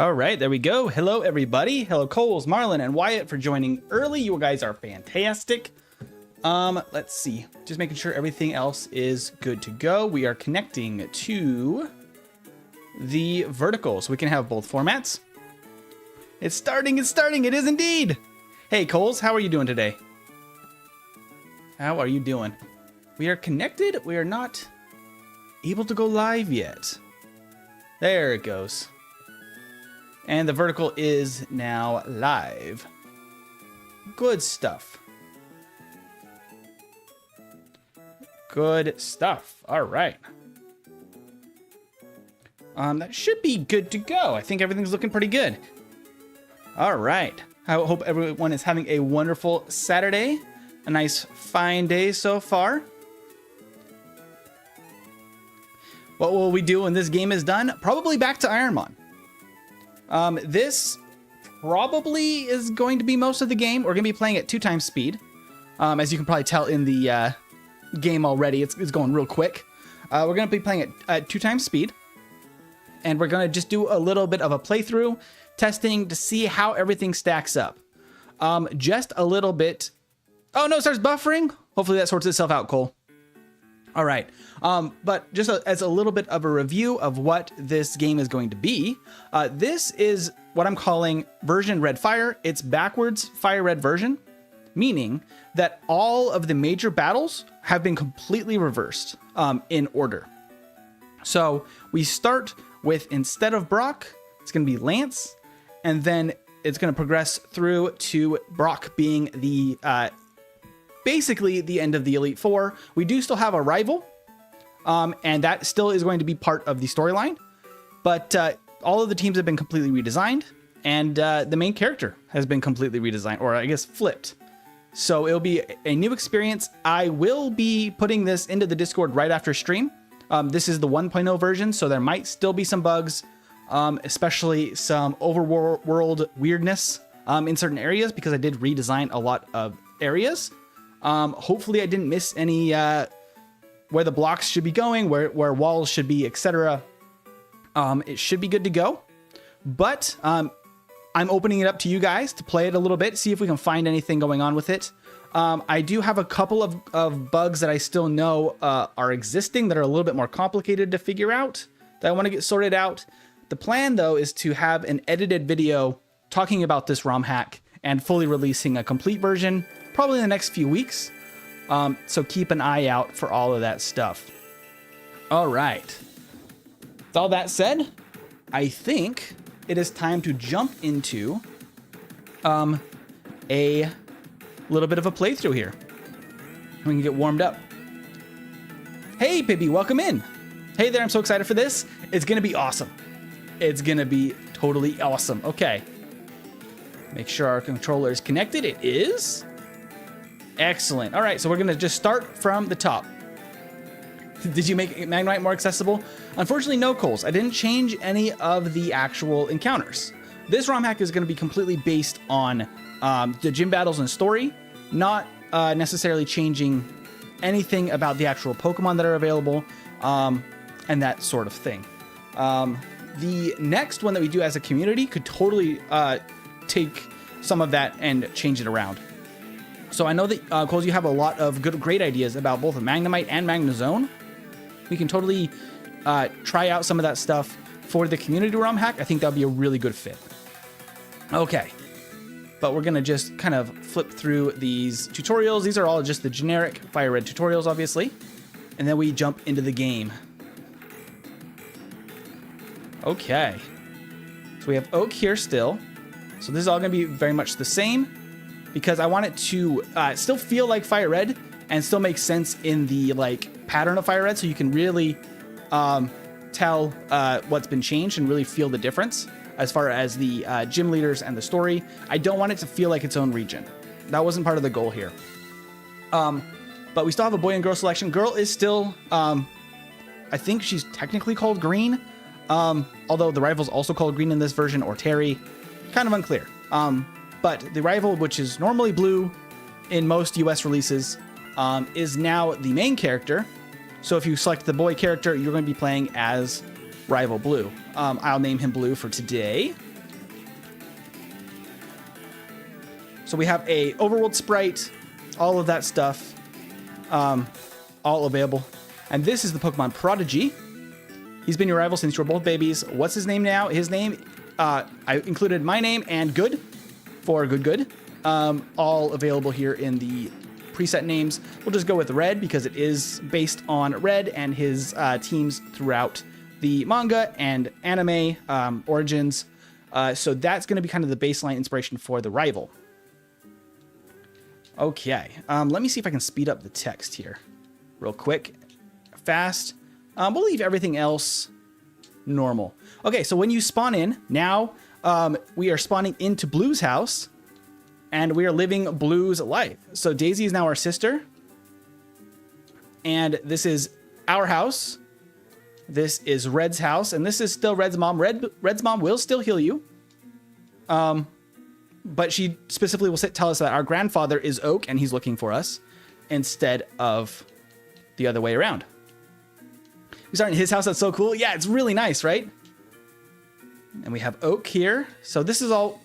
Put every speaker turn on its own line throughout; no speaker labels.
All right, there we go. Hello, everybody. Hello, Coles, Marlon, and Wyatt for joining early. You guys are fantastic. Let's see. Just making sure everything else is good to go. We are connecting to the vertical, so we can have both formats. It's starting. It is indeed. Hey, Coles, how are you doing today? How are you doing? We are connected. We are not able to go live yet. There it goes. And the vertical is now live. Good stuff. Good stuff. All right. That should be good to go. I think everything's looking pretty good. All right. I hope everyone is having a wonderful Saturday. A nice, fine day so far. What will we do when this game is done? Probably back to Ironmon. This probably is going to be most of the game. We're going to be playing at 2 times speed. As you can probably tell in the game already, it's going real quick. We're going to be playing at 2 times speed. And we're going to just do a little bit of a playthrough, testing to see how everything stacks up. Just a little bit. Oh, no, it starts buffering. Hopefully that sorts itself out, Cole. All right. But just as a little bit of a review of what this game is going to be, this is what I'm calling version RedFire. It's backwards Fire Red version, meaning that all of the major battles have been completely reversed in order. So we start with, instead of Brock, it's going to be Lance, and then it's going to progress through to Brock being the basically the end of the Elite Four. We do still have a rival, and that still is going to be part of the storyline. But all of the teams have been completely redesigned, and the main character has been completely redesigned, or I guess flipped. So it'll be a new experience. I will be putting this into the Discord right after stream. This is the 1.0 version, so there might still be some bugs, especially some overworld weirdness in certain areas, because I did redesign a lot of areas. Hopefully I didn't miss any where the blocks should be going, where walls should be, etc. It should be good to go. But I'm opening it up to you guys to play it a little bit, see if we can find anything going on with it. I do have a couple of bugs that I still know are existing that are a little bit more complicated to figure out, that I want to get sorted out. The plan, though, is to have an edited video talking about this ROM hack and fully releasing a complete version probably in the next few weeks. So keep an eye out for all of that stuff. All right. With all that said, I think it is time to jump into a little bit of a playthrough here. We can get warmed up. Hey, Pibby, welcome in. Hey there, I'm so excited for this. It's going to be awesome. It's going to be totally awesome. Okay. Make sure our controller is connected. It is. Excellent. All right, so we're going to just start from the top. Did you make Magnemite more accessible? Unfortunately, no, Coles. I didn't change any of the actual encounters. This ROM hack is going to be completely based on the gym battles and story, not necessarily changing anything about the actual Pokemon that are available, and that sort of thing. The next one that we do as a community could totally take some of that and change it around. So I know that, Coles, you have a lot of great ideas about both Magnemite and Magnezone. We can totally try out some of that stuff for the community ROM hack. I think that would be a really good fit. Okay. But we're going to just kind of flip through these tutorials. These are all just the generic Fire Red tutorials, obviously. And then we jump into the game. Okay. So we have Oak here still. So this is all going to be very much the same, because I want it to still feel like Fire Red and still make sense in the pattern of Fire Red, so you can really tell what's been changed and really feel the difference as far as the gym leaders and the story. I don't want it to feel like its own region. That wasn't part of the goal here. But we still have a boy and girl selection. Girl is still, I think she's technically called Green, although the rival's also called Green in this version, or Terry. Kind of unclear. But the rival, which is normally blue in most US releases, is now the main character. So if you select the boy character, you're going to be playing as Rival Blue. I'll name him Blue for today. So we have a overworld sprite, all of that stuff, all available. And this is the Pokemon Prodigy. He's been your rival since you were both babies. What's his name now? His name, I included my name and Good for Good. All available here in the preset names. We'll just go with Red because it is based on Red and his teams throughout the manga and anime origins. So that's going to be kind of the baseline inspiration for the rival. Okay, let me see if I can speed up the text here real quick, fast. We'll leave everything else normal. Okay, so when you spawn in, now we are spawning into Blue's house, and we are living Blue's life. So Daisy is now our sister, and this is our house. This is Red's house, and this is still Red's mom. Red's mom will still heal you, but she specifically will tell us that our grandfather is Oak, and he's looking for us, instead of the other way around. We start in his house. That's so cool. Yeah, it's really nice, right? And we have Oak here. So this is all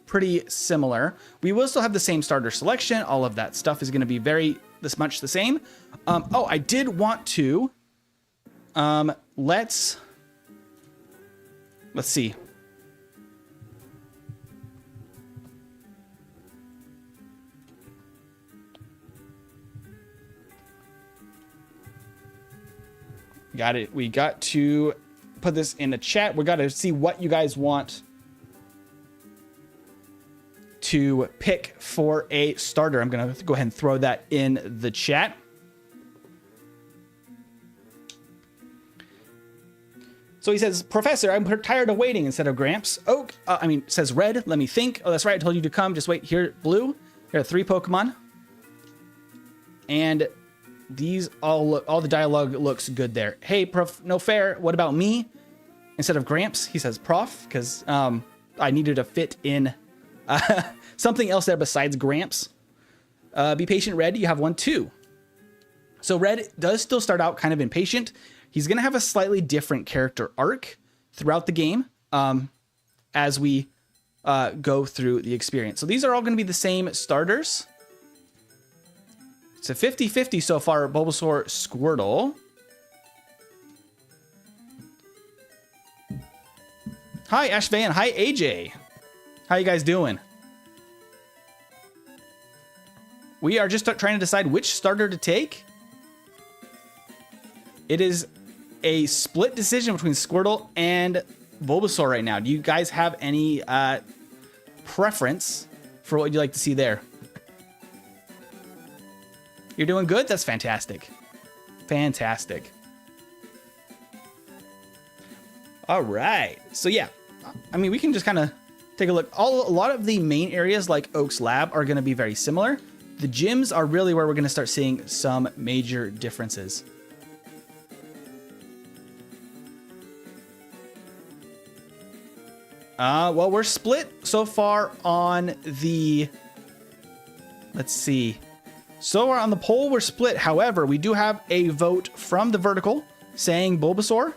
pretty similar. We will still have the same starter selection. All of that stuff is going to be this much the same. Oh, I did want to. Let's see. Got it. We got to put this in the chat. We got to see what you guys want to pick for a starter. I'm going to go ahead and throw that in the chat. So he says, Professor, I'm tired of waiting instead of Gramps. Oak, says Red, let me think. Oh, that's right. I told you to come. Just wait here. Blue, here are 3 Pokemon. And these all the dialogue looks good there. Hey, Prof, no fair. What about me? Instead of Gramps, he says Prof, because I needed to fit in something else there besides Gramps. Be patient, Red. You have one too. So Red does still start out kind of impatient. He's going to have a slightly different character arc throughout the game as we go through the experience. So these are all going to be the same starters. It's a 50-50 so far, Bulbasaur, Squirtle. Hi, Ash Van. Hi, AJ. How you guys doing? We are just trying to decide which starter to take. It is a split decision between Squirtle and Bulbasaur right now. Do you guys have any preference for what you'd like to see there? You're doing good? That's fantastic. Fantastic. All right. So yeah, I mean, we can just kind of take a look. A lot of the main areas like Oak's Lab are going to be very similar. The gyms are really where we're going to start seeing some major differences. Well, we're split so far on the, let's see. So on the poll, we're split. However, we do have a vote from the vertical saying Bulbasaur,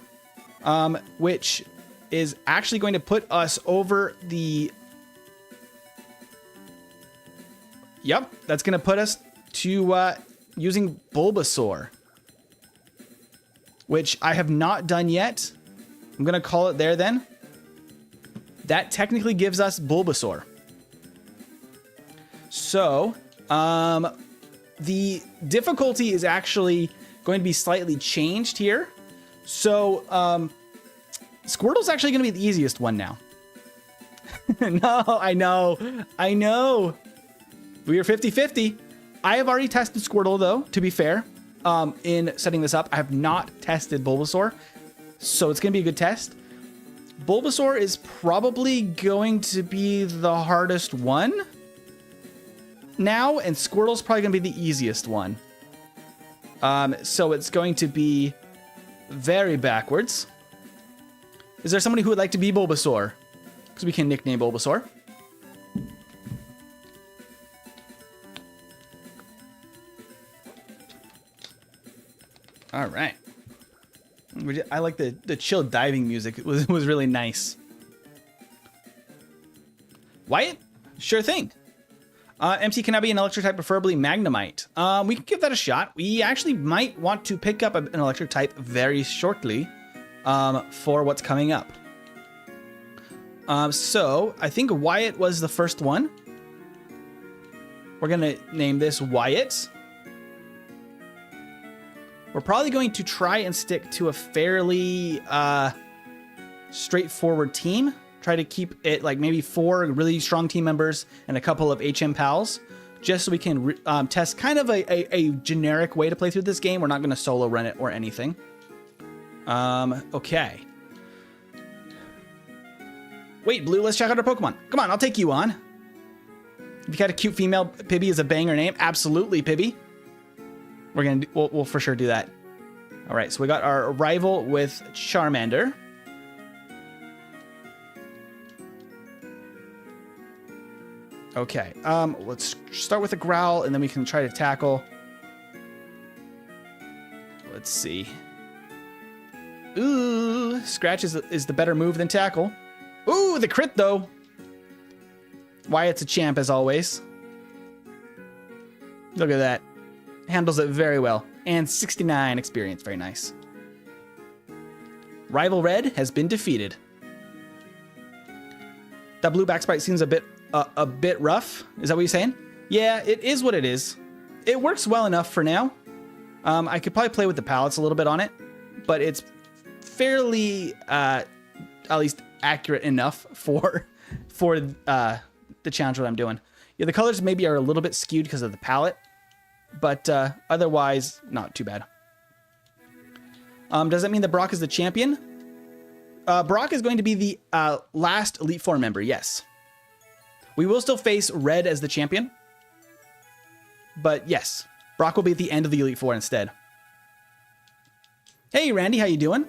which is actually going to put us over the... Yep, that's going to put us to using Bulbasaur, which I have not done yet. I'm going to call it there then. That technically gives us Bulbasaur. So, the difficulty is actually going to be slightly changed here. So, Squirtle's actually going to be the easiest one now. No, I know. We are 50-50. I have already tested Squirtle, though, to be fair, in setting this up. I have not tested Bulbasaur, so it's going to be a good test. Bulbasaur is probably going to be the hardest one now, and Squirtle's probably going to be the easiest one. So it's going to be very backwards. Is there somebody who would like to be Bulbasaur? Because we can nickname Bulbasaur. All right. I like the chill diving music. It was really nice. Wyatt? Sure thing. MC can now be an electric type, preferably Magnemite. We can give that a shot. We actually might want to pick up an electric type very shortly for what's coming up. So I think Wyatt was the first one. We're going to name this Wyatt. We're probably going to try and stick to a fairly straightforward team. Try to keep it like maybe 4 really strong team members and a couple of HM pals, just so we can test kind of a generic way to play through this game. We're not going to solo run it or anything. Okay. Wait, Blue, let's check out our Pokemon. Come on, I'll take you on. If you got a cute female, Pibby is a banger name. Absolutely, Pibby. We'll for sure do that. All right, so we got our rival with Charmander. Okay, let's start with a Growl, and then we can try to tackle. Let's see. Ooh, Scratch is the better move than Tackle. Ooh, the crit, though. Wyatt's a champ, as always. Look at that. Handles it very well. And 69 experience. Very nice. Rival Red has been defeated. That blue backspite seems a bit rough. Is that what you're saying? Yeah, it is what it is. It works well enough for now. I could probably play with the palettes a little bit on it, but it's fairly, at least accurate enough for the challenge that I'm doing. Yeah, the colors maybe are a little bit skewed because of the palette, but otherwise not too bad. Does that mean that Brock is the champion? Brock is going to be the last Elite Four member, yes. We will still face Red as the champion, but yes, Brock will be at the end of the Elite Four instead. Hey, Randy, how you doing?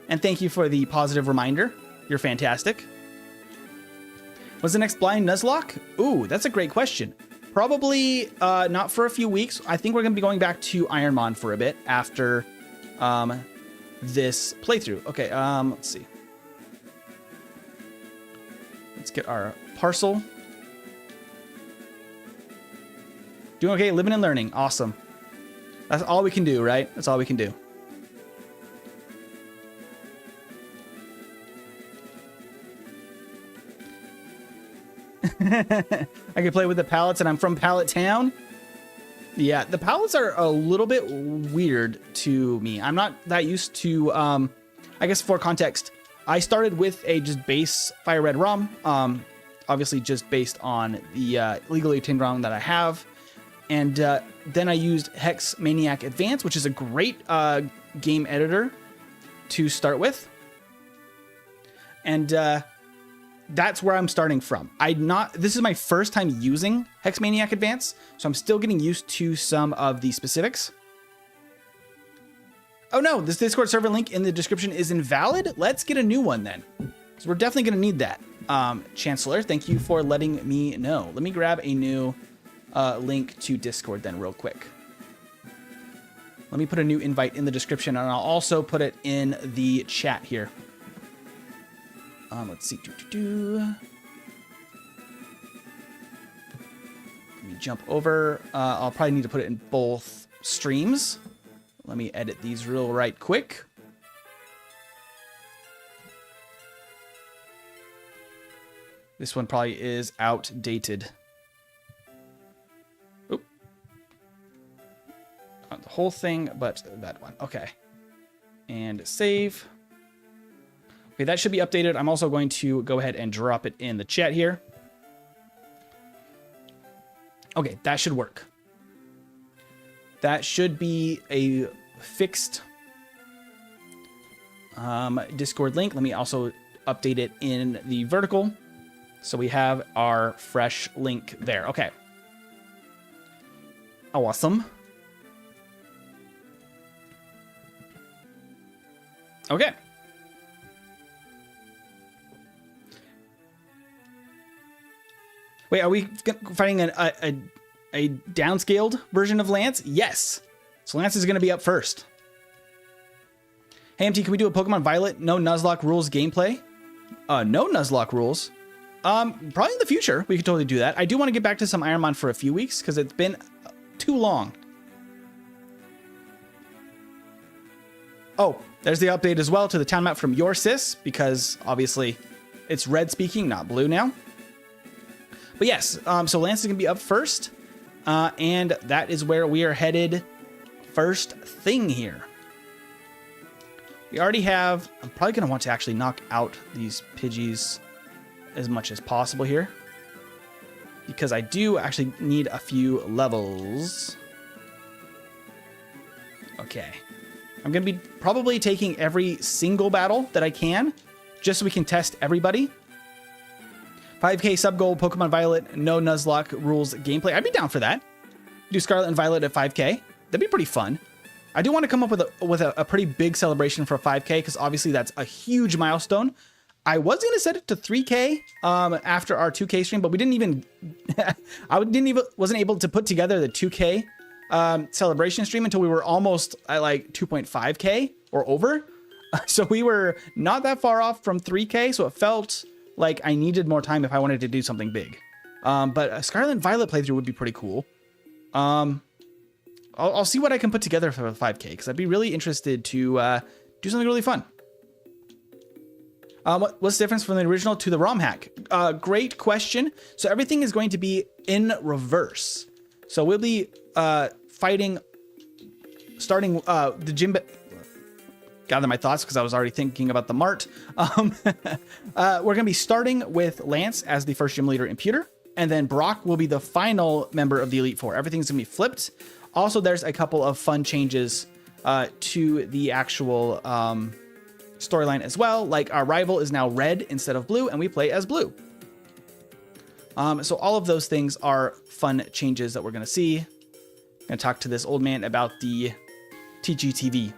And thank you for the positive reminder. You're fantastic. What's the next blind Nuzlocke? Ooh, that's a great question. Probably not for a few weeks. I think we're going to be going back to Ironmon for a bit after this playthrough. Okay, let's see. Let's get our parcel. Doing okay, living and learning. Awesome. That's all we can do, right? That's all we can do. I can play with the palettes, and I'm from Pallet Town. Yeah, the palettes are a little bit weird to me. I'm not that used to, I guess for context, I started with a just base Fire Red ROM, obviously just based on the legally obtained ROM that I have. And then I used Hex Maniac Advance, which is a great game editor to start with. And that's where I'm starting from. This is my first time using Hex Maniac Advance, so I'm still getting used to some of the specifics. Oh no, this Discord server link in the description is invalid? Let's get a new one then, because we're definitely gonna need that. Chancellor, thank you for letting me know. Let me grab a new link to Discord then real quick. Let me put a new invite in the description, and I'll also put it in the chat here. Let's see. Let me jump over. I'll probably need to put it in both streams. Let me edit these right quick. This one probably is outdated. Oop. Not the whole thing, but that one. Okay. And save. Okay, that should be updated. I'm also going to go ahead and drop it in the chat here. Okay, that should work. That should be a fixed Discord link. Let me also update it in the vertical, so we have our fresh link there. Okay. Awesome. Okay. Wait, are we fighting a downscaled version of Lance? Yes. So Lance is going to be up first. Hey, MT, can we do a Pokemon Violet no Nuzlocke rules gameplay? No Nuzlocke rules. Probably in the future, we could totally do that. I do want to get back to some Ironmon for a few weeks because it's been too long. Oh, there's the update as well to the town map from your sis, because obviously it's red speaking, not blue now. But yes, so Lance is going to be up first, and that is where we are headed first thing here. We already have, I'm probably going to want to actually knock out these Pidgeys as much as possible here, because I do actually need a few levels. Okay. I'm going to be probably taking every single battle that I can, just so we can test everybody. 5K sub goal, Pokemon Violet, no Nuzlocke rules gameplay. I'd be down for that. Do Scarlet and Violet at 5K. That'd be pretty fun. I do want to come up with a pretty big celebration for 5K, because obviously that's a huge milestone. I was going to set it to 3K after our 2K stream, but we didn't even... wasn't able to put together the 2K celebration stream until we were almost at like 2.5K or over. So we were not that far off from 3K, so it felt like I needed more time if I wanted to do something big. But a Scarlet and Violet playthrough would be pretty cool. I'll see what I can put together for the 5K, because I'd be really interested to do something really fun. What's the difference from the original to the ROM hack? Great question. So everything is going to be in reverse. So we'll be starting the gym. Gather my thoughts because I was already thinking about the mart. We're going to be starting with Lance as the first gym leader in Pewter, and then Brock will be the final member of the Elite Four. Everything's going to be flipped. Also, there's a couple of fun changes to the actual storyline as well. Like our rival is now red instead of blue, and we play as blue. So all of those things are fun changes that we're going to see. I'm going to talk to this old man about the TGTV.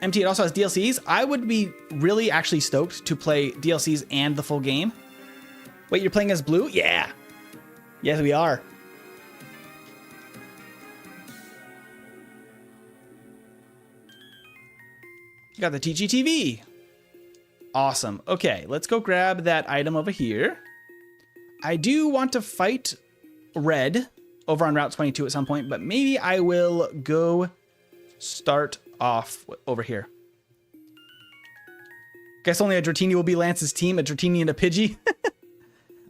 MT, it also has DLCs. I would be really actually stoked to play DLCs and the full game. Wait, you're playing as blue? Yeah. Yes, we are. You got the TGTV. Awesome. Okay, let's go grab that item over here. I do want to fight Red over on Route 22 at some point, but maybe I will go start off over here. Guess only a Dratini will be Lance's team, a Dratini and a Pidgey.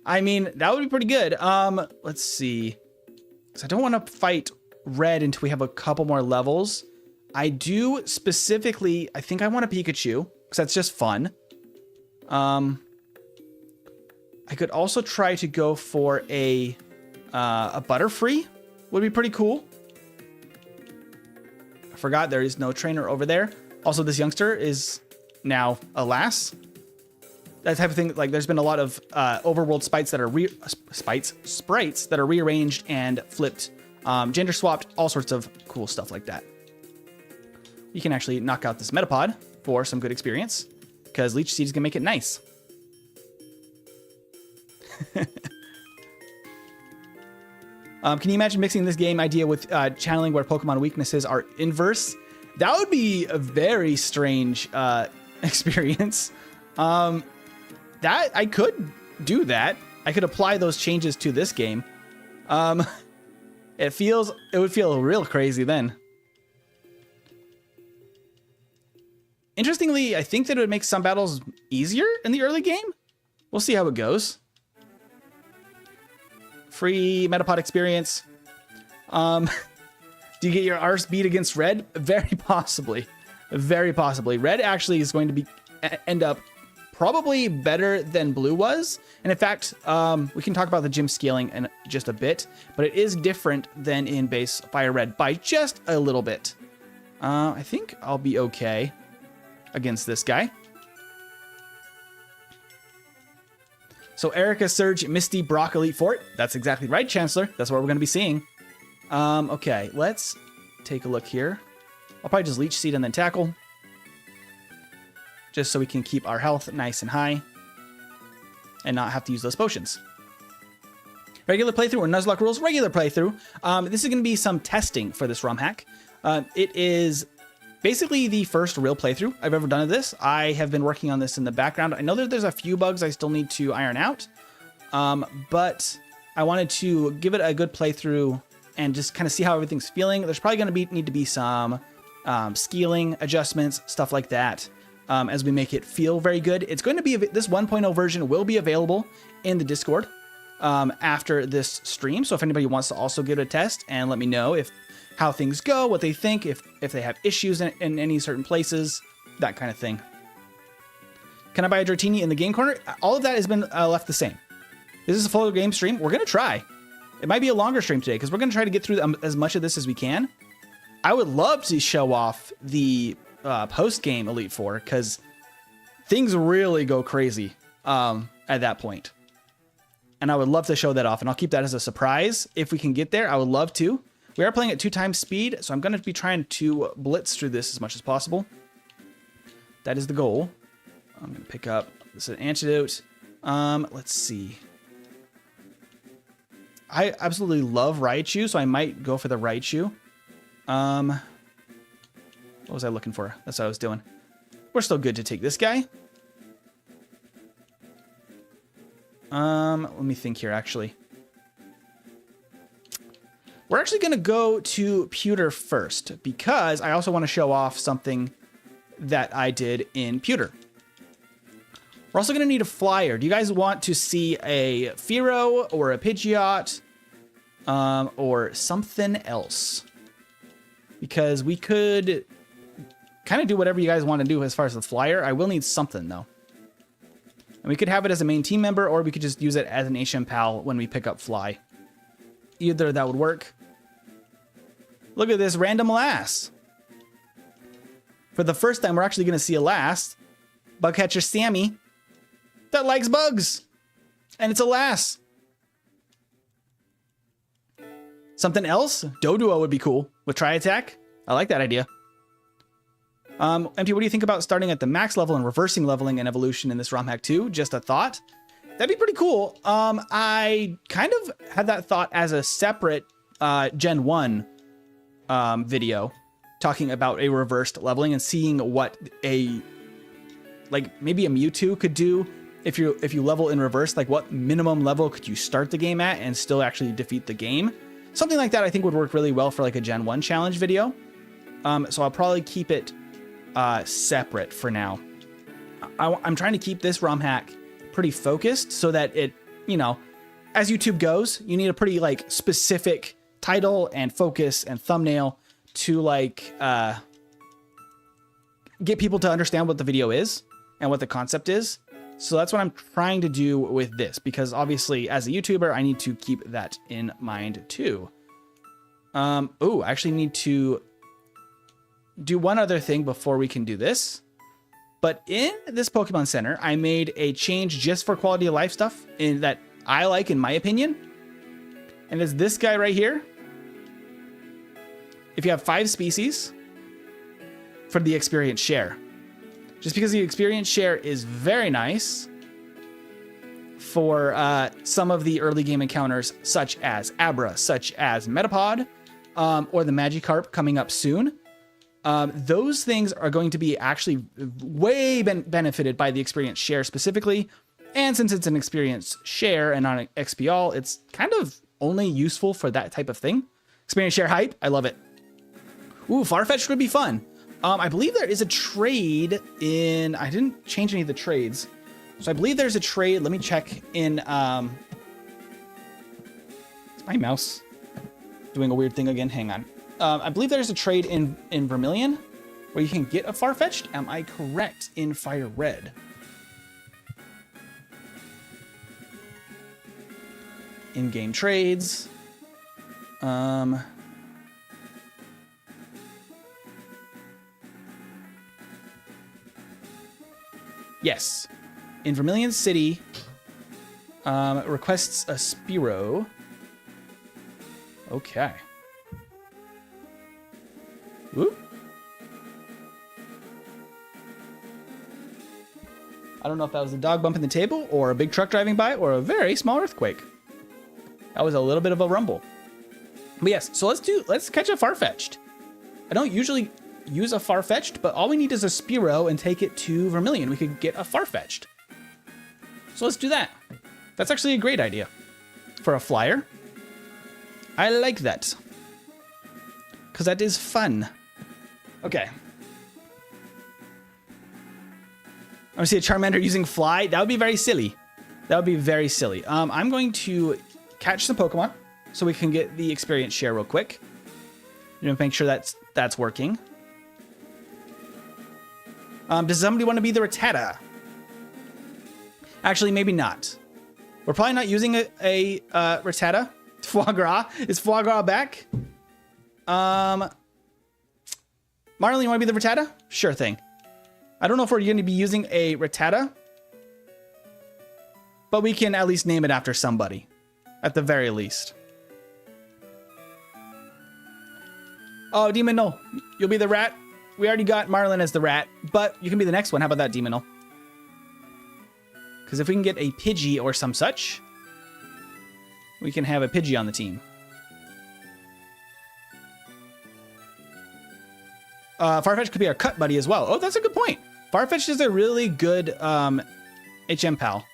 I mean, that would be pretty good. Let's see. So I don't want to fight Red until we have a couple more levels. I do specifically, I think I want a Pikachu, because that's just fun. I could also try to go for a Butterfree. Would be pretty cool. I forgot there is no trainer over there. Also, this youngster is now a lass. That type of thing. Like, there's been a lot of overworld sprites that are sprites that are rearranged and flipped, gender swapped, all sorts of cool stuff like that. You can actually knock out this Metapod for some good experience, because Leech Seed is gonna make it nice. Can you imagine mixing this game idea with channeling where Pokemon weaknesses are inverse? That would be a very strange experience. That I could do that. I could apply those changes to this game. It would feel real crazy then. Interestingly, I think that it would make some battles easier in the early game. We'll see how it goes. Free Metapod experience. Do you get your arse beat against Red? Very possibly. Very possibly. Red actually is going to end up probably better than Blue was. And in fact, we can talk about the gym scaling in just a bit, but it is different than in base Fire Red by just a little bit. I think I'll be okay against this guy. So Erica, Surge, Misty, Brock, Elite Four. That's exactly right, Chancellor. That's what we're going to be seeing. Okay, let's take a look here. I'll probably just Leech Seed and then Tackle, just so we can keep our health nice and high and not have to use those potions. Regular playthrough or Nuzlocke rules? Regular playthrough. This is going to be some testing for this ROM hack. It is basically the first real playthrough I've ever done of this. I have been working on this in the background. I know that there's a few bugs I still need to iron out, but I wanted to give it a good playthrough and just kind of see how everything's feeling. There's probably going to need to be some scaling adjustments, stuff like that, as we make it feel very good. It's going to be, this 1.0 version will be available in the Discord after this stream. So if anybody wants to also give it a test and let me know how things go, what they think, if they have issues in any certain places, that kind of thing. Can I buy a Dratini in the game corner? All of that has been left the same. This is a full game stream. We're going to try. It might be a longer stream today because we're going to try to get through as much of this as we can. I would love to show off the post-game Elite Four because things really go crazy at that point. And I would love to show that off, and I'll keep that as a surprise. If we can get there, I would love to. We are playing at 2 times speed, so I'm going to be trying to blitz through this as much as possible. That is the goal. I'm going to pick up this is an antidote. Let's see. I absolutely love Raichu, so I might go for the Raichu. What was I looking for? That's what I was doing. We're still good to take this guy. Let me think here, actually. We're actually going to go to Pewter first because I also want to show off something that I did in Pewter. We're also going to need a flyer. Do you guys want to see a Fearow or a Pidgeot or something else? Because we could kind of do whatever you guys want to do as far as the flyer. I will need something, though. And we could have it as a main team member, or we could just use it as an HM pal when we pick up Fly. Either that would work. Look at this random lass. For the first time, we're actually going to see a lass. Bugcatcher Sammy. That likes bugs. And it's a lass. Something else? Doduo would be cool. With Tri-Attack. I like that idea. Empty, what do you think about starting at the max level and reversing leveling and evolution in this ROM hack 2? Just a thought. That'd be pretty cool. I kind of had that thought as a separate Gen 1 video talking about a reversed leveling and seeing what maybe a Mewtwo could do if you level in reverse. Like, what minimum level could you start the game at and still actually defeat the game? Something like that I think would work really well for like a Gen 1 challenge video. So I'll probably keep it separate for now. I'm trying to keep this ROM hack pretty focused so that it, as YouTube goes, you need a pretty like specific title and focus and thumbnail to like get people to understand what the video is and what the concept is. So that's what I'm trying to do with this, because obviously as a YouTuber, I need to keep that in mind too. I actually need to do one other thing before we can do this. But in this Pokemon Center, I made a change just for quality of life stuff that I like, in my opinion. And it's this guy right here. If you have 5 species for the experience share. Just because the experience share is very nice for some of the early game encounters, such as Abra, such as Metapod, or the Magikarp coming up soon. Those things are going to be actually way benefited by the experience share specifically. And since it's an experience share and not an XP it's kind of only useful for that type of thing. Experience share hype. I love it. Ooh, Farfetch'd would be fun. I believe there is a trade in... I didn't change any of the trades. So I believe there's a trade. Let me check in... Is my mouse doing a weird thing again? Hang on. I believe there's a trade in Vermilion where you can get a Farfetch'd. Am I correct in Fire Red? In-game trades. Yes. In Vermilion City, it requests a Spearow. Okay. Whoop. I don't know if that was a dog bumping the table or a big truck driving by or a very small earthquake. That was a little bit of a rumble. But yes, so let's catch a Farfetch'd. I don't usually use a Farfetch'd, but all we need is a Spearow and take it to Vermilion. We could get a Farfetch'd. So let's do that. That's actually a great idea for a flyer. I like that. Because that is fun. Okay. I want to see a Charmander using Fly. That would be very silly. That would be very silly. I'm going to catch some Pokemon so we can get the experience share real quick. You know, make sure that's working. Does somebody want to be the Rattata? Actually, maybe not. We're probably not using a Rattata. Foie Gras. Is Foie Gras back? Marlon, you want to be the Rattata? Sure thing. I don't know if we're going to be using a Rattata, but we can at least name it after somebody, at the very least. Oh, Demonol, you'll be the rat. We already got Marlon as the rat, but you can be the next one. How about that, Demonol? Because if we can get a Pidgey or some such, we can have a Pidgey on the team. Farfetch could be our cut buddy as well. Oh, that's a good point. Farfetch is a really good HM pal.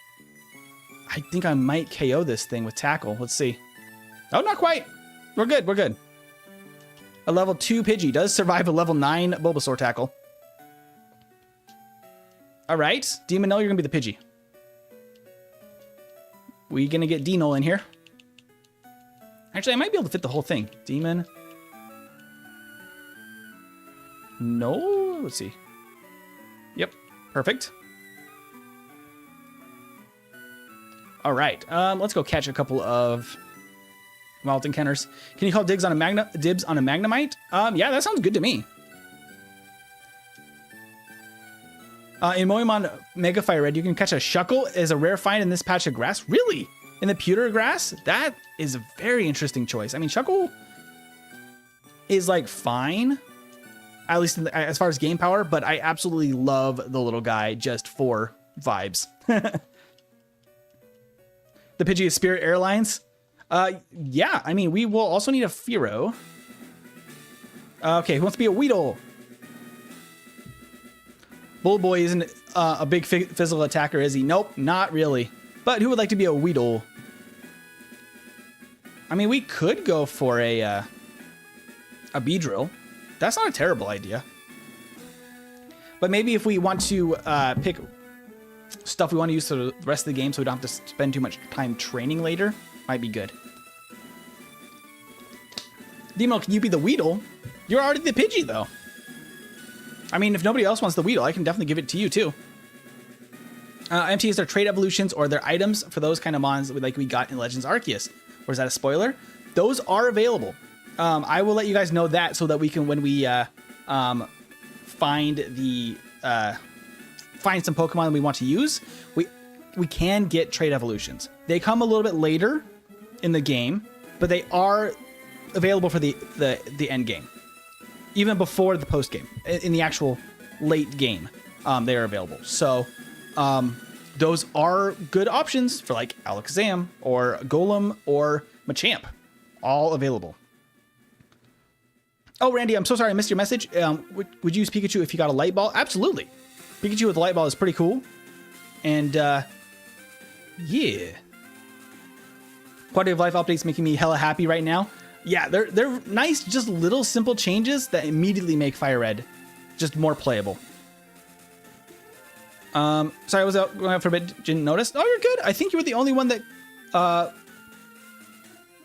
I think I might KO this thing with Tackle. Let's see. Oh, not quite. We're good. We're good. A level 2 Pidgey does survive a level 9 Bulbasaur Tackle. All right. Demonol, you're going to be the Pidgey. We going to get Demonol in here. Actually, I might be able to fit the whole thing. Demon. No. Let's see. Yep. Perfect. All right. Let's go catch a couple of wild encounters. Can you call dibs on a Magnemite? Yeah, that sounds good to me. In Moemon Mega Fire Red, you can catch a Shuckle as a rare find in this patch of grass. Really? In the pewter grass? That is a very interesting choice. I mean, Shuckle is like fine, at least as far as game power, but I absolutely love the little guy just for vibes. The Pidgey is Spirit Airlines. Yeah, I mean, we will also need a Fearow. Okay, who wants to be a Weedle? Bullboy isn't a big physical attacker, is he? Nope, not really. But who would like to be a Weedle? I mean, we could go for a Beedrill. That's not a terrible idea. But maybe if we want to pick stuff we want to use for the rest of the game so we don't have to spend too much time training later, might be good. Demo, can you be the Weedle? You're already the Pidgey, though. I mean, if nobody else wants the Weedle, I can definitely give it to you, too. MT is their trade evolutions or their items for those kind of mons like we got in Legends Arceus. Or is that a spoiler? Those are available. I will let you guys know that so that we can, when we find some Pokemon we want to use, we can get trade evolutions. They come a little bit later in the game, but they are available for the end game. Even before the post game, in the actual late game, they are available. So those are good options for like Alakazam or Golem or Machamp, all available. Oh, Randy, I'm so sorry I missed your message. Would you use Pikachu if you got a light ball? Absolutely. Pikachu with a light ball is pretty cool. And yeah. Quality of life updates making me hella happy right now. Yeah, they're nice, just little simple changes that immediately make Fire Red just more playable. Sorry, I was out going out for a bit, didn't notice. Oh, you're good. I think you were the only one that,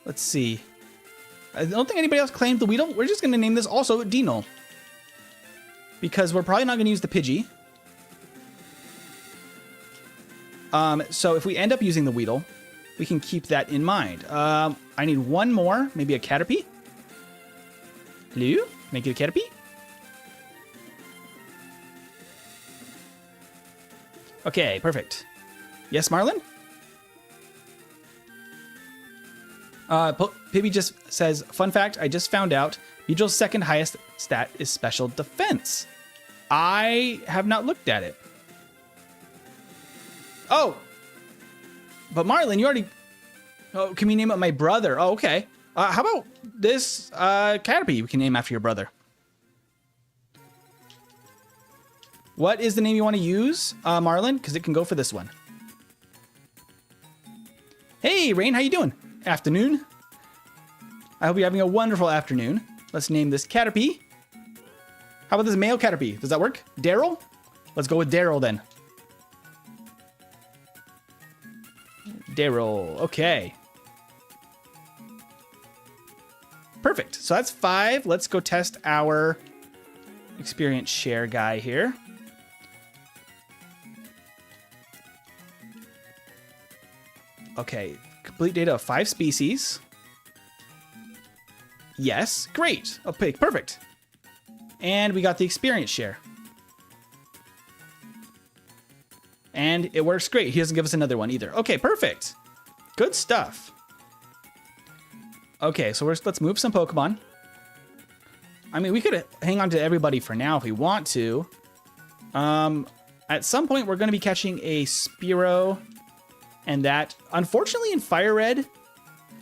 let's see. I don't think anybody else claimed the Weedle. We're just going to name this also Demonol. Because we're probably not going to use the Pidgey. So if we end up using the Weedle, we can keep that in mind. I need one more, maybe a Caterpie. Hello? Make it a Caterpie. Okay, perfect. Yes, Marlon? Pibby just says, fun fact, I just found out Beedrill's second highest stat is special defense. I have not looked at it. Oh! But Marlon, you already... Oh, can we name it my brother? Oh, okay. How about this Caterpie we can name after your brother? What is the name you want to use, Marlon? Because it can go for this one. Hey, Rain, how you doing? Afternoon. I hope you're having a wonderful afternoon. Let's name this Caterpie. How about this male Caterpie? Does that work? Daryl? Let's go with Daryl then. Daryl. Okay. Perfect. So that's 5. Let's go test our experience share guy here. Okay. Complete data of 5 species. Yes. Great. Okay, perfect. And we got the experience share. And it works great. He doesn't give us another one either. Okay, perfect. Good stuff. Okay, so let's move some Pokemon. I mean, we could hang on to everybody for now if we want to. At some point, we're going to be catching a Spearow. And that, unfortunately, in Fire Red,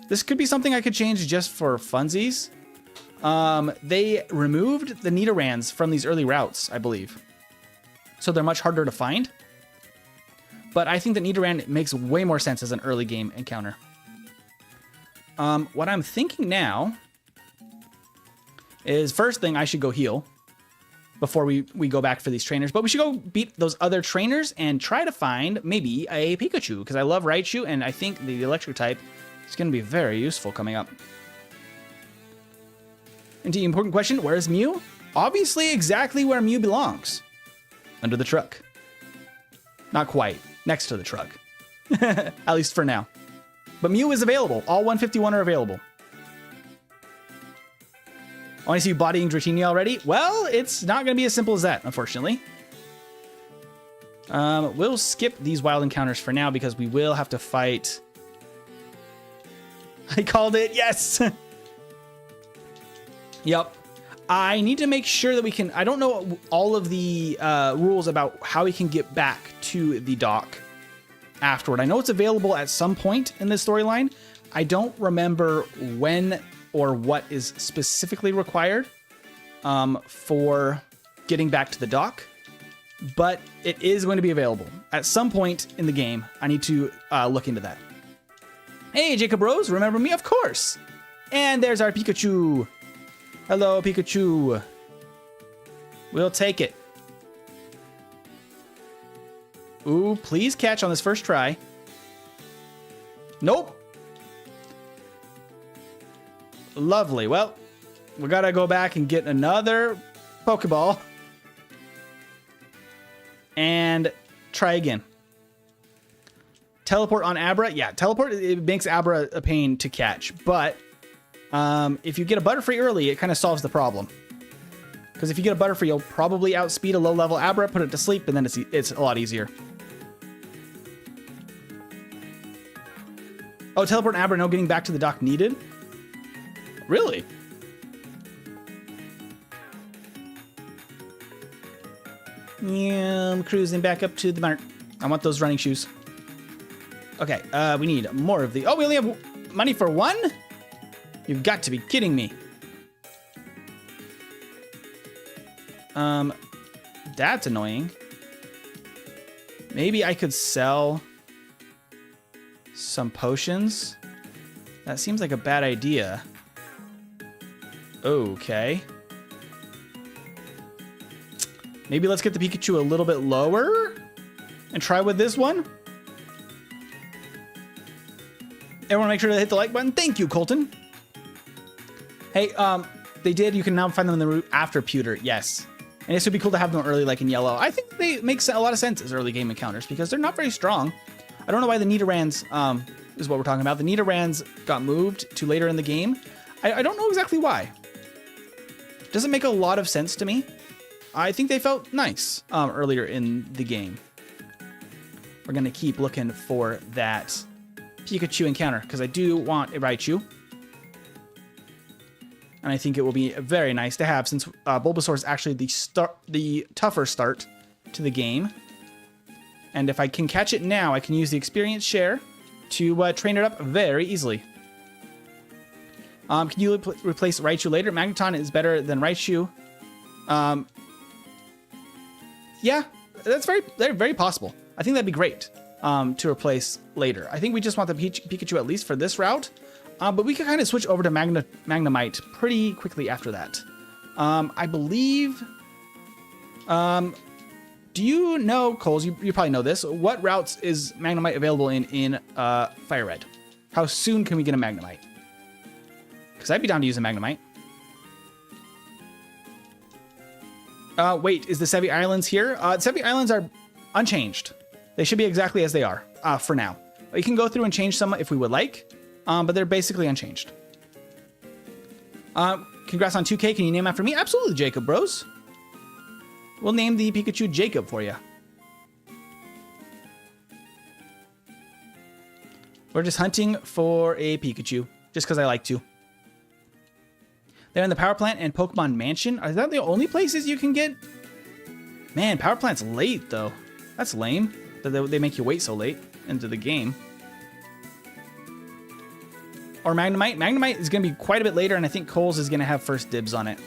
this could be something I could change just for funsies. They removed the Nidorans from these early routes, I believe. So they're much harder to find. But I think that Nidoran makes way more sense as an early game encounter. What I'm thinking now is first thing I should go heal before we go back for these trainers. But we should go beat those other trainers and try to find maybe a Pikachu, because I love Raichu and I think the electric type is going to be very useful coming up. And the important question, where is Mew? Obviously exactly where Mew belongs. Under the truck. Not quite. Next to the truck. At least for now. But Mew is available. All 151 are available. I want to see you bodying Dratini already. Well, it's not going to be as simple as that, unfortunately. We'll skip these wild encounters for now because we will have to fight. I called it. Yes. Yep. I need to make sure that we can... I don't know all of the rules about how we can get back to the dock afterward. I know it's available at some point in this storyline. I don't remember when or what is specifically required for getting back to the dock, but it is going to be available at some point in the game. I need to look into that. Hey, Jacob Rose, remember me? Of course. And there's our Pikachu. Hello, Pikachu. We'll take it. Ooh, please catch on this first try. Nope. Lovely. Well, we gotta go back and get another Pokeball. And try again. Teleport on Abra. Yeah, teleport, it makes Abra a pain to catch. But if you get a Butterfree early, it kind of solves the problem. Because if you get a Butterfree, you'll probably outspeed a low-level Abra, put it to sleep, and then it's a lot easier. Oh, teleport and Abra, no getting back to the dock needed? Really? Yeah, I'm cruising back up to the mart. I want those running shoes. Okay, we need more of the... Oh, we only have money for one? You've got to be kidding me. That's annoying. Maybe I could sell some potions. That seems like a bad idea. Okay. Maybe let's get the Pikachu a little bit lower and try with this one. Everyone make sure to hit the like button. Thank you, Colton. Hey, they did. You can now find them in the route after Pewter. Yes. And this would be cool to have them early, like in yellow. I think they make a lot of sense as early game encounters because they're not very strong. I don't know why the Nidorans is what we're talking about. The Nidorans got moved to later in the game. I don't know exactly why. Doesn't make a lot of sense to me. I think they felt nice earlier in the game. We're going to keep looking for that Pikachu encounter because I do want a Raichu. And I think it will be very nice to have since Bulbasaur is actually the tougher start to the game. And if I can catch it now, I can use the experience share to train it up very easily. Can you replace Raichu later? Magneton is better than Raichu. Yeah, that's very possible. I think that'd be great to replace later. I think we just want the Pikachu at least for this route, but we can kind of switch over to Magnemite pretty quickly after that. I believe... do you know, Coles, you probably know this, what routes is Magnemite available in Fire Red? How soon can we get a Magnemite? Because I'd be down to use a Magnemite. Wait, is the Sevi Islands here? The Sevi Islands are unchanged. They should be exactly as they are for now. You can go through and change some if we would like, but they're basically unchanged. Congrats on 2K. Can you name after me? Absolutely, Jacob Bros. We'll name the Pikachu Jacob for you. We're just hunting for a Pikachu, just because I like to. They're in the power plant and Pokemon Mansion. Are that the only places you can get? Man, power plant's late, though. That's lame, that they make you wait so late into the game. Or Magnemite. Magnemite is going to be quite a bit later, and I think Coles is going to have first dibs on it.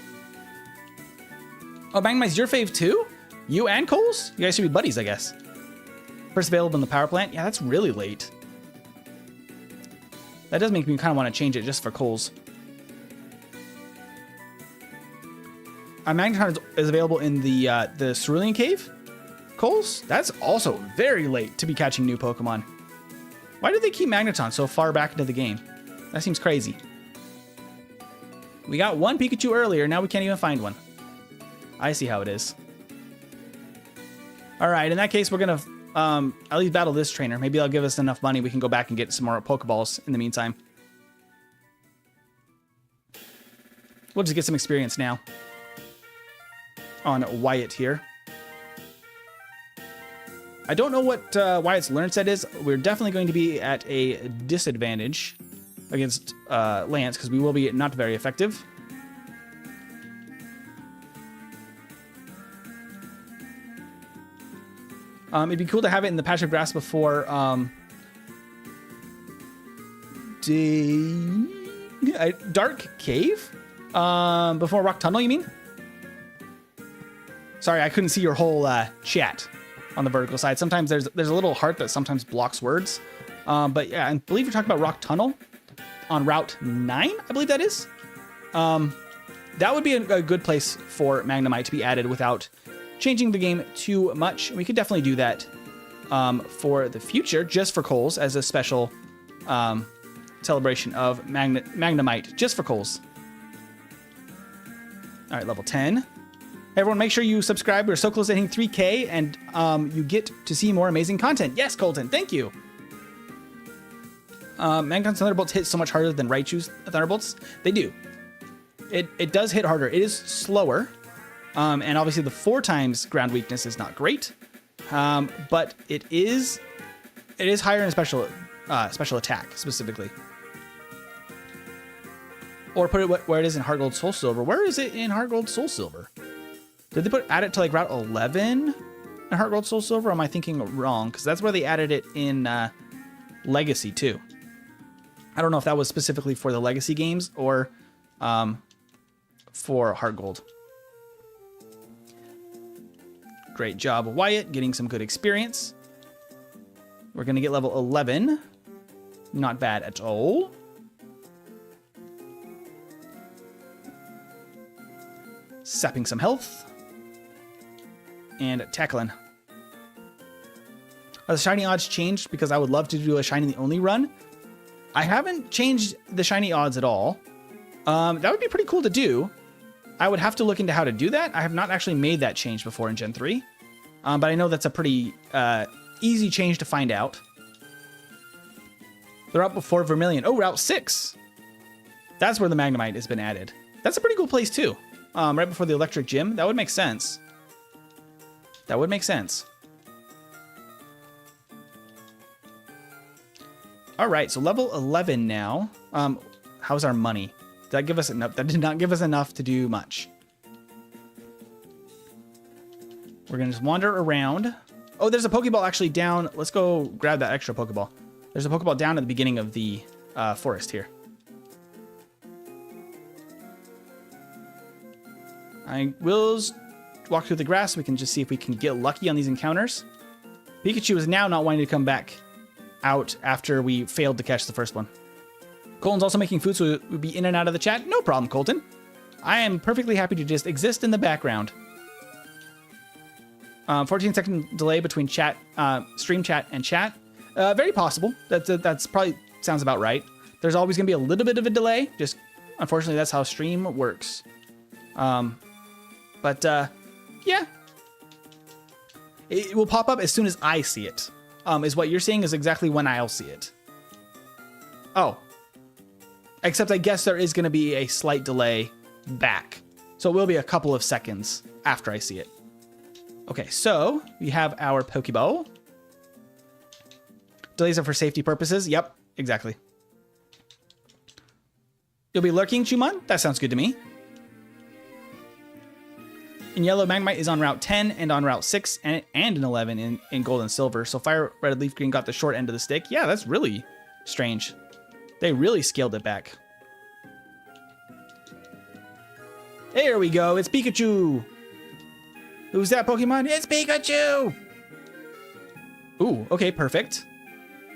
Oh, Magnemite's your fave too? You and Coles? You guys should be buddies, I guess. First available in the power plant? Yeah, that's really late. That does make me kind of want to change it just for Coles. Magneton is available in the Cerulean Cave? Coles? That's also very late to be catching new Pokemon. Why did they keep Magneton so far back into the game? That seems crazy. We got one Pikachu earlier, now we can't even find one. I see how it is. All right, in that case, we're going to at least battle this trainer. Maybe they'll give us enough money. We can go back and get some more Pokeballs in the meantime. We'll just get some experience now on Wyatt here. I don't know what Wyatt's learn set is. We're definitely going to be at a disadvantage against Lance because we will be not very effective. It'd be cool to have it in the patch of grass before Dark Cave? Before Rock Tunnel, you mean? Sorry, I couldn't see your whole chat on the vertical side. Sometimes there's a little heart that sometimes blocks words. But yeah, I believe you're talking about Rock Tunnel on Route 9, I believe that is. That would be a good place for Magnemite to be added without changing the game too much. We could definitely do that for the future, just for Coles, as a special celebration of Magnemite, just for Coles. All right, level 10. Hey, everyone, make sure you subscribe. We're so close to hitting 3K, and you get to see more amazing content. Yes, Colton, thank you. Magneton's Thunderbolts hit so much harder than Raichu's Thunderbolts. They do. It does hit harder. It is slower. And obviously the 4 times ground weakness is not great, but it is higher in special attack specifically. Or put it where it is in Heart Gold Soul Silver. Where is it in Heart Gold Soul Silver? Did they add it to like Route 11 in Heart Gold Soul Silver? Or am I thinking wrong? Because that's where they added it in Legacy too. I don't know if that was specifically for the Legacy games or for Heart Gold. Great job, Wyatt, getting some good experience. We're going to get level 11. Not bad at all. Sapping some health. And tackling. Are the shiny odds changed? Because I would love to do a shiny only run. I haven't changed the shiny odds at all. That would be pretty cool to do. I would have to look into how to do that. I have not actually made that change before in Gen 3. But I know that's a pretty easy change to find out. They're up before Vermilion. Oh, Route 6. That's where the Magnemite has been added. That's a pretty cool place too. Right before the Electric Gym. That would make sense. That would make sense. All right, so level 11 now. How's our money? Did that give us enough? That did not give us enough to do much. We're going to just wander around. Oh, there's a Pokeball actually down. Let's go grab that extra Pokeball. There's a Pokeball down at the beginning of the forest here. I will walk through the grass. We can just see if we can get lucky on these encounters. Pikachu is now not wanting to come back out after we failed to catch the first one. Colton's also making food, so we'll be in and out of the chat. No problem, Colton. I am perfectly happy to just exist in the background. 14-second delay between chat, stream chat and chat. Very possible. That's probably sounds about right. There's always gonna be a little bit of a delay. Just unfortunately, that's how stream works. Yeah, it will pop up as soon as I see it. Is what you're seeing is exactly when I'll see it. Oh, except I guess there is gonna be a slight delay back, so it will be a couple of seconds after I see it. Okay, so we have our Pokeball. Delays are for safety purposes. Yep, exactly. You'll be lurking, Chumon? That sounds good to me. In yellow, Magnemite is on Route 10 and on Route 6 and an 11 in gold and silver. So Fire Red Leaf Green got the short end of the stick. Yeah, that's really strange. They really scaled it back. There we go. It's Pikachu. Who's that Pokemon? It's Pikachu! Ooh, okay, perfect.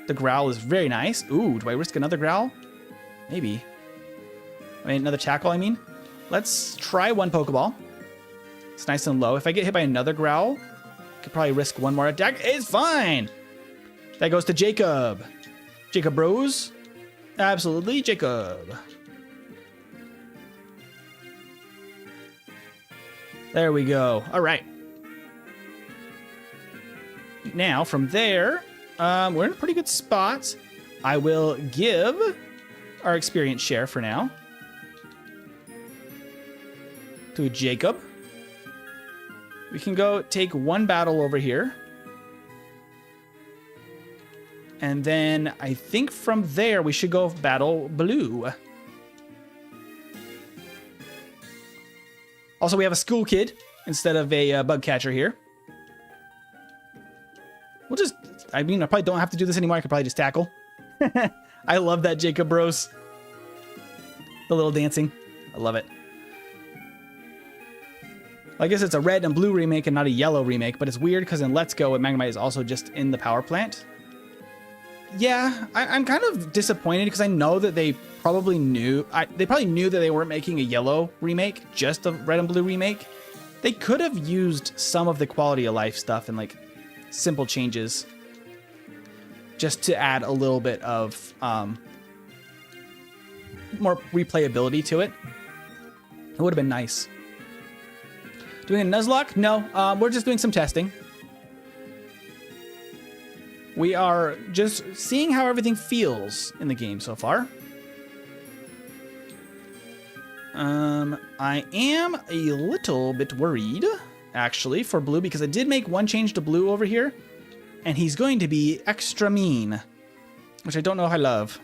The growl is very nice. Ooh, do I risk another growl? Maybe. I mean, another tackle, I mean. Let's try one Pokeball. It's nice and low. If I get hit by another growl, I could probably risk one more attack. It's fine! That goes to Jacob. Jacob Bros. Absolutely, Jacob. There we go. All right. Now, from there, we're in a pretty good spot. I will give our experience share for now to Jacob. We can go take one battle over here. And then I think from there we should go battle Blue. Also, we have a school kid instead of a bug catcher here. We'll just, I mean, I probably don't have to do this anymore. I could probably just tackle. I love that Jacob Bros. The little dancing. I love it. I guess it's a red and blue remake and not a yellow remake, but it's weird because in Let's Go, Magnemite is also just in the power plant. Yeah, I'm kind of disappointed because I know that they probably knew that they weren't making a yellow remake, just a red and blue remake. They could have used some of the quality of life stuff and like simple changes just to add a little bit of more replayability to it. It would have been nice. Doing a Nuzlocke? No, we're just doing some testing. We are just seeing how everything feels in the game so far. I am a little bit worried, actually, for Blue, because I did make one change to Blue over here, and he's going to be extra mean, which I don't know if I love.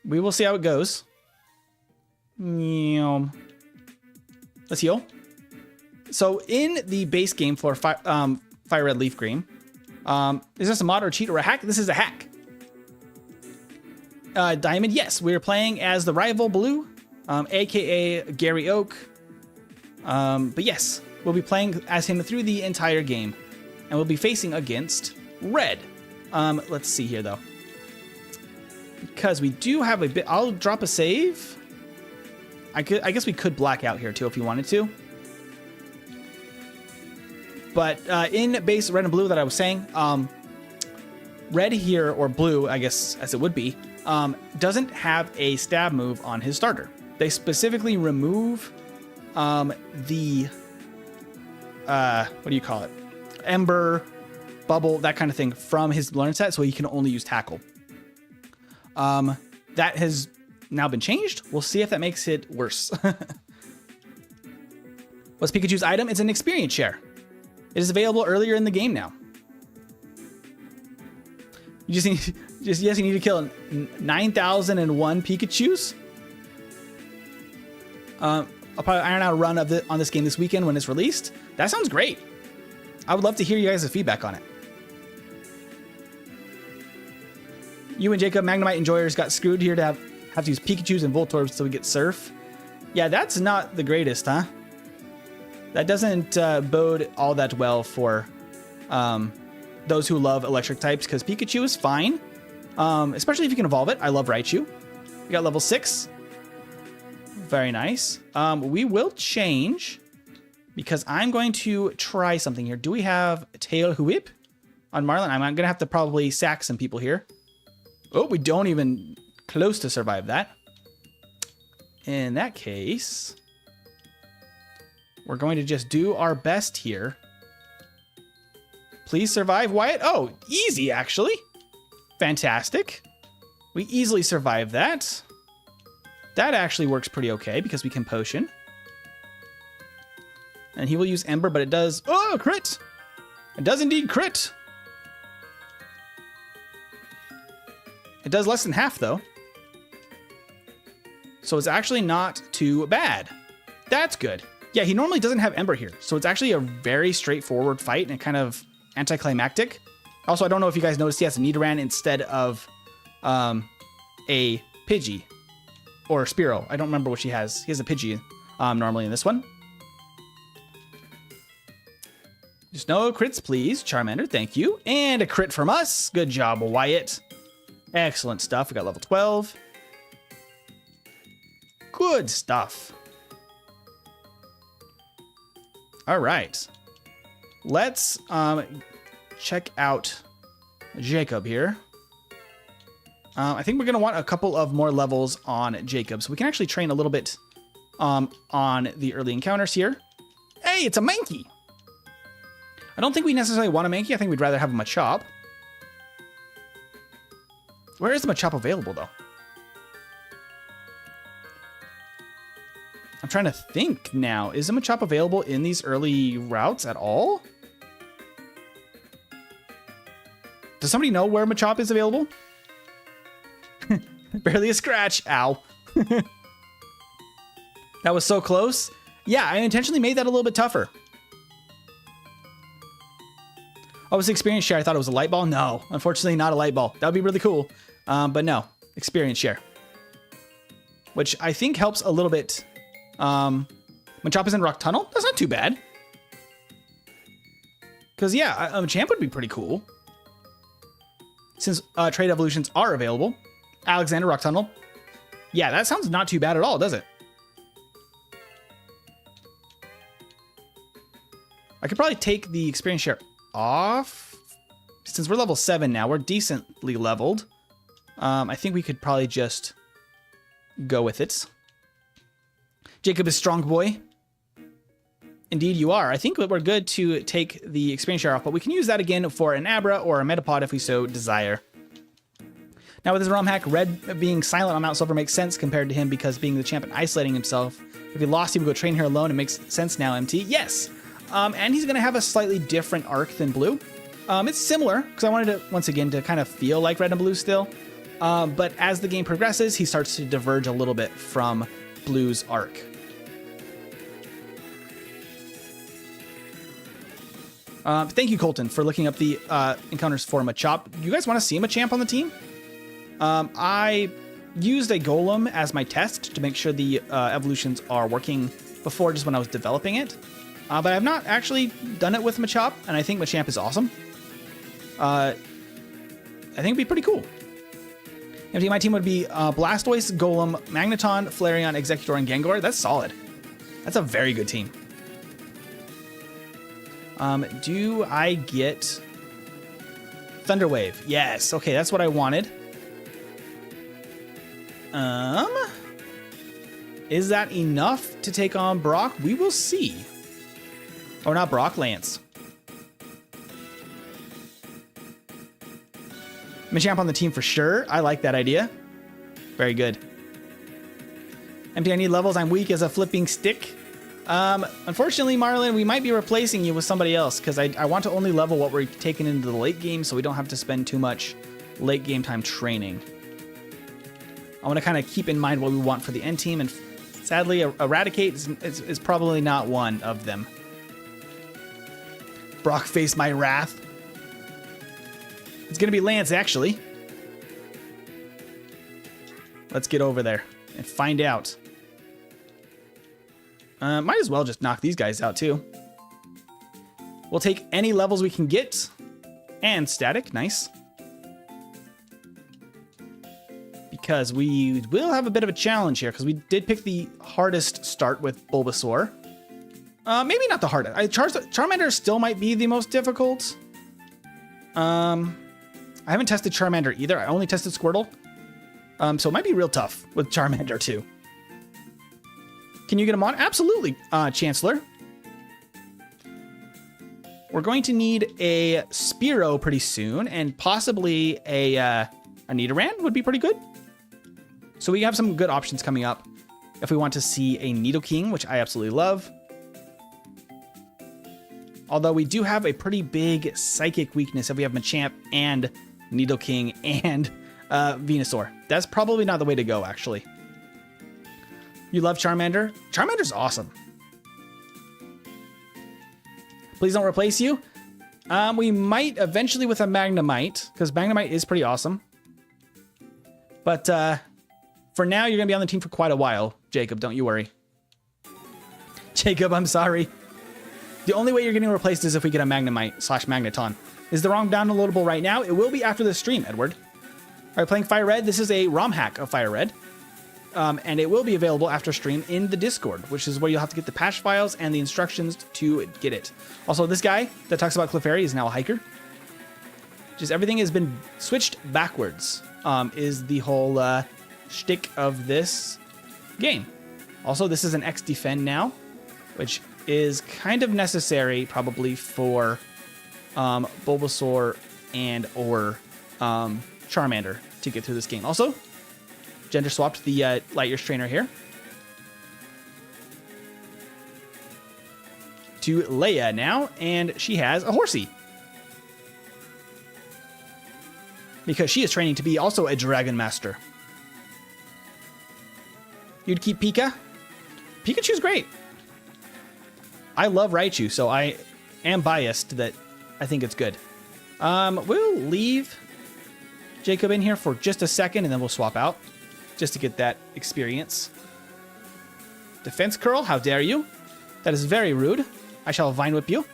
We will see how it goes. Let's heal. So in the base game for Fire Red Leaf Green, is this a mod or a cheat or a hack? This is a hack. Diamond, yes, we're playing as the rival Blue, aka Gary Oak. But yes, we'll be playing as him through the entire game, and we'll be facing against Red. Let's see here though, because we do have a bit. I'll drop a save. I guess we could black out here too if you wanted to. But in base red and blue that I was saying, red here, or blue, I guess as it would be, doesn't have a stab move on his starter. They specifically remove the, what do you call it? Ember, bubble, that kind of thing from his learn set, so he can only use tackle. That has now been changed. We'll see if that makes it worse. What's Pikachu's item? It's an experience share. It is available earlier in the game now. You just need, you need to kill 9,001 Pikachus. I'll probably iron out a run of on this game this weekend when it's released. That sounds great. I would love to hear you guys' feedback on it. You and Jacob, Magnemite enjoyers, got screwed here to have to use Pikachus and Voltorbs until we get Surf. Yeah, that's not the greatest, huh? That doesn't bode all that well for those who love electric types, because Pikachu is fine, especially if you can evolve it. I love Raichu. We got level 6. Very nice. We will change because I'm going to try something here. Do we have Tail Whip on Marlin? I'm going to have to probably sack some people here. Oh, we don't even close to survive that. In that case, we're going to just do our best here. Please survive, Wyatt. Oh, easy, actually. Fantastic. We easily survive that. That actually works pretty okay because we can potion. And he will use Ember, but it does... Oh, crit! It does indeed crit. It does less than half, though. So it's actually not too bad. That's good. Yeah, he normally doesn't have Ember here. So it's actually a very straightforward fight and kind of anticlimactic. Also, I don't know if you guys noticed he has a Nidoran instead of a Pidgey. Or Spearow. I don't remember what she has. He has a Pidgey normally in this one. Just no crits, please. Charmander, thank you. And a crit from us. Good job, Wyatt. Excellent stuff. We got level 12. Good stuff. All right. Let's check out Jacob here. I think we're going to want a couple of more levels on Jacob, so we can actually train a little bit on the early encounters here. Hey, it's a Mankey! I don't think we necessarily want a Mankey. I think we'd rather have a Machop. Where is the Machop available, though? I'm trying to think now. Is a Machop available in these early routes at all? Does somebody know where Machop is available? Barely a scratch. Ow. That was so close. Yeah, I intentionally made that a little bit tougher. Oh, it was experience share. I thought it was a light ball. No, unfortunately not a light ball. That would be really cool. But no, experience share. Which I think helps a little bit. Machop is in Rock Tunnel. That's not too bad. Because yeah, a Machamp would be pretty cool. Since trade evolutions are available. Alexander, Rock Tunnel. Yeah, that sounds not too bad at all, does it? I could probably take the experience share off. Since we're level 7 now, we're decently leveled. I think we could probably just go with it. Jacob is strong boy. Indeed you are. I think we're good to take the experience share off, but we can use that again for an Abra or a Metapod if we so desire. Now with his ROM hack, Red being silent on Mount Silver makes sense compared to him because being the champ and isolating himself. If he lost, he would go train here alone. It makes sense now, MT. Yes! And he's going to have a slightly different arc than Blue. It's similar, because I wanted to, once again, to kind of feel like Red and Blue still. But as the game progresses, he starts to diverge a little bit from Blue's arc. Thank you, Colton, for looking up the encounters for Machop. You guys want to see a Machamp on the team? I used a Golem as my test to make sure the evolutions are working before, just when I was developing it. But I have not actually done it with Machop, and I think Machamp is awesome. I think it'd be pretty cool. My team would be Blastoise, Golem, Magneton, Flareon, Executor, and Gengar. That's solid. That's a very good team. Do I get Thunderwave? Yes. Okay, that's what I wanted. Is that enough to take on Brock? We will see. Or not Brock, Lance. Machamp on the team for sure. I like that idea. Very good. MT, I need levels. I'm weak as a flipping stick. Unfortunately, Marlin, we might be replacing you with somebody else because I want to only level what we're taking into the late game so we don't have to spend too much late game time training. I want to kind of keep in mind what we want for the end team, and sadly, Eradicate is probably not one of them. Brock faced my wrath. It's going to be Lance, actually. Let's get over there and find out. Might as well just knock these guys out too. We'll take any levels we can get. And static, nice. Because we will have a bit of a challenge here, because we did pick the hardest start with Bulbasaur. Maybe not the hardest. Charmander still might be the most difficult. I haven't tested Charmander either. I only tested Squirtle. So it might be real tough with Charmander too. Can you get him on? Absolutely, Chancellor. We're going to need a Spearow pretty soon, and possibly a Nidoran would be pretty good. So we have some good options coming up. If we want to see a Nidoking, which I absolutely love. Although we do have a pretty big psychic weakness if we have Machamp and Nidoking and Venusaur. That's probably not the way to go, actually. You love Charmander? Charmander's awesome. Please don't replace you. We might eventually with a Magnemite, because Magnemite is pretty awesome. But for now, you're going to be on the team for quite a while, Jacob. Don't you worry. Jacob, I'm sorry. The only way you're getting replaced is if we get a Magnemite/Magneton. Is the ROM downloadable right now? It will be after the stream, Edward. All right, playing Fire Red. This is a ROM hack of Fire Red. And it will be available after stream in the Discord, which is where you'll have to get the patch files and the instructions to get it. Also, this guy that talks about Clefairy is now a hiker. Just everything has been switched backwards, is the whole shtick of this game. Also, this is an X defend now, which is kind of necessary probably for Bulbasaur and or Charmander to get through this game. Also, gender swapped the Light Years trainer here to Leia now, and she has a Horsey because she is training to be also a Dragon Master. You'd keep Pika? Pikachu's great. I love Raichu, so I am biased that I think it's good. We'll leave Jacob in here for just a second, and then we'll swap out just to get that experience. Defense curl, how dare you? That is very rude. I shall vine whip you.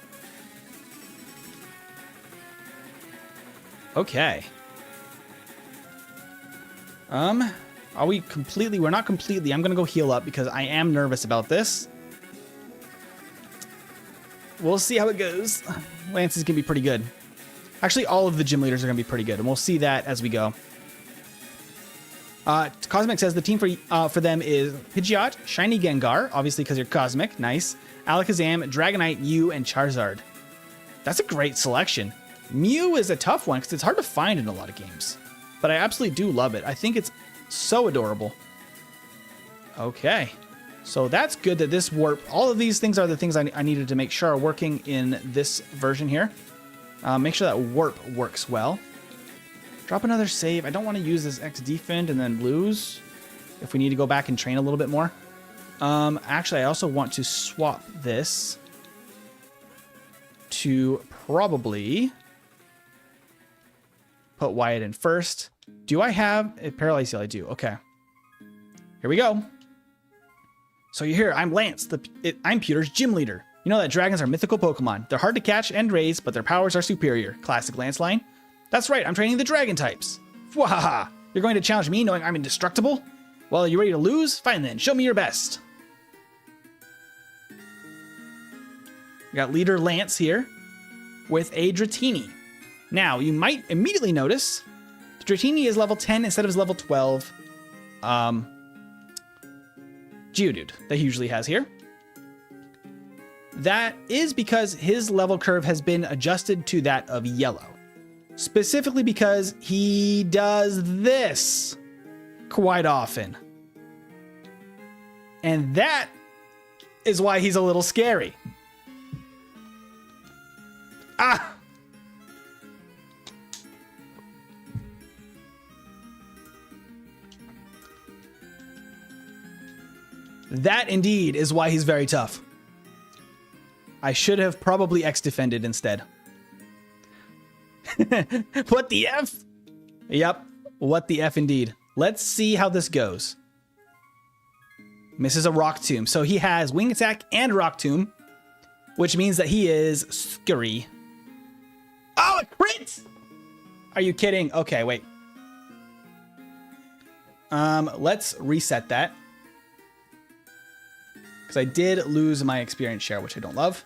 Okay. Are we completely? We're not completely. I'm gonna go heal up because I am nervous about this. We'll see how it goes. Lance is gonna be pretty good. Actually, all of the gym leaders are gonna be pretty good, and we'll see that as we go. Cosmic says the team for them is Pidgeot, Shiny Gengar, obviously because you're Cosmic, nice. Alakazam, Dragonite, Mew, and Charizard. That's a great selection. Mew is a tough one because it's hard to find in a lot of games, but I absolutely do love it. I think it's so adorable. Okay, so that's good that this warp, all of these things are the things I needed to make sure are working in this version here. Make sure that warp works well. Drop another save. I don't want to use this X defend and then lose if we need to go back and train a little bit more. Actually, I also want to swap this to probably put Wyatt in first. Do I have a Paralyze Seal? I do. Okay. Here we go. So you're here. I'm Lance. I'm Pewter's gym leader. You know that dragons are mythical Pokemon. They're hard to catch and raise, but their powers are superior. Classic Lance line. That's right, I'm training the dragon types. Wahaha! You're going to challenge me knowing I'm indestructible? Well, are you ready to lose? Fine then, show me your best. We got leader Lance here with a Dratini. Now, you might immediately notice the Dratini is level 10 instead of his level 12 Geodude that he usually has here. That is because his level curve has been adjusted to that of yellow. Specifically because he does this quite often. And that is why he's a little scary. Ah! That indeed is why he's very tough. I should have probably X-defended instead. What the F? Yep, what the F indeed. Let's see how this goes. Misses a Rock Tomb. So he has Wing Attack and Rock Tomb, which means that he is scary. Oh, a crit! Are you kidding? Okay, wait. Let's reset that. Because I did lose my experience share, which I don't love.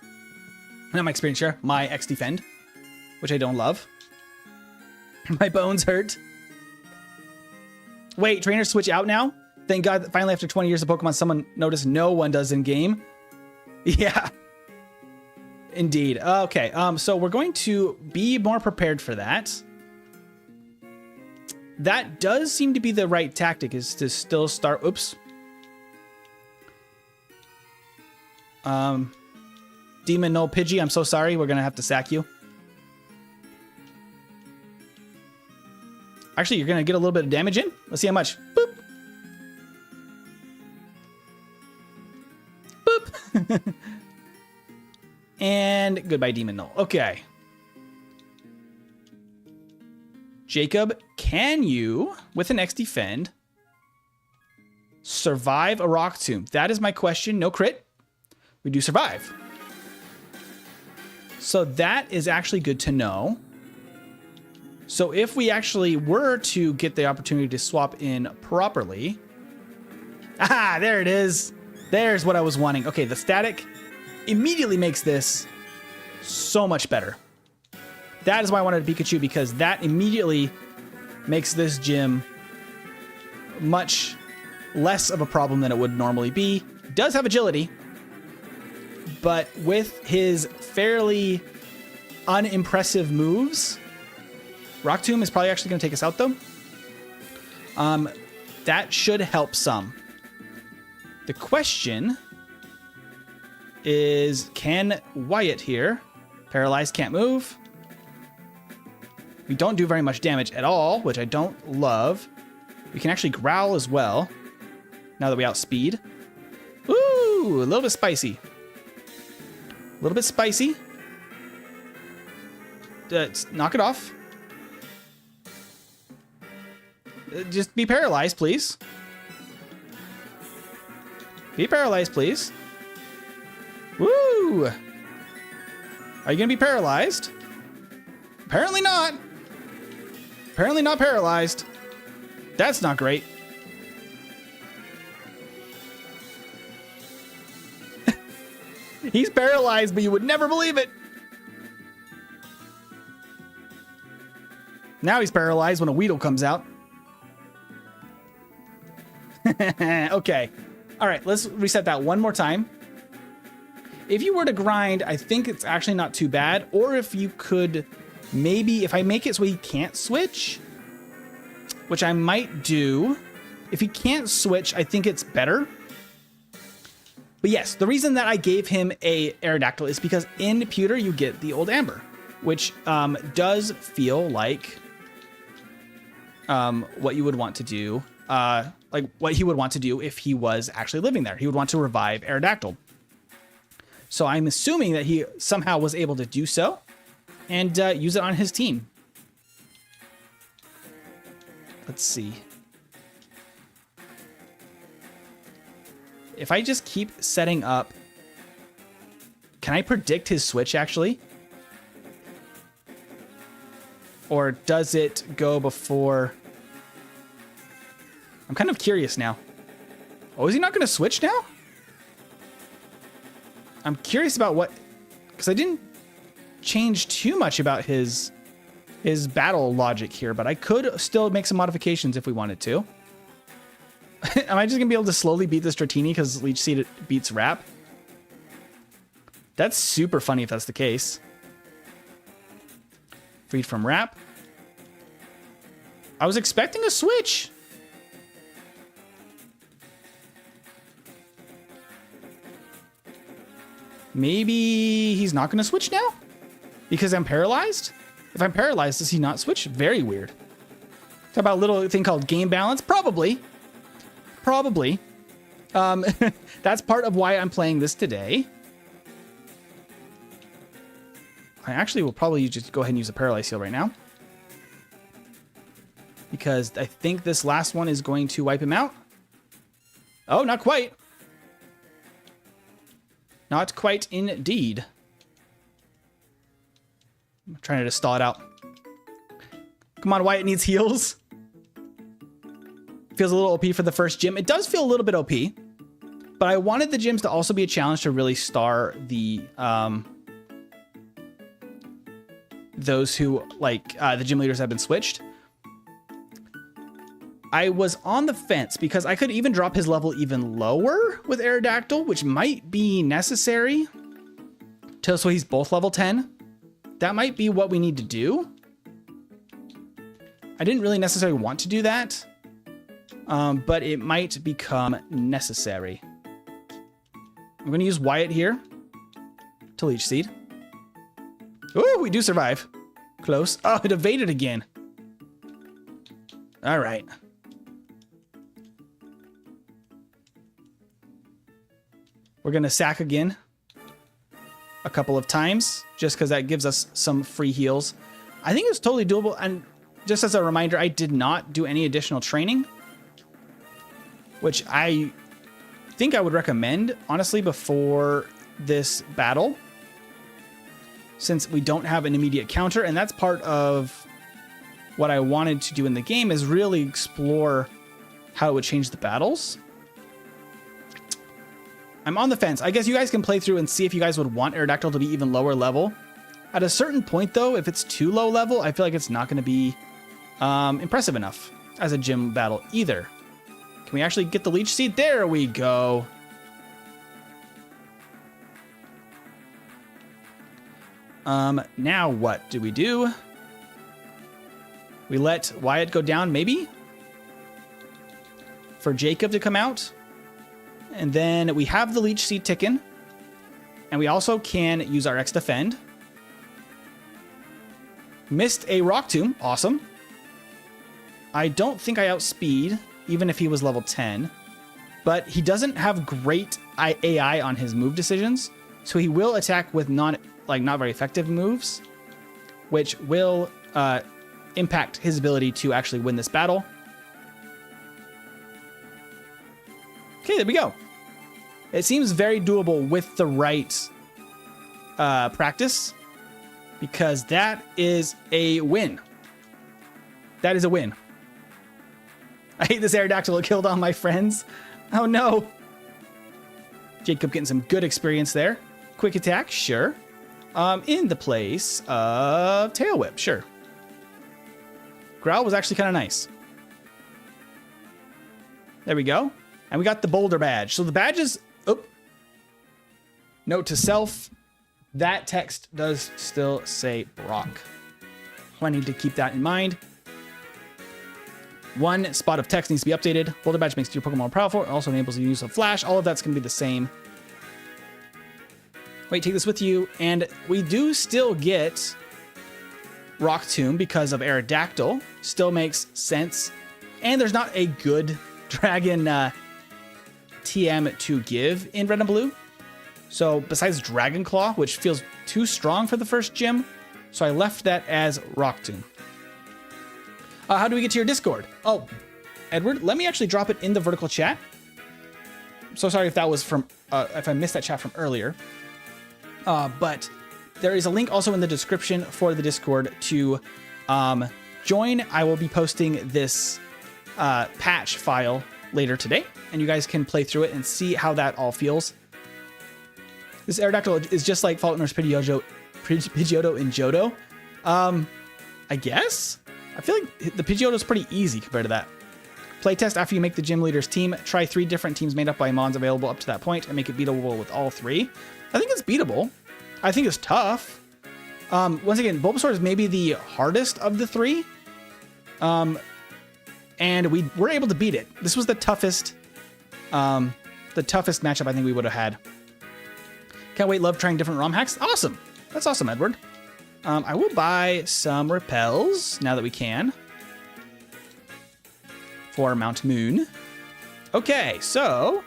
Not my experience share, my X defend, which I don't love. My bones hurt. Wait, trainers switch out now? Thank God, finally after 20 years of Pokemon, someone noticed no one does in game. Yeah. Indeed. Okay, so we're going to be more prepared for that. That does seem to be the right tactic, is to still start... Oops. Demon No Pidgey, I'm so sorry. We're going to have to sack you. Actually, you're going to get a little bit of damage in. Let's see how much. Boop. Boop. And goodbye, Demon Null. Okay. Jacob, can you, with an X defend, survive a Rock Tomb? That is my question. No crit. We do survive. So that is actually good to know. So if we actually were to get the opportunity to swap in properly... Ah, there it is. There's what I was wanting. Okay, the static immediately makes this so much better. That is why I wanted a Pikachu, because that immediately makes this gym much less of a problem than it would normally be. It does have agility, but with his fairly unimpressive moves, Rock Tomb is probably actually going to take us out, though. That should help some. The question is, can Wyatt here, paralyzed, can't move. We don't do very much damage at all, which I don't love. We can actually growl as well, now that we outspeed. Ooh, a little bit spicy. A little bit spicy. Knock it off. Just be paralyzed, please. Be paralyzed, please. Woo! Are you gonna be paralyzed? Apparently not. Apparently not paralyzed. That's not great. He's paralyzed, but you would never believe it. Now he's paralyzed when a Weedle comes out. Okay. All right, let's reset that one more time. If you were to grind, I think it's actually not too bad. Or if you could, maybe, if I make it so he can't switch, which I might do. If he can't switch, I think it's better. But yes, the reason that I gave him a Aerodactyl is because in Pewter you get the Old Amber, which does feel like what you would want to do, like what he would want to do if he was actually living there. He would want to revive Aerodactyl. So I'm assuming that he somehow was able to do so and use it on his team. Let's see. If I just keep setting up, can I predict his switch actually? Or does it go before? I'm kind of curious now. Oh, is he not going to switch now? I'm curious about what, because I didn't change too much about his battle logic here, but I could still make some modifications if we wanted to. Am I just going to be able to slowly beat this Dratini because Leech Seed beats Wrap? That's super funny if that's the case. Freed from Wrap. I was expecting a switch. Maybe he's not going to switch now? Because I'm paralyzed? If I'm paralyzed, does he not switch? Very weird. Talk about a little thing called game balance? Probably. Probably. That's part of why I'm playing this today. I actually will probably just go ahead and use a Paralyze Heal right now. Because I think this last one is going to wipe him out. Oh, not quite. Not quite indeed. I'm trying to just stall it out. Come on, Wyatt needs heals. Feels a little OP for the first gym. It does feel a little bit OP, but I wanted the gyms to also be a challenge to really star the those who like the gym leaders have been switched. I was on the fence because I could even drop his level even lower with Aerodactyl, which might be necessary so he's both level 10. That might be what we need to do. I didn't really necessarily want to do that, but it might become necessary. I'm going to use Wyatt here to Leech Seed. Ooh, we do survive. Close. Oh, it evaded again. All right. We're going to sack again a couple of times just because that gives us some free heals. I think it's totally doable. And just as a reminder, I did not do any additional training, which I think I would recommend, honestly, before this battle, since we don't have an immediate counter. And that's part of what I wanted to do in the game, is really explore how it would change the battles. I'm on the fence. I guess you guys can play through and see if you guys would want Aerodactyl to be even lower level. At a certain point, though, if it's too low level, I feel like it's not going to be impressive enough as a gym battle either. Can we actually get the Leech Seed? There we go. Now what do we do? We let Wyatt go down, maybe? For Jacob to come out. And then we have the Leech Seed ticking. And we also can use our X Defend. Missed a Rock Tomb. Awesome. I don't think I outspeed, even if he was level 10. But he doesn't have great AI on his move decisions. So he will attack with not very effective moves, which will impact his ability to actually win this battle. Okay, there we go. It seems very doable with the right practice, because that is a win. That is a win. I hate this Aerodactyl. It killed all my friends. Oh no. Jacob getting some good experience there. Quick attack, sure. In the place of Tail Whip, sure. Growl was actually kind of nice. There we go. And we got the Boulder Badge. So the badge is... Oh. Note to self. That text does still say Brock. I need to keep that in mind. One spot of text needs to be updated. Boulder Badge makes your Pokemon more powerful. It also enables the use of Flash. All of that's going to be the same. Wait, take this with you. And we do still get Rock Tomb because of Aerodactyl. Still makes sense. And there's not a good Dragon TM to give in Red and Blue. So besides Dragon Claw, which feels too strong for the first gym, so I left that as Rock Tomb. How do we get to your Discord? Oh, Edward, let me actually drop it in the vertical chat. I'm so sorry if that was from, if I missed that chat from earlier. But there is a link also in the description for the Discord to join. I will be posting this patch file later today, and you guys can play through it and see how that all feels. This Aerodactyl is just like Faulkner's Pidgeotto in Johto. I guess? I feel like the Pidgeotto is pretty easy compared to that. Playtest after you make the gym leader's team. Try 3 different teams made up by mons available up to that point and make it beatable with all 3. I think it's beatable. I think it's tough. Once again, Bulbasaur is maybe the hardest of the 3. And we were able to beat it. This was the toughest matchup I think we would have had. Can't wait, love trying different ROM hacks. Awesome. That's awesome, Edward. I will buy some repels now that we can for Mount Moon. Okay, so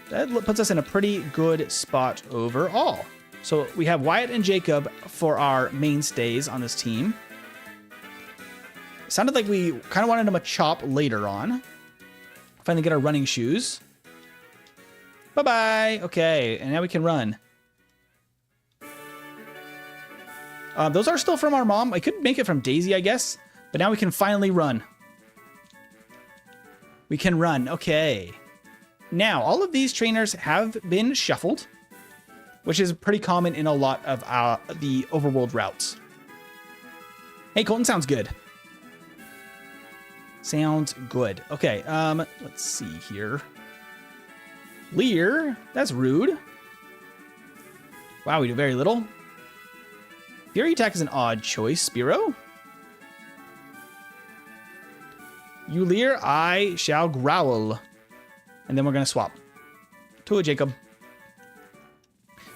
that puts us in a pretty good spot overall. So we have Wyatt and Jacob for our mainstays on this team. It sounded like we kind of wanted them a chop later on. Finally get our running shoes. Bye-bye. Okay, and now we can run. Those are still from our mom. I could make it from Daisy, I guess. But now we can finally run. We can run. Okay. Now, all of these trainers have been shuffled, which is pretty common in a lot of the overworld routes. Hey, Colton, sounds good. Sounds good. Okay, let's see here. Lear, that's rude. Wow, we do very little. Fury attack is an odd choice, Spiro. You Lear, I shall growl. And then we're gonna swap. To a Jacob.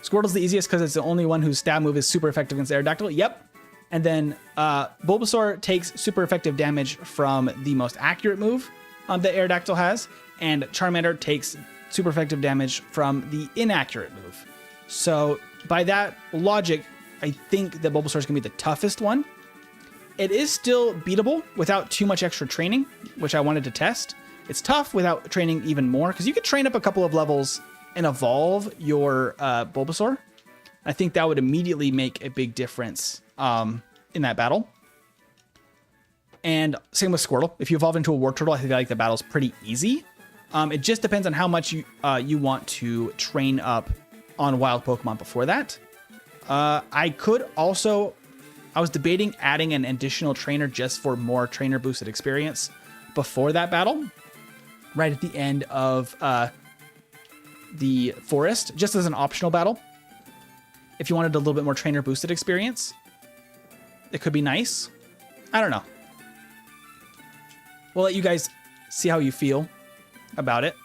Squirtle's the easiest because it's the only one whose stab move is super effective against Aerodactyl. Yep. And then Bulbasaur takes super effective damage from the most accurate move that Aerodactyl has. And Charmander takes super effective damage from the inaccurate move. So by that logic, I think that Bulbasaur is going to be the toughest one. It is still beatable without too much extra training, which I wanted to test. It's tough without training even more, because you could train up a couple of levels and evolve your Bulbasaur. I think that would immediately make a big difference in that battle. And same with Squirtle. If you evolve into a War Turtle, I feel like the battle's pretty easy. It just depends on how much you want to train up on wild Pokemon before that. I was debating adding an additional trainer just for more trainer boosted experience before that battle, right at the end of the forest, just as an optional battle. If you wanted a little bit more trainer boosted experience, it could be nice. I don't know. We'll let you guys see how you feel about it.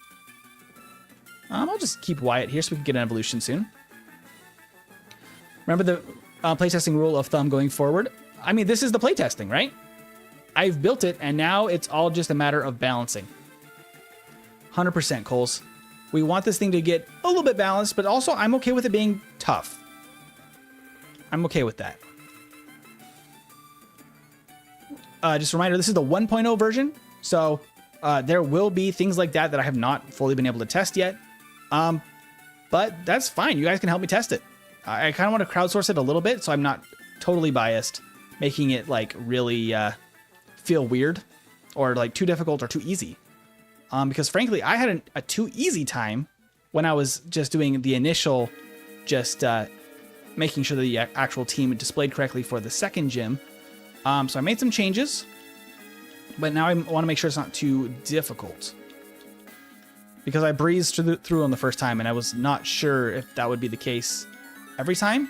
I'll just keep Wyatt here so we can get an evolution soon. Remember the playtesting rule of thumb going forward? I mean, this is the playtesting, right? I've built it, and now it's all just a matter of balancing. 100% Coles. We want this thing to get a little bit balanced, but also I'm okay with it being tough. I'm okay with that. Just a reminder, this is the 1.0 version, so there will be things like that I have not fully been able to test yet. But that's fine. You guys can help me test it. I kind of want to crowdsource it a little bit, so I'm not totally biased, making it like really feel weird or like too difficult or too easy. Because frankly, I had a too easy time when I was just doing the initial, just making sure that the actual team displayed correctly for the second gym. So I made some changes, but now I want to make sure it's not too difficult, because I breezed through on the first time and I was not sure if that would be the case every time.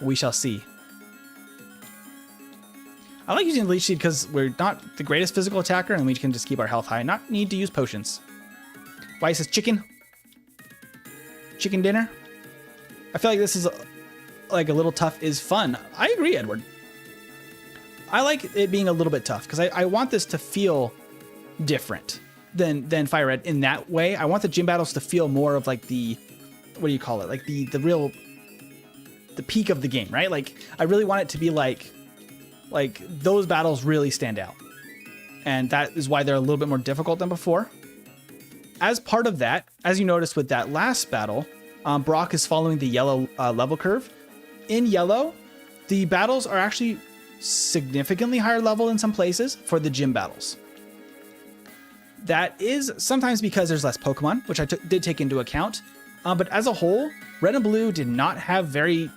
We shall see. I like using Leech Seed because we're not the greatest physical attacker and we can just keep our health high, not need to use potions. Why says chicken? Chicken dinner? I feel like this is like a little tough is fun. I agree, Edward. I like it being a little bit tough because I want this to feel different than Fire Red in that way. I want the gym battles to feel more of like the, what do you call it? Like the real, the peak of the game, right? Like I really want it to be like those battles really stand out. And that is why they're a little bit more difficult than before. As part of that, as you noticed with that last battle, Brock is following the yellow level curve. In yellow, the battles are actually significantly higher level in some places for the gym battles. That is sometimes because there's less Pokemon, which I did take into account. But as a whole, Red and Blue did not have very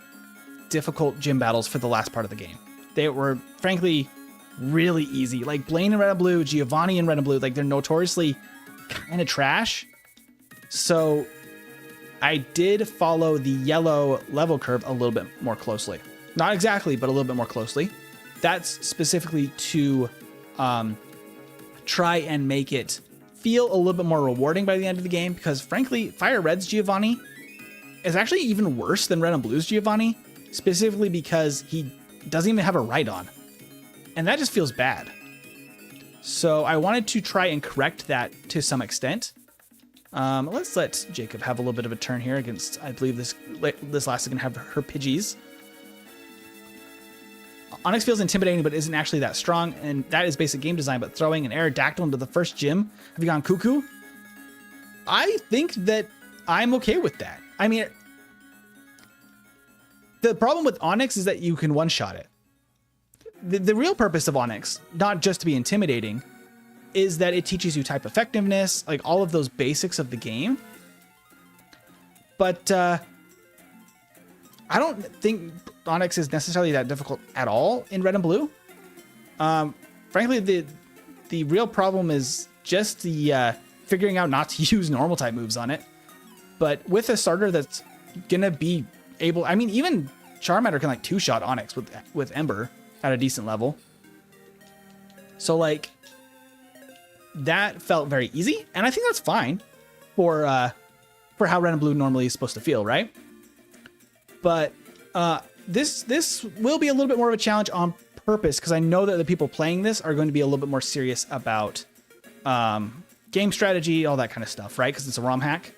difficult gym battles for the last part of the game. They were, frankly, really easy. Like Blaine in Red and Blue, Giovanni in Red and Blue, like they're notoriously kind of trash. So I did follow the yellow level curve a little bit more closely. Not exactly, but a little bit more closely. That's specifically to try and make it feel a little bit more rewarding by the end of the game, because frankly, Fire Red's Giovanni is actually even worse than Red and Blue's Giovanni, specifically because he doesn't even have a Rhydon. And that just feels bad. So I wanted to try and correct that to some extent. Let's let Jacob have a little bit of a turn here against, I believe this last is going to have her Pidgeys. Onyx feels intimidating, but isn't actually that strong, and that is basic game design, but throwing an Aerodactyl into the first gym, have you gone cuckoo? I think that I'm okay with that. I mean, The problem with Onyx is that you can one-shot it. The real purpose of Onyx, not just to be intimidating, is that it teaches you type effectiveness, like all of those basics of the game. But I don't think Onyx is necessarily that difficult at all in Red and Blue. Frankly, the real problem is just the figuring out not to use normal type moves on it. But with a starter that's gonna be able, I mean, even Charmander can like two-shot Onyx with Ember at a decent level. So like, that felt very easy, and I think that's fine for how Red and Blue normally is supposed to feel, right? But this will be a little bit more of a challenge on purpose, because I know that the people playing this are going to be a little bit more serious about game strategy, all that kind of stuff, right? Because it's a ROM hack.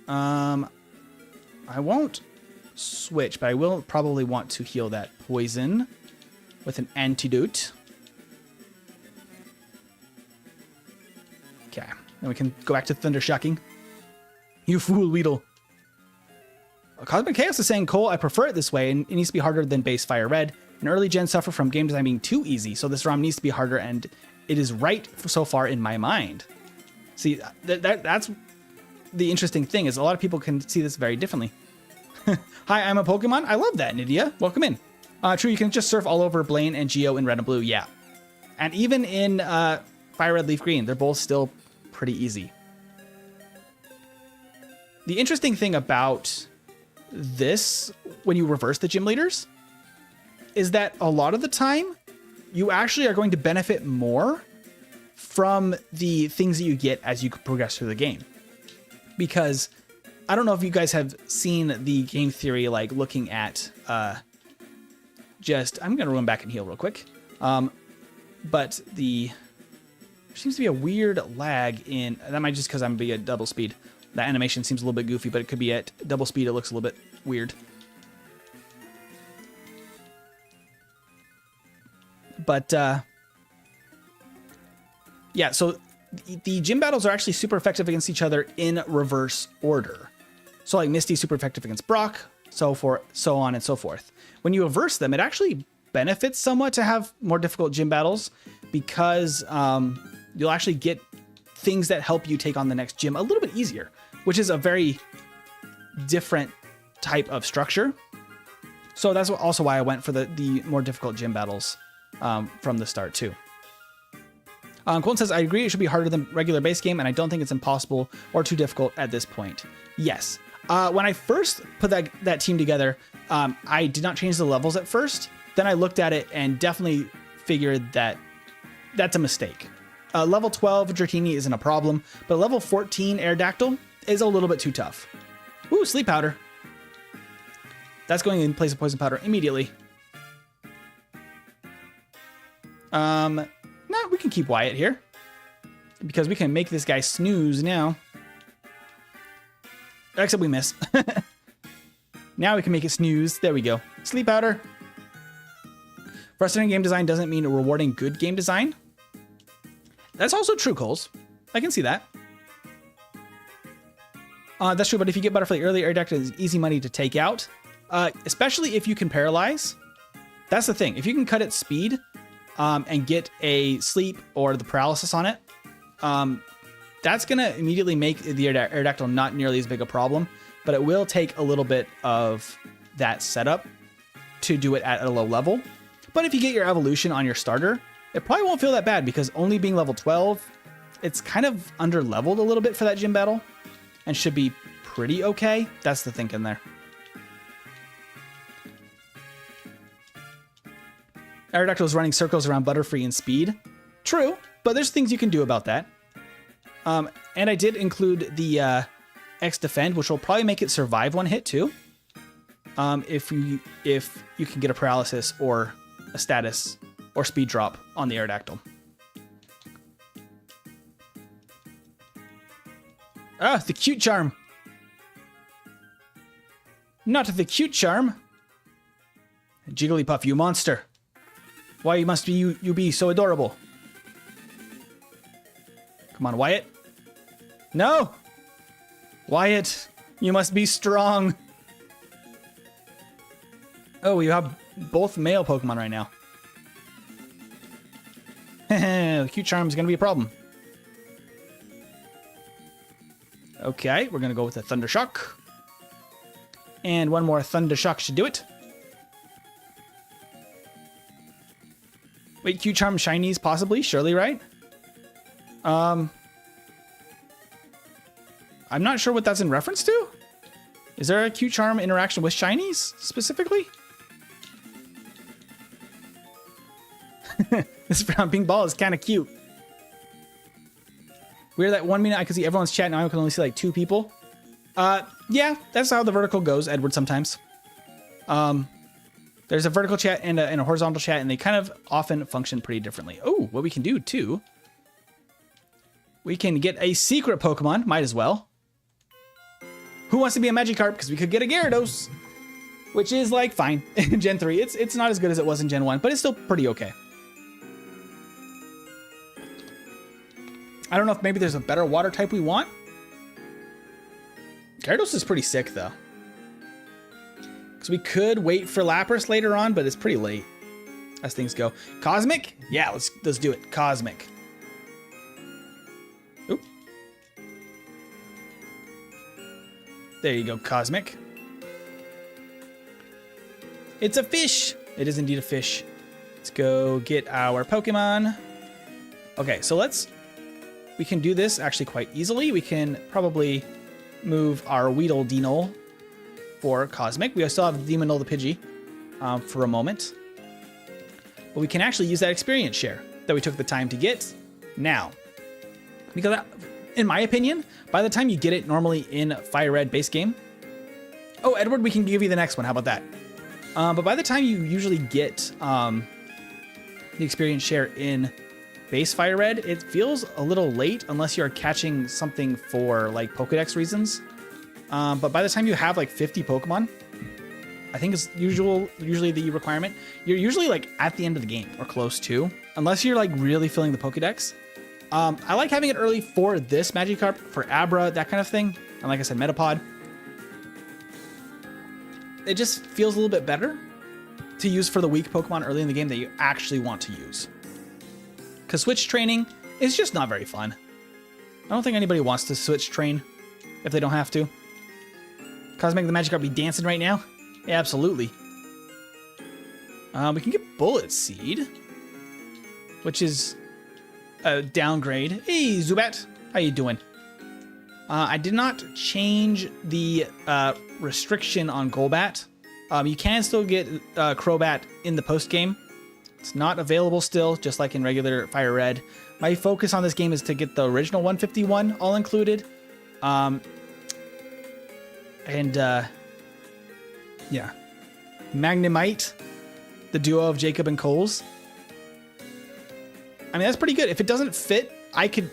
I won't switch, but I will probably want to heal that poison with an antidote. Okay, then we can go back to Thunder Shocking. You fool, Weedle. Cosmic Chaos is saying, Cole, I prefer it this way, and it needs to be harder than base Fire Red. An early gen suffer from game design being too easy, so this ROM needs to be harder, and it is right so far in my mind. See, that's the interesting thing, is a lot of people can see this very differently. Hi, I'm a Pokemon. I love that, Nydia. Welcome in. True, you can just surf all over Blaine and Geo in Red and Blue, yeah. And even in Fire Red, Leaf Green, they're both still pretty easy. The interesting thing about this, when you reverse the gym leaders, is that a lot of the time, you actually are going to benefit more from the things that you get as you progress through the game. Because I don't know if you guys have seen the game theory, like looking at I'm going to run back and heal real quick. But there seems to be a weird lag in, that might just because I'm be at double speed. That animation seems a little bit goofy, but it could be at double speed. It looks a little bit weird. But yeah, so the gym battles are actually super effective against each other in reverse order. So like Misty super effective against Brock, so on and so forth. When you reverse them, it actually benefits somewhat to have more difficult gym battles, because you'll actually get things that help you take on the next gym a little bit easier, which is a very different type of structure. So that's also why I went for the more difficult gym battles from the start too. Colton says, I agree it should be harder than regular base game, and I don't think it's impossible or too difficult at this point. Yes. When I first put that team together, I did not change the levels at first. Then I looked at it and definitely figured that that's a mistake. Level 12 Dratini isn't a problem, but level 14 Aerodactyl is a little bit too tough. Ooh, Sleep Powder. That's going in place of Poison Powder immediately. No, we can keep Wyatt here, because we can make this guy snooze now. Except we miss. Now we can make it snooze. There we go. Sleep Powder. Frustrating game design doesn't mean rewarding good game design. That's also true, Coles. I can see that. That's true, but if you get Butterfly early, Aerodactyl is easy money to take out. Especially if you can paralyze. That's the thing. If you can cut its speed and get a sleep or the paralysis on it, that's going to immediately make the Aerodactyl not nearly as big a problem, but it will take a little bit of that setup to do it at a low level. But if you get your evolution on your starter, it probably won't feel that bad, because only being level 12, it's kind of under leveled a little bit for that gym battle and should be pretty okay. That's the thinking there. Aerodactyl is running circles around Butterfree in speed. True, but there's things you can do about that. And I did include the X Defend, which will probably make it survive one hit too. If you can get a paralysis or a status or speed drop on the Aerodactyl. Ah, the cute charm. Not the cute charm. Jigglypuff, you monster. Why must you be so adorable? Come on, Wyatt. No! Wyatt, you must be strong. Oh, we have both male Pokemon right now. Q-Charm is going to be a problem. Okay, we're going to go with a Thunder Shock. And one more Thunder Shock should do it. Wait, Q-Charm Shinies possibly? Surely, right? I'm not sure what that's in reference to. Is there a Q-Charm interaction with Shinies specifically? This brown pink ball is kind of cute. Weird that 1 minute I could see everyone's chat, now I can only see like 2 people. Yeah, that's how the vertical goes, Edward, sometimes. There's a vertical chat and a horizontal chat, and they kind of often function pretty differently. Oh, what we can do too. We can get a secret Pokemon, might as well. Who wants to be a Magikarp? Because we could get a Gyarados, which is like fine in Gen 3. It's not as good as it was in Gen 1, but it's still pretty okay. I don't know if maybe there's a better water type we want. Gyarados is pretty sick though. So we could wait for Lapras later on, but it's pretty late as things go. Cosmic? Yeah, let's do it. Cosmic. Oop. There you go, Cosmic. It's a fish. It is indeed a fish. Let's go get our Pokemon. Okay, so we can do this actually quite easily. We can probably move our Weedle Deanol for Cosmic. We still have Demonol the Pidgey for a moment. But we can actually use that experience share that we took the time to get now. Because in my opinion, by the time you get it normally in Fire Red base game. Oh, Edward, we can give you the next one. How about that? But by the time you usually get the experience share in base Fire Red, it feels a little late unless you're catching something for like Pokedex reasons. But by the time you have like 50 Pokemon, I think is usually the requirement. You're usually like at the end of the game or close to, unless you're like really filling the Pokedex. I like having it early for this Magikarp, for Abra, that kind of thing. And like I said, Metapod. It just feels a little bit better to use for the weak Pokemon early in the game that you actually want to use. Because switch training is just not very fun. I don't think anybody wants to switch train if they don't have to. Cosmic the Magikarp be dancing right now? Yeah, absolutely. We can get Bullet Seed, which is a downgrade. Hey, Zubat, how you doing? I did not change the restriction on Golbat. You can still get Crobat in the post game. It's not available still, just like in regular Fire Red. My focus on this game is to get the original 151 all included. Yeah. Magnemite, the duo of Jacob and Coles. I mean, that's pretty good. If it doesn't fit, I could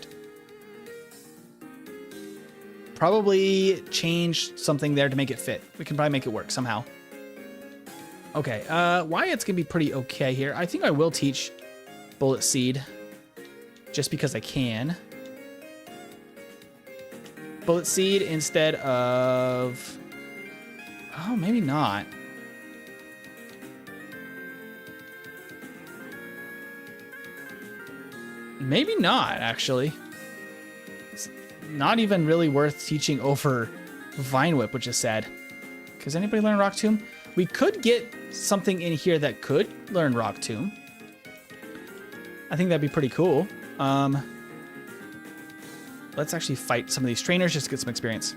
probably change something there to make it fit. We can probably make it work somehow. Okay, Wyatt's gonna be pretty okay here. I think I will teach Bullet Seed just because I can. Bullet Seed instead of... Oh, maybe not. Maybe not, actually. It's not even really worth teaching over Vine Whip, which is sad. Does anybody learn Rock Tomb? We could get something in here that could learn Rock Tomb. I think that'd be pretty cool. Let's actually fight some of these trainers just to get some experience.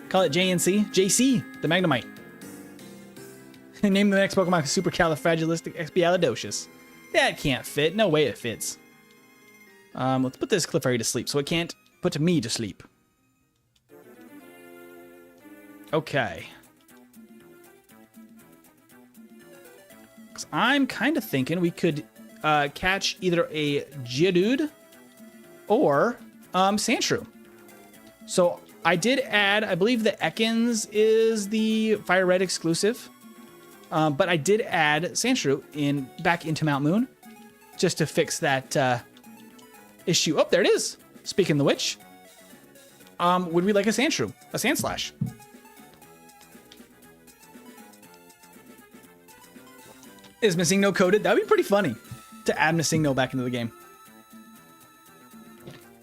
Call it JNC. JC, the Magnemite. Name the next Pokemon Supercalifragilisticexpialidocious. That can't fit. No way it fits. Let's put this Clefairy to sleep so it can't put me to sleep. Okay. I'm kind of thinking we could catch either a Geodude or Sandshrew. So I did add, I believe the Ekans is the Fire Red exclusive, but I did add Sandshrew back into Mount Moon just to fix that issue. Oh, there it is. Speaking the which, would we like a Sandshrew, a Sandslash? Is Missing No coded? That'd be pretty funny to add Missing No back into the game.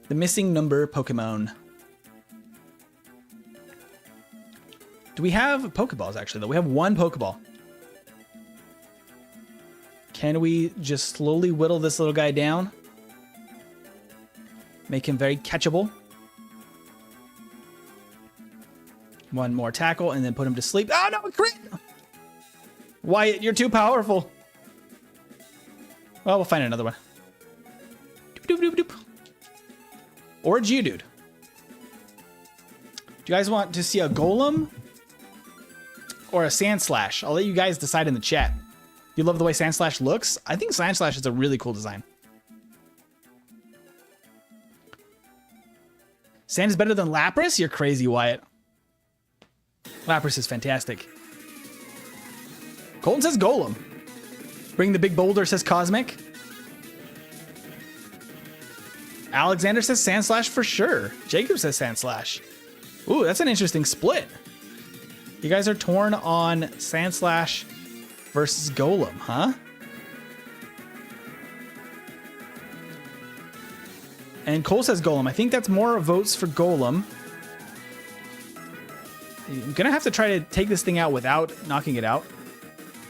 The missing number Pokemon. Do we have Pokeballs, actually, though? We have one Pokeball. Can we just slowly whittle this little guy down? Make him very catchable. One more tackle, and then put him to sleep. Oh, no, crit! Wyatt, you're too powerful. Well, we'll find another one. Doop, doop, doop, doop. Or a Geodude. Do you guys want to see a Golem or a Sandslash? I'll let you guys decide in the chat. You love the way Sandslash looks? I think Sandslash is a really cool design. Sand is better than Lapras? You're crazy, Wyatt. Lapras is fantastic. Colton says Golem. Bring the big boulder, says Cosmic. Alexander says Sandslash for sure. Jacob says Sandslash. Ooh, that's an interesting split. You guys are torn on Sandslash versus Golem, huh? And Cole says Golem. I think that's more votes for Golem. I'm gonna have to try to take this thing out without knocking it out,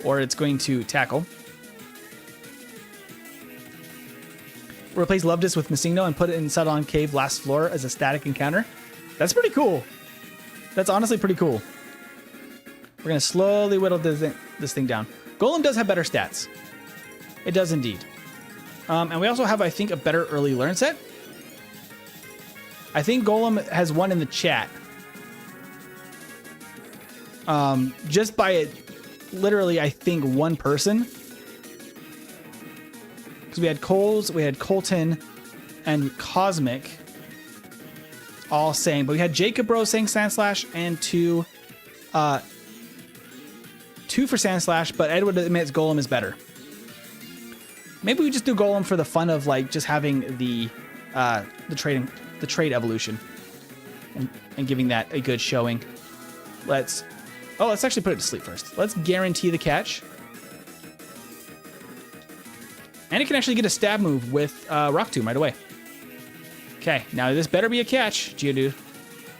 or it's going to tackle. Replace Lovedus with Missingno and put it in Celadon Cave last floor as a static encounter. That's pretty cool. That's honestly pretty cool. We're gonna slowly whittle this thing down. Golem does have better stats. It does indeed. And we also have, I think, a better early learn set. I think Golem has won in the chat. Just by it, literally, I think one person. Because we had Coles, we had Colton, and Cosmic all saying, but we had Jacob Bro saying Sandslash and two for Sandslash, but Edward admits Golem is better. Maybe we just do Golem for the fun of like just having the trade evolution and giving that a good showing. Let's actually put it to sleep first. Let's guarantee the catch. And it can actually get a stab move with Rock Tomb right away. Okay, now this better be a catch, Geodude.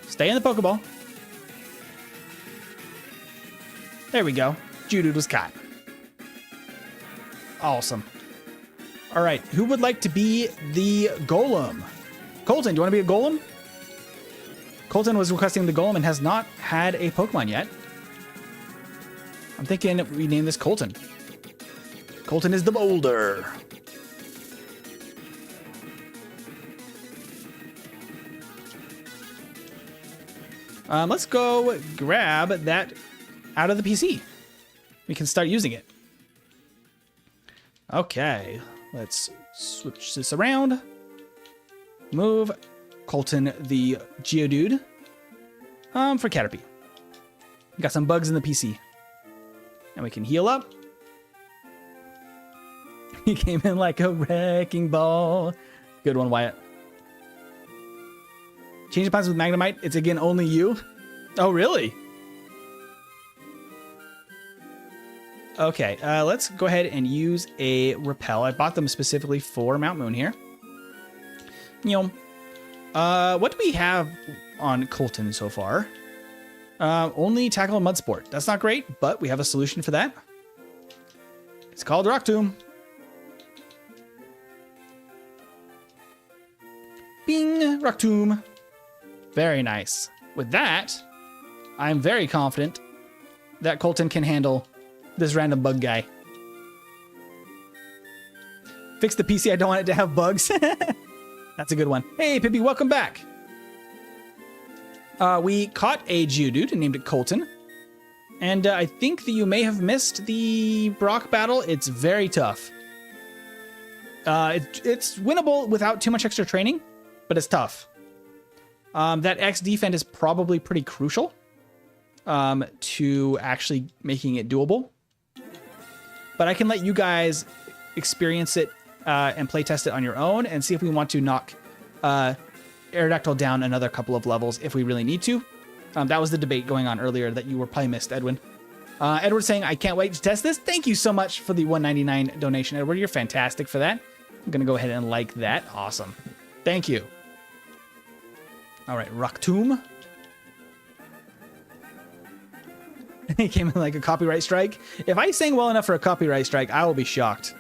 Stay in the Pokeball. There we go. Geodude was caught. Awesome. All right, who would like to be the Golem? Colton, do you want to be a Golem? Colton was requesting the Golem and has not had a Pokemon yet. I'm thinking we name this Colton. Colton is the boulder. Let's go grab that out of the PC. We can start using it. Okay, let's switch this around. Move Colton the Geodude for Caterpie. Got some bugs in the PC. And we can heal up. He came in like a wrecking ball. Good one, Wyatt. Change of plans with Magnemite. It's again only you. Oh, really? Okay, let's go ahead and use a Repel. I bought them specifically for Mount Moon here. You know, what do we have on Colton so far? Only Tackle and Mud Sport. That's not great, but we have a solution for that. It's called Rock Tomb. Bing! Rock Tomb. Very nice. With that, I'm very confident that Colton can handle this random bug guy. Fix the PC, I don't want it to have bugs. That's a good one. Hey, Pippi, welcome back. We caught a Geodude and named it Colton. And I think that you may have missed the Brock battle. It's very tough. It's winnable without too much extra training, but it's tough. That X defense is probably pretty crucial to actually making it doable. But I can let you guys experience it and play test it on your own and see if we want to knock Aerodactyl down another couple of levels if we really need to. That was the debate going on earlier that you were probably missed, Edwin. Edward saying, I can't wait to test this. Thank you so much for the $1.99 donation, Edward. You're fantastic for that. I'm going to go ahead and like that. Awesome. Thank you. All right, Rock Tomb. He came in like a copyright strike. If I sing well enough for a copyright strike, I will be shocked.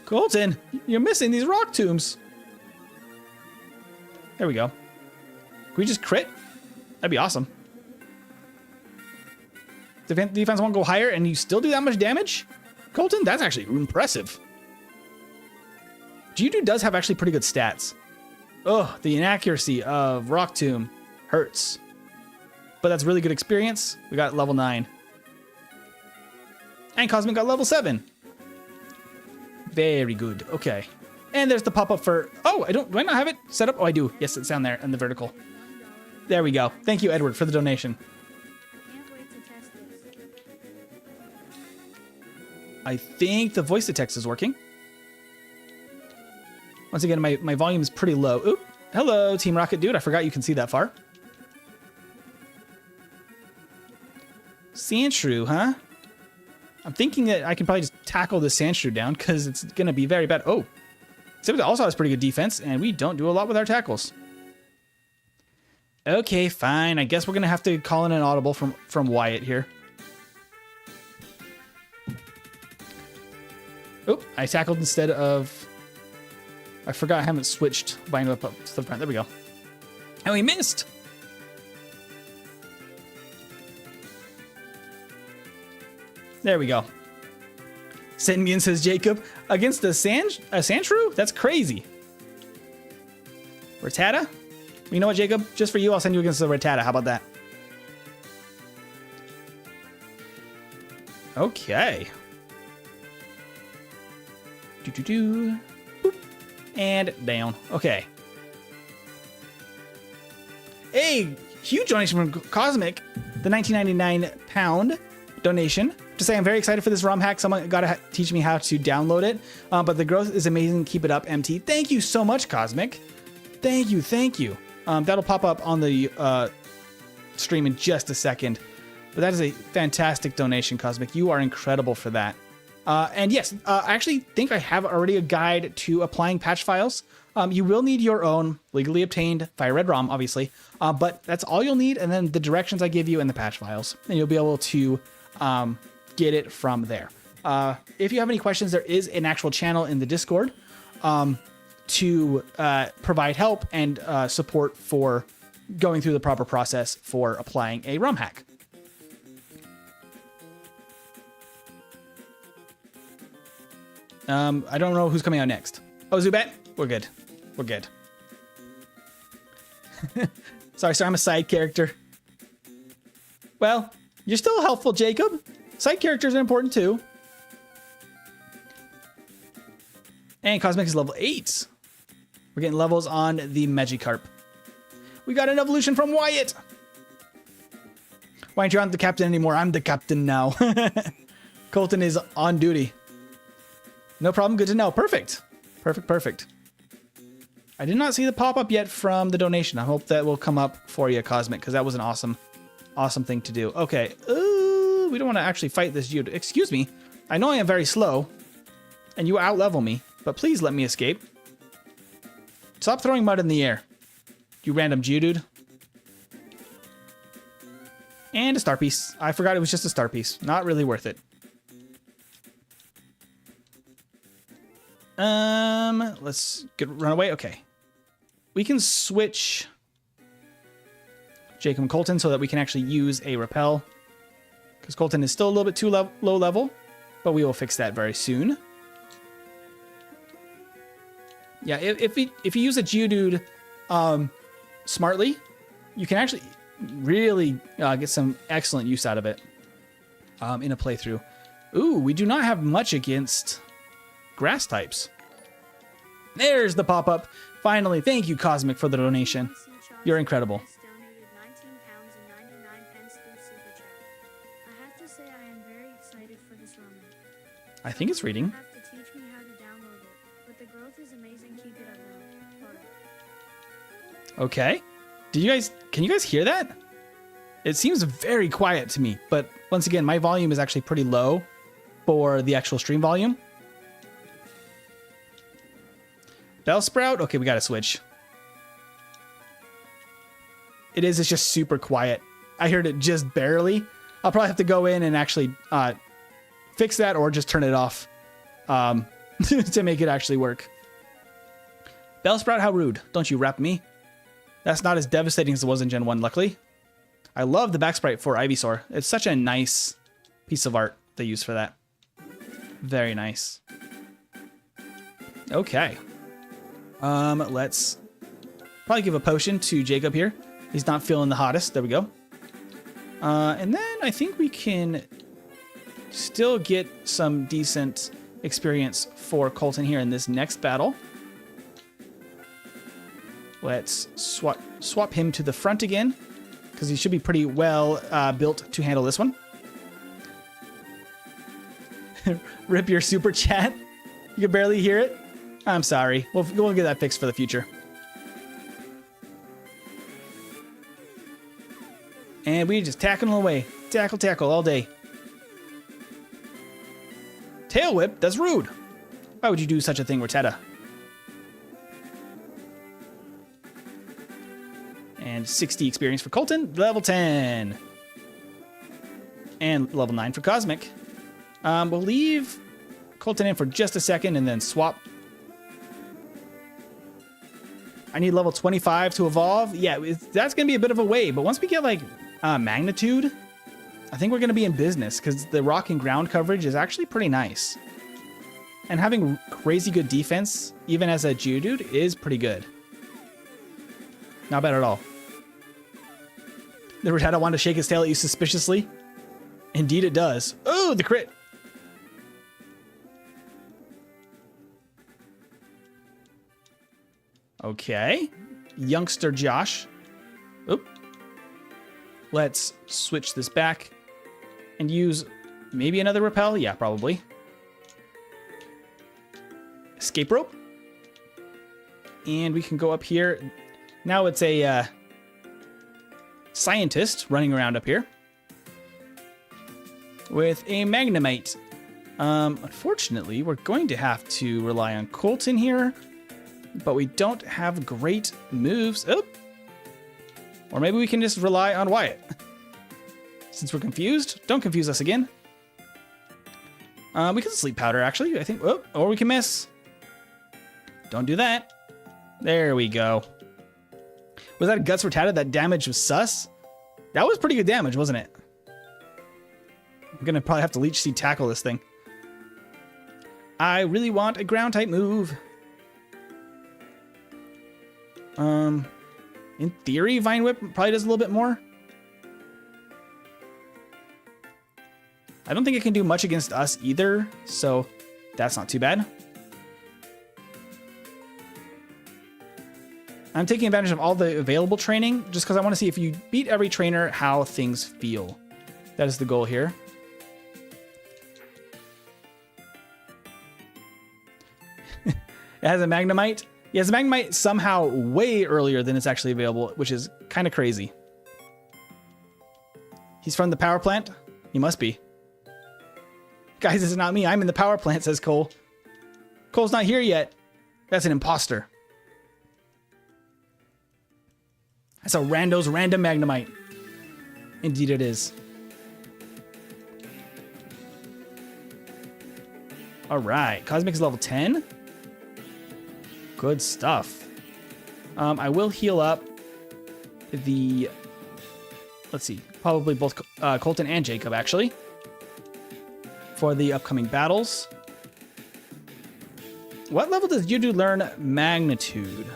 Colton, you're missing these rock tombs. There we go. Can we just crit? That'd be awesome. Defense won't go higher and you still do that much damage? Colton, that's actually impressive. Geodude does have actually pretty good stats. Oh, the inaccuracy of Rock Tomb hurts. But that's really good experience. We got level 9. And Cosmic got level 7. Very good. Okay. And there's the pop-up for... Oh, do I not have it set up? Oh, I do. Yes, it's down there in the vertical. There we go. Thank you, Edward, for the donation. I think the voice to text is working. Once again, my volume is pretty low. Oop. Hello, Team Rocket Dude. I forgot you can see that far. Sandshrew, huh? I'm thinking that I can probably just tackle this Sandshrew down because it's going to be very bad. Oh. Except it also has pretty good defense, and we don't do a lot with our tackles. Okay, fine. I guess we're going to have to call in an audible from Wyatt here. Oh, I tackled instead of... I forgot I haven't switched bind up to the front. There we go. And we missed! There we go. Sengian says Jacob. Against a Sandshrew? That's crazy. Rattata? You know what, Jacob? Just for you, I'll send you against the Rattata. How about that? Okay. Boop. And down. Okay. Hey, huge donation from Cosmic. The £19.99 donation. To say I'm very excited for this ROM hack. Someone got to teach me how to download it. But the growth is amazing. Keep it up, MT. Thank you so much, Cosmic. Thank you. Thank you. That'll pop up on the stream in just a second. But that is a fantastic donation, Cosmic. You are incredible for that. And yes, I actually think I have already a guide to applying patch files. You will need your own legally obtained Fire Red ROM, obviously. But that's all you'll need. And then the directions I give you and the patch files. And you'll be able to get it from there. If you have any questions, there is an actual channel in the Discord to provide help and support for going through the proper process for applying a ROM hack. I don't know who's coming out next. Oh, Zubat? We're good. We're good. Sorry, I'm a side character. Well, you're still helpful, Jacob. Side characters are important too. And Cosmic is level 8. We're getting levels on the Magikarp. We got an evolution from Wyatt. Why aren't you on the captain anymore? I'm the captain now. Colton is on duty. No problem. Good to know. Perfect. Perfect. I did not see the pop-up yet from the donation. I hope that will come up for you, Cosmic, because that was an awesome thing to do. Okay. Ooh, we don't want to actually fight this Geodude. Excuse me. I know I am very slow, and you out-level me, but please let me escape. Stop throwing mud in the air, you random Geodude. And a star piece. I forgot it was just a star piece. Not really worth it. Let's run away. Okay. We can switch Jacob and Colton so that we can actually use a repel. Because Colton is still a little bit too low level, but we will fix that very soon. Yeah, if you use a Geodude smartly, you can actually really get some excellent use out of it in a playthrough. Ooh, we do not have much against grass types. There's the pop-up. Finally, thank you, Cosmic, for the donation. You're incredible. I think it's reading. Okay. Can you guys hear that? It seems very quiet to me, but once again, my volume is actually pretty low for the actual stream volume. Bellsprout? Okay, we gotta switch. It's just super quiet. I heard it just barely. I'll probably have to go in and actually fix that or just turn it off to make it actually work. Bellsprout, how rude. Don't you rap me. That's not as devastating as it was in Gen 1, luckily. I love the back sprite for Ivysaur. It's such a nice piece of art they use for that. Very nice. Okay. Let's probably give a potion to Jacob here. He's not feeling the hottest. There we go. And then I think we can still get some decent experience for Colton here in this next battle. Let's swap him to the front again, because he should be pretty well built to handle this one. Rip your super chat. You can barely hear it. I'm sorry. We'll get that fixed for the future. And we just tackling away. Tackle all day. Tail whip? That's rude. Why would you do such a thing, Rattata? And 60 experience for Colton. Level 10. And level 9 for Cosmic. We'll leave Colton in for just a second and then swap. I need level 25 to evolve. Yeah, that's going to be a bit of a wait. But once we get like Magnitude, I think we're going to be in business because the rock and ground coverage is actually pretty nice. And having crazy good defense, even as a Geodude, is pretty good. Not bad at all. The Rattata wanted to shake his tail at you suspiciously. Indeed it does. Oh, the crit. Okay. Youngster Josh. Oop. Let's switch this back and use maybe another repel. Yeah, probably. Escape rope. And we can go up here. Now it's a scientist running around up here with a Magnemite. Unfortunately, we're going to have to rely on Colton here, but we don't have great moves. Oh. Or maybe we can just rely on Wyatt. Since we're confused, don't confuse us again. We can sleep powder, actually, I think. Oh, or we can miss. Don't do that. There we go. Was that a Guts Rattata? That damage was sus? That was pretty good damage, wasn't it? I'm gonna probably have to Leech Seed tackle this thing. I really want a ground type move. In theory, Vine Whip probably does a little bit more. I don't think it can do much against us either, so that's not too bad. I'm taking advantage of all the available training just because I want to see if you beat every trainer, how things feel. That is the goal here. It has a Magnemite. It has a Magnemite somehow way earlier than it's actually available, which is kind of crazy. He's from the power plant? He must be. Guys, this is not me. I'm in the power plant, says Cole. Cole's not here yet. That's an imposter. That's a rando's random Magnemite. Indeed it is. All right, Cosmic's level 10. Good stuff. I will heal up the, let's see, probably both Colton and Jacob, actually, for the upcoming battles. What level does Geodude learn Magnitude?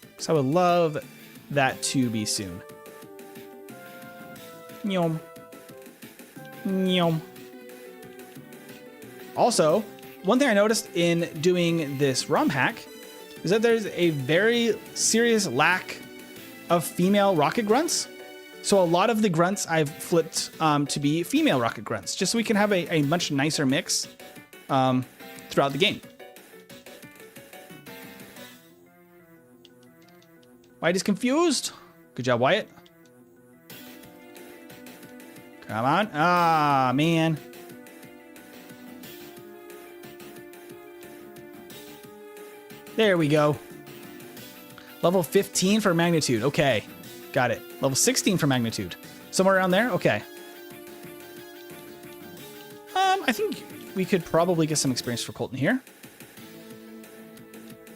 Because I would love that to be soon. Nyom. Nyom. Also, one thing I noticed in doing this ROM hack is that there's a very serious lack of female rocket grunts. So a lot of the grunts I've flipped to be female rocket grunts, just so we can have a much nicer mix throughout the game. Wyatt is confused. Good job, Wyatt. Come on. Ah, man. There we go. Level 15 for magnitude. Okay. Got it. Level 16 for magnitude. Somewhere around there? Okay. I think we could probably get some experience for Colton here.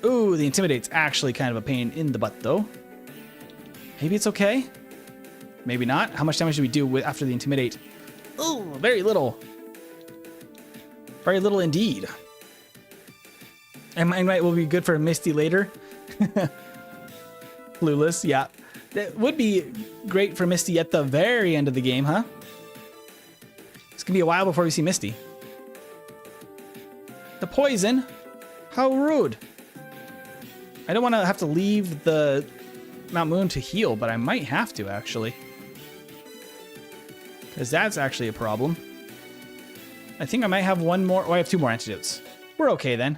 Ooh, the Intimidate's actually kind of a pain in the butt, though. Maybe it's okay. Maybe not. How much damage do we do after the Intimidate? Ooh, very little. Very little indeed. And might will be good for Misty later. Clueless, yeah. That would be great for Misty at the very end of the game, huh? It's gonna be a while before we see Misty. The poison? How rude. I don't want to have to leave the Mount Moon to heal, but I might have to, actually. Because that's actually a problem. I think I might have one more. Oh, I have 2 more antidotes. We're okay, then.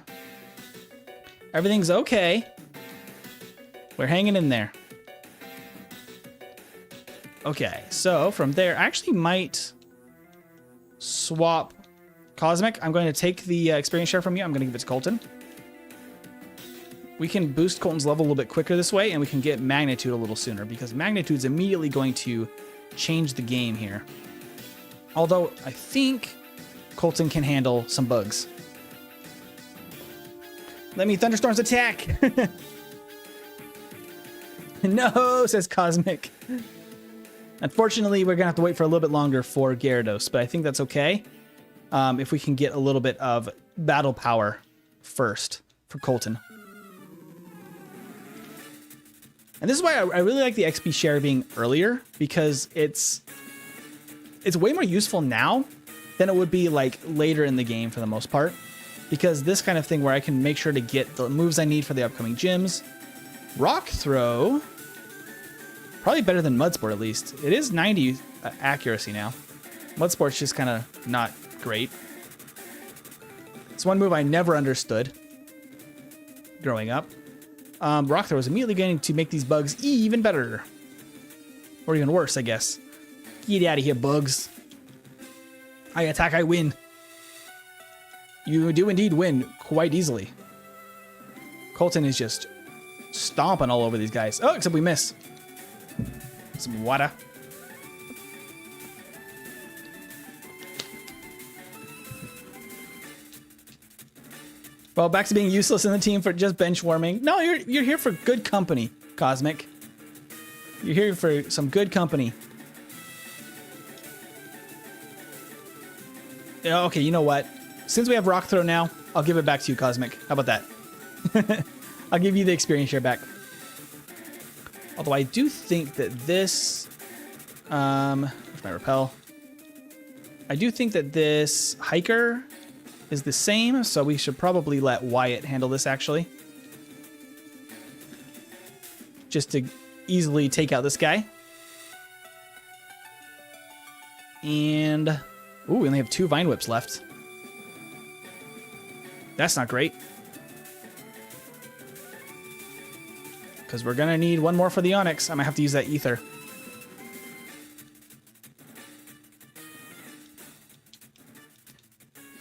Everything's okay. We're hanging in there. Okay, so from there, I actually might swap Cosmic. I'm going to take the experience share from you. I'm going to give it to Colton. We can boost Colton's level a little bit quicker this way, and we can get Magnitude a little sooner, because Magnitude's immediately going to change the game here. Although, I think Colton can handle some bugs. Let me Thunderstorms attack! No, says Cosmic. Unfortunately, we're going to have to wait for a little bit longer for Gyarados, but I think that's okay. If we can get a little bit of battle power first for Colton. And this is why I really like the XP share being earlier, because it's way more useful now than it would be like later in the game for the most part. Because this kind of thing where I can make sure to get the moves I need for the upcoming gyms. Rock Throw, probably better than Mud Sport at least. It is 90 accuracy now. Mud Sport's just kind of not great. It's one move I never understood growing up. Rock Throw is immediately going to make these bugs even better. Or even worse, I guess. Get out of here, bugs. I attack, I win. You do indeed win quite easily. Colton is just stomping all over these guys. Oh, except we miss. Some water. Well, back to being useless in the team for just bench warming. No, you're here for good company, Cosmic. You're here for some good company. Yeah, okay, you know what? Since we have Rock Throw now, I'll give it back to you, Cosmic. How about that? I'll give you the experience share back. Although I do think that this... where's my repel? I do think that this Hiker is the same, so we should probably let Wyatt handle this, actually. Just to easily take out this guy. And... ooh, we only have 2 Vine Whips left. That's not great. Because we're going to need one more for the Onyx. I might have to use that Ether.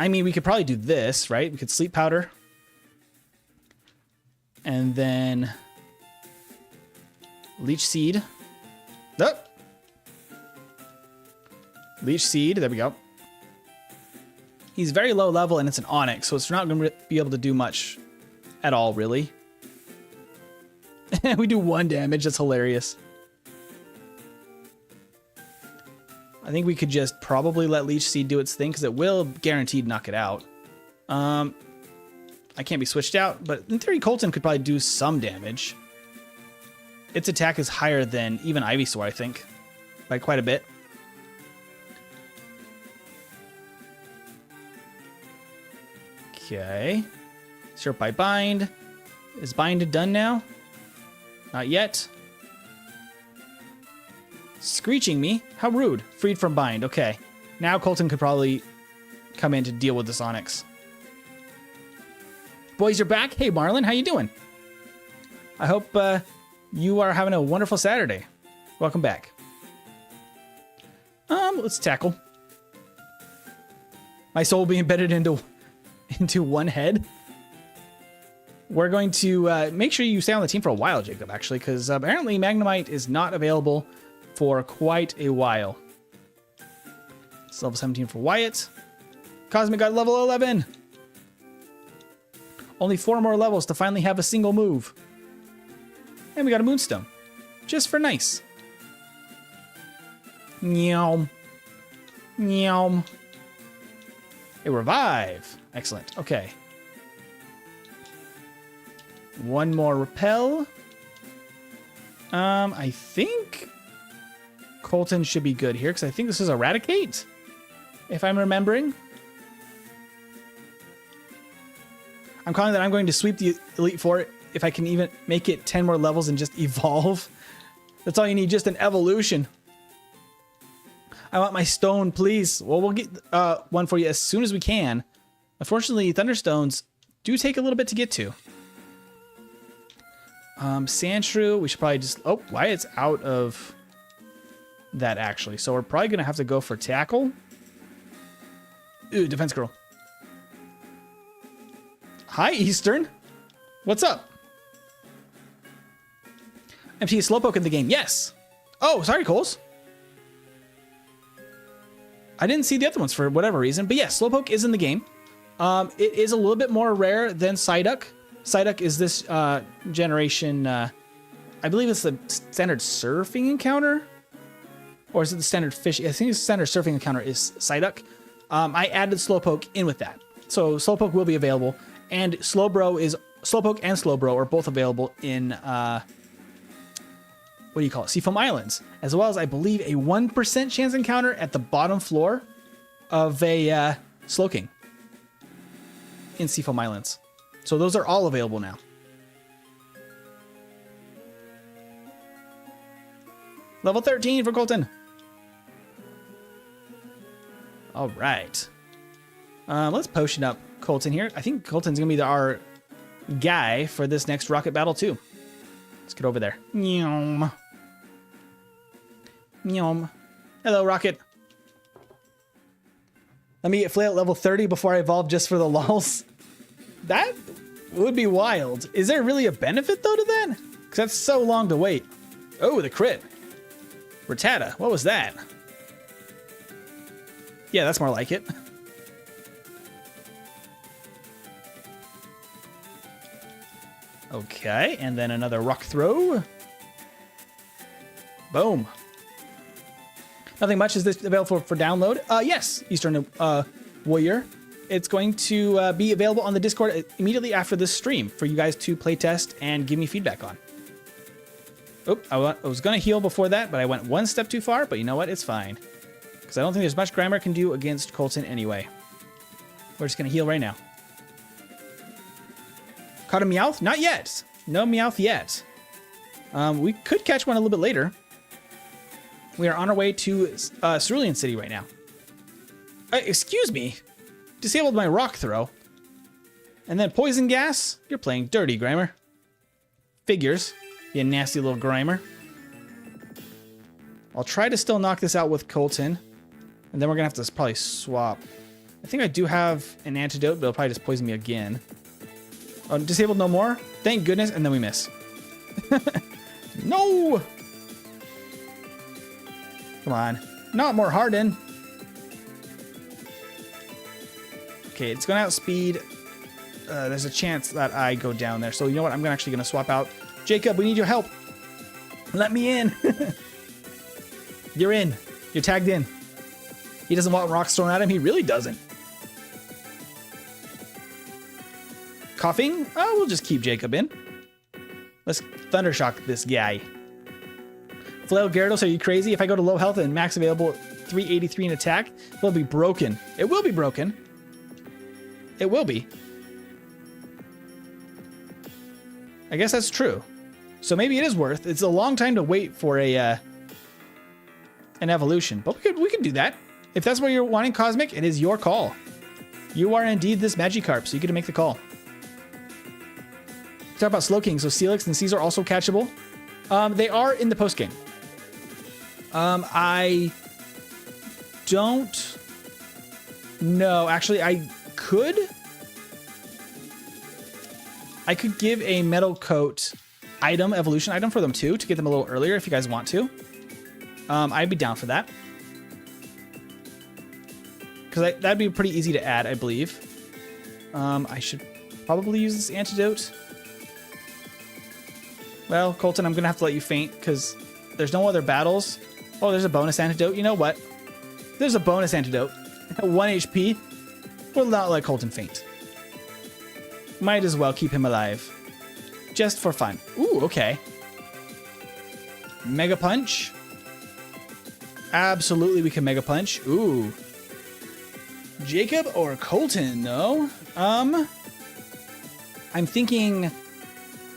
I mean, we could probably do this, right? We could Sleep Powder. And then... Leech Seed. Oh! Leech Seed. There we go. He's very low level, and it's an Onyx, so it's not going to be able to do much at all, really. We do 1 damage. That's hilarious. I think we could just probably let Leech Seed do its thing, because it will guaranteed knock it out. I can't be switched out, but in theory, Colton could probably do some damage. Its attack is higher than even Ivysaur, I think, by quite a bit. Okay. Syrup by Bind. Is Bind done now? Not yet. Screeching me? How rude. Freed from Bind. Okay. Now Colton could probably come in to deal with this Onyx. Boys, you're back. Hey, Marlon. How you doing? I hope you are having a wonderful Saturday. Welcome back. Let's tackle. My soul will be embedded into one head. We're going to make sure you stay on the team for a while, Jacob, actually, because apparently Magnemite is not available for quite a while. It's level 17 for Wyatt. Cosmic got level 11. Only 4 more levels to finally have a single move. And we got a Moonstone. Just for nice. Meow. Meow. A revive. Excellent. Okay. One more repel. I think Colton should be good here because I think this is Eradicate, if I'm remembering. I'm calling that I'm going to sweep the Elite Four if I can even make it 10 more levels and just evolve. That's all you need, just an evolution. I want my stone, please. Well, we'll get one for you as soon as we can. Unfortunately, Thunderstones do take a little bit to get to. Sandshrew, we should probably just... Oh, Wyatt's out of that, actually. So we're probably going to have to go for Tackle. Ooh, Defense Girl. Hi, Eastern. What's up? MT Slowpoke in the game. Yes. Oh, sorry, Coles. I didn't see the other ones for whatever reason. But yes, Slowpoke is in the game. It is a little bit more rare than Psyduck. Psyduck is this generation... I believe it's the standard surfing encounter. Or is it the standard fish? I think the standard surfing encounter is Psyduck. I added Slowpoke in with that. So Slowpoke will be available. And Slowpoke and Slowbro are both available in, what do you call it? Seafoam Islands. As well as, I believe, a 1% chance encounter at the bottom floor of a Slowking in Seafoam Islands. So those are all available now. Level 13 for Colton. All right. Let's potion up Colton here. I think Colton's going to be our guy for this next rocket battle, too. Let's get over there. Nyom. Nyom. Hello, Rocket. Let me get Flail at level 30 before I evolve just for the lulz. That would be wild. Is there really a benefit, though, to that? Because that's so long to wait. Oh, the crit. Rattata. What was that? Yeah, that's more like it. Okay, and then another rock throw. Boom. Nothing much. Is this available for download? Yes, Eastern Warrior. It's going to be available on the Discord immediately after this stream for you guys to play test and give me feedback on. Oop, I was going to heal before that, but I went one step too far, but you know what? It's fine. Because I don't think there's much Grimer can do against Colton anyway. We're just going to heal right now. Caught a Meowth? Not yet. No Meowth yet. We could catch one a little bit later. We are on our way to Cerulean City right now. Excuse me. Disabled my rock throw. And then poison gas? You're playing dirty, Grimer. Figures. You nasty little Grimer. I'll try to still knock this out with Colton. And then we're going to have to probably swap. I think I do have an antidote, but it'll probably just poison me again. Oh, disabled no more? Thank goodness. And then we miss. No! Come on. Not more Harden. Okay, it's going to outspeed. There's a chance that I go down there. So you know what? I'm actually going to swap out. Jacob, we need your help. Let me in. You're in. You're tagged in. He doesn't want rocks thrown at him. He really doesn't. Coughing? Oh, we'll just keep Jacob in. Let's Thundershock this guy. Flail Gyarados, are you crazy? If I go to low health and max available 383 in attack, it'll be broken. It will be broken. It will be. I guess that's true. So maybe it is worth. It's a long time to wait for a an evolution, but we could do that. If that's what you're wanting, Cosmic, it is your call. You are indeed this Magikarp, so you get to make the call. Talk about Slowking, so Steelix and Caesar also catchable. They are in the post game. I don't know. Actually, I could give a metal coat item, evolution item for them too, to get them a little earlier if you guys want to. I'd be down for that. Because that'd be pretty easy to add, I believe. I should probably use this antidote. Well, Colton, I'm going to have to let you faint because there's no other battles. Oh, there's a bonus antidote. You know what? There's a bonus antidote. 1 HP. We'll not let Colton faint. Might as well keep him alive. Just for fun. Ooh, okay. Mega Punch. Absolutely, we can Mega Punch. Ooh. Jacob or Colton, though? I'm thinking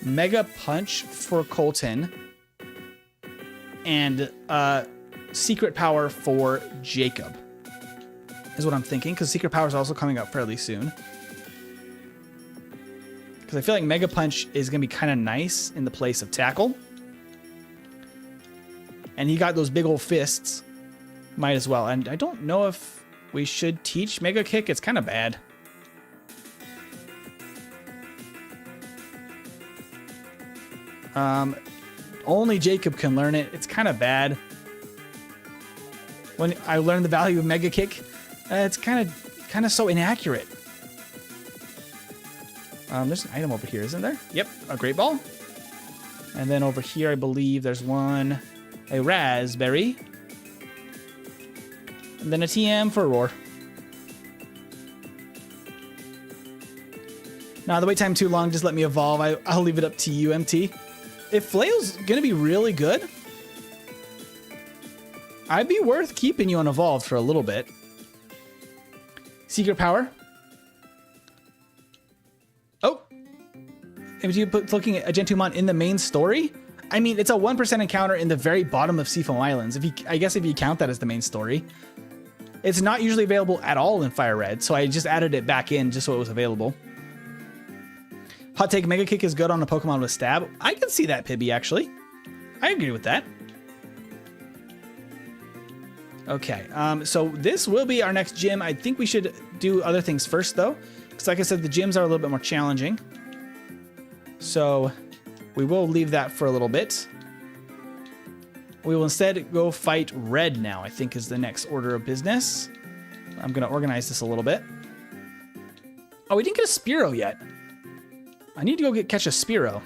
Mega Punch for Colton and Secret Power for Jacob is what I'm thinking, because Secret Power is also coming up fairly soon. Because I feel like Mega Punch is going to be kind of nice in the place of Tackle. And he got those big old fists. Might as well. And I don't know if we should teach Mega Kick. It's kind of bad. Only Jacob can learn it. It's kind of bad. When I learned the value of Mega Kick, it's kind of so inaccurate. There's an item over here, isn't there? Yep, a Great Ball. And then over here, I believe there's a Raspberry. And then a TM for Roar. Now, the wait time too long, just let me evolve. I'll leave it up to you, MT. If Flail's gonna be really good, I'd be worth keeping you unevolved for a little bit. Secret Power. Oh. If you looking at a Gentumon in the main story, I mean, it's a 1% encounter in the very bottom of Seafoam Islands. I guess if you count that as the main story. It's not usually available at all in Fire Red, so I just added it back in just so it was available. Hot take, Mega Kick is good on a Pokemon with Stab. I can see that, Pibby, actually. I agree with that. Okay, so this will be our next gym. I think we should do other things first, though. Because like I said, the gyms are a little bit more challenging. So we will leave that for a little bit. We will instead go fight Red now, I think is the next order of business. I'm going to organize this a little bit. Oh, we didn't get a Spearow yet. I need to go catch a Spearow.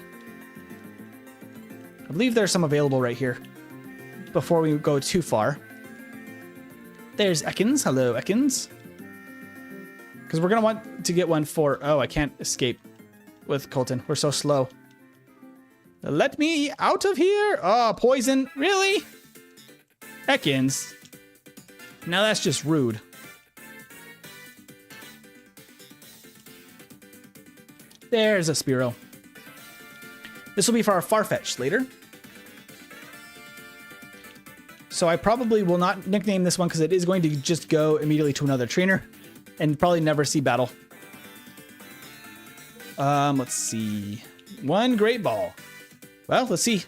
I believe there's some available right here before we go too far. There's Ekans. Hello, Ekans. Because we're going to want to get one for... Oh, I can't escape with Colton. We're so slow. Let me out of here. Oh, poison. Really? Ekans. Now that's just rude. There's a Spearow. This will be for our Farfetch later. So I probably will not nickname this one because it is going to just go immediately to another trainer and probably never see battle. Let's see. One Great Ball. Well, let's see.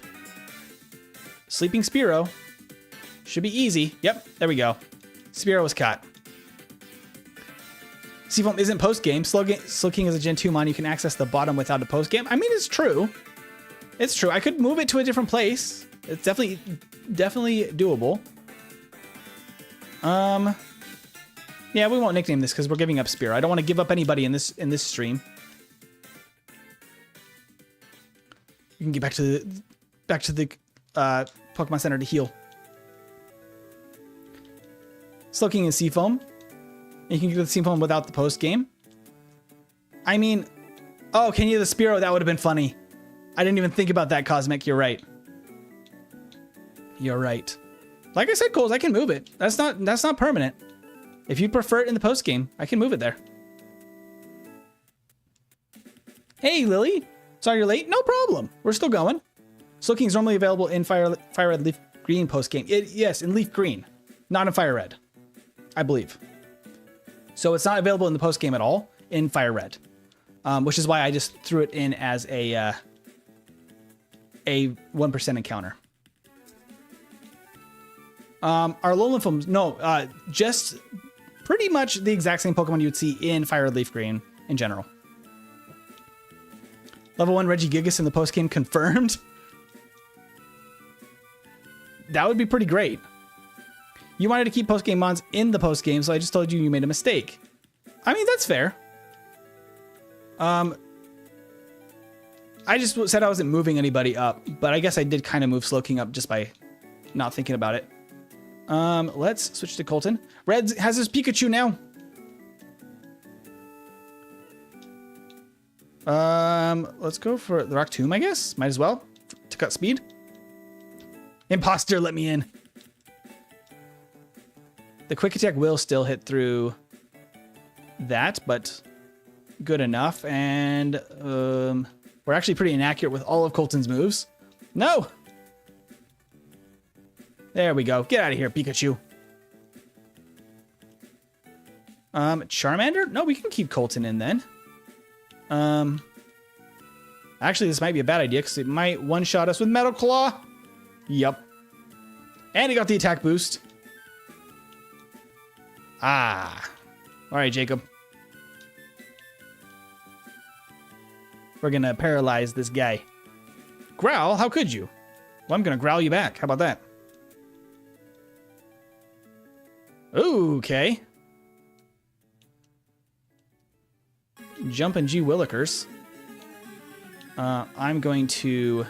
Sleeping Spearow. Should be easy. Yep, there we go. Spearow was caught. Seafoam isn't post-game. Slowking is a Gentumon. You can access the bottom without a post-game. I mean, it's true. It's true. I could move it to a different place. It's definitely doable. Yeah, we won't nickname this because we're giving up Spearow. I don't want to give up anybody in this stream. You can get back to the Pokemon Center to heal. Slowking is Seafoam. You can get the Seafoam without the post game. I mean, oh, can you the Spearow? That would have been funny. I didn't even think about that, Cosmic. You're right. You're right. Like I said, Coles, I can move it. That's not permanent. If you prefer it in the post game, I can move it there. Hey, Lily. Sorry you're late. No problem. We're still going. Slowking is normally available in Fire Red Leaf Green post game. Yes, in Leaf Green, not in Fire Red, I believe. So it's not available in the post game at all in Fire Red, which is why I just threw it in as a 1% encounter. Our Alolan no, just pretty much the exact same Pokemon you would see in Fire Red Leaf Green in general. Level 1 Regigigas in the post-game confirmed. That would be pretty great. You wanted to keep post-game mons in the post-game, so I just told you you made a mistake. I mean, that's fair. I just said I wasn't moving anybody up, but I guess I did kind of move Slowking up just by not thinking about it. Let's switch to Colton. Red has his Pikachu now. Let's go for the Rock Tomb, I guess. Might as well to cut speed. Imposter, let me in. The quick attack will still hit through that, but good enough. And we're actually pretty inaccurate with all of Colton's moves. No! There we go. Get out of here, Pikachu. Charmander? No, we can keep Colton in then. Actually, this might be a bad idea because it might one-shot us with Metal Claw. Yup. And he got the attack boost. Ah. All right, Jacob. We're going to paralyze this guy. Growl? How could you? Well, I'm going to growl you back. How about that? Okay. Jumpin' G Willikers. I'm going to...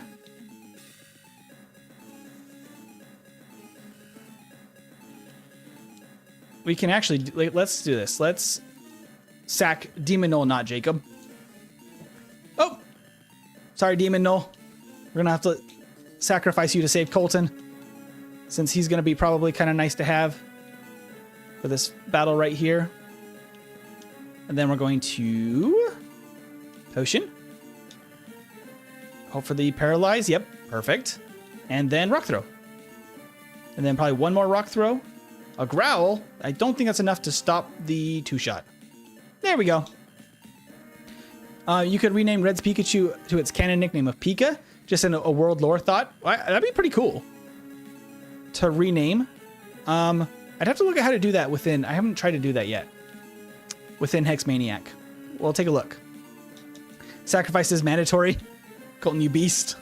We can actually... Let's do this. Let's sack Demon Knoll, not Jacob. Oh! Sorry, Demon Knoll. We're going to have to sacrifice you to save Colton, since he's going to be probably kind of nice to have for this battle right here. And then we're going to... Potion. Hope for the Paralyze. Yep, perfect. And then Rock Throw. And then probably one more Rock Throw. A Growl. I don't think that's enough to stop the two-shot. There we go. You could rename Red's Pikachu to its canon nickname of Pika. Just in a world lore thought. That'd be pretty cool to rename. I'd have to look at how to do that within... I haven't tried to do that yet. Within Hex Maniac. We'll take a look. Sacrifice is mandatory. Colton, you beast.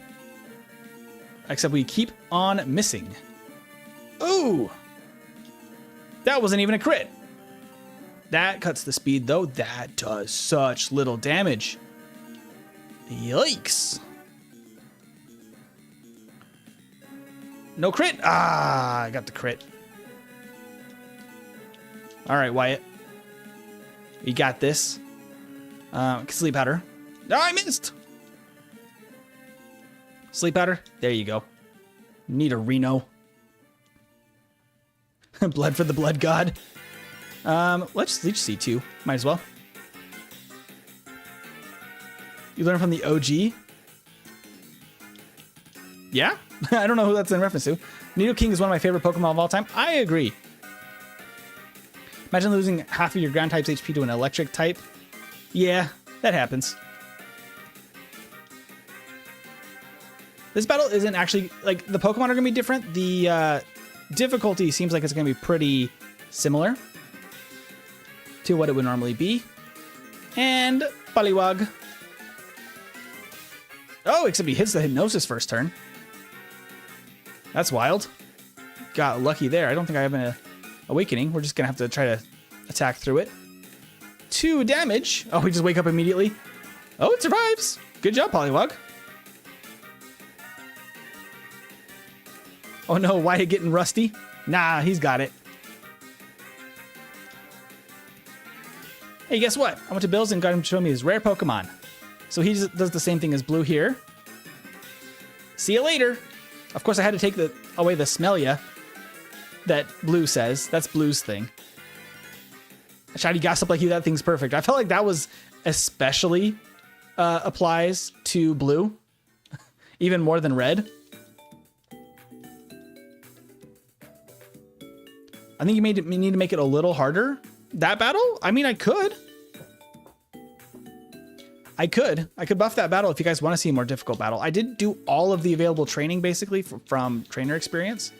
Except we keep on missing. Ooh! That wasn't even a crit. That cuts the speed, though. That does such little damage. Yikes. No crit. Ah, I got the crit. All right, Wyatt. We got this. Sleep Powder. Oh, I missed. Sleep Powder. There you go. Need a Reno. Blood for the Blood God. Let's Leech Seed too. Might as well. You learn from the OG. Yeah? I don't know who that's in reference to. Nidoking is one of my favorite Pokemon of all time. I agree. Imagine losing half of your ground type's HP to an electric type. Yeah, that happens. This battle isn't actually, like, the Pokemon are going to be different. The difficulty seems like it's going to be pretty similar to what it would normally be. And Poliwag. Oh, except he hits the Hypnosis first turn. That's wild. Got lucky there. I don't think I have an Awakening. We're just going to have to try to attack through it. 2 damage. Oh, we just wake up immediately. Oh, it survives. Good job, Poliwag. Oh no, Wyatt getting rusty? Nah, he's got it. Hey, guess what? I went to Bill's and got him to show me his rare Pokemon. So he just does the same thing as Blue here. See you later. Of course, I had to take away the Smellia that Blue says. That's Blue's thing. A shiny gossip like you, that thing's perfect. I felt like that was especially applies to Blue. Even more than Red. I think you need to make it a little harder. That battle? I mean, I could. I could buff that battle if you guys want to see a more difficult battle. I did do all of the available training basically from trainer experience.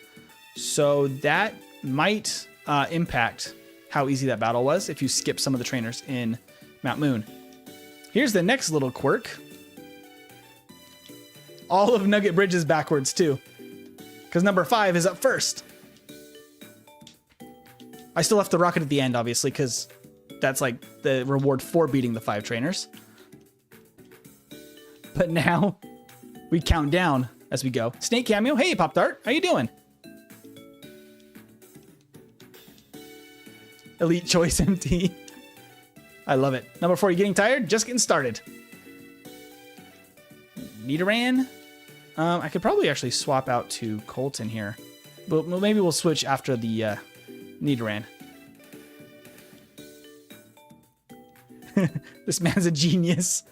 So that might impact how easy that battle was if you skip some of the trainers in Mount Moon. Here's the next little quirk. All of Nugget Bridge is backwards too, because number 5 is up first. I still left the rocket at the end, obviously, because that's like the reward for beating the 5 trainers. But now we count down as we go. Snake cameo. Hey, Pop-Tart. How you doing? Elite Choice MT. I love it. Number 4, you getting tired? Just getting started. Nidoran. I could probably actually swap out to Colton here. But maybe we'll switch after the Nidoran. This man's a genius.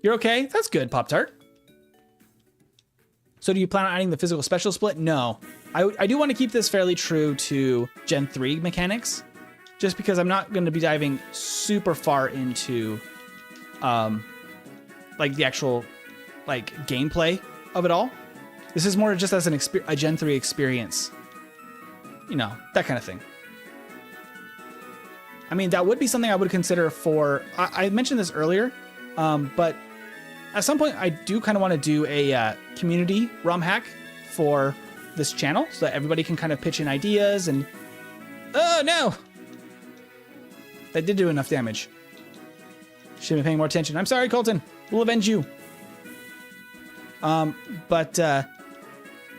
You're okay? That's good, Pop-Tart. So do you plan on adding the physical special split? No. I do want to keep this fairly true to Gen 3 mechanics, just because I'm not going to be diving super far into like the actual like gameplay of it all. This is more just as a Gen 3 experience. You know, that kind of thing. I mean, that would be something I would consider for... I mentioned this earlier, but at some point I do kind of want to do a community ROM hack for this channel so that everybody can kind of pitch in ideas and... Oh, no! That did do enough damage. Should have been paying more attention. I'm sorry, Colton. We'll avenge you. But that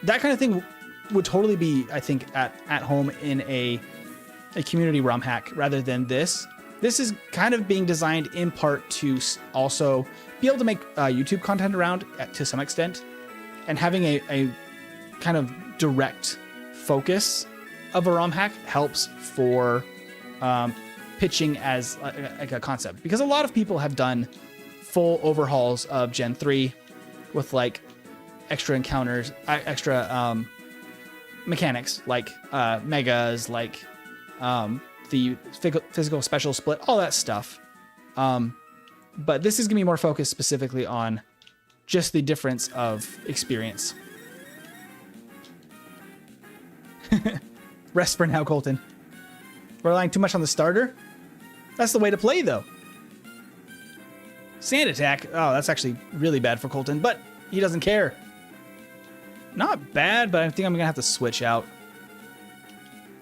kind of thing would totally be, I think, at home in a community ROM hack rather than this. This is kind of being designed in part to also be able to make YouTube content around to some extent, and having a kind of direct focus of a ROM hack helps for pitching as like a concept, because a lot of people have done full overhauls of Gen 3 with like extra encounters, extra mechanics like megas, like the physical special split, all that stuff. But this is gonna be more focused specifically on just the difference of experience. Rest for now, Colton. We're relying too much on the starter. That's the way to play, though. Sand attack. Oh, that's actually really bad for Colton, but he doesn't care. Not bad, but I think I'm gonna have to switch out.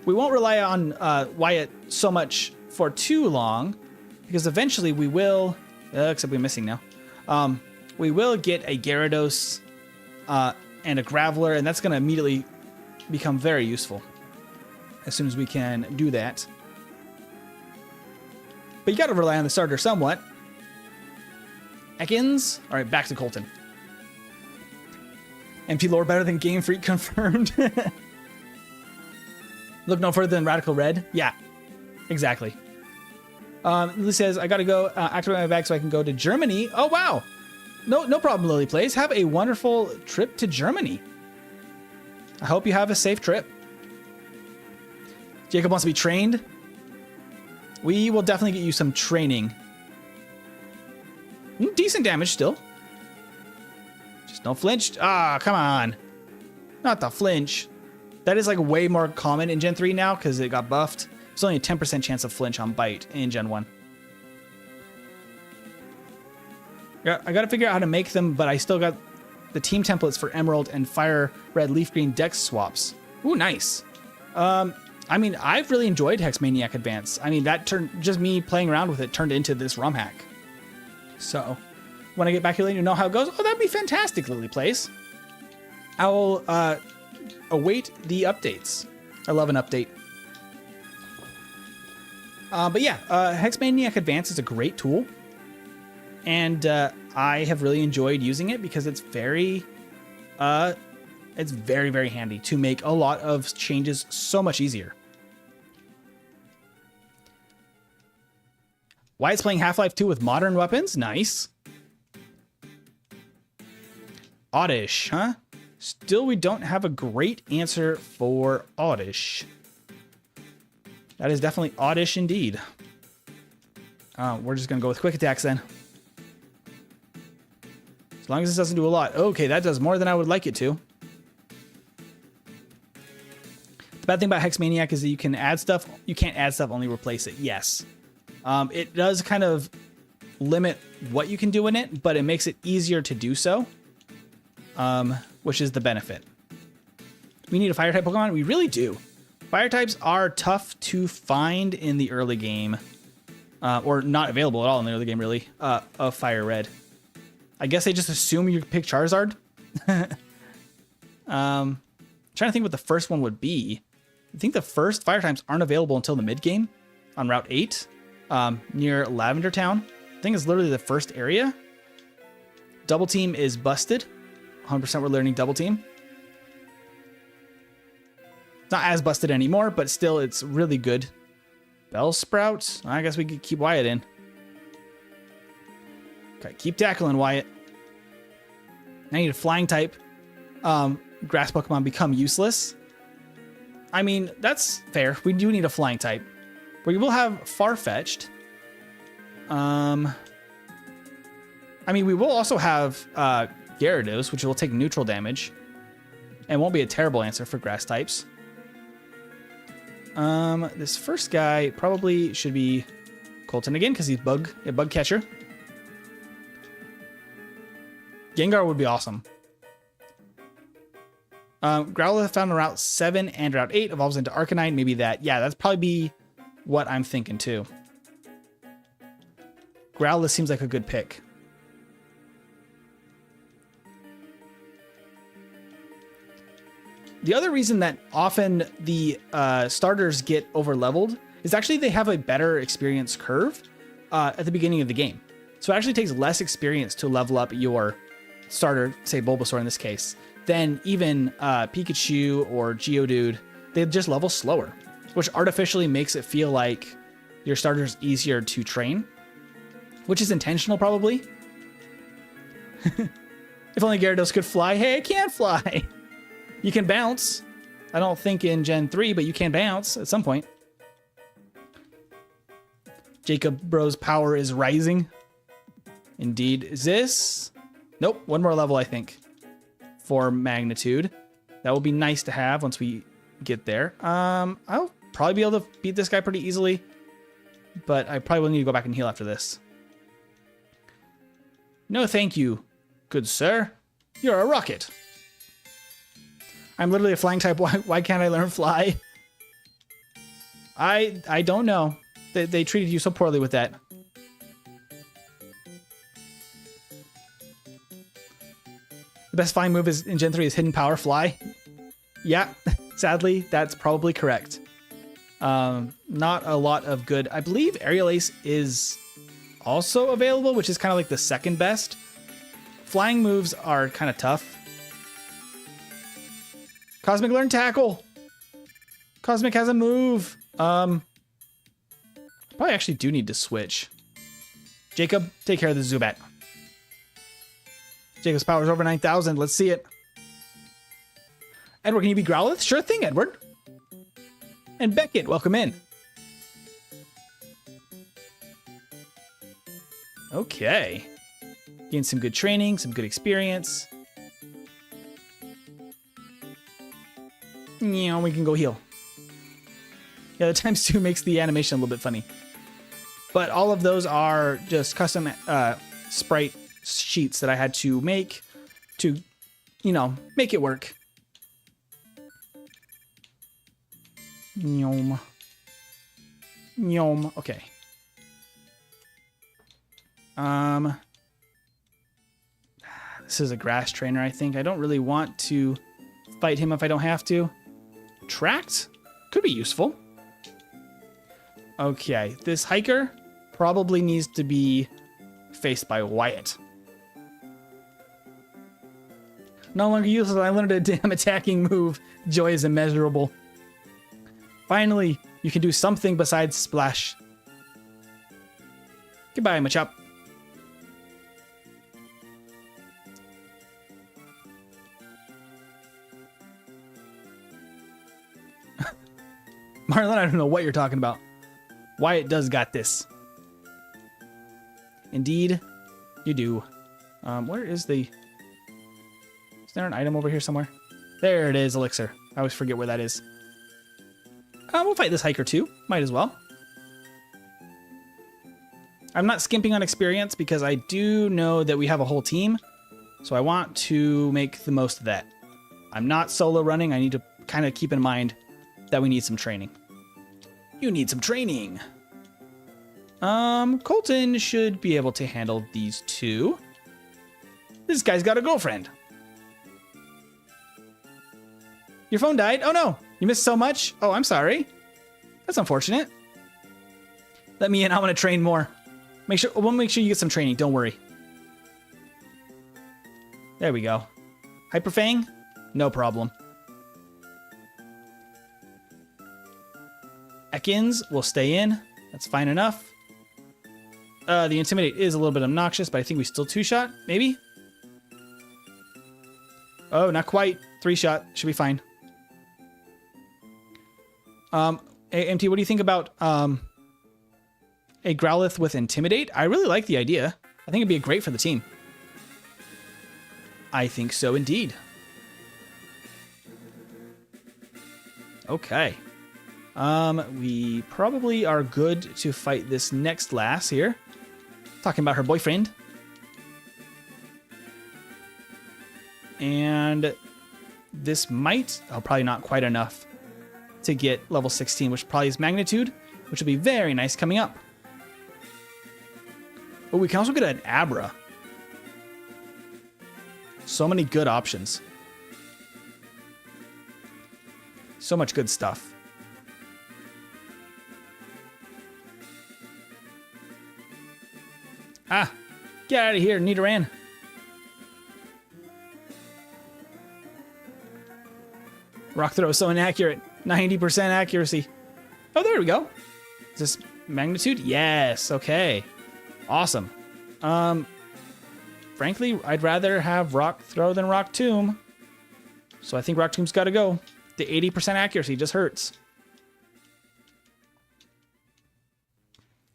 We won't rely on Wyatt so much for too long, because eventually we will, except we're missing now, we will get a Gyarados and a Graveler, and that's going to immediately become very useful as soon as we can do that. But you got to rely on the starter somewhat. Ekans. All right, back to Colton. MP lore better than Game Freak confirmed. Look no further than Radical Red. Yeah, exactly. Lily says, I gotta go activate my bag so I can go to Germany. Oh, wow. No problem, Lily Plays. Have a wonderful trip to Germany. I hope you have a safe trip. Jacob wants to be trained. We will definitely get you some training. Decent damage still. Just no flinch. Ah, come on. Not the flinch. That is like way more common in Gen 3 now because it got buffed. There's only a 10% chance of flinch on bite in Gen 1. Yeah, I gotta figure out how to make them, but I still got the team templates for Emerald and Fire Red Leaf Green Dex swaps. Ooh, nice. I mean, I've really enjoyed Hex Maniac Advance. I mean, that turned, just me playing around with it turned into this ROM hack. So, when I get back here later to know how it goes, oh, that'd be fantastic, Lily Plays. I will await the updates. I love an update. But yeah, Hex Maniac Advance is a great tool. And I have really enjoyed using it because it's very, very handy to make a lot of changes so much easier. Wyatt's playing Half-Life 2 with modern weapons? Nice. Oddish, huh? Still, we don't have a great answer for Oddish. That is definitely Oddish indeed. We're just going to go with quick attacks then. As long as this doesn't do a lot. Okay, that does more than I would like it to. The bad thing about Hex Maniac is that you can add stuff. You can't add stuff, only replace it. Yes. It does kind of limit what you can do in it, but it makes it easier to do so, which is the benefit. We need a fire type Pokemon? We really do. Fire types are tough to find in the early game, or not available at all in the early game, really, of Fire Red. I guess they just assume you pick Charizard. Trying to think what the first one would be. I think the first fire types aren't available until the mid game on Route 8, near Lavender Town. I think it's literally the first area. Double Team is busted. 100% we're learning Double Team. It's not as busted anymore, but still it's really good. Bellsprout. I guess we could keep Wyatt in. Okay, keep tackling Wyatt. I need a flying type. Grass Pokemon become useless. I mean, that's fair. We do need a flying type. We will have Farfetch'd. I mean, we will also have Gyarados, which will take neutral damage. And won't be a terrible answer for grass types. This first guy probably should be Colton again, because he's a bug catcher. Gengar would be awesome. Growlithe found on Route 7 and Route 8 evolves into Arcanine. Maybe that. Yeah, that's probably be what I'm thinking too. Growlithe seems like a good pick. The other reason that often the starters get over-leveled is actually they have a better experience curve at the beginning of the game. So it actually takes less experience to level up your starter, say Bulbasaur in this case, than even Pikachu or Geodude. They just level slower, which artificially makes it feel like your starter's easier to train, which is intentional probably. If only Gyarados could fly. Hey, it can't fly. You can bounce. I don't think in Gen 3, but you can bounce at some point. Jacob Bro's power is rising. Indeed. Is this? Nope. One more level, I think, for magnitude. That will be nice to have once we get there. I'll probably be able to beat this guy pretty easily, but I probably will need to go back and heal after this. No, thank you, good sir. You're a rocket. I'm literally a flying type. Why can't I learn fly? I don't know. They treated you so poorly with that. The best flying move is in Gen 3 is Hidden Power Fly. Yeah, sadly, that's probably correct. Not a lot of good. I believe Aerial Ace is also available, which is kind of like the second best. Flying moves are kind of tough. Cosmic Learn Tackle. Cosmic has a move. Probably actually do need to switch. Jacob, take care of the Zubat. Jacob's power is over 9,000. Let's see it. Edward, can you be Growlithe? Sure thing, Edward. And Beckett, welcome in. Okay. Gain some good training, some good experience. Yeah, we can go heal. Yeah, the ×2 makes the animation a little bit funny. But all of those are just custom sprite sheets that I had to make to, you know, make it work. Nyom. Nyom. Okay. This is a grass trainer, I think. I don't really want to fight him if I don't have to. Tracked could be useful. Okay, this hiker probably needs to be faced by Wyatt. No longer useless, I learned a damn attacking move. Joy is immeasurable. Finally, you can do something besides splash. Goodbye, Machop. Marlon, I don't know what you're talking about. Wyatt does got this. Indeed, you do. Where is the... Is there an item over here somewhere? There it is, Elixir. I always forget where that is. We'll fight this hiker too. Might as well. I'm not skimping on experience because I do know that we have a whole team. So I want to make the most of that. I'm not solo running. I need to kind of keep in mind that we need some training. You need some training. Colton should be able to handle these two. This guy's got a girlfriend. Your phone died? Oh no, you missed so much? Oh, I'm sorry. That's unfortunate. Let me in, I want to train more. We'll make sure you get some training, don't worry. There we go. Hyperfang? No problem. Ekans will stay in. That's fine enough. The Intimidate is a little bit obnoxious, but I think we still 2-shot, maybe? Oh, not quite. 3-shot. Should be fine. MT, what do you think about a Growlithe with Intimidate? I really like the idea. I think it'd be great for the team. I think so indeed. Okay. We probably are good to fight this next lass here. Talking about her boyfriend. And this might, probably not quite enough to get level 16, which probably is Magnitude, which will be very nice coming up. Oh, we can also get an Abra. So many good options. So much good stuff. Ah, get out of here, Nidoran. Rock throw is so inaccurate. 90% accuracy. Oh, there we go. Is this Magnitude? Yes, okay. Awesome. Frankly, I'd rather have Rock Throw than Rock Tomb. So I think Rock Tomb's got to go. The 80% accuracy just hurts.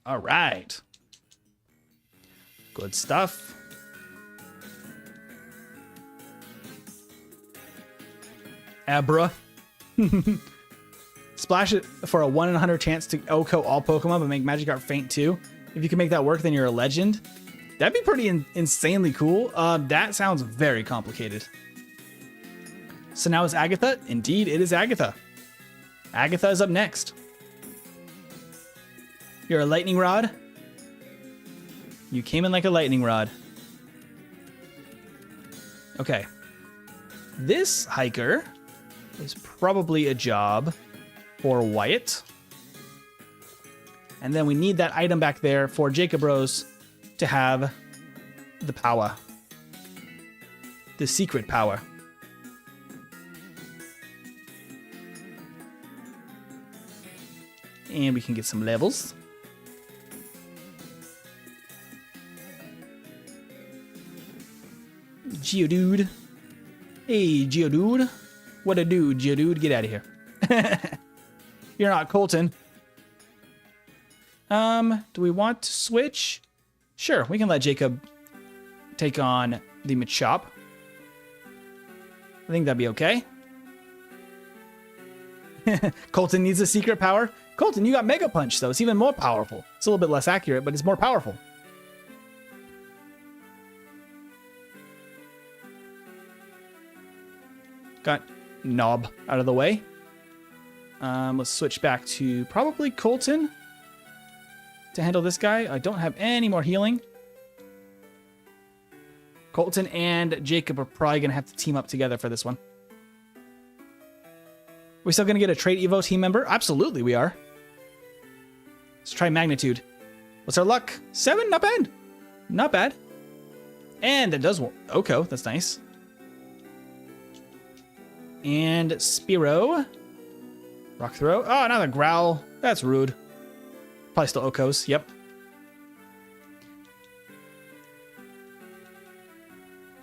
All right. Good stuff. Abra. Splash it for a 1 in 100 chance to OHKO all Pokemon, but make Magikarp faint too. If you can make that work, then you're a legend. That'd be pretty insanely cool. That sounds very complicated. So now is Agatha? Indeed, it is Agatha. Agatha is up next. You're a lightning rod? You came in like a lightning rod. Okay. This hiker is probably a job for Wyatt. And then we need that item back there for Jacob Rose to have the power. The secret power. And we can get some levels. Geodude. Hey, Geodude. What a dude, Geodude. Get out of here. You're not Colton. Do we want to switch? Sure, we can let Jacob take on the Machop. I think that'd be okay. Colton needs a secret power. Colton, you got Mega Punch, though. It's even more powerful. It's a little bit less accurate, but it's more powerful. Got Knob out of the way. Let's switch back to probably Colton to handle this guy. I don't have any more healing. Colton and Jacob are probably going to have to team up together for this one. We still going to get a Trait Evo team member? Absolutely we are. Let's try Magnitude. What's our luck? 7? Not bad. Not bad. And it does OHKO. That's nice. And Spearow. Rock Throw. Oh, another Growl. That's rude. Probably still OHKOs. Yep.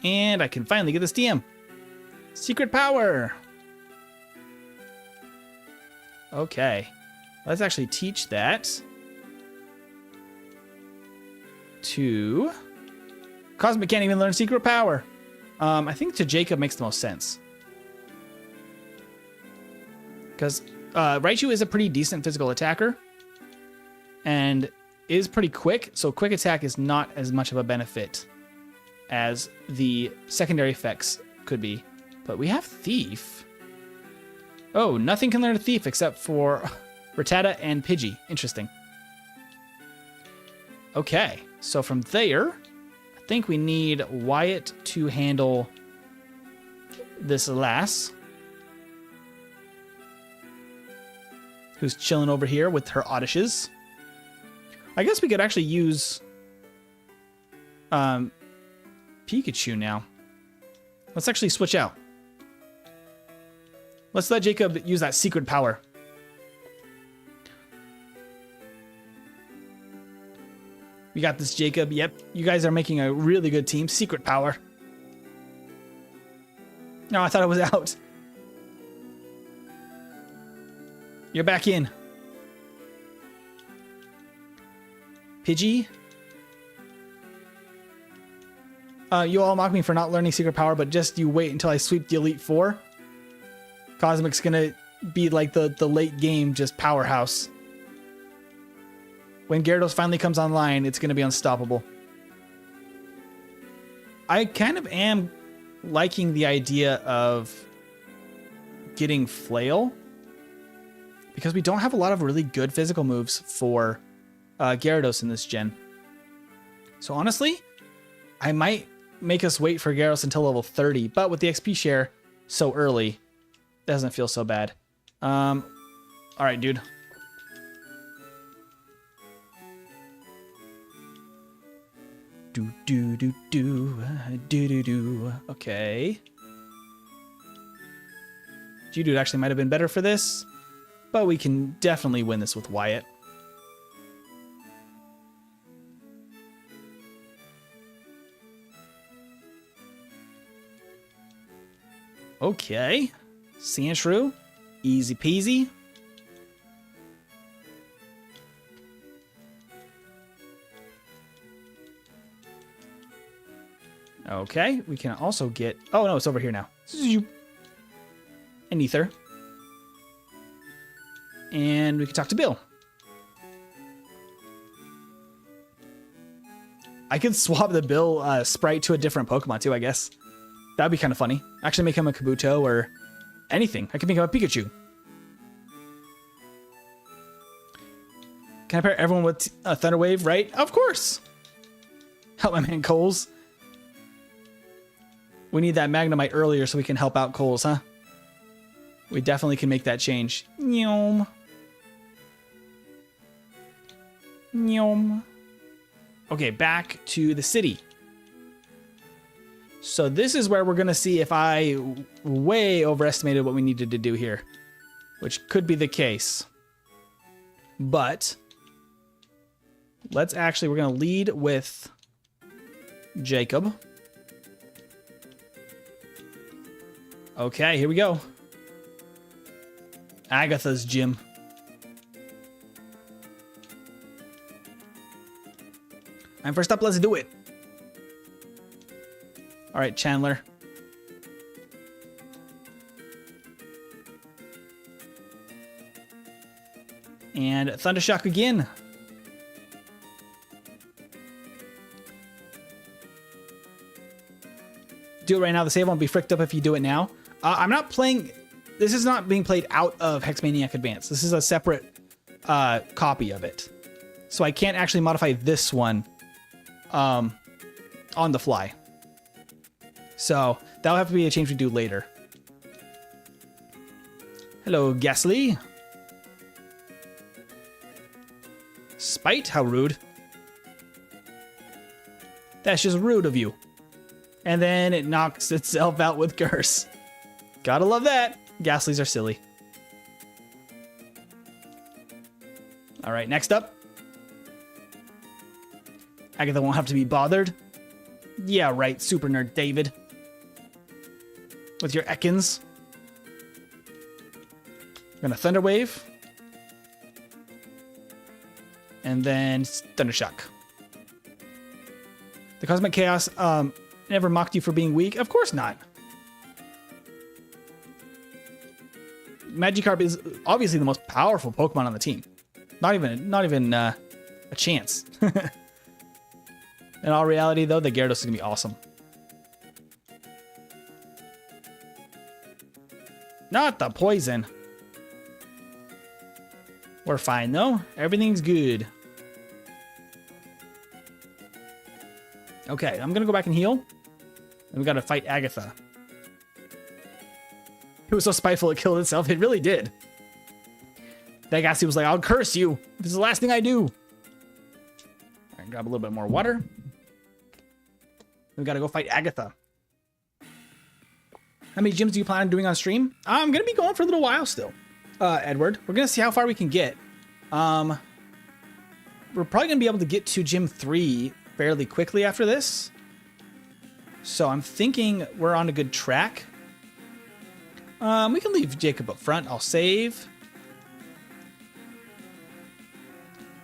And I can finally get this DM. Secret power. Okay. Let's actually teach that to Cosmic. Can't even learn secret power. I think to Jacob makes the most sense. Because Raichu is a pretty decent physical attacker and is pretty quick, so quick attack is not as much of a benefit as the secondary effects could be. But we have Thief. Oh, nothing can learn a Thief except for Rattata and Pidgey. Interesting. Okay, so from there, I think we need Wyatt to handle this lass, who's chilling over here with her Oddishes. I guess we could actually use Pikachu now. Let's actually switch out. Let's let Jacob use that secret power. We got this, Jacob. Yep, you guys are making a really good team. Secret power. No, I thought it was out. You're back in. Pidgey. You all mock me for not learning secret power, but just you wait until I sweep the Elite Four. Cosmic's gonna be like the late game, just powerhouse. When Gyarados finally comes online, it's gonna be unstoppable. I kind of am liking the idea of getting Flail, because we don't have a lot of really good physical moves for Gyarados in this gen. So honestly, I might make us wait for Gyarados until level 30, but with the XP share so early, it doesn't feel so bad. All right, dude. Do. Okay. Geodude actually might have been better for this, but we can definitely win this with Wyatt. Okay. Sandshrew. Easy peasy. Okay, we can also get... Oh, no, it's over here now. And Ether. And we can talk to Bill. I could swap the Bill sprite to a different Pokemon too, I guess. That'd be kind of funny. Actually make him a Kabuto or anything. I could make him a Pikachu. Can I pair everyone with a Thunder Wave, right? Of course! Help my man Coles. We need that Magnemite earlier so we can help out Coles, huh? We definitely can make that change. Nyom. Nyom. Okay, back to the city. So this is where we're going to see if I way overestimated what we needed to do here, which could be the case. But we're going to lead with Jacob. Okay, here we go. Agatha's gym. And first up, let's do it. All right, Chandler. And Thundershock again. Do it right now. The save won't be fricked up if you do it now. I'm not playing... This is not being played out of Hexmaniac Advance. This is a separate copy of it. So I can't actually modify this one on the fly. So that'll have to be a change we do later. Hello, Ghastly. Spite? How rude. That's just rude of you. And then it knocks itself out with Curse. Gotta love that. Ghastlies are silly. All right, next up. Agatha won't have to be bothered. Yeah, right, Super Nerd David. With your Ekans. We're gonna Thunder Wave. And then Thundershock. The Cosmic Chaos never mocked you for being weak? Of course not. Magikarp is obviously the most powerful Pokemon on the team. Not even a chance. In all reality, though, the Gyarados is gonna be awesome. Not the poison. We're fine though. Everything's good. Okay, I'm gonna go back and heal. And we gotta fight Agatha. It was so spiteful it killed itself. It really did. That Ghastly was like, I'll curse you. This is the last thing I do. All right, grab a little bit more water. We gotta go fight Agatha. How many gyms do you plan on doing on stream? I'm gonna be going for a little while still, Edward. We're gonna see how far we can get. We're probably gonna be able to get to gym 3 fairly quickly after this. So I'm thinking we're on a good track. We can leave Jacob up front. I'll save.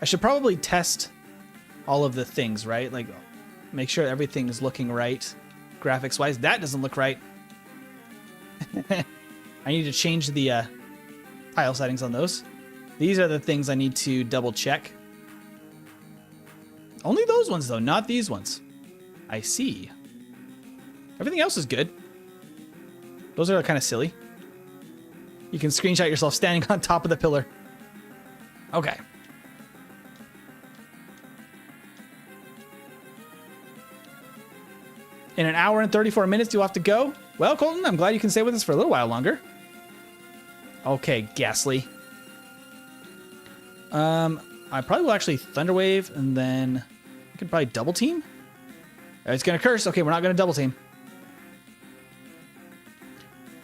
I should probably test all of the things, right? Like, make sure everything is looking right, graphics-wise. That doesn't look right. I need to change the tile settings on those. These are the things I need to double check. Only those ones, though, not these ones. I see. Everything else is good. Those are kind of silly. You can screenshot yourself standing on top of the pillar. Okay. In an hour and 34 minutes, you'll have to go. Well, Colton, I'm glad you can stay with us for a little while longer. Okay, Ghastly. I probably will actually Thunder Wave, and then I could probably double team. It's gonna curse. Okay, we're not gonna double team.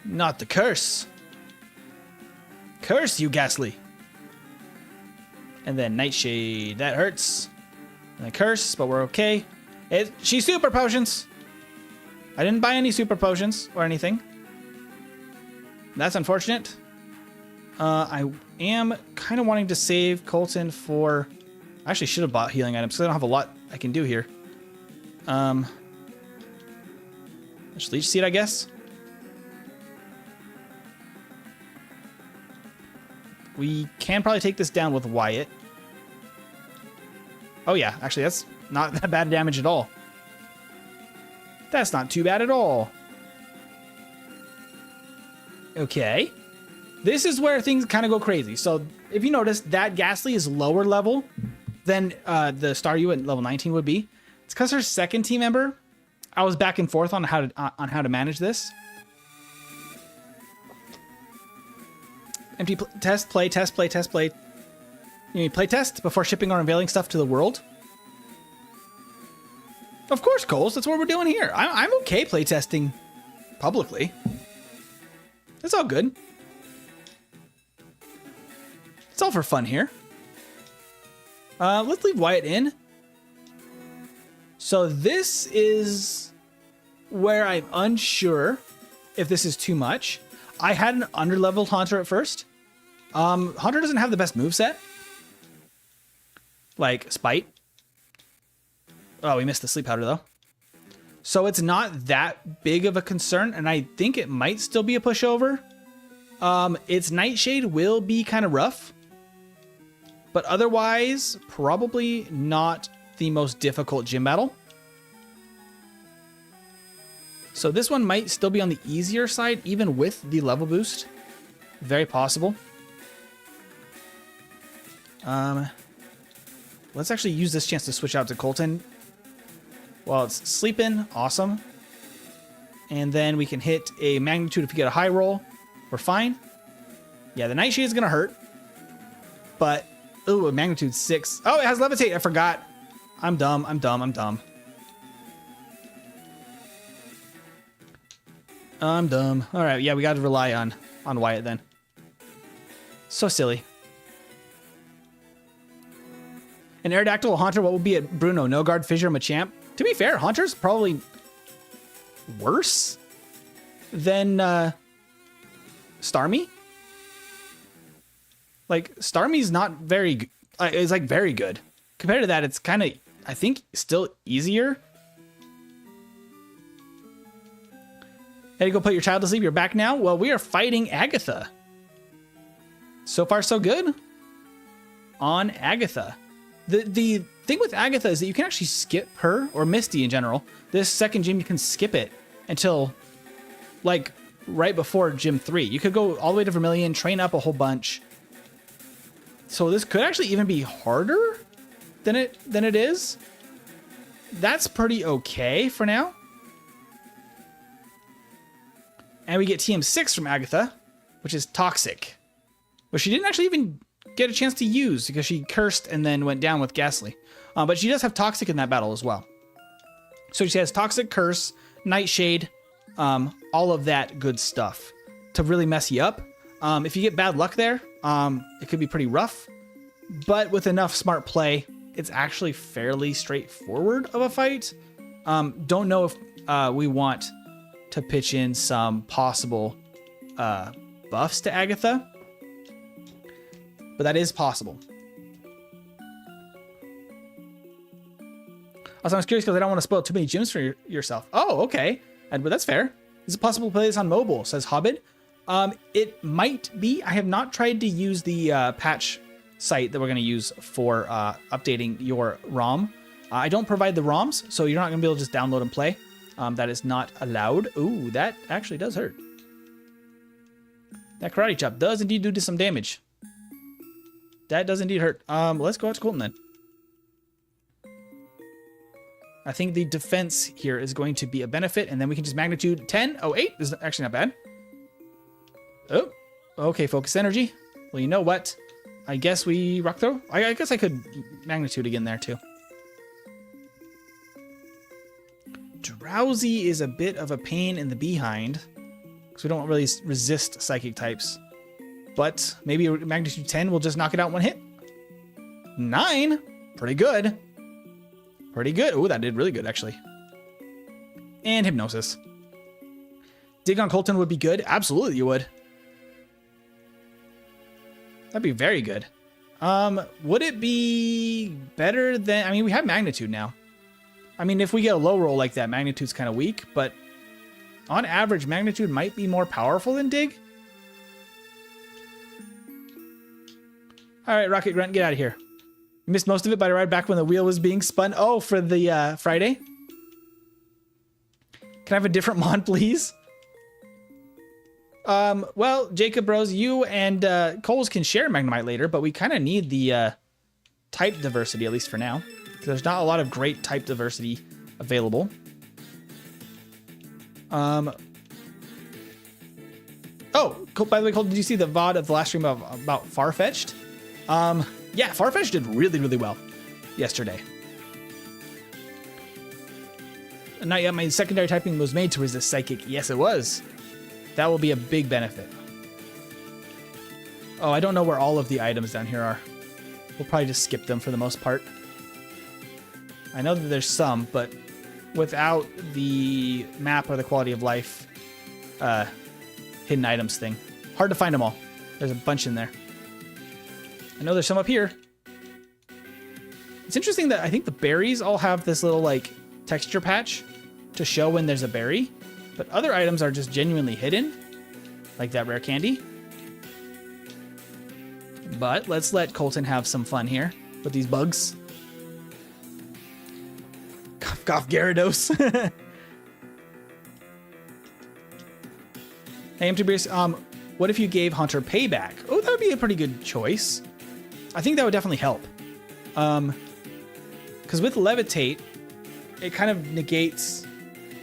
Not the curse. Curse you, Ghastly. And then Nightshade. That hurts. And then curse, but we're okay. She's super potions. I didn't buy any super potions or anything. That's unfortunate. I am kind of wanting to save Colton for... I actually should have bought healing items because I don't have a lot I can do here. Just Leech Seed, I guess. We can probably take this down with Wyatt. Oh yeah, actually that's not that bad damage at all. That's not too bad at all. Okay. This is where things kind of go crazy. So if you notice, that Ghastly is lower level than the Staryu at level 19 would be. It's because her second team member, I was back and forth on how to manage this. Empty test, play, test, play, test, play. You mean play test before shipping or unveiling stuff to the world? Of course, Coles. That's what we're doing here. I'm okay playtesting publicly. It's all good. It's all for fun here. Let's leave Wyatt in. So this is where I'm unsure if this is too much. I had an under-leveled Haunter at first. Haunter doesn't have the best moveset. Like Spite. Oh, we missed the Sleep Powder, though. So it's not that big of a concern, and I think it might still be a pushover. Its Nightshade will be kind of rough. But otherwise, probably not the most difficult gym battle. So this one might still be on the easier side, even with the level boost. Very possible. Let's actually use this chance to switch out to Colton while it's sleeping. Awesome. And then we can hit a Magnitude if we get a high roll. We're fine. Yeah, the Nightshade is going to hurt. But, ooh, a Magnitude 6. Oh, it has Levitate. I forgot. I'm dumb. I'm dumb. I'm dumb. I'm dumb. All right, yeah, we got to rely on Wyatt then. So silly. An Aerodactyl Haunter, what would be it? Bruno, No Guard, Fissure, Machamp. To be fair, Haunter's probably worse than Starmie. Like, Starmie's not very... it's like very good. Compared to that, it's kind of, I think, still easier. Had to go put your child to sleep. You're back now? Well, we are fighting Agatha. So far, so good on Agatha. The thing with Agatha is that you can actually skip her, or Misty in general. This second gym, you can skip it until like right before gym 3. You could go all the way to Vermilion, train up a whole bunch. So this could actually even be harder than it is. That's pretty okay for now. And we get TM6 from Agatha, which is Toxic, which she didn't actually even get a chance to use because she cursed and then went down with Ghastly. But she does have Toxic in that battle as well. So she has Toxic, Curse, Nightshade, all of that good stuff to really mess you up. If you get bad luck there, it could be pretty rough. But with enough smart play, it's actually fairly straightforward of a fight. Don't know if we want to pitch in some possible buffs to Agatha, but that is possible. Also, I was curious because I don't want to spoil too many gyms for yourself. Oh, okay. But that's fair. Is it possible to play this on mobile, says Hobbit. It might be. I have not tried to use the patch site that we're going to use for updating your ROM. I don't provide the ROMs, so you're not going to be able to just download and play. That is not allowed. Ooh, that actually does hurt. That karate chop does indeed do some damage. That does indeed hurt. Let's go out to Colton then. I think the defense here is going to be a benefit, and then we can just magnitude 10. Oh, 8 is actually not bad. Oh, okay, focus energy. Well, you know what? I guess we rock throw. I guess I could magnitude again there too. Drowsy is a bit of a pain in the behind because we don't really resist psychic types. But maybe magnitude 10 will just knock it out one hit. 9, pretty good. Pretty good. Oh, that did really good actually. And hypnosis. Dig on Colton would be good. Absolutely, you would. That'd be very good. Would it be better than... I mean, we have magnitude now. I mean, if we get a low roll like that, magnitude's kind of weak, but on average, magnitude might be more powerful than dig. All right, Rocket Grunt, get out of here. You missed most of it, but I arrived back when the wheel was being spun. Oh, for the Friday? Can I have a different mod, please? Well, Jacob Bros, you and Coles can share Magnemite later, but we kind of need the type diversity, at least for now. There's not a lot of great type diversity available. Oh, by the way, Cole, did you see the VOD of the last stream about Farfetch'd? Yeah, Farfetch'd did really, really well yesterday. Not yet, my secondary typing was made to resist Psychic. Yes, it was. That will be a big benefit. Oh, I don't know where all of the items down here are. We'll probably just skip them for the most part. I know that there's some, but without the map or the quality of life hidden items thing, hard to find them all. There's a bunch in there. I know there's some up here. It's interesting that I think the berries all have this little like texture patch to show when there's a berry, but other items are just genuinely hidden, like that rare candy. But let's let Colton have some fun here with these bugs. Cough, cough, Gyarados. Hey, MTBers, what if you gave Hunter payback? Oh, that would be a pretty good choice. I think that would definitely help. Because with Levitate, it kind of negates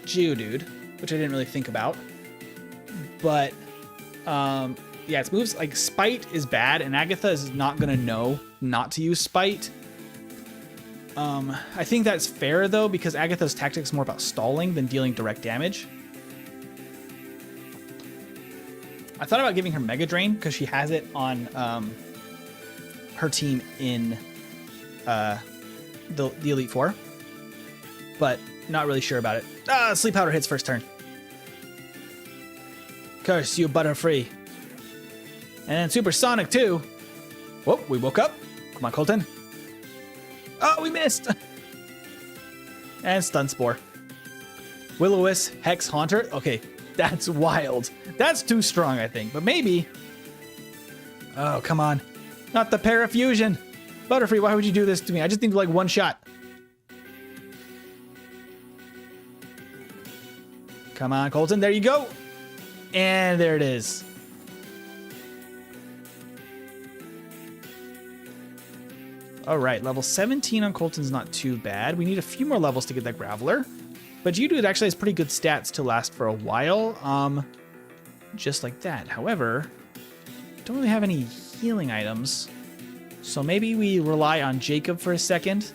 Geodude, which I didn't really think about. But, yeah, its moves, like, Spite is bad, and Agatha is not going to know not to use Spite. I think that's fair, though, because Agatha's tactics more about stalling than dealing direct damage. I thought about giving her Mega Drain, because she has it on her team in the Elite Four. But not really sure about it. Sleep Powder hits first turn. Curse you, Butterfree. And then Supersonic, too. Whoa, we woke up. Come on, Colton. Oh, we missed. And Stun Spore. Will-O-Wisp, Hex, Haunter. Okay, that's wild. That's too strong, I think. But maybe Oh, come on. Not the parafusion. Butterfree, why would you do this to me? I just need like one shot. Come on, Colton. There you go. And there it is. All right, level 17 on Colton's not too bad. We need a few more levels to get that Graveler. But Geodude actually has pretty good stats to last for a while. Just like that. However, don't really have any healing items. So maybe we rely on Jacob for a second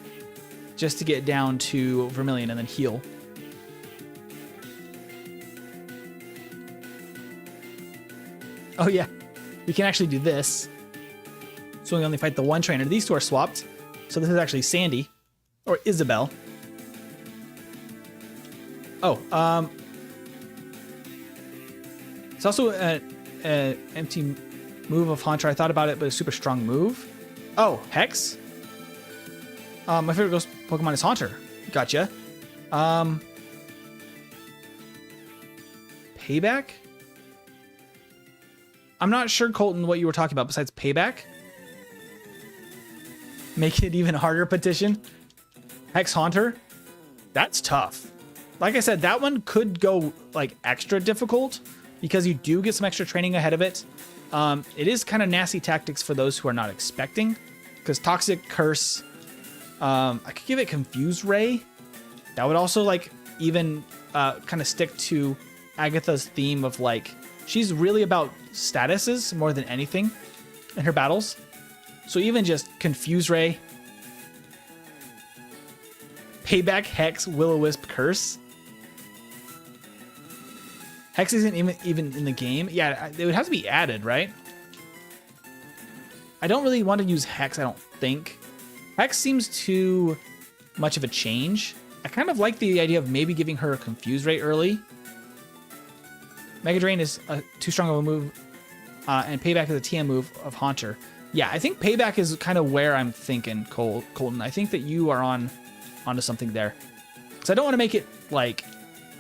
just to get down to Vermilion and then heal. Oh yeah, we can actually do this. So we only fight the one trainer. These two are swapped. So this is actually Sandy or Isabel. Oh, it's also an empty move of Haunter. I thought about it, but a super strong move. Oh, Hex. My favorite ghost Pokemon is Haunter. Gotcha. Payback? I'm not sure, Colton, what you were talking about besides Payback. Make it even harder petition. Hex Haunter? That's tough. Like I said, that one could go like extra difficult because you do get some extra training ahead of it. It is kind of nasty tactics for those who are not expecting, because Toxic Curse, I could give it Confuse Ray. That would also like even kind of stick to Agatha's theme of like, she's really about statuses more than anything in her battles. So even just Confuse Ray, Payback, Hex, Will-O-Wisp, Curse. Hex isn't even in the game. Yeah, it would have to be added, right? I don't really want to use Hex, I don't think. Hex seems too much of a change. I kind of like the idea of maybe giving her a Confuse Ray early. Mega Drain is too strong of a move, and Payback is a TM move of Haunter. Yeah, I think Payback is kind of where I'm thinking, Colton. I think that you are onto something there. Because I don't want to make it, like,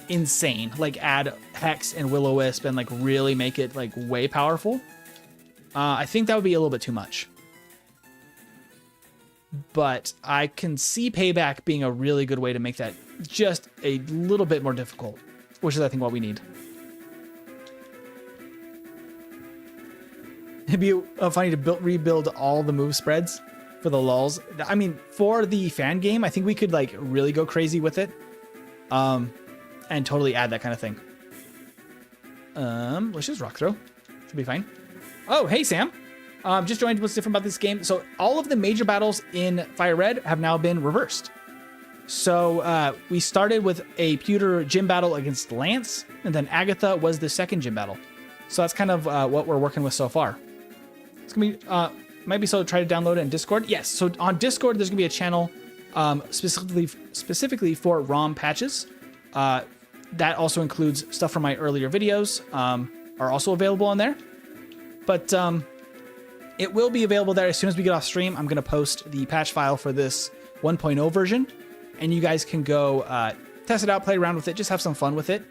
insane. Like, add Hex and Will-O-Wisp and, like, really make it, like, way powerful. I think that would be a little bit too much. But I can see Payback being a really good way to make that just a little bit more difficult, which is, I think, what we need. It'd be funny to rebuild all the move spreads for the lulz. I mean, for the fan game, I think we could like really go crazy with it, and totally add that kind of thing. Let's just Rock Throw. Should be fine. Oh, hey Sam. Just joined. What's different about this game? So all of the major battles in Fire Red have now been reversed. So we started with a pewter gym battle against Lance, and then Agatha was the second gym battle. So that's kind of what we're working with so far. It's gonna be might be so try to download it in Discord. Yes, so on Discord there's gonna be a channel specifically for ROM patches. That also includes stuff from my earlier videos are also available on there. But it will be available there as soon as we get off stream. I'm gonna post the patch file for this 1.0 version, and you guys can go test it out, play around with it, just have some fun with it,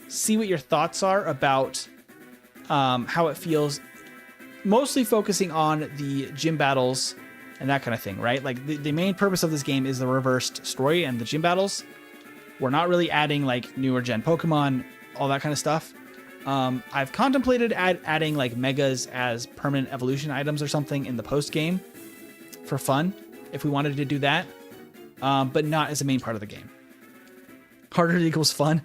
see what your thoughts are about how it feels. Mostly focusing on the gym battles and that kind of thing, right? Like the main purpose of this game is the reversed story and the gym battles. We're not really adding like newer gen Pokemon, all that kind of stuff. I've contemplated adding like megas as permanent evolution items or something in the post game for fun, if we wanted to do that, but not as a main part of the game. Harder equals fun.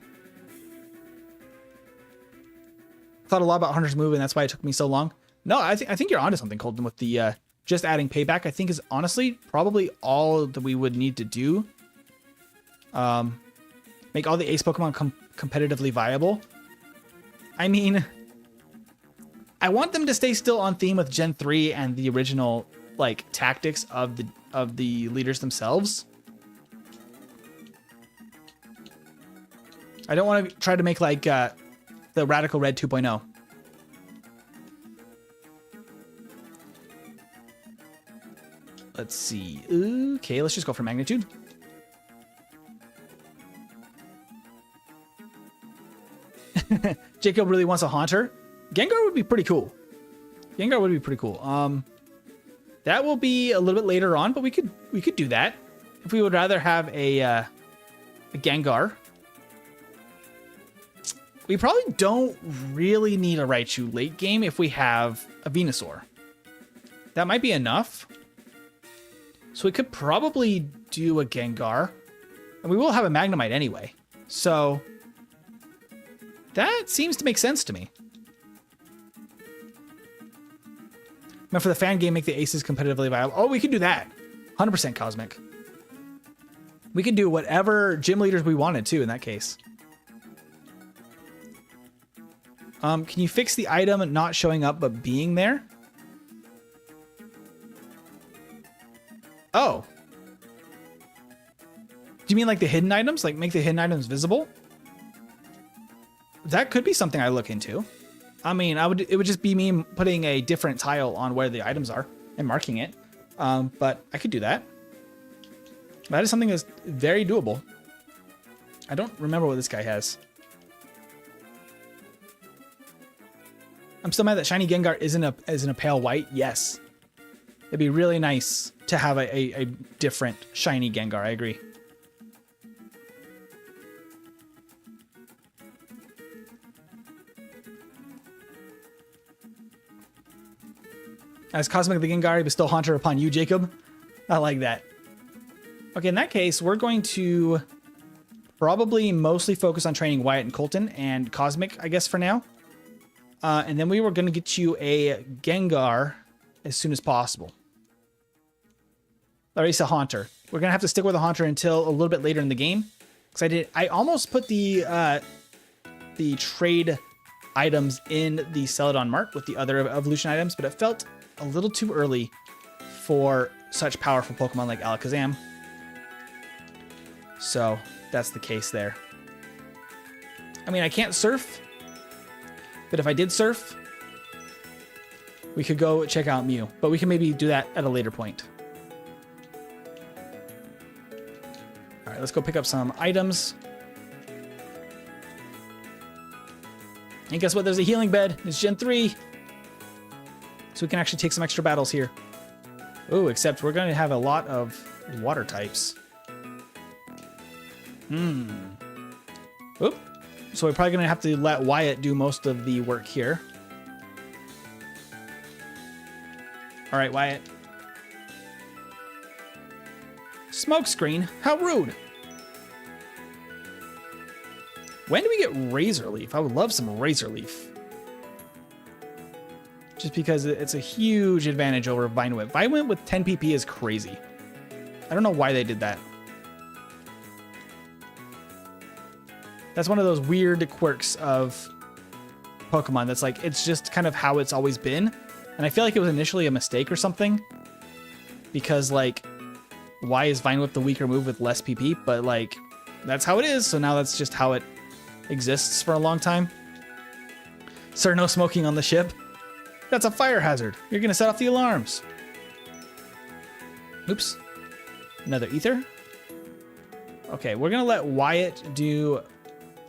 Thought a lot about Hunter's move, and that's why it took me so long. No, I think you're onto something, Colton, with the just adding Payback. I think is honestly probably all that we would need to do. Make all the Ace Pokemon competitively viable. I mean, I want them to stay still on theme with Gen 3 and the original like tactics of the leaders themselves. I don't want to try to make like the Radical Red 2.0. Let's see. Okay, let's just go for Magnitude. Jacob really wants a Haunter. Gengar would be pretty cool. Gengar would be pretty cool. That will be a little bit later on, but we could do that if we would rather have a Gengar. We probably don't really need a Raichu late game if we have a Venusaur. That might be enough. So we could probably do a Gengar. And we will have a Magnemite anyway. So that seems to make sense to me. But for the fan game, make the aces competitively viable. Oh, we could do that. 100% Cosmic. We could do whatever gym leaders we wanted to in that case. Can you fix the item not showing up but being there? Oh. Do you mean like the hidden items? Like make the hidden items visible? That could be something I look into. I mean, it would just be me putting a different tile on where the items are and marking it. But I could do that. That is something that's very doable. I don't remember what this guy has. I'm still mad that Shiny Gengar isn't a pale white. Yes. It'd be really nice to have a different Shiny Gengar. I agree. As Cosmic the Gengar, he bestow Haunter upon you, Jacob. I like that. Okay, in that case, we're going to probably mostly focus on training Wyatt and Colton and Cosmic, I guess, for now. And then we were going to get you a Gengar as soon as possible. Or at least a Haunter. We're going to have to stick with a Haunter until a little bit later in the game. Because I almost put the trade items in the Celadon Mart with the other evolution items, but it felt a little too early for such powerful Pokemon like Alakazam. So that's the case there. I mean, I can't surf, but if I did surf, we could go check out Mew, but we can maybe do that at a later point. All right, let's go pick up some items. And guess what? There's a healing bed. It's Gen 3. So we can actually take some extra battles here. Oh, except we're going to have a lot of water types. Oop. So we're probably going to have to let Wyatt do most of the work here. All right, Wyatt. Smokescreen? How rude. When do we get Razor Leaf? I would love some Razor Leaf. Just because it's a huge advantage over Vine Whip. Vine Whip with 10 PP is crazy. I don't know why they did that. That's one of those weird quirks of Pokemon that's like, it's just kind of how it's always been. And I feel like it was initially a mistake or something. Because like, why is Vine Whip the weaker move with less PP? But like, that's how it is. So now that's just how it exists for a long time. Sir, no smoking on the ship. That's a fire hazard. You're gonna set off the alarms. Oops. Another ether. Okay, we're gonna let Wyatt do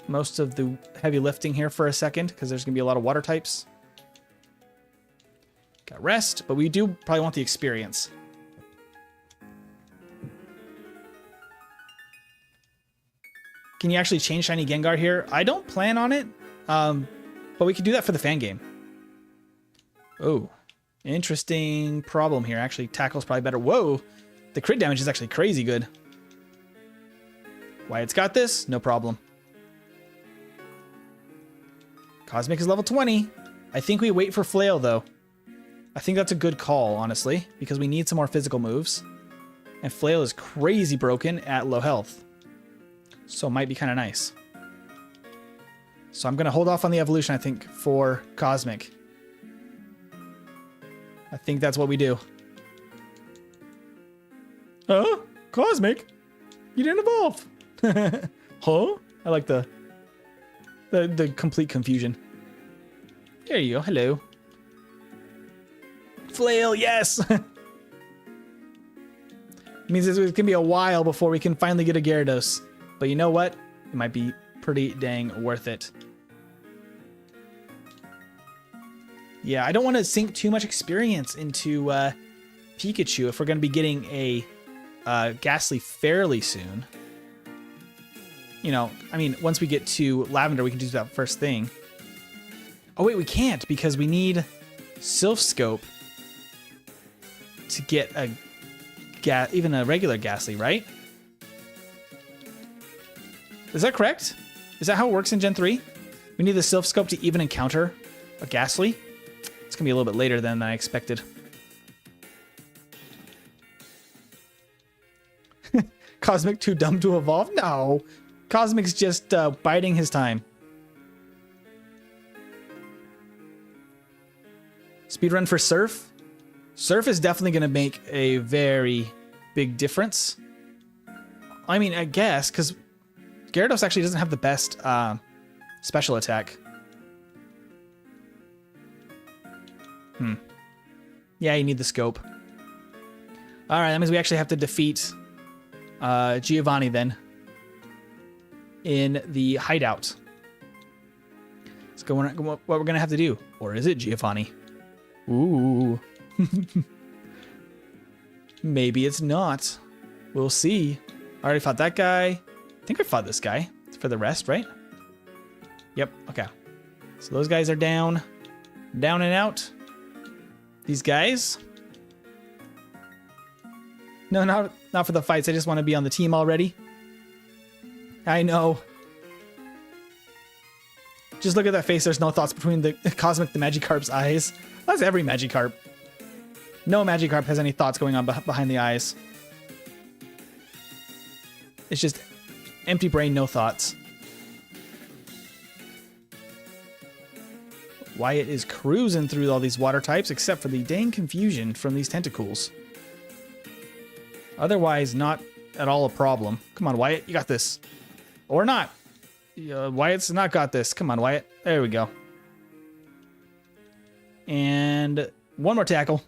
most of the heavy lifting here for a second because there's gonna be a lot of water types. Got rest, but we do probably want the experience. Can you actually change Shiny Gengar here? I don't plan on it, but we could do that for the fan game. Oh, interesting problem here. Actually, Tackle's probably better. Whoa, the crit damage is actually crazy good. Wyatt's got this, no problem. Cosmic is level 20. I think we wait for Flail, though. I think that's a good call, honestly, because we need some more physical moves. And Flail is crazy broken at low health. So it might be kind of nice. So I'm going to hold off on the evolution, I think, for Cosmic. I think that's what we do. Huh? Cosmic? You didn't evolve. Huh? I like the complete confusion. There you go. Hello. Flail, yes! It means it's going to be a while before we can finally get a Gyarados. But you know what? It might be pretty dang worth it. Yeah, I don't want to sink too much experience into Pikachu if we're going to be getting a Ghastly fairly soon. You know, I mean, once we get to Lavender, we can do that first thing. Oh, wait, we can't because we need Sylph Scope to get a even a regular Ghastly, right? Is that correct? Is that how it works in Gen 3? We need the Sylph Scope to even encounter a Ghastly? It's going to be a little bit later than I expected. Cosmic too dumb to evolve? No. Cosmic's just biding his time. Speedrun for Surf? Surf is definitely going to make a very big difference. I mean, I guess, because Gyarados actually doesn't have the best special attack. Yeah, you need the scope. All right, that means we actually have to defeat Giovanni then in the hideout. Let's go. What we're going to have to do. Or is it Giovanni? Ooh. Maybe it's not. We'll see. I already fought that guy. I think I fought this guy for the rest, right? Yep. Okay. So those guys are down. Down and out. These guys. No, not for the fights. I just want to be on the team already. I know. Just look at that face. There's no thoughts between the Cosmic, the Magikarp's eyes. That's every Magikarp. No Magikarp has any thoughts going on behind the eyes. It's just empty brain, no thoughts. Wyatt is cruising through all these water types, except for the dang confusion from these tentacles. Otherwise, not at all a problem. Come on, Wyatt, you got this. Or not. Wyatt's not got this. Come on, Wyatt. There we go. And one more tackle.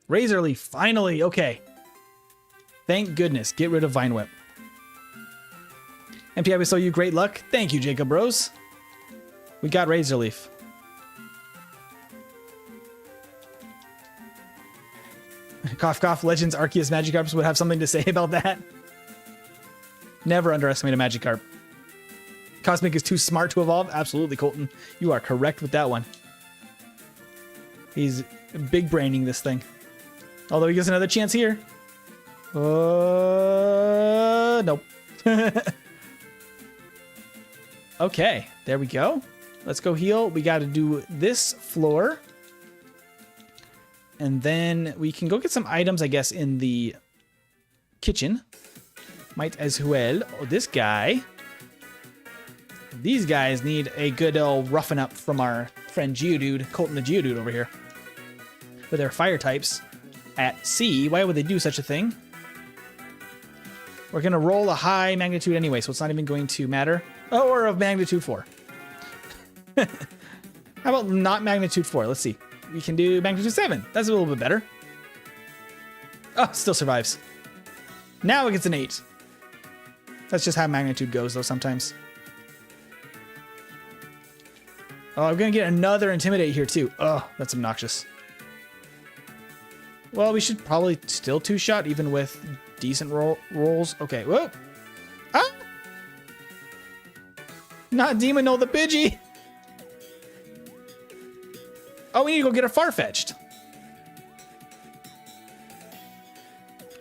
Razor Leaf, finally. Okay. Thank goodness. Get rid of Vine Whip. MTI, we saw you. Great luck. Thank you, Jacob Rose. We got Razor Leaf. Cough, cough. Legends Arceus Magikarps would have something to say about that. Never underestimate a Magikarp. Cosmic is too smart to evolve? Absolutely, Colton. You are correct with that one. He's big braining this thing. Although he gets another chance here. Nope. Okay, there we go. Let's go heal. We got to do this floor. And then we can go get some items, I guess, in the kitchen. Might as well. Oh, this guy. These guys need a good old roughing up from our friend Geodude, Colton the Geodude over here. With their fire types at C. Why would they do such a thing? We're going to roll a high magnitude anyway, so it's not even going to matter. Oh, or of magnitude 4. How about not magnitude 4? Let's see. We can do magnitude 7. That's a little bit better. Oh, still survives. Now it gets an 8. That's just how magnitude goes, though, sometimes. Oh, I'm going to get another Intimidate here, too. Oh, that's obnoxious. Well, we should probably still two-shot, even with decent rolls. Okay, whoa. Ah! Not Demon, the Pidgey! Oh, we need to go get a Farfetch'd.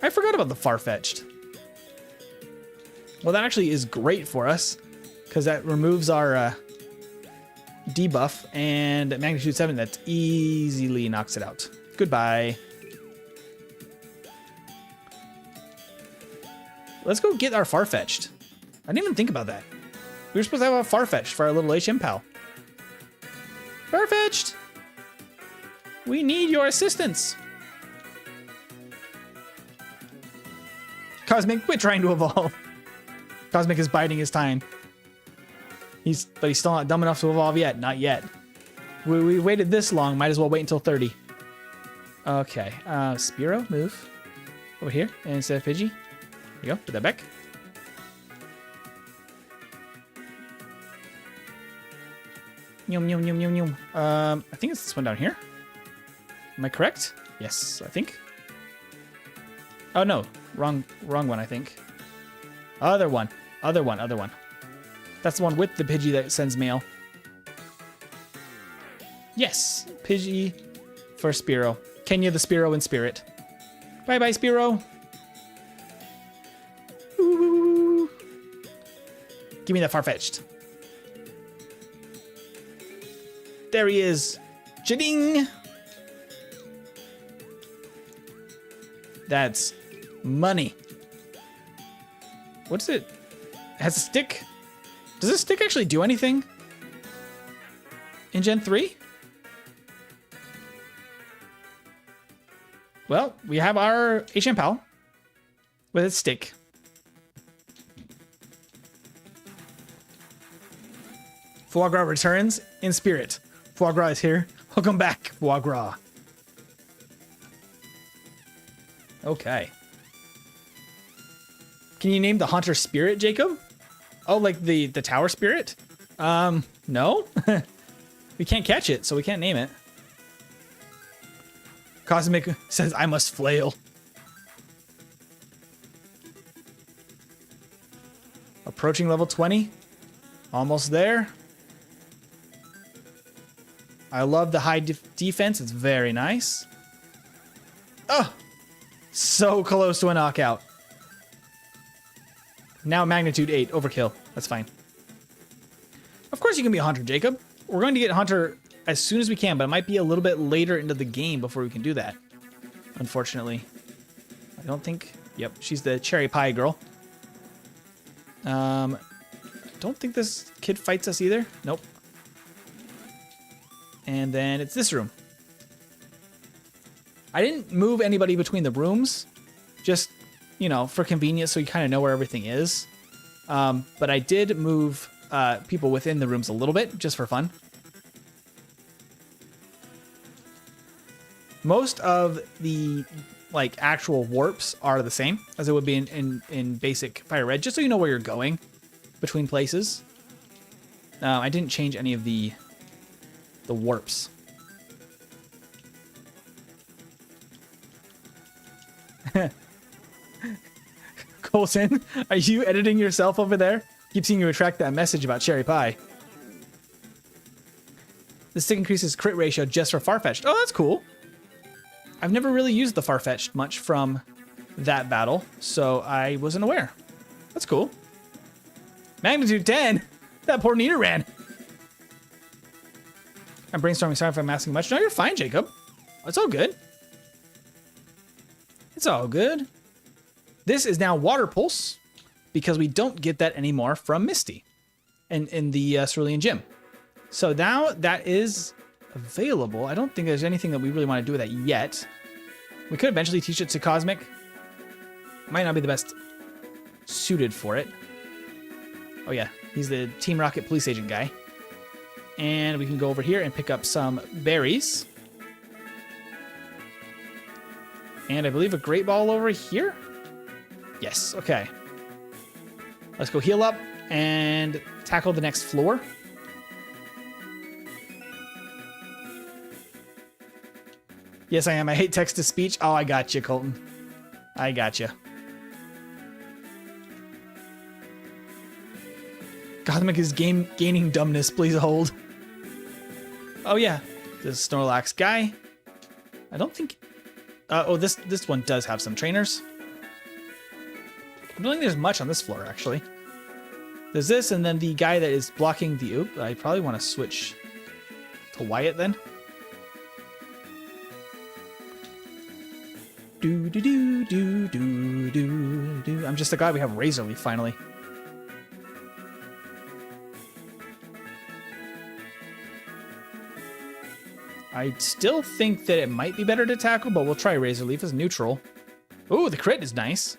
I forgot about the Farfetch'd. Well, that actually is great for us, because that removes our debuff, and at magnitude 7, that easily knocks it out. Goodbye. Let's go get our Farfetch'd. I didn't even think about that. We were supposed to have a Farfetch'd for our little HM pal. Farfetch'd! We need your assistance. Cosmic, quit trying to evolve. Cosmic is biding his time. But he's still not dumb enough to evolve yet. Not yet. We waited this long. Might as well wait until 30. Okay. Spearow, move. Over here. And instead of Pidgey. There you go. Put that back. Yum, yum, yum, yum, yum. I think it's this one down here. Am I correct? Yes, I think. Oh no, wrong one, I think. Other one. That's the one with the Pidgey that sends mail. Yes, Pidgey for Spearow. Kenya the Spearow in spirit. Bye-bye, Spearow. Ooh. Give me that Farfetch'd. There he is. Jading. That's money. What's it? It has a stick. Does this stick actually do anything in Gen 3? Well, we have our HM Pal with its stick. Foie Gras returns in spirit. Foie Gras is here. Welcome back, Foie Gras. Okay. Can you name the Haunter Spirit, Jacob? Oh, like the Tower Spirit? No. We can't catch it, so we can't name it. Cosmic says, I must flail. Approaching level 20. Almost there. I love the high defense. It's very nice. Oh, so close to a knockout. Now magnitude 8, overkill. That's fine. Of course you can be a Hunter, Jacob. We're going to get Hunter as soon as we can, but it might be a little bit later into the game before we can do that. Unfortunately. I don't think... Yep, she's the cherry pie girl. Don't think this kid fights us either. Nope. And then it's this room. I didn't move anybody between the rooms. Just, you know, for convenience so you kind of know where everything is. But I did move people within the rooms a little bit, just for fun. Most of the like actual warps are the same as it would be in basic Fire Red, just so you know where you're going between places. I didn't change any of the warps. Colson, are you editing yourself over there? Keep seeing you retract that message about cherry pie. The stick increases crit ratio just for Farfetch'd. Oh, that's cool. I've never really used the Farfetch'd much from that battle, so I wasn't aware. That's cool. Magnitude 10? That poor Nidoran. I'm brainstorming. Sorry if I'm asking much. No, you're fine, Jacob. It's all good. It's all good. This is now Water Pulse, because we don't get that anymore from Misty in the Cerulean Gym. So now that is available. I don't think there's anything that we really want to do with that yet. We could eventually teach it to Cosmic. Might not be the best suited for it. Oh yeah, he's the Team Rocket police agent guy. And we can go over here and pick up some berries. And I believe a Great Ball over here? Yes, okay. Let's go heal up and tackle the next floor. Yes, I am. I hate text-to-speech. Oh, I got you, Colton. I got you. Cosmic is gaining dumbness. Please hold. Oh, yeah. This Snorlax guy. I don't think... oh, this one does have some trainers. I don't think there's much on this floor, actually. There's this, and then the guy that is blocking the... Oop, I probably want to switch to Wyatt, then. Do do do do do do do. I'm just glad we have Razor Leaf finally. I still think that it might be better to tackle, but we'll try Razor Leaf as neutral. Ooh, the crit is nice.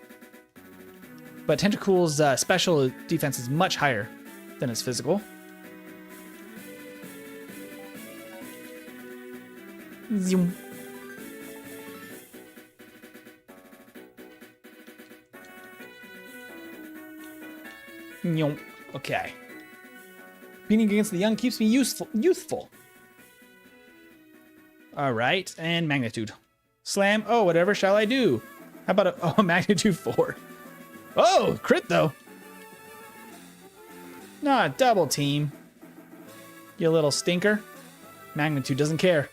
But Tentacool's special defense is much higher than his physical. Zoom. Okay. Competing against the young keeps me youthful. All right, and magnitude. Slam. Oh, whatever shall I do? How about a magnitude 4? Oh, crit though. Nah, double team. You little stinker. Magnitude doesn't care.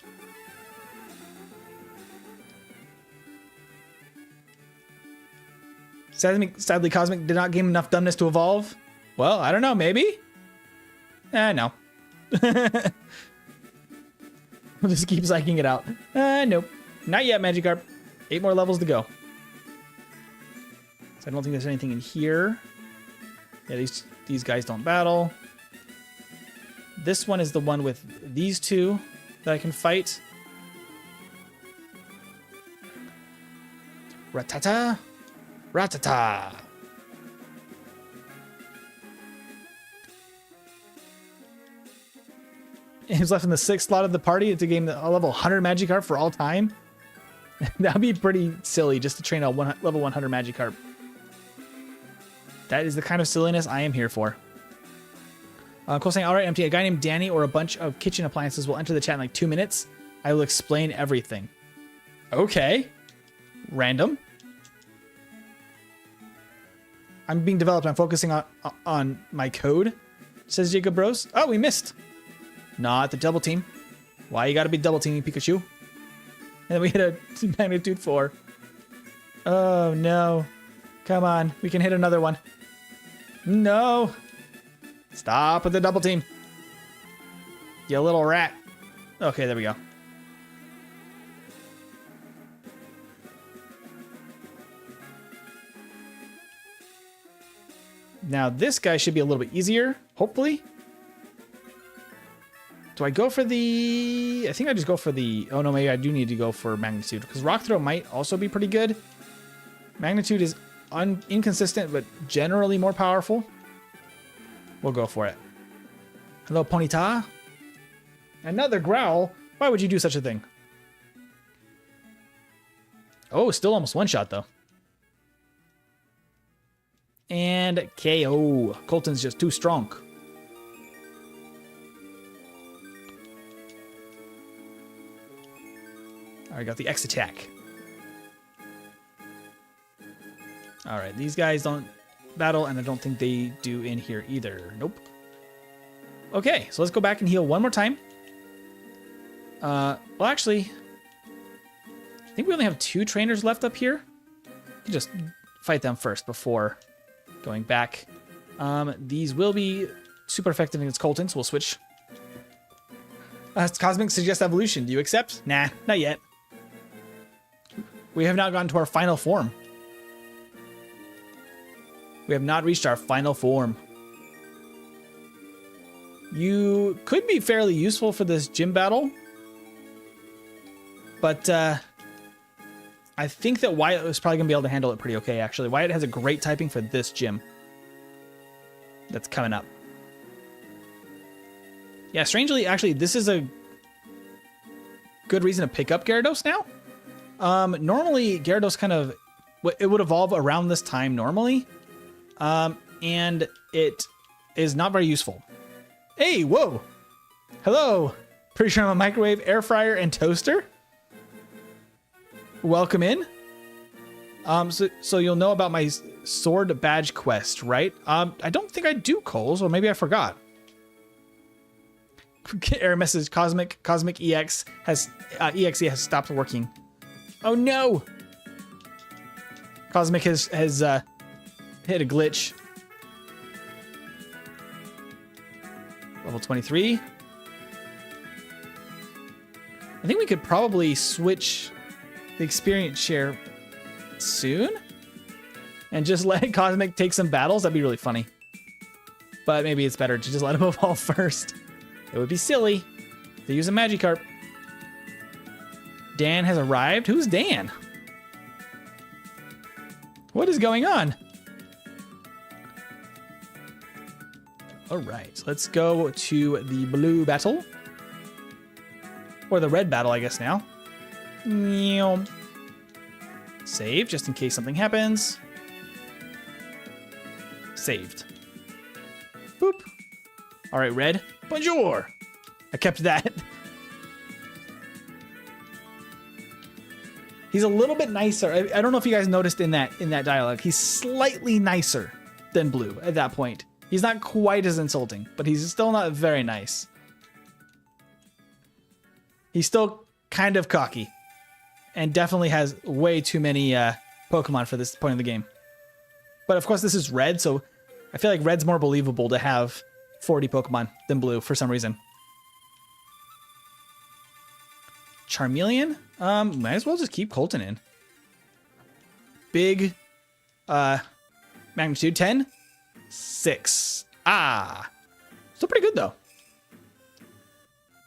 Sadly, Cosmic did not gain enough dumbness to evolve. Well, I don't know, maybe? No. We'll just keep psyching it out. Nope. Not yet, Magikarp. 8 more levels to go. So I don't think there's anything in here. Yeah, these guys don't battle. This one is the one with these two that I can fight. Ratata. Ratata. He's left in the 6th slot of the party to gain a level 100 Magikarp for all time. That'd be pretty silly just to train a level 100 Magikarp. That is the kind of silliness I am here for. Cole saying, all right, empty. A guy named Danny or a bunch of kitchen appliances will enter the chat in like 2 minutes. I will explain everything. Okay. Random. I'm being developed. I'm focusing on my code, says Jacob Bros. Oh, we missed. Not the double team. Why you gotta be double teaming Pikachu? And then we hit a magnitude 4. Oh no. Come on. We can hit another one. No. Stop with the double team. You little rat. Okay, there we go. Now this guy should be a little bit easier, hopefully. Do I go for the... I think I just go for the... Oh no, maybe I do need to go for Magnitude, because Rock Throw might also be pretty good. Magnitude is inconsistent, but generally more powerful. We'll go for it. Hello, Ponyta. Another growl? Why would you do such a thing? Oh, still almost one shot, though. And KO. Colton's just too strong. I got the X attack. All right, these guys don't battle, and I don't think they do in here either. Nope. Okay, so let's go back and heal one more time. Well, actually, I think we only have 2 trainers left up here. You just fight them first before going back. These will be super effective against Colton, so we'll switch. Cosmic suggests evolution. Do you accept? Nah, not yet. We have not gotten to our final form. We have not reached our final form. You could be fairly useful for this gym battle, but I think that Wyatt was probably going to be able to handle it pretty okay, actually. Wyatt has a great typing for this gym that's coming up. Yeah, strangely, actually, this is a good reason to pick up Gyarados now. Normally, Gyarados kind of... It would evolve around this time normally, and it is not very useful. Hey, whoa! Hello! Pretty sure I'm a microwave, air fryer, and toaster? Welcome in. So you'll know about my sword badge quest, right? I don't think I do, Coles, or maybe I forgot. Error message: Cosmic EX has EXE has stopped working. Oh no! Cosmic has hit a glitch. Level 23. I think we could probably switch the experience share soon and just let Cosmic take some battles. That'd be really funny. But maybe it's better to just let him evolve first. It would be silly to use a Magikarp. Dan has arrived. Who's Dan? What is going on? All right, let's go to the blue battle. Or the red battle, I guess now. Save, just in case something happens. Saved. Boop. All right, Red. Bonjour. I kept that. He's a little bit nicer. I don't know if you guys noticed in that dialogue. He's slightly nicer than Blue at that point. He's not quite as insulting, but he's still not very nice. He's still kind of cocky and definitely has way too many Pokemon for this point of the game. But of course, this is Red, so I feel like Red's more believable to have 40 Pokemon than Blue for some reason. Charmeleon? Might as well just keep Colton in. Big magnitude 10. 6. Ah. Still pretty good though.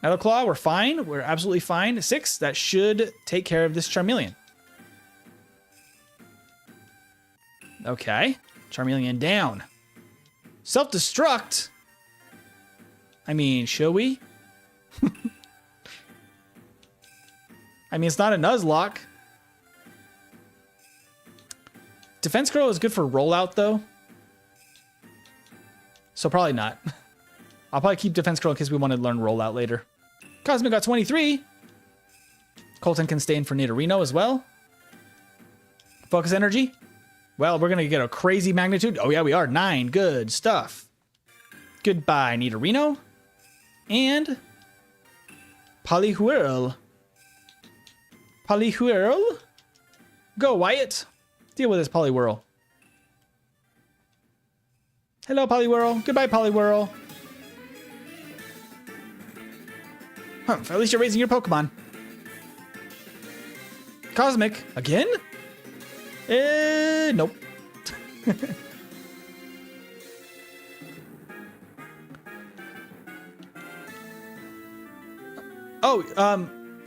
Metal Claw, we're fine. We're absolutely fine. 6. That should take care of this Charmeleon. Okay. Charmeleon down. Self-destruct? I mean, should we? I mean, it's not a Nuzlocke. Defense Curl is good for rollout, though. So probably not. I'll probably keep Defense Curl in case we want to learn rollout later. Cosmic got 23. Colton can stay in for Nidorino as well. Focus Energy. Well, we're going to get a crazy magnitude. Oh, yeah, we are. 9. Good stuff. Goodbye, Nidorino. And Poliwhirl. Poliwhirl? Go, Wyatt. Deal with this Poliwhirl. Hello, Poliwhirl. Goodbye, Poliwhirl. Huh, at least you're raising your Pokemon. Cosmic. Again? Nope.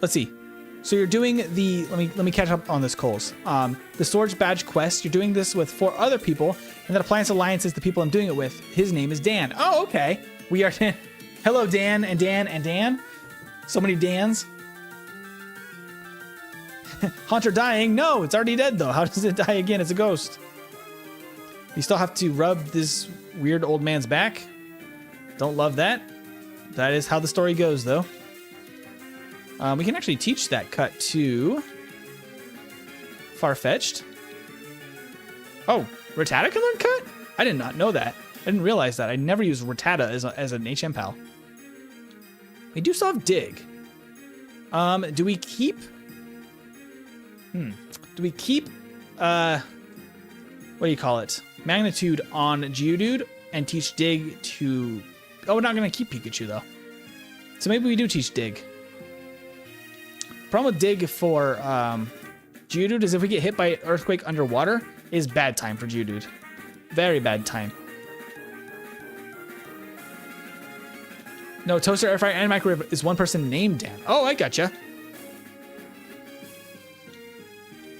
Let's see. So you're doing the, let me catch up on this, Coles. The Storage Badge quest, you're doing this with 4 other people, and that Appliance Alliance is the people I'm doing it with. His name is Dan. Oh, okay. We are, hello, Dan, and Dan, and Dan. So many Dans. Haunter dying? No, it's already dead, though. How does it die again? It's a ghost. You still have to rub this weird old man's back. Don't love that. That is how the story goes, though. We can actually teach that cut to Farfetch'd. Oh, Rattata can learn cut? I did not know that. I didn't realize that. I never used Rattata as an HM pal. We do still have Dig. Do we keep... Do we keep... what do you call it? Magnitude on Geodude and teach Dig to... Oh, we're not going to keep Pikachu, though. So maybe we do teach Dig. Problem with Dig for Geodude is if we get hit by Earthquake underwater, is bad time for Geodude. Very bad time. No, Toaster, Air Fryer, and Microwave is one person named Dan. Oh, I gotcha.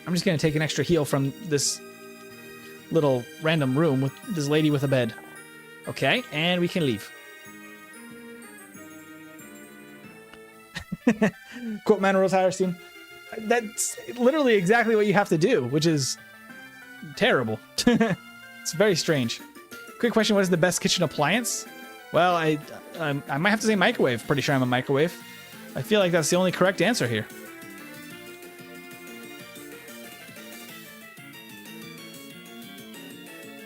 I'm just going to take an extra heal from this little random room with this lady with a bed. Okay, and we can leave. Quote Man Rose higher soon. That's literally exactly what you have to do, which is terrible. It's very strange. Quick question, what is the best kitchen appliance? Well, I might have to say microwave. Pretty sure I'm a microwave. I feel like that's the only correct answer here.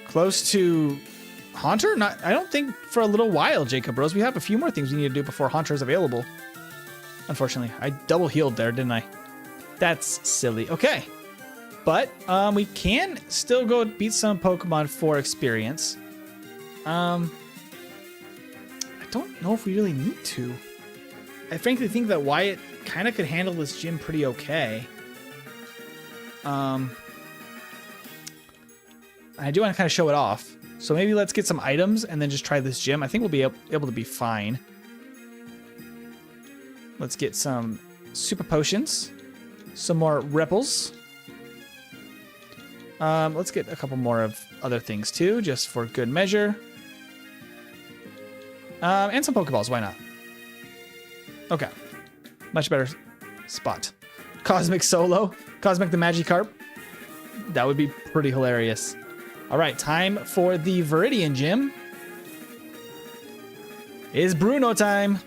Close to Haunter? Not, I don't think for a little while, Jacob Rose. We have a few more things we need to do before Haunter is available. Unfortunately, I double healed there, didn't I? That's silly. Okay. But we can still go beat some Pokemon for experience. I don't know if we really need to. I frankly think that Wyatt kind of could handle this gym pretty okay. I do want to kind of show it off. So maybe let's get some items and then just try this gym. I think we'll be able to be fine. Let's get some super potions, some more ripples. Let's get a couple more of other things too, just for good measure. And some Pokeballs, why not? Okay, much better spot. Cosmic Solo, Cosmic the Magikarp. That would be pretty hilarious. All right, time for the Viridian Gym. It's Bruno time.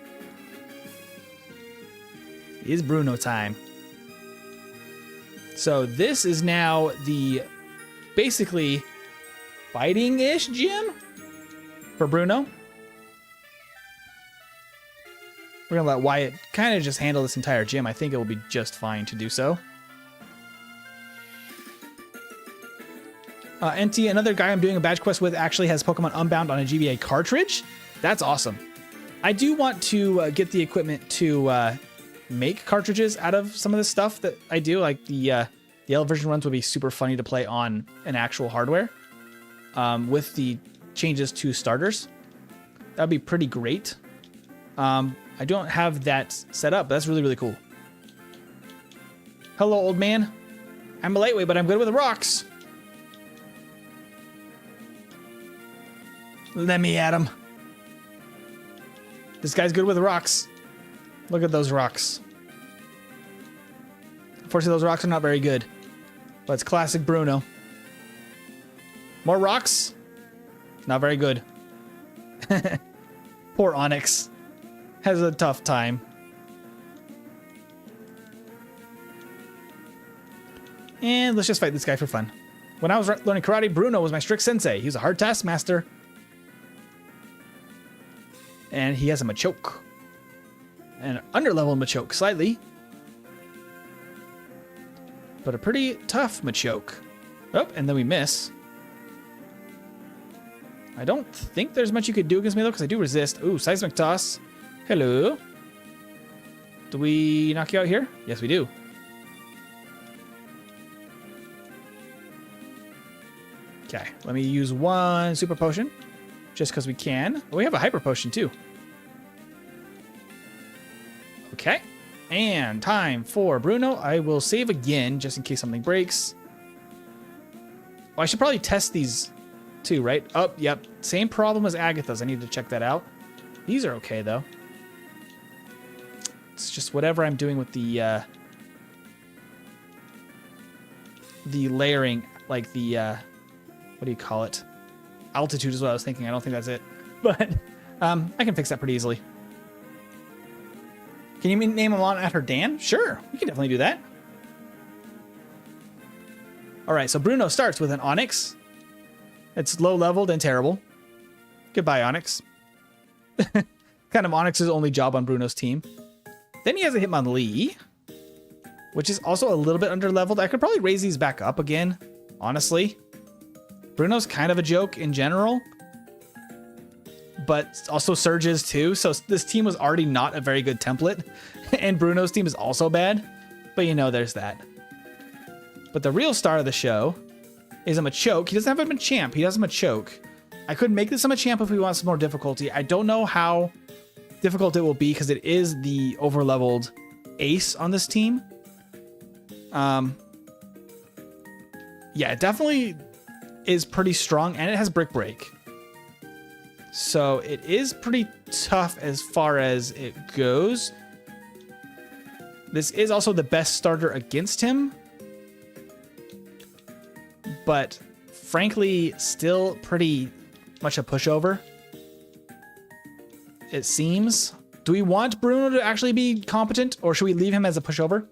It's Bruno time. So this is now the basically fighting-ish gym for Bruno. We're gonna let Wyatt kind of just handle this entire gym. I think it will be just fine to do so. NT, another guy I'm doing a badge quest with actually has Pokemon Unbound on a GBA cartridge. That's awesome. I do want to get the equipment to make cartridges out of some of the stuff that I do. Like the L version runs would be super funny to play on an actual hardware with the changes to starters. That'd be pretty great. I don't have that set up, but that's really, really cool. Hello, old man. I'm a lightweight, but I'm good with rocks. Let me at him. This guy's good with rocks. Look at those rocks. Unfortunately, those rocks are not very good. But it's classic Bruno. More rocks? Not very good. Poor Onyx. Has a tough time. And let's just fight this guy for fun. When I was learning karate, Bruno was my strict sensei. He was a hard taskmaster. And he has a Machoke. An underleveled Machoke, slightly. But a pretty tough Machoke. Oh, and then we miss. I don't think there's much you could do against me, though, because I do resist. Ooh, Seismic Toss. Hello. Do we knock you out here? Yes, we do. Okay, let me use one Super Potion. Just because we can. Oh, we have a Hyper Potion, too. Okay. And time for Bruno. I will save again, just in case something breaks. Oh, I should probably test these, too, right? Oh, yep. Same problem as Agatha's. I need to check that out. These are okay, though. It's just whatever I'm doing with the layering, like the, what do you call it? Altitude is what I was thinking. I don't think that's it. But I can fix that pretty easily. Can you name a mon after Dan? Sure, we can definitely do that. All right, so Bruno starts with an Onyx. It's low leveled and terrible. Goodbye, Onyx. Kind of Onyx's only job on Bruno's team. Then he has a Hitmonlee, which is also a little bit underleveled. I could probably raise these back up again, honestly. Bruno's kind of a joke in general, but also Surge's too. So this team was already not a very good template, and Bruno's team is also bad, but you know, there's that. But the real star of the show is a Machoke. He doesn't have a Machamp, he has a Machoke. I could make this a Machamp if we want some more difficulty. I don't know how difficult it will be because it is the overleveled ace on this team. Yeah, it definitely is pretty strong, and it has Brick Break. So it is pretty tough as far as it goes. This is also the best starter against him, but frankly, still pretty much a pushover, it seems. Do we want Bruno to actually be competent, or should we leave him as a pushover?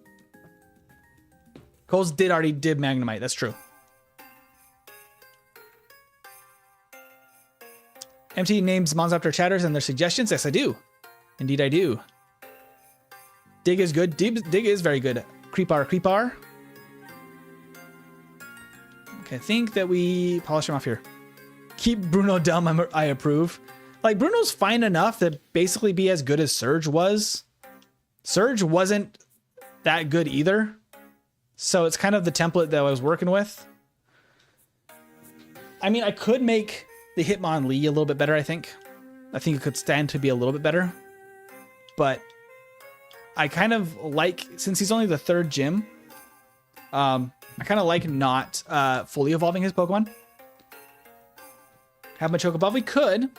Coles already did Magnemite, that's true. MT names mons after chatters and their suggestions. Yes, I do. Indeed, I do. Dig is good. Dig is very good. Creepar. Okay, I think that we polish him off here. Keep Bruno dumb, I approve. Like, Bruno's fine enough to basically be as good as Surge was. Surge wasn't that good either. So it's kind of the template that I was working with. I mean, I could make the Hitmonlee a little bit better, I think. I think it could stand to be a little bit better. But I kind of like, since he's only the third gym, I kind of like not fully evolving his Pokemon. Have Machoke evolve? We could.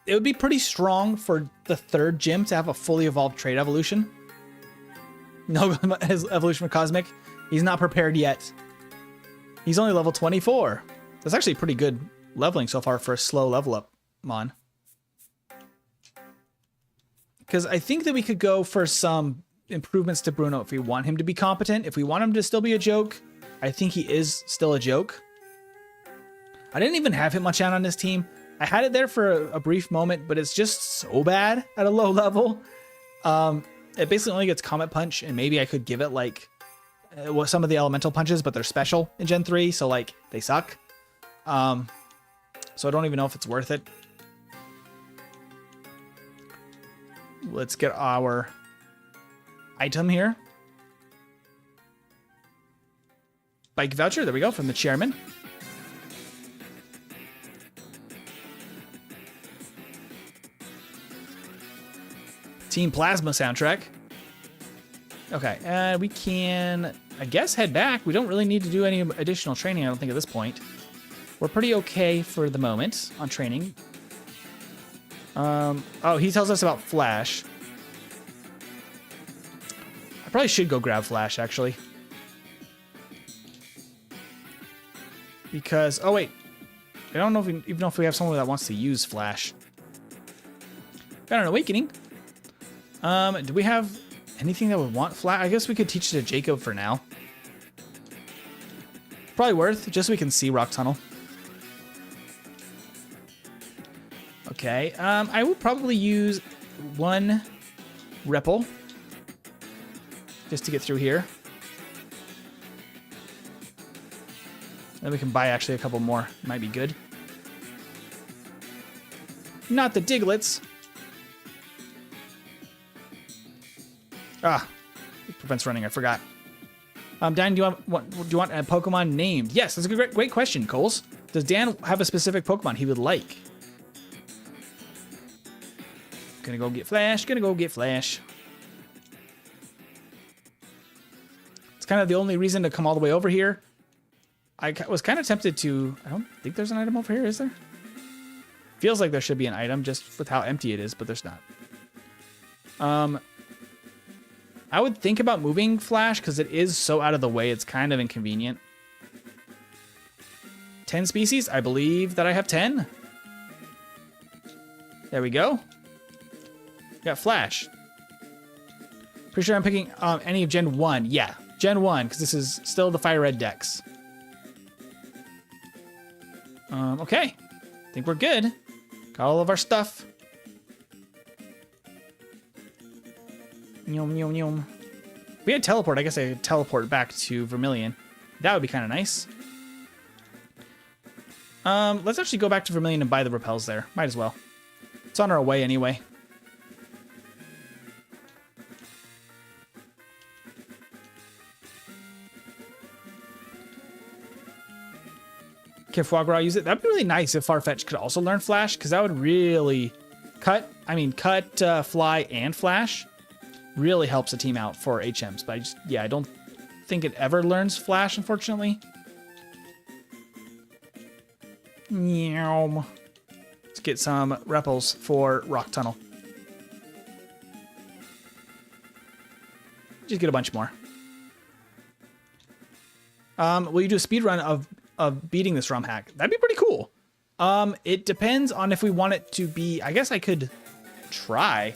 It would be pretty strong for the third gym to have a fully evolved trait evolution. No, his evolution for Cosmic. He's not prepared yet. He's only level 24. That's actually pretty good leveling so far for a slow level up mon. Because I think that we could go for some improvements to Bruno if we want him to be competent. If we want him to still be a joke, I think he is still a joke. I didn't even have Hitmonchan on this team. I had it there for a brief moment, but it's just so bad at a low level. It basically only gets Comet Punch, and maybe I could give it like some of the elemental punches, but they're special in Gen 3, so like they suck. So I don't even know if it's worth it. Let's get our item here. Bike voucher, there we go, from the chairman. Team Plasma soundtrack. Okay, we can, I guess, head back. We don't really need to do any additional training, I don't think, at this point. We're pretty okay for the moment on training. Oh, he tells us about Flash. I probably should go grab Flash, actually. Because, oh wait. I don't know if even know if we have someone that wants to use Flash. Got an Awakening. Do we have anything that would want Flash? I guess we could teach it to Jacob for now. Probably worth, just so we can see Rock Tunnel. Okay, I would probably use one Ripple just to get through here. Then we can buy actually a couple more. Might be good. Not the Diglets. Ah, it prevents running. I forgot. Dan, do you want a Pokemon named? Yes, that's a great question, Coles. Does Dan have a specific Pokemon he would like? Gonna go get Flash. Gonna go get Flash. It's kind of the only reason to come all the way over here. I was kind of tempted to... I don't think there's an item over here, is there? Feels like there should be an item just with how empty it is, but there's not. I would think about moving Flash because it is so out of the way. It's kind of inconvenient. 10 species? I believe that I have 10. There we go. Got Flash. Pretty sure I'm picking any of Gen 1. Yeah, Gen 1, because this is still the Fire Red Dex. Okay. I think we're good. Got all of our stuff. Nyom, nyom, nyom. If we had teleport, I guess I could teleport back to Vermilion. That would be kind of nice. Let's actually go back to Vermilion and buy the repels there. Might as well. It's on our way anyway. Can Foie Gras use it? That'd be really nice if Farfetch could also learn Flash, because that would really cut, Fly and Flash. Really helps a team out for HMs, but I don't think it ever learns Flash, unfortunately. Meow. Let's get some repels for Rock Tunnel. Just get a bunch more. Will you do a speed run of beating this ROM hack? That'd be pretty cool. It depends on if we want it to be. I guess I could try.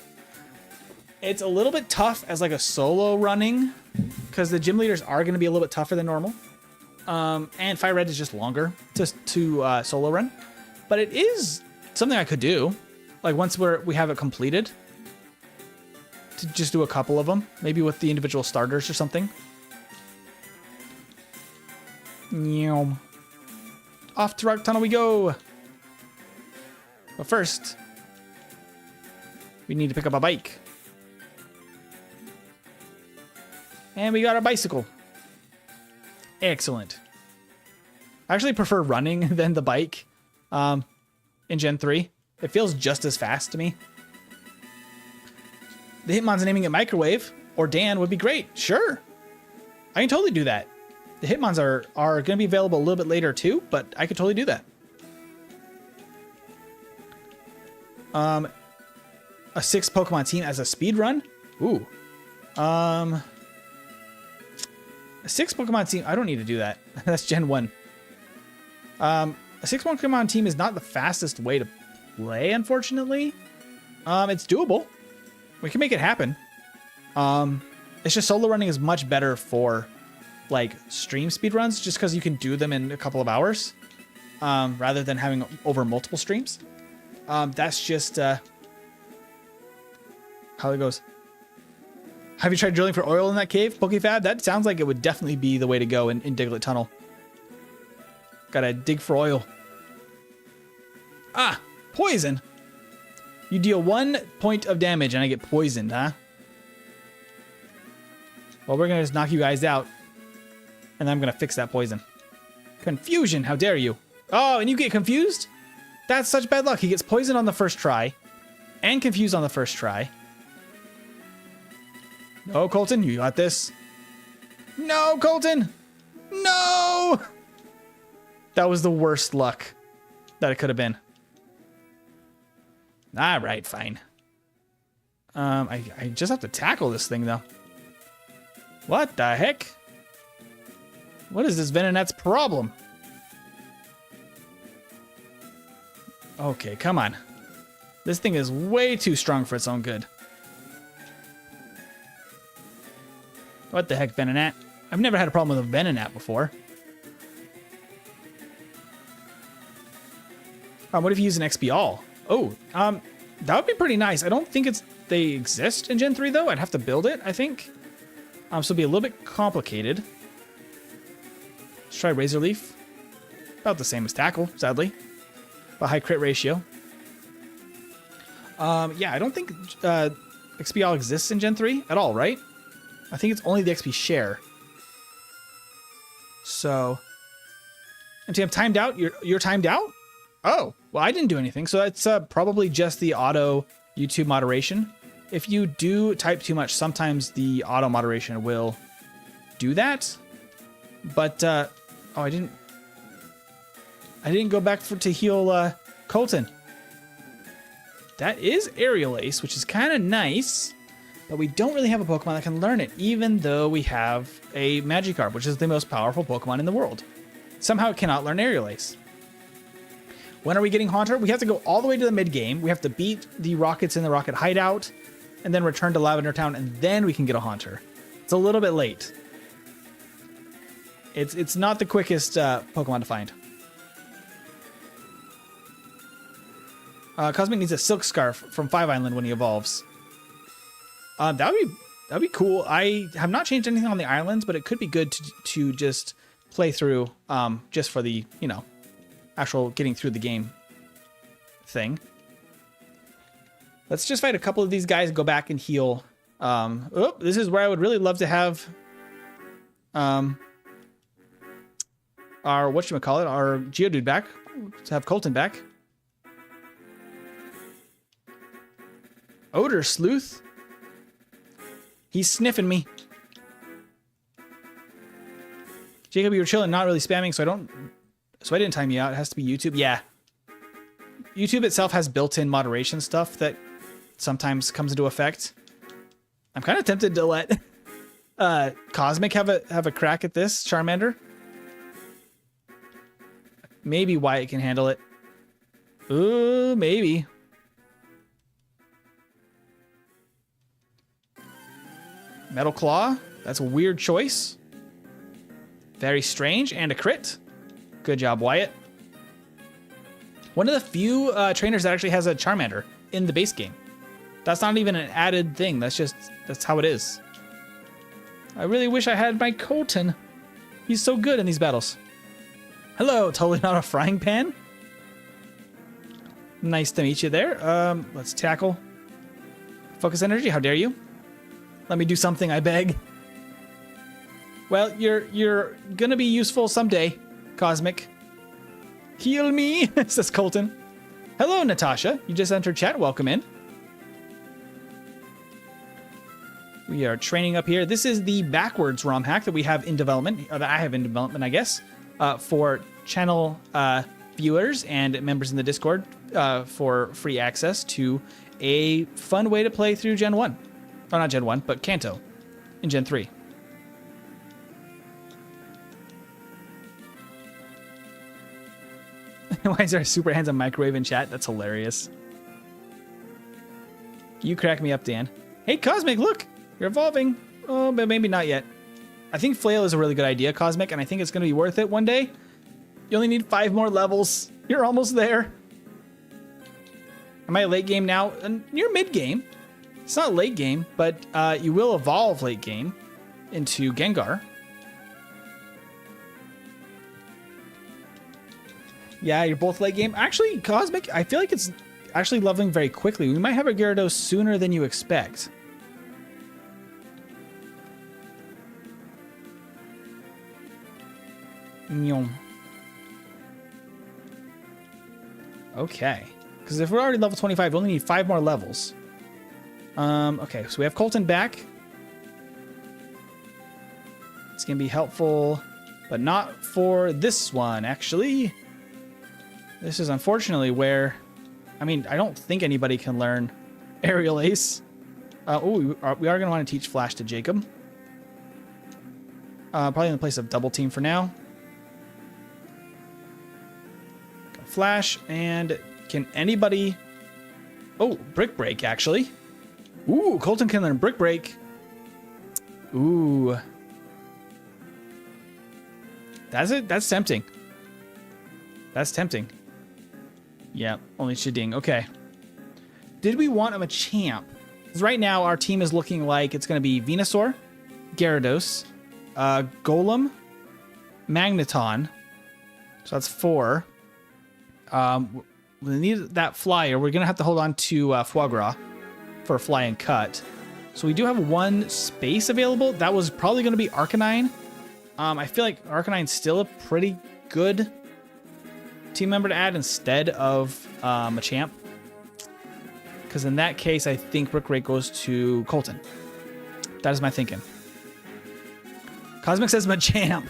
It's a little bit tough as like a solo running because the gym leaders are going to be a little bit tougher than normal. And Fire Red is just longer to solo run, but it is something I could do. Like once we have it completed, to just do a couple of them, maybe with the individual starters or something. Nyom. Off to Rock Tunnel we go. But first, we need to pick up a bike. And we got a bicycle. Excellent. I actually prefer running than the bike in Gen 3. It feels just as fast to me. The Hitmon's naming it Microwave or Dan would be great. Sure. I can totally do that. The Hitmons are going to be available a little bit later too, but I could totally do that. A 6 Pokemon team as a speed run? Ooh. A 6 Pokemon team, I don't need to do that. That's Gen 1. A 6 Pokemon team is not the fastest way to play, unfortunately. It's doable. We can make it happen. It's just solo running is much better for like stream speed runs, just because you can do them in a couple of hours, rather than having over multiple streams. That's just how it goes. Have you tried drilling for oil in that cave, PokeFab? That sounds like it would definitely be the way to go in Diglett Tunnel. Gotta dig for oil. Ah, poison. You deal 1 point of damage and I get poisoned, huh? Well, we're gonna just knock you guys out. And I'm gonna fix that poison. Confusion, how dare you? Oh, and you get confused? That's such bad luck. He gets poisoned on the first try. And confused on the first try. No, Colton, you got this. No, Colton! No! That was the worst luck that it could have been. All right, fine. I just have to tackle this thing, though. What the heck? What is this Venonat's problem? Okay, come on. This thing is way too strong for its own good. What the heck, Venonat? I've never had a problem with a Venonat before. What if you use an XP All? Oh, that would be pretty nice. I don't think they exist in Gen 3, though. I'd have to build it, I think. So it'll be a little bit complicated. Let's try Razor Leaf. About the same as Tackle, sadly. But high crit ratio. Yeah, I don't think XP All exists in Gen 3 at all, right? I think it's only the XP Share. So... MT, I'm timed out? You're timed out? Oh, well, I didn't do anything. So that's probably just the auto YouTube moderation. If you do type too much, sometimes the auto moderation will do that. But, oh, I didn't go back to heal Colton. That is Aerial Ace, which is kind of nice. But we don't really have a Pokemon that can learn it, even though we have a Magikarp, which is the most powerful Pokemon in the world. Somehow it cannot learn Aerial Ace. When are we getting Haunter? We have to go all the way to the mid-game. We have to beat the Rockets in the Rocket Hideout, and then return to Lavender Town, and then we can get a Haunter. It's a little bit late. It's not the quickest Pokemon to find. Cosmic needs a Silk Scarf from Five Island when he evolves. That'd be cool. I have not changed anything on the islands, but it could be good to just play through just for the, you know, actual getting through the game thing. Let's just fight a couple of these guys and go back and heal. Oh, this is where I would really love to have our whatchamacallit, our Geodude back. To have Colton back. Odor Sleuth. He's sniffing me. Jacob, you were chilling, not really spamming, so I didn't time you out. It has to be YouTube. Yeah. YouTube itself has built-in moderation stuff that sometimes comes into effect. I'm kind of tempted to let Cosmic have a crack at this Charmander. Maybe Wyatt can handle it. Ooh, maybe. Metal Claw. That's a weird choice. Very strange. And a crit. Good job, Wyatt. One of the few trainers that actually has a Charmander in the base game. That's not even an added thing. That's how it is. I really wish I had my Colton. He's so good in these battles. Hello, totally not a frying pan. Nice to meet you there. Let's tackle. Focus energy, how dare you? Let me do something, I beg. Well, you're gonna be useful someday, Cosmic. Heal me, says Colton. Hello, Natasha. You just entered chat. Welcome in. We are training up here. This is the backwards ROM hack that we have in development, or that I have in development, I guess, for channel viewers and members in the Discord for free access to a fun way to play through Gen 1. Oh, not Gen 1, but Kanto in Gen 3. Why is there a super handsome microwave in chat? That's hilarious. You crack me up, Dan. Hey, Cosmic, look! You're evolving. Oh, but maybe not yet. I think Flail is a really good idea, Cosmic, and I think it's going to be worth it one day. You only need 5 more levels. You're almost there. Am I late game now? You're mid game. It's not late game, but you will evolve late game into Gengar. Yeah, you're both late game. Actually, Cosmic, I feel like it's actually leveling very quickly. We might have a Gyarados sooner than you expect. Okay. Because if we're already level 25, we only need 5 more levels. Okay, so we have Colton back. It's going to be helpful, but not for this one, actually. This is unfortunately where... I mean, I don't think anybody can learn Aerial Ace. We are going to want to teach Flash to Jacob. Probably in the place of Double Team for now. Flash, and can anybody... Oh, Brick Break, actually. Ooh, Colton can learn Brick Break. Ooh. That's it. That's tempting. That's tempting. Yeah, only Sheding. Okay. Did we want him a champ? Because right now our team is looking like it's going to be Venusaur, Gyarados, Golem, Magneton. So that's 4. We need that flyer. We're going to have to hold on to Foie Gras for Fly and Cut. So we do have 1 space available. That was probably going to be Arcanine. I feel like Arcanine's still a pretty good team member to add instead of a champ. Because in that case, I think Brick Break goes to Colton. That is my thinking. Cosmic says Machamp.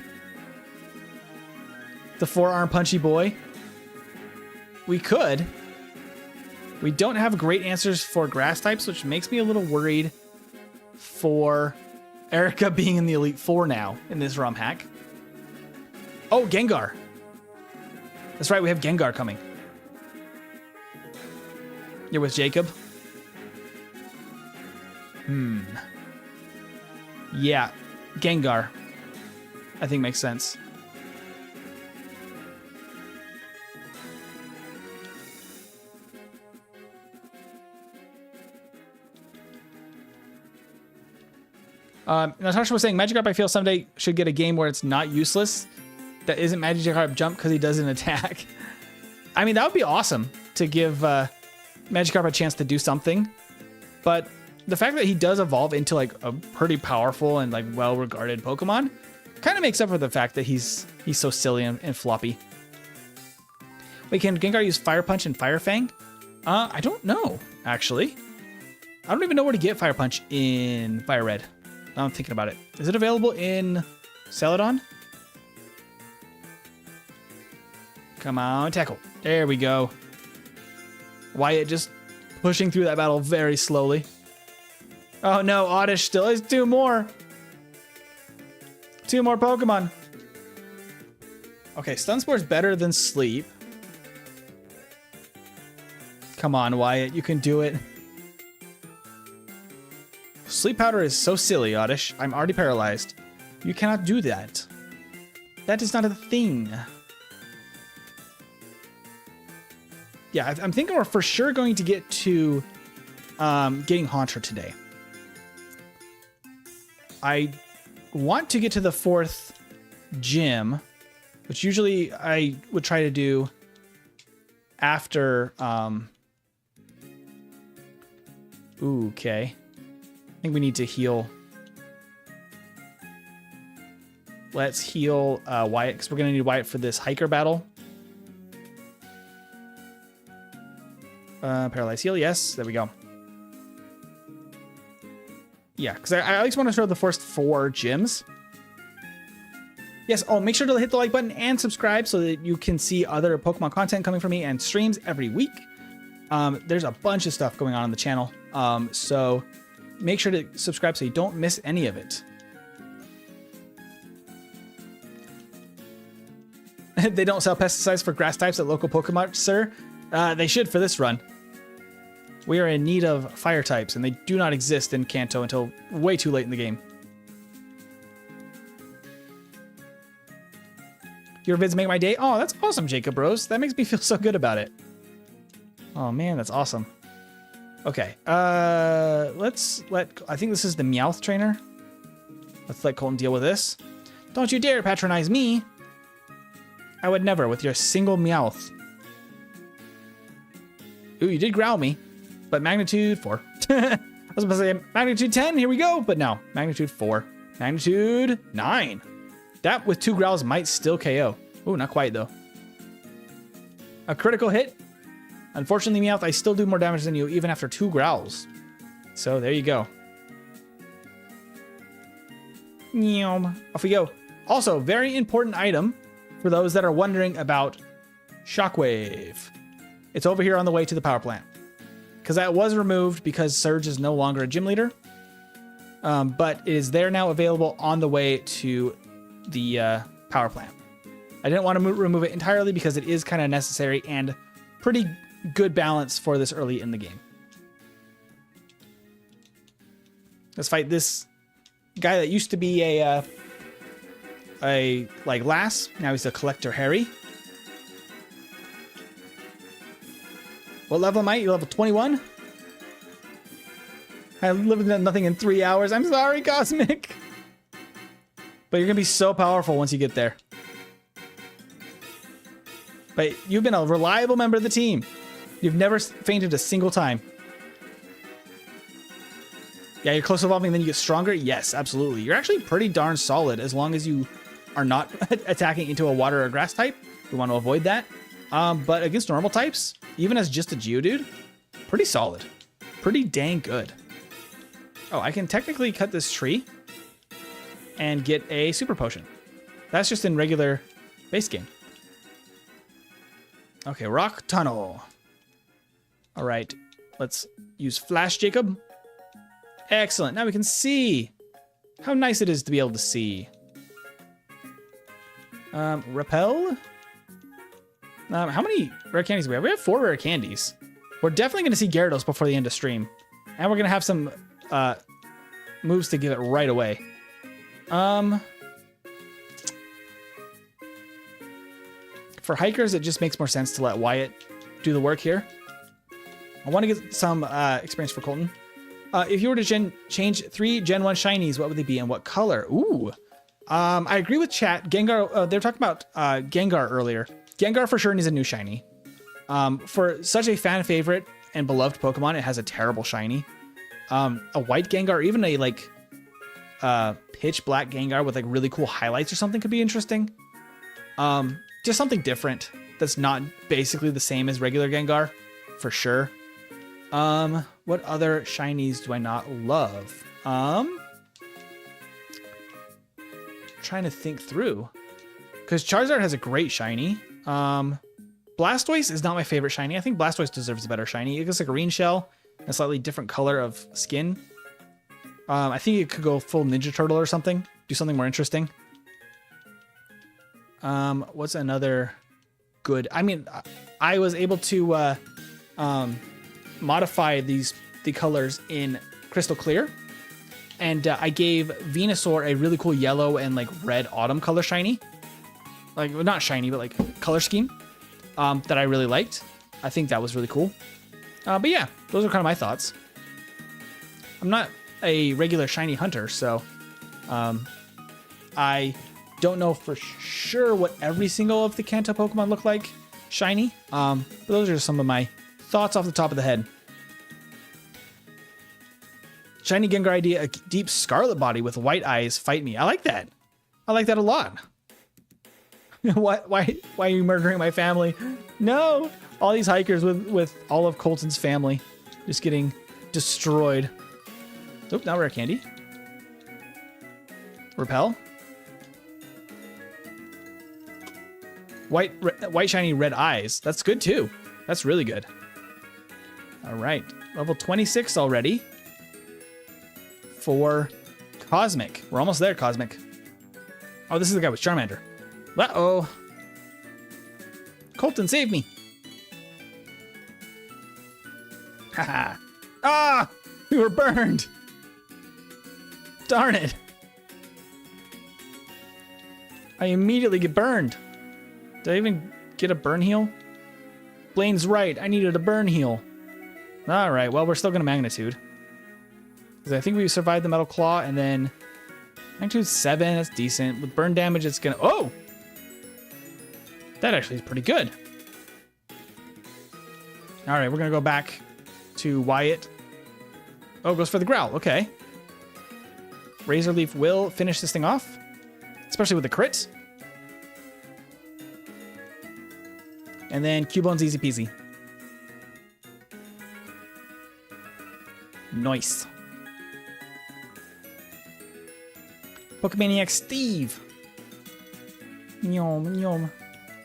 The 4-arm punchy boy. We could. We don't have great answers for grass types, which makes me a little worried for Erica being in the Elite Four now in this ROM hack. Oh, Gengar. That's right, we have Gengar coming. You're with Jacob? Yeah, Gengar. I think makes sense. Natasha was saying Magikarp I feel someday should get a game where it's not useless. That isn't Magikarp jump because he doesn't attack. I mean, that would be awesome to give Magikarp a chance to do something. But the fact that he does evolve into like a pretty powerful and like well-regarded Pokemon kind of makes up for the fact that he's so silly and floppy. Wait, can Gengar use Fire Punch and Fire Fang? I don't know, actually. I don't even know where to get Fire Punch in Fire Red. Now I'm thinking about it. Is it available in Celadon? Come on, tackle. There we go. Wyatt just pushing through that battle very slowly. Oh no, Oddish still has 2 more. 2 more Pokemon. Okay, Stun Spore's better than Sleep. Come on, Wyatt, you can do it. Sleep Powder is so silly, Oddish. I'm already paralyzed. You cannot do that. That is not a thing. Yeah, I'm thinking we're for sure going to get to getting Haunter today. I want to get to the 4th gym, which usually I would try to do after... Ooh, okay. I think we need to heal. Let's heal Wyatt, because we're going to need Wyatt for this hiker battle. Paralyze heal, yes. There we go. Yeah, because I at least want to show the first 4 gyms. Yes, oh, make sure to hit the like button and subscribe so that you can see other Pokemon content coming from me and streams every week. There's a bunch of stuff going on the channel. So make sure to subscribe so you don't miss any of it. They don't sell pesticides for grass types at local Pokemon, sir. They should for this run. We are in need of fire types, and they do not exist in Kanto until way too late in the game. Your vids make my day. Oh, that's awesome, Jacob Rose. That makes me feel so good about it. Oh man, that's awesome. Okay, I think this is the Meowth trainer. Let's let Colton deal with this. Don't you dare patronize me. I would never with your single Meowth. Ooh, you did growl me, but magnitude 4. I was about to say magnitude 10, here we go, but no, magnitude 4. Magnitude 9. That with 2 growls might still KO. Ooh, not quite though. A critical hit. Unfortunately, Meowth, I still do more damage than you even after 2 growls. So there you go. Off we go. Also, very important item for those that are wondering about Shockwave. It's over here on the way to the power plant. Because that was removed because Surge is no longer a gym leader. But it is there now available on the way to the power plant. I didn't want to remove it entirely because it is kind of necessary and pretty good balance for this early in the game. Let's fight this guy that used to be a like Lass. Now he's a Collector Harry. What level am I? You're level 21? I lived at nothing in 3 hours. I'm sorry, Cosmic. But you're going to be so powerful once you get there. But you've been a reliable member of the team. You've never fainted a single time. Yeah, you're close evolving, then you get stronger? Yes, absolutely. You're actually pretty darn solid as long as you are not attacking into a water or grass type. We want to avoid that. But against normal types, even as just a Geodude, pretty solid. Pretty dang good. Oh, I can technically cut this tree and get a super potion. That's just in regular base game. Okay, rock tunnel. All right, let's use flash, Jacob. Excellent, now we can see. How nice it is to be able to see. Repel? How many rare candies do we have? We have 4 rare candies. We're definitely gonna see Gyarados before the end of stream. And we're gonna have some moves to give it right away. For hikers, it just makes more sense to let Wyatt do the work here. I want to get some experience for Colton. If you were to change 3 Gen 1 shinies, what would they be and what color? Ooh. I agree with chat. Gengar, they were talking about Gengar earlier. Gengar for sure needs a new shiny. For such a fan favorite and beloved Pokemon, it has a terrible shiny. A white Gengar, or even a like pitch black Gengar with like really cool highlights or something could be interesting. Just something different that's not basically the same as regular Gengar, for sure. What other shinies do I not love? Trying to think through, because Charizard has a great shiny. Blastoise is not my favorite shiny. I think Blastoise deserves a better shiny. It looks like a green shell, a slightly different color of skin. I think it could go full Ninja Turtle or something. Do something more interesting. What's another good? I mean, I was able to modify the colors in Crystal Clear, and I gave Venusaur a really cool yellow and like red autumn color shiny. Like, well, not shiny, but like color scheme that I really liked. I think that was really cool. But yeah, those are kind of my thoughts. I'm not a regular shiny hunter, so I don't know for sure what every single of the Kanto Pokemon look like shiny. But those are just some of my thoughts off the top of the head. Shiny Gengar idea, a deep scarlet body with white eyes, fight me. I like that. I like that a lot. Why are you murdering my family? No! All these hikers with all of Colton's family just getting destroyed. Oop, now rare candy. Repel. White shiny red eyes. That's good too. That's really good. All right, level 26 already for Cosmic. We're almost there, Cosmic. Oh, this is the guy with Charmander. Uh-oh. Colton, save me. Haha. Ah! We were burned! Darn it! I immediately get burned. Did I even get a burn heal? Blaine's right. I needed a burn heal. All right. Well, we're still going to magnitude. Because I think we survived the metal claw, and then magnitude 7. That's decent. With burn damage, it's going to... Oh! That actually is pretty good. All right. We're going to go back to Wyatt. Oh, goes for the growl. Okay. Razor Leaf will finish this thing off. Especially with the crit. And then Cubone's easy peasy. Nice. Pokemaniac Steve. Yum, yum.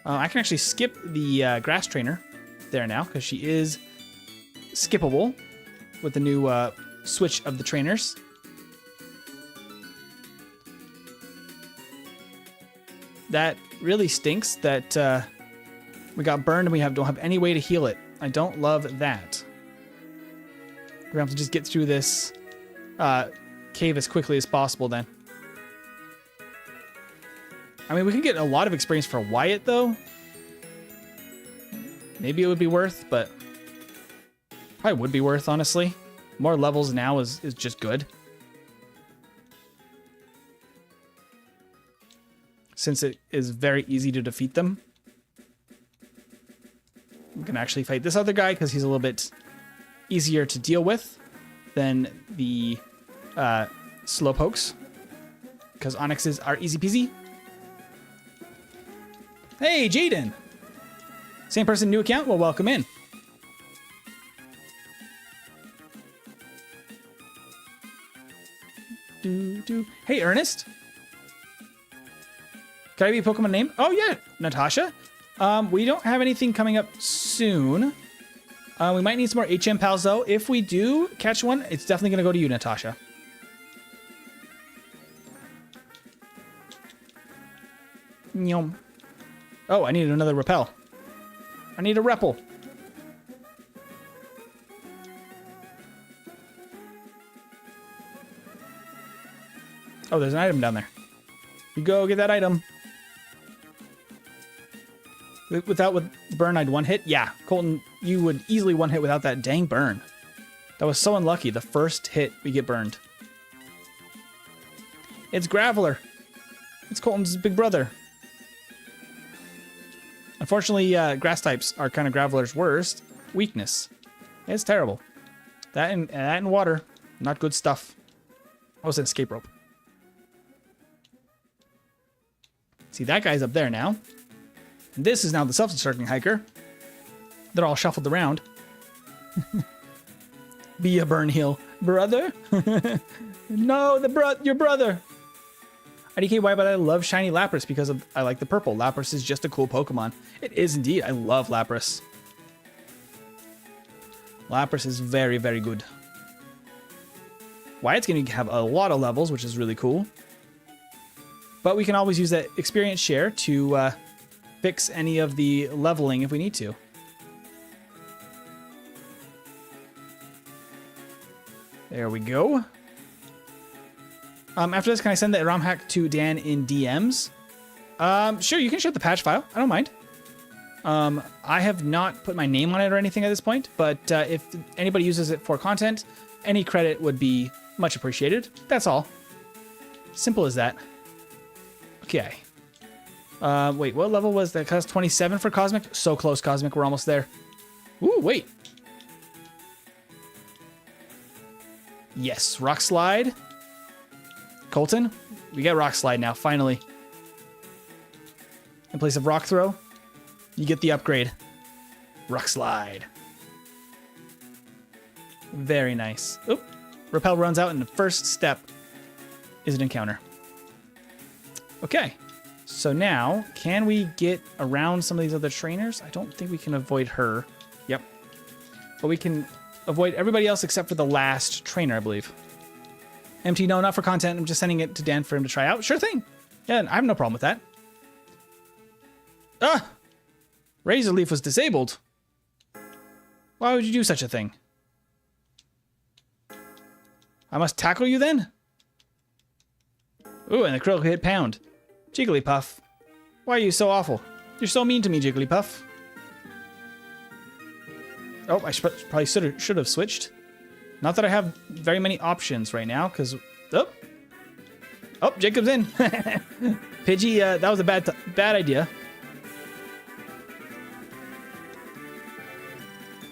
I can actually skip the grass trainer there now because she is skippable with the new switch of the trainers. That really stinks that we got burned and we don't have any way to heal it. I don't love that. We're going to have to just get through this cave as quickly as possible then. I mean, we can get a lot of experience for Wyatt, though. Maybe it would be worth, but probably would be worth, honestly. More levels now is just good. Since it is very easy to defeat them. We can actually fight this other guy because he's a little bit easier to deal with than the Slowpokes. Because Onyxes are easy peasy. Hey, Jaden! Same person, new account? Well, welcome in. Hey, Ernest. Can I be a Pokemon name? Oh, yeah, Natasha. We don't have anything coming up soon. We might need some more HM pals, though. If we do catch one, it's definitely going to go to you, Natasha. Yum. Oh, I need another repel. I need a repel. Oh, there's an item down there. You go get that item. With burn, I'd one hit. Yeah, Colton, you would easily one hit without that dang burn. That was so unlucky. The first hit, we get burned. It's Graveler. It's Colton's big brother. Unfortunately, grass types are kind of Graveler's worst weakness. It's terrible. That and water, not good stuff. Oh, it's an escape rope. See, that guy's up there now. And this is now the self-destructing hiker. They're all shuffled around. Be a burn heal. Brother? No, your brother. IDK, why? But I love shiny Lapras because I like the purple. Lapras is just a cool Pokemon. It is indeed. I love Lapras. Lapras is very, very good. Wyatt's going to have a lot of levels, which is really cool. But we can always use that experience share to fix any of the leveling if we need to. There we go. After this, can I send the ROM hack to Dan in DMs? Sure, you can share the patch file. I don't mind. I have not put my name on it or anything at this point, but if anybody uses it for content, any credit would be much appreciated. That's all. Simple as that. Okay. Wait, what level was that? Cost 27 for Cosmic? So close, Cosmic. We're almost there. Ooh, wait. Yes, Rock Slide. Colton, we get Rock Slide now, finally. In place of Rock Throw, you get the upgrade. Rock Slide. Very nice. Oop. Repel runs out, and the first step is an encounter. Okay. So now, can we get around some of these other trainers? I don't think we can avoid her. Yep. But we can avoid everybody else except for the last trainer, I believe. MT, no, not for content. I'm just sending it to Dan for him to try out. Sure thing. Yeah, I have no problem with that. Ah! Razor Leaf was disabled. Why would you do such a thing? I must tackle you then? Ooh, and the critical hit pound. Jigglypuff. Why are you so awful? You're so mean to me, Jigglypuff. Oh, I probably should have switched. Not that I have very many options right now, because... Oh, Jacob's in. Pidgey, that was a bad idea.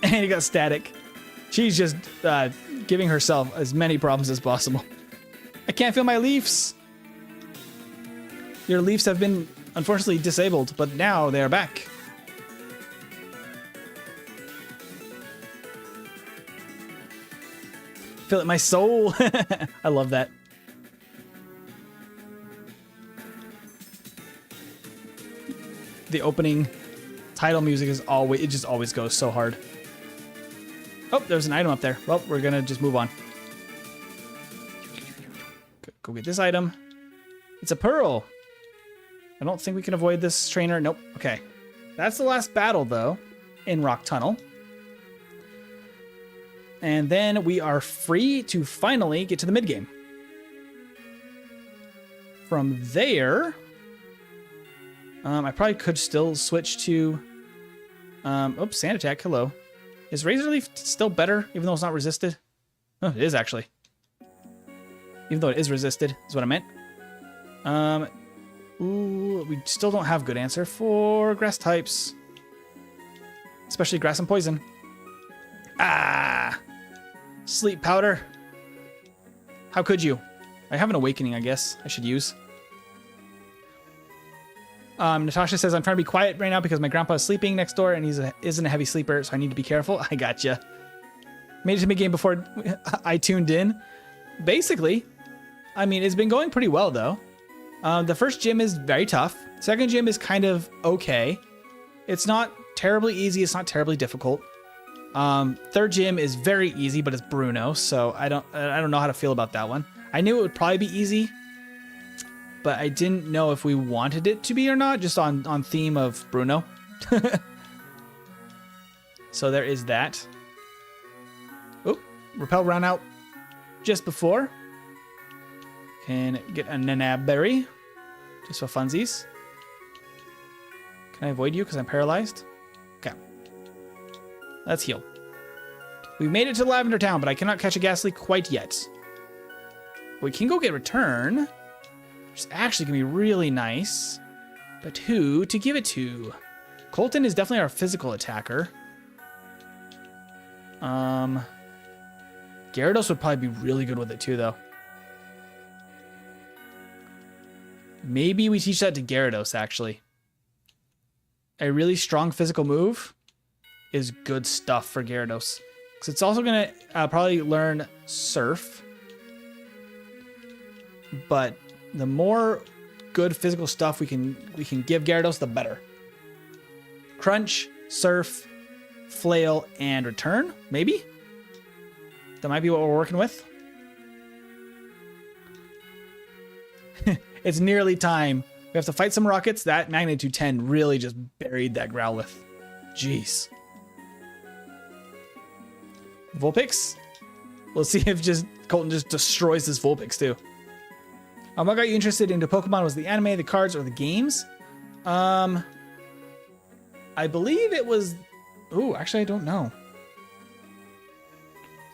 And he got static. She's just giving herself as many problems as possible. I can't feel my leaves. Your leaves have been, unfortunately, disabled, but now they are back. Feel it in my soul. I love that. The opening title music is always, it just always goes so hard. Oh, there's an item up there. Well, we're gonna just move on. Go get this item. It's a pearl. I don't think we can avoid this trainer. Nope. Okay. That's the last battle, though, in Rock Tunnel. And then we are free to finally get to the mid-game. From there... I probably could still switch to... oops, Sand Attack, hello. Is Razor Leaf still better, even though it's not resisted? Oh, it is, actually. Even though it is resisted, is what I meant. Ooh, we still don't have good answer for grass types. Especially grass and poison. Ah! Sleep powder. How could you? I have an awakening, I guess, I should use. Natasha says, I'm trying to be quiet right now because my grandpa is sleeping next door and isn't a heavy sleeper, so I need to be careful. I gotcha. Made it to mid-game before I tuned in. Basically, I mean, it's been going pretty well, though. The first gym is very tough. Second gym is kind of okay. It's not terribly easy. It's not terribly difficult. Third gym is very easy, but it's Bruno, so I don't know how to feel about that one. I knew it would probably be easy, but I didn't know if we wanted it to be or not, just on theme of Bruno. So there is that. Oh, Repel ran out just before. Can get a Nanab Berry, just for funsies. Can I avoid you because I'm paralyzed? Okay. Let's heal. We made it to Lavender Town, but I cannot catch a Ghastly quite yet. We can go get Return, which is actually going to be really nice. But who to give it to? Colton is definitely our physical attacker. Gyarados would probably be really good with it too, though. Maybe we teach that to Gyarados, actually. A really strong physical move is good stuff for Gyarados. Because it's also going to probably learn Surf. But the more good physical stuff we can give Gyarados, the better. Crunch, Surf, Flail, and Return, maybe? That might be what we're working with. It's nearly time. We have to fight some rockets. That magnitude 10 really just buried that Growlithe. Jeez. Vulpix? Let's see if Colton just destroys this Vulpix too. What got you interested into Pokemon? Was the anime, the cards, or the games? I believe it was... Ooh, actually I don't know.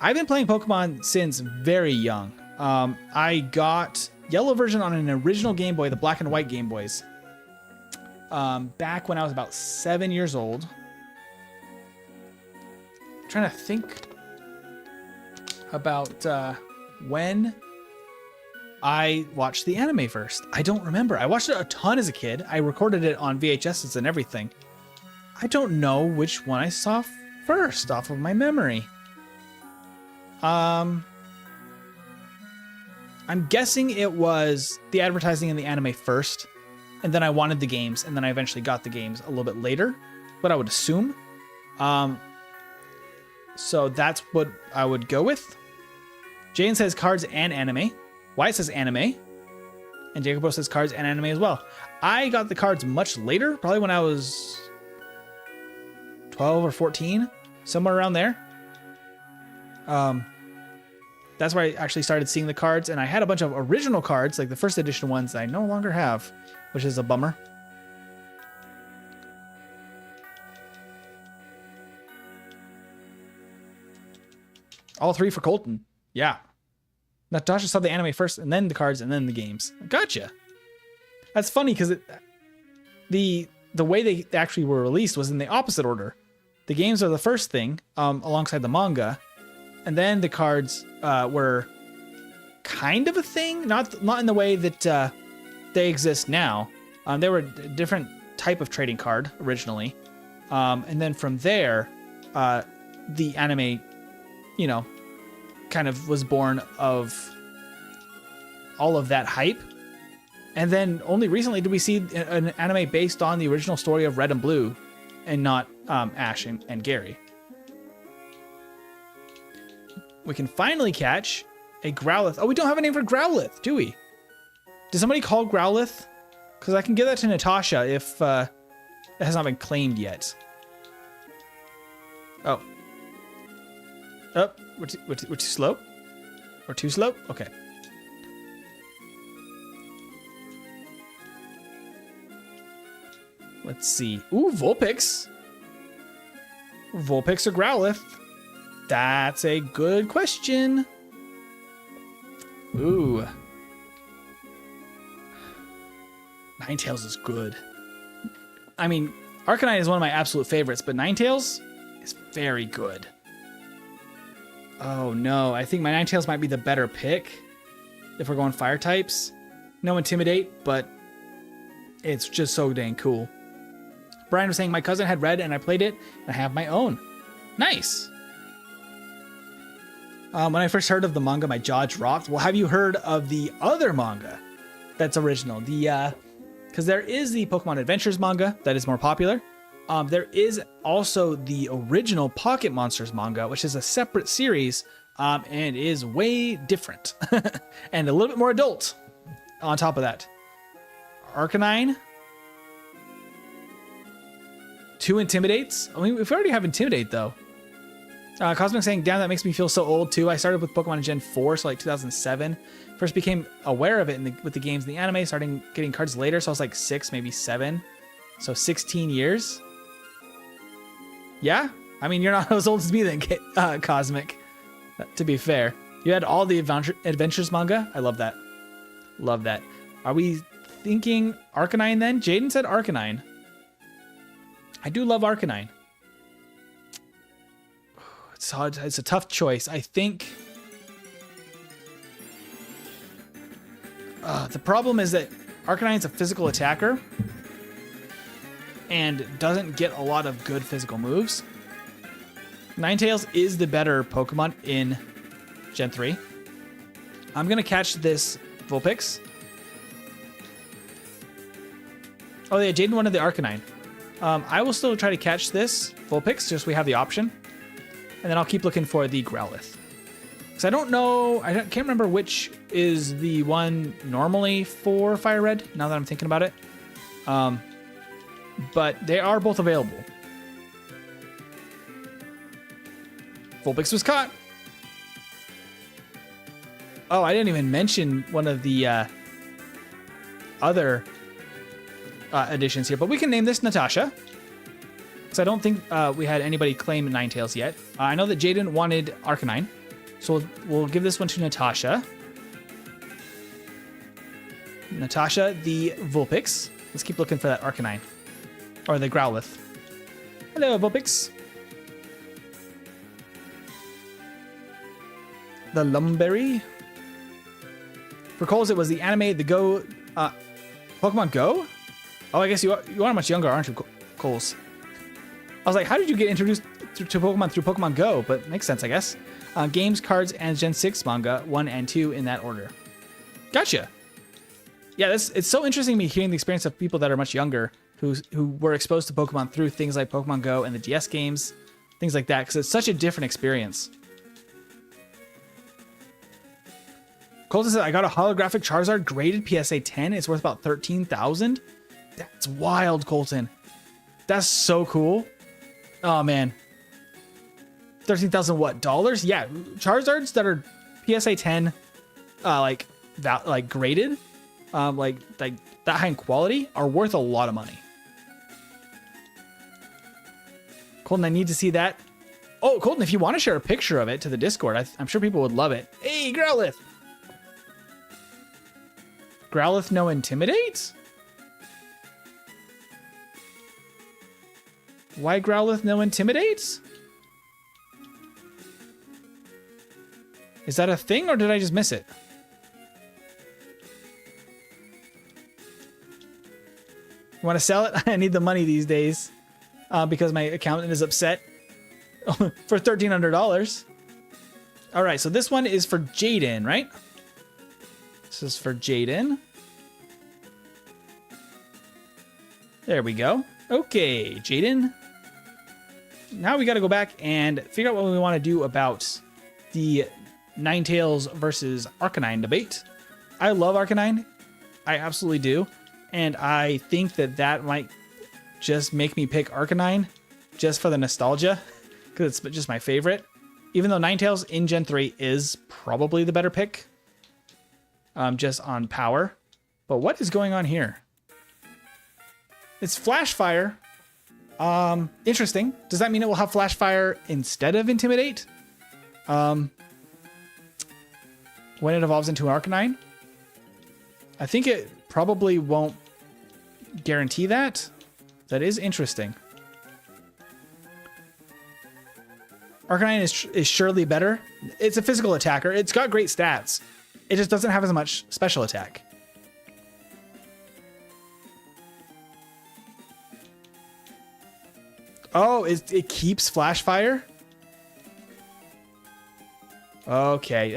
I've been playing Pokemon since very young. I got yellow version on an original Game Boy, the black and white Game Boys. Back when I was about 7 years old. I'm trying to think about when I watched the anime first. I don't remember. I watched it a ton as a kid. I recorded it on VHSs and everything. I don't know which one I saw first off of my memory. I'm guessing it was the advertising in the anime first, and then I wanted the games, and then I eventually got the games a little bit later, what I would assume. So that's what I would go with. Jane says cards and anime. Wyatt says anime. And Jacobo says cards and anime as well. I got the cards much later, probably when I was 12 or 14, somewhere around there. That's where I actually started seeing the cards, and I had a bunch of original cards, like the first edition ones that I no longer have, which is a bummer. All 3 for Colton. Yeah. Natasha saw the anime first, and then the cards, and then the games. Gotcha. That's funny, because the way they actually were released was in the opposite order. The games are the first thing, alongside the manga, and then the cards were kind of a thing, not in the way that they exist now. They were a different type of trading card originally, and then from there, the anime, you know, kind of was born of all of that hype. And then only recently did we see an anime based on the original story of Red and Blue, and not Ash and Gary. We can finally catch a Growlithe. Oh, we don't have a name for Growlithe, do we? Did somebody call Growlithe? Because I can give that to Natasha if it has not been claimed yet. Oh. Oh, we're too slow? We're too slow? Okay. Let's see. Ooh, Vulpix. Vulpix or Growlithe? That's a good question. Ooh. Ninetales is good. I mean, Arcanine is one of my absolute favorites, but Ninetales is very good. Oh no, I think my Ninetales might be the better pick if we're going fire types. No Intimidate, but it's just so dang cool. Brian was saying my cousin had Red and I played it, and I have my own. Nice. When I first heard of the manga, my jaw dropped. Well, have you heard of the other manga that's original? Because there is the Pokemon Adventures manga that is more popular. There is also the original Pocket Monsters manga, which is a separate series, and is way different and a little bit more adult on top of that. Arcanine. 2 Intimidates. I mean, if we already have Intimidate, though. Cosmic saying, damn, that makes me feel so old, too. I started with Pokemon in Gen 4, so like 2007. First became aware of it with the games and the anime, starting getting cards later, so I was like 6, maybe 7. So 16 years. Yeah? I mean, you're not as old as me then, Cosmic. To be fair. You had all the Adventures manga. I love that. Love that. Are we thinking Arcanine then? Jaden said Arcanine. I do love Arcanine. It's hard. It's a tough choice. I think the problem is that Arcanine's a physical attacker and doesn't get a lot of good physical moves. Ninetales is the better Pokemon in Gen 3. I'm going to catch this Vulpix. Oh yeah, Jaden wanted the Arcanine. I will still try to catch this Vulpix, just so we have the option. And then I'll keep looking for the Growlithe. Because I don't know, can't remember which is the one normally for Fire Red, now that I'm thinking about it. But they are both available. Vulpix was caught. Oh, I didn't even mention one of the other additions here, but we can name this Natasha. Because I don't think we had anybody claim Ninetales yet. I know that Jaden wanted Arcanine, so we'll give this one to Natasha. Natasha, the Vulpix. Let's keep looking for that Arcanine. Or the Growlithe. Hello, Vulpix. The Lumberry. For Coles, it was the anime, the Go... Pokemon Go? Oh, I guess you are much younger, aren't you, Coles? I was like, how did you get introduced to Pokemon through Pokemon Go? But makes sense, I guess. Games, cards, and Gen 6 manga, 1 and 2 in that order. Gotcha. Yeah, it's so interesting me hearing the experience of people that are much younger who were exposed to Pokemon through things like Pokemon Go and the DS games, things like that, because it's such a different experience. Colton said, I got a holographic Charizard graded PSA 10. It's worth about 13,000. That's wild, Colton. That's so cool. Oh, man. 13,000 what? Dollars? Yeah. Charizards that are PSA 10, like graded, like that high in quality are worth a lot of money. Colton, I need to see that. Oh, Colton, if you want to share a picture of it to the Discord, I'm sure people would love it. Hey, Growlithe. Growlithe no Intimidate? Why Growlithe no Intimidate? Is that a thing or did I just miss it? You want to sell it? I need the money these days because my accountant is upset for $1,300. All right, so this one is for Jaden, right? This is for Jaden. There we go. Okay, Jaden. Now we got to go back and figure out what we want to do about the Ninetales versus Arcanine debate. I love Arcanine. I absolutely do. And I think that might just make me pick Arcanine just for the nostalgia because it's just my favorite. Even though Ninetales in Gen 3 is probably the better pick just on power. But what is going on here? It's Flash Fire. Interesting. Does that mean it will have Flash Fire instead of Intimidate? When it evolves into Arcanine? I think it probably won't guarantee that. That is interesting. Arcanine is surely better. It's a physical attacker. It's got great stats. It just doesn't have as much special attack. Oh, it keeps Flash Fire? Okay,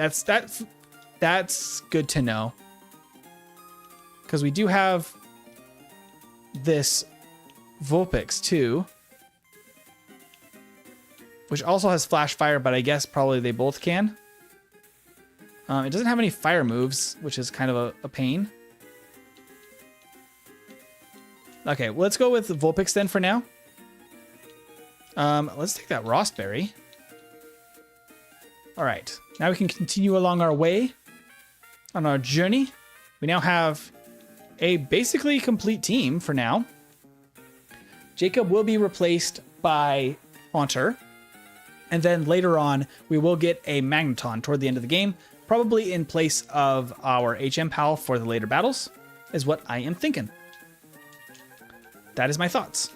that's good to know. Because we do have this Vulpix too, which also has Flash Fire, but I guess probably they both can. It doesn't have any fire moves, which is kind of a pain. Okay, well, let's go with the Vulpix then for now. Let's take that Rossberry. All right, now we can continue along our way on our journey. We now have a basically complete team for now. Jacob will be replaced by Haunter. And then later on, we will get a Magneton toward the end of the game, probably in place of our HM Pal for the later battles, is what I am thinking. That is my thoughts.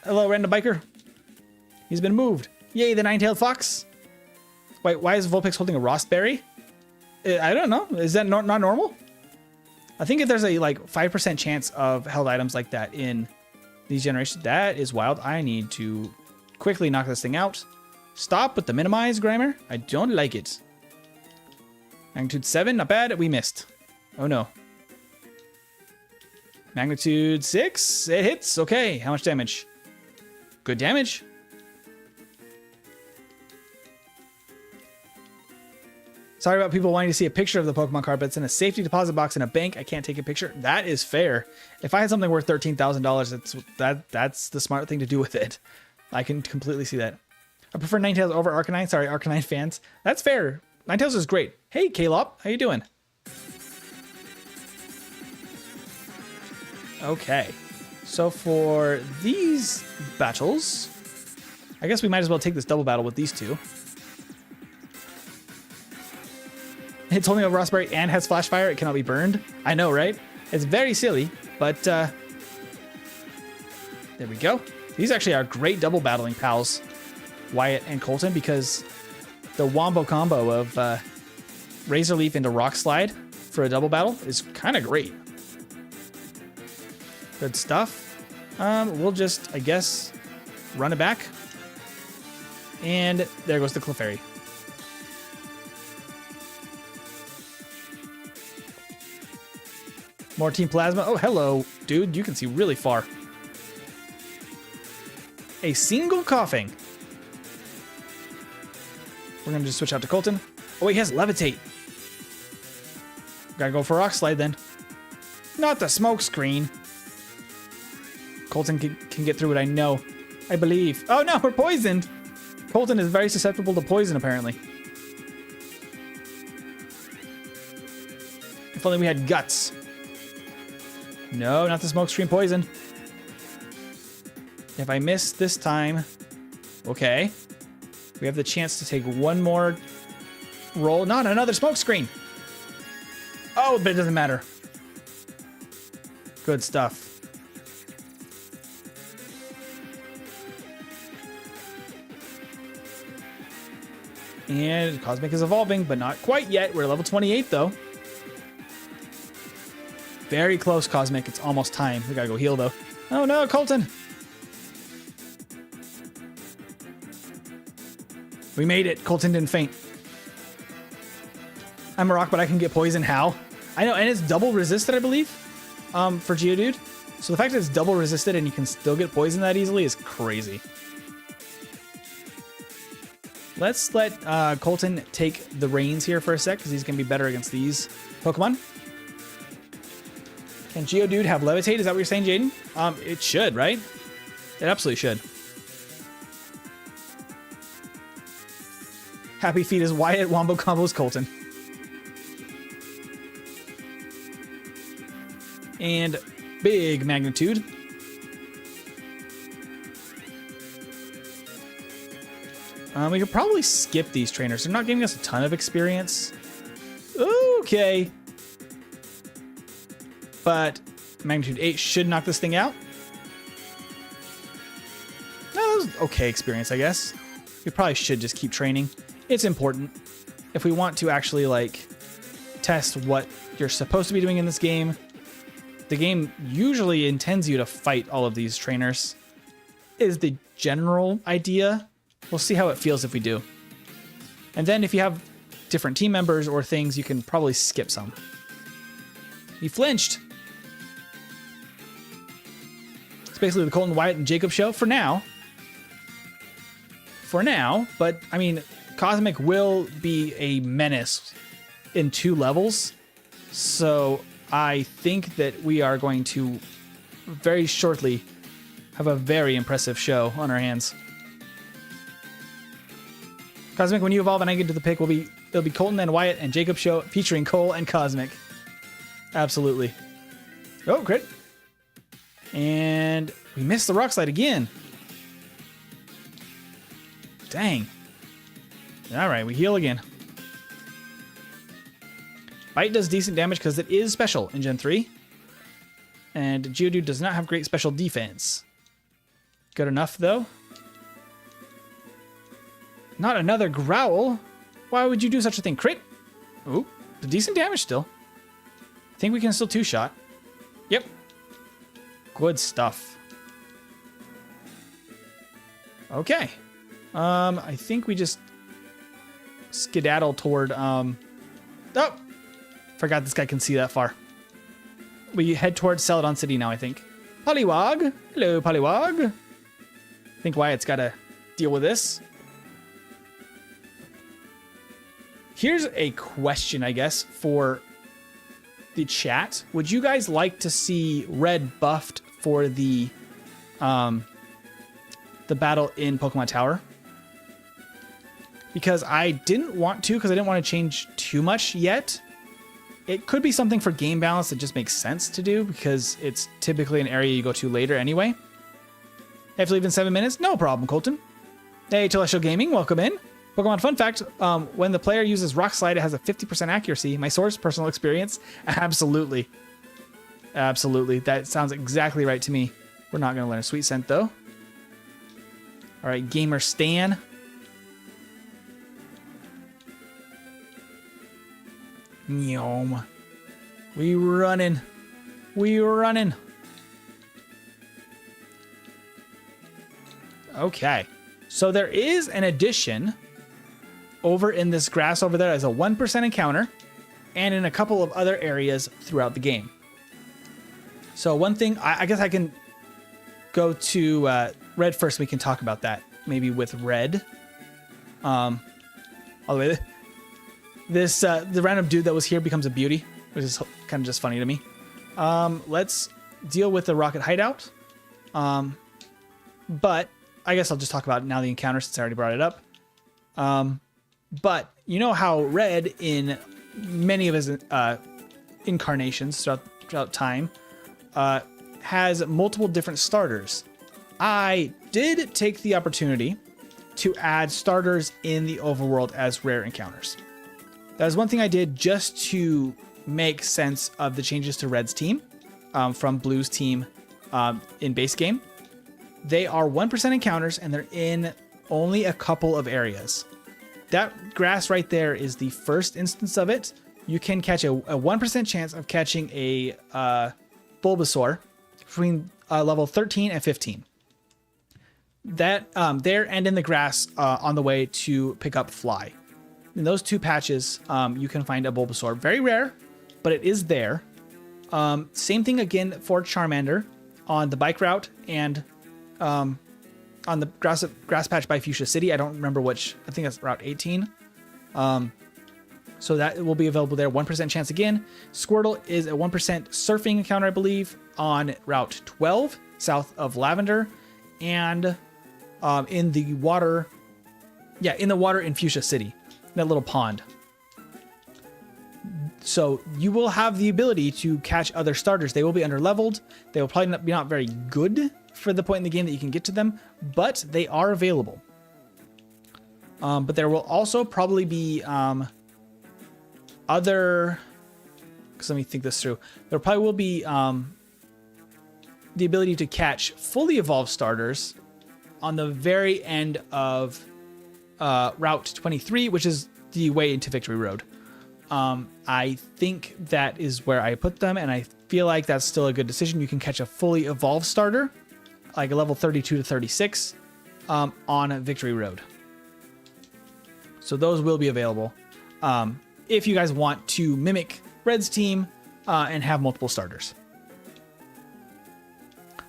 Hello, random biker. He's been moved. Yay, the nine-tailed fox. Wait, why is Vulpix holding a Rossberry? I don't know. Is that not normal? I think if there's a like 5% chance of held items like that in these generations, that is wild. I need to quickly knock this thing out. Stop with the minimize, Grimer. I don't like it. Magnitude 7, not bad. We missed. Oh no. Magnitude 6, it hits. Okay, how much damage? Good damage. Sorry about people wanting to see a picture of the Pokemon card, but it's in a safety deposit box in a bank. I can't take a picture. That is fair. If I had something worth $13,000, that's the smart thing to do with it. I can completely see that. I prefer Ninetales over Arcanine. Sorry, Arcanine fans. That's fair. Ninetales is great. Hey, Kalop, how you doing? Okay. So for these battles, I guess we might as well take this double battle with these two. It's holding a Rossberry and has Flash Fire. It cannot be burned. I know, right? It's very silly, but there we go. These actually are great double battling pals, Wyatt and Colton, because the wombo combo of Razor Leaf into Rock Slide for a double battle is kind of great. Good stuff. We'll just, I guess, run it back. And there goes the Clefairy. More Team Plasma. Oh, hello, dude. You can see really far. A single coughing. We're going to just switch out to Colton. Oh, he has Levitate. Gotta go for Rock Slide then. Not the smoke screen. Colton can get through it, I know. I believe. Oh no, we're poisoned. Colton is very susceptible to poison, apparently. If only we had guts. No, not the smokescreen poison. If I miss this time... Okay. We have the chance to take one more roll. Not another smokescreen! Oh, but it doesn't matter. Good stuff. And Cosmic is evolving, but not quite yet. We're level 28, though. Very close, Cosmic. It's almost time. We gotta go heal, though. Oh, no, Colton! We made it. Colton didn't faint. I'm a rock, but I can get poison. How? I know, and it's double resisted, I believe, for Geodude. So the fact that it's double resisted and you can still get poison that easily is crazy. Let's let Colton take the reins here for a sec, because he's going to be better against these Pokemon. Can Geodude have Levitate? Is that what you're saying, Jaden? It should, right? It absolutely should. Happy Feet is Wyatt, Wombo Combos Colton. And big magnitude. We could probably skip these trainers. They're not giving us a ton of experience. Okay. But magnitude 8 should knock this thing out. No, that was okay experience, I guess. We probably should just keep training. It's important. If we want to actually, like, test what you're supposed to be doing in this game, the game usually intends you to fight all of these trainers, is the general idea. We'll see how it feels if we do. And then if you have different team members or things, you can probably skip some. He flinched. It's basically the Colton, Wyatt, and Jacob show for now. For now, but I mean, Cosmic will be a menace in 2 levels. So I think that we are going to very shortly have a very impressive show on our hands. Cosmic, when you evolve and I get to the pick, it'll be Colton and Wyatt and Jacob show featuring Cole and Cosmic. Absolutely. Oh, crit. And we missed the Rock Slide again. Dang. All right, we heal again. Bite does decent damage because it is special in Gen 3. And Geodude does not have great special defense. Good enough, though. Not another Growl. Why would you do such a thing? Crit. Ooh, the decent damage still. I think we can still 2-shot. Yep. Good stuff. Okay. I think we just skedaddle toward, oh! Forgot this guy can see that far. We head towards Celadon City now, I think. Poliwag. Hello, Poliwag. I think Wyatt's got to deal with this. Here's a question, I guess, for the chat. Would you guys like to see Red buffed for the battle in Pokemon Tower? Because I didn't want to, because I didn't want to change too much yet. It could be something for game balance that just makes sense to do, because it's typically an area you go to later anyway. You have to leave in 7 minutes? No problem, Colton. Hey, Celestial Gaming, welcome in. Pokemon fun fact, when the player uses Rock Slide, it has a 50% accuracy. My source, personal experience? Absolutely. Absolutely. That sounds exactly right to me. We're not going to learn Sweet Scent, though. All right, Gamer Stan. Nyom. We running. We running. Okay. So there is an addition over in this grass over there as a 1% encounter and in a couple of other areas throughout the game. So one thing, I guess I can go to Red first. We can talk about that maybe with Red. All the way. This the random dude that was here becomes a beauty, which is kind of just funny to me. Let's deal with the Rocket Hideout. But I guess I'll just talk about now the encounter since I already brought it up. But you know how Red, in many of his incarnations throughout time, has multiple different starters. I did take the opportunity to add starters in the overworld as rare encounters. That is one thing I did just to make sense of the changes to Red's team from Blue's team in base game. They are 1% encounters, and they're in only a couple of areas. That grass right there is the first instance of it. You can catch a 1% chance of catching a Bulbasaur between level 13 and 15. That there and in the grass on the way to pick up Fly. In those two patches, you can find a Bulbasaur. Very rare, but it is there. Same thing again for Charmander on the bike route and on the grass patch by Fuchsia City. I don't remember which. I think that's Route 18. So that will be available there. 1% chance again. Squirtle is a 1% surfing encounter, I believe, on Route 12, south of Lavender. And in the water... Yeah, in the water in Fuchsia City. That little pond. So you will have the ability to catch other starters. They will be under-leveled. They will probably not very good for the point in the game that you can get to them, but they are available. But there will also probably be other... Because let me think this through. There probably will be the ability to catch fully evolved starters on the very end of Route 23, which is the way into Victory Road. I think that is where I put them, and I feel like that's still a good decision. You can catch a fully evolved starter, like a level 32 to 36, on Victory Road. So those will be available if you guys want to mimic Red's team and have multiple starters.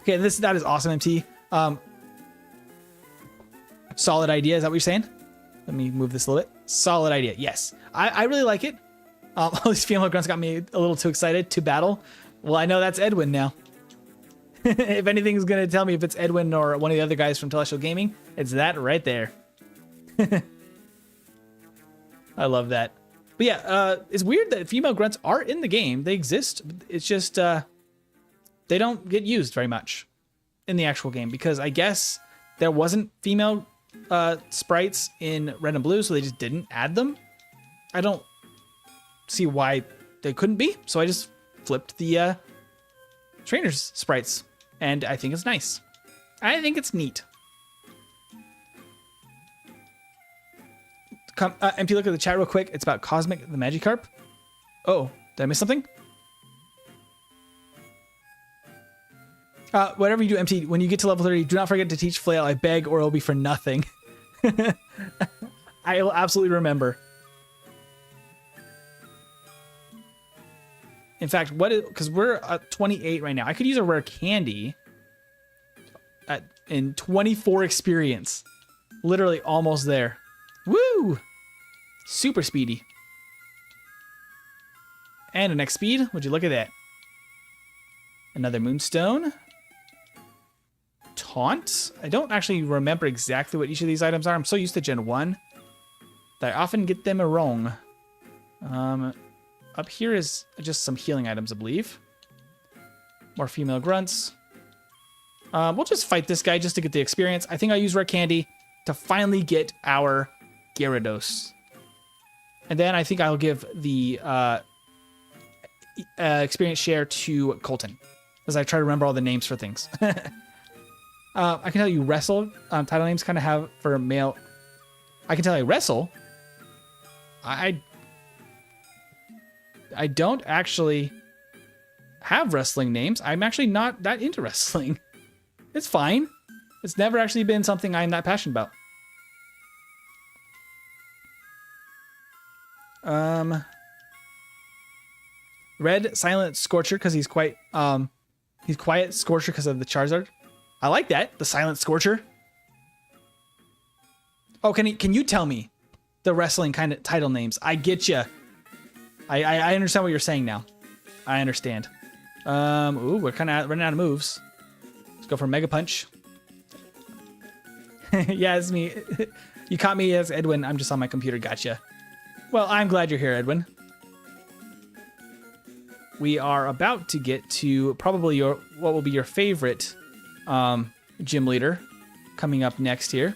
Okay, that is awesome, MT. Solid idea. Is that what you're saying? Let me move this a little bit. Solid idea. Yes, I really like it. All these female grunts got me a little too excited to battle. Well, I know that's Edwin now. If anything's going to tell me if it's Edwin or one of the other guys from Telestial Gaming, it's that right there. I love that. But yeah, it's weird that female grunts are in the game. They exist. It's just they don't get used very much in the actual game because I guess there wasn't female sprites in Red and Blue, so they just didn't add them. I don't see why they couldn't be, so I just flipped the trainers sprites, and I think it's nice. I think it's neat. Come, MT, look at the chat real quick. It's about Cosmic the Magikarp. Oh, did I miss something? Whatever you do, MT, when you get to level 30, do not forget to teach Flail, I beg, or it'll be for nothing. I will absolutely remember. In fact, because we're at 28 right now. I could use a rare candy in 24 experience. Literally almost there. Woo! Super speedy. And a next speed. Would you look at that? Another Moonstone. Taunt. I don't actually remember exactly what each of these items are. I'm so used to Gen 1 that I often get them wrong. Up here is just some healing items, I believe. More female grunts. We'll just fight this guy just to get the experience. I think I'll use rare candy to finally get our Gyarados. And then I think I'll give the experience share to Colton, as I try to remember all the names for things. I can tell you wrestle title names kind of have for male. I can tell you wrestle. I don't actually have wrestling names. I'm actually not that into wrestling. It's fine. It's never actually been something I'm that passionate about. Red Silent Scorcher because he's quiet. Scorcher because of the Charizard. I like that. The Silent Scorcher. Oh, can you tell me the wrestling kind of title names? I get you. I understand what you're saying now. I understand. Ooh, we're kind of running out of moves. Let's go for Mega Punch. Yeah, it's me. You caught me as Edwin. I'm just on my computer. Gotcha. Well, I'm glad you're here, Edwin. We are about to get to probably what will be your favorite gym leader coming up next here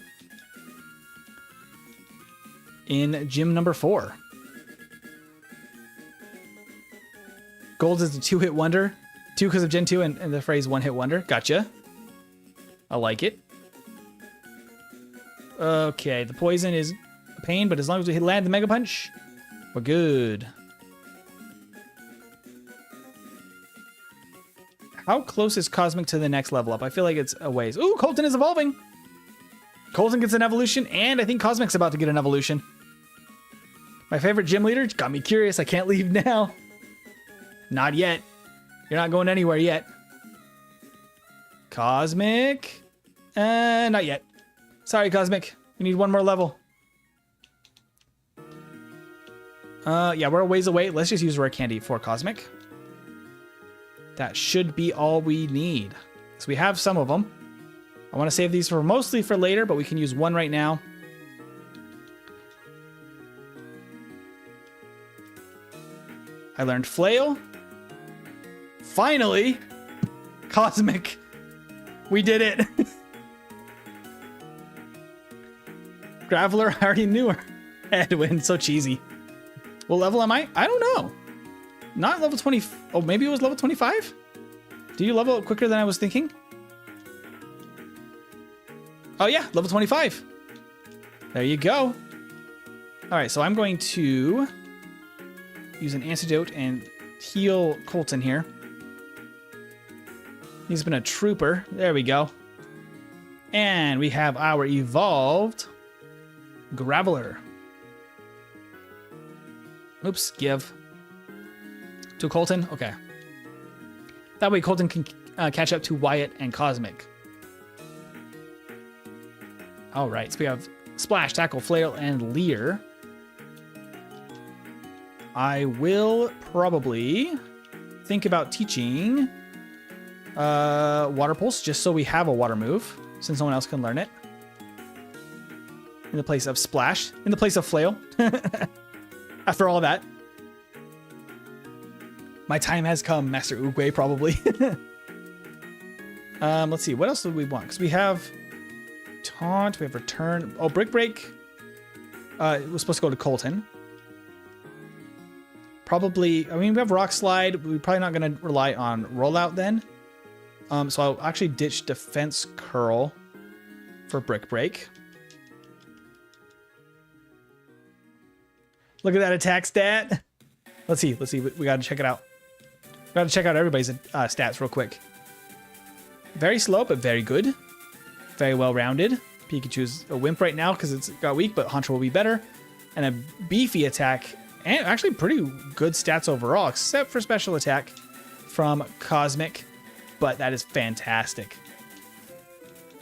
in gym number 4. Gold is a 2-hit wonder. 2 because of Gen 2 and the phrase 1-hit wonder. Gotcha. I like it. Okay, the poison is a pain, but as long as we land the Mega Punch, we're good. How close is Cosmic to the next level up? I feel like it's a ways. Ooh, Colton is evolving. Colton gets an evolution, and I think Cosmic's about to get an evolution. My favorite gym leader got me curious. I can't leave now. Not yet. You're not going anywhere yet. Cosmic. Not yet. Sorry, Cosmic. We need one more level. Yeah, we're a ways away. Let's just use Rare Candy for Cosmic. That should be all we need. So we have some of them. I want to save these for mostly for later, but we can use one right now. I learned Flail. Finally! Cosmic. We did it. Graveler, I already knew her. Edwin, so cheesy. What level am I? I don't know. Not level 20. Oh, maybe it was level 25? Do you level up quicker than I was thinking? Oh yeah, level 25. There you go. All right, so I'm going to use an antidote and heal Colton here. He's been a trooper. There we go. And we have our evolved Graveler. Oops, give. To Colton? Okay. That way Colton can catch up to Wyatt and Cosmic. All right, so we have Splash, Tackle, Flail, and Leer. I will probably think about teaching Water Pulse, just so we have a water move, since no one else can learn it. In the place of Splash, in the place of Flail. After all that. My time has come, Master Oogway, probably. Let's see, what else do we want? Because we have Taunt, we have Return. Oh, Brick Break. It was supposed to go to Colton. Probably, I mean, we have Rock Slide. We're probably not going to rely on Rollout then. So I'll actually ditch Defense Curl for Brick Break. Look at that attack stat. Let's see. We got to check it out. We got to check out everybody's stats real quick. Very slow, but very good. Very well rounded. Pikachu's a wimp right now because it's got weak, but Haunter will be better. And a beefy attack, and actually pretty good stats overall, except for special attack from Cosmic. But that is fantastic.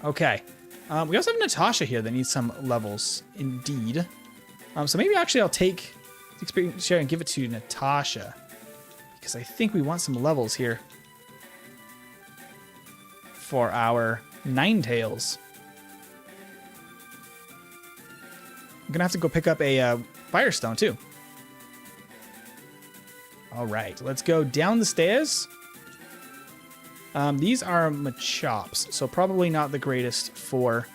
Okay. We also have Natasha here that needs some levels, indeed. So maybe actually I'll take the experience share and give it to Natasha, because I think we want some levels here for our Ninetales. I'm gonna have to go pick up a Firestone too. All right, let's go down the stairs. These are Machops, so probably not the greatest for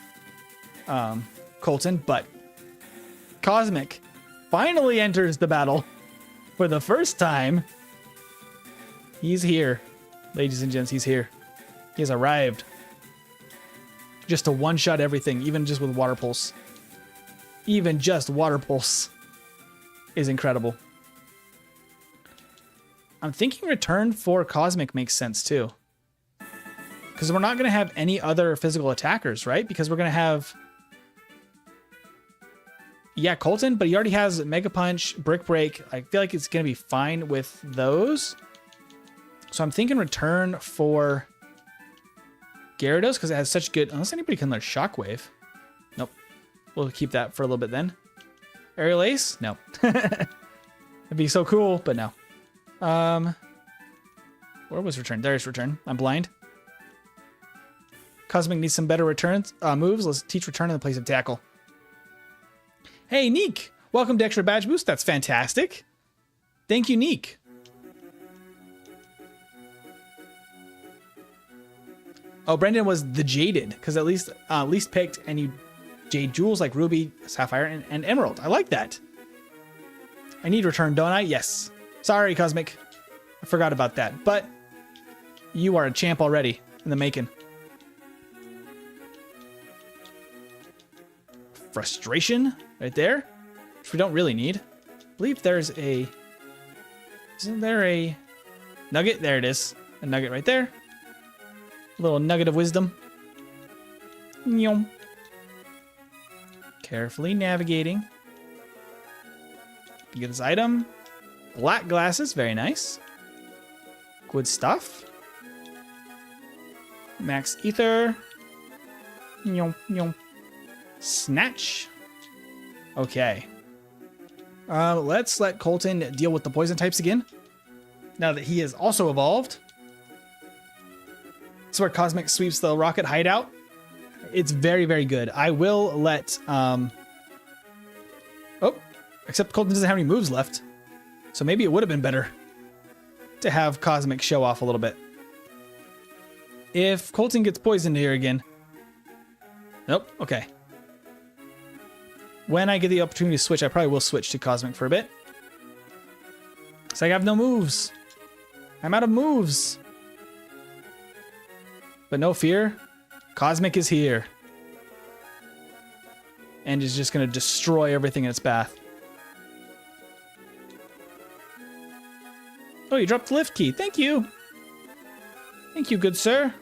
Colton, but Cosmic finally enters the battle for the first time. He's here, ladies and gents, he's here. He has arrived. Just to one-shot everything, even just with Water Pulse. Even just Water Pulse is incredible. I'm thinking Return for Cosmic makes sense too. Because we're not going to have any other physical attackers, right? Because we're going to have... Yeah, Colton, but he already has Mega Punch, Brick Break. I feel like it's going to be fine with those. So I'm thinking Return for Gyarados because it has such good... Unless anybody can learn Shockwave. Nope. We'll keep that for a little bit then. Aerial Ace? No. That'd be so cool, but no. Where was Return? There's Return. I'm blind. Cosmic needs some better returns moves. Let's teach return in the place of tackle. Hey, Neek. Welcome to Extra Badge Boost. That's fantastic. Thank you, Neek. Oh, Brendan was the Jaded, because at least picked any Jade jewels like Ruby, Sapphire, and Emerald. I like that. I need return, don't I? Yes. Sorry, Cosmic. I forgot about that. But you are a champ already in the making. Frustration right there, which we don't really need. I believe there's a... Isn't there a nugget? There it is. A nugget right there. A little nugget of wisdom. Nyom. Carefully navigating. Get this item. Black glasses, very nice. Good stuff. Max ether. Nyom, nyom. Snatch. Okay. Let's let Colton deal with the poison types again. Now that he is also evolved. This is where Cosmic sweeps the rocket hideout. It's very, very good. I will let... Oh, except Colton doesn't have any moves left. So maybe it would have been better to have Cosmic show off a little bit. If Colton gets poisoned here again... Nope, okay. When I get the opportunity to switch, I probably will switch to Cosmic for a bit. So I have no moves. I'm out of moves. But no fear, Cosmic is here. And is just going to destroy everything in its path. Oh, you dropped the lift key. Thank you. Thank you, good sir.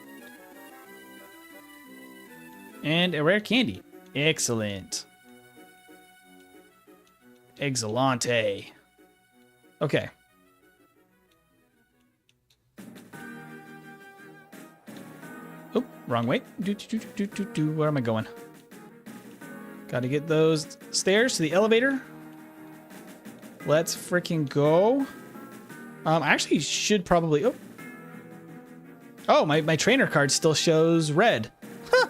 And a rare candy. Excellent. Excelente. Okay. Oh, wrong way. Where am I going? Got to get those stairs to the elevator. Let's freaking go. I actually should probably... Oh, my trainer card still shows red. Huh.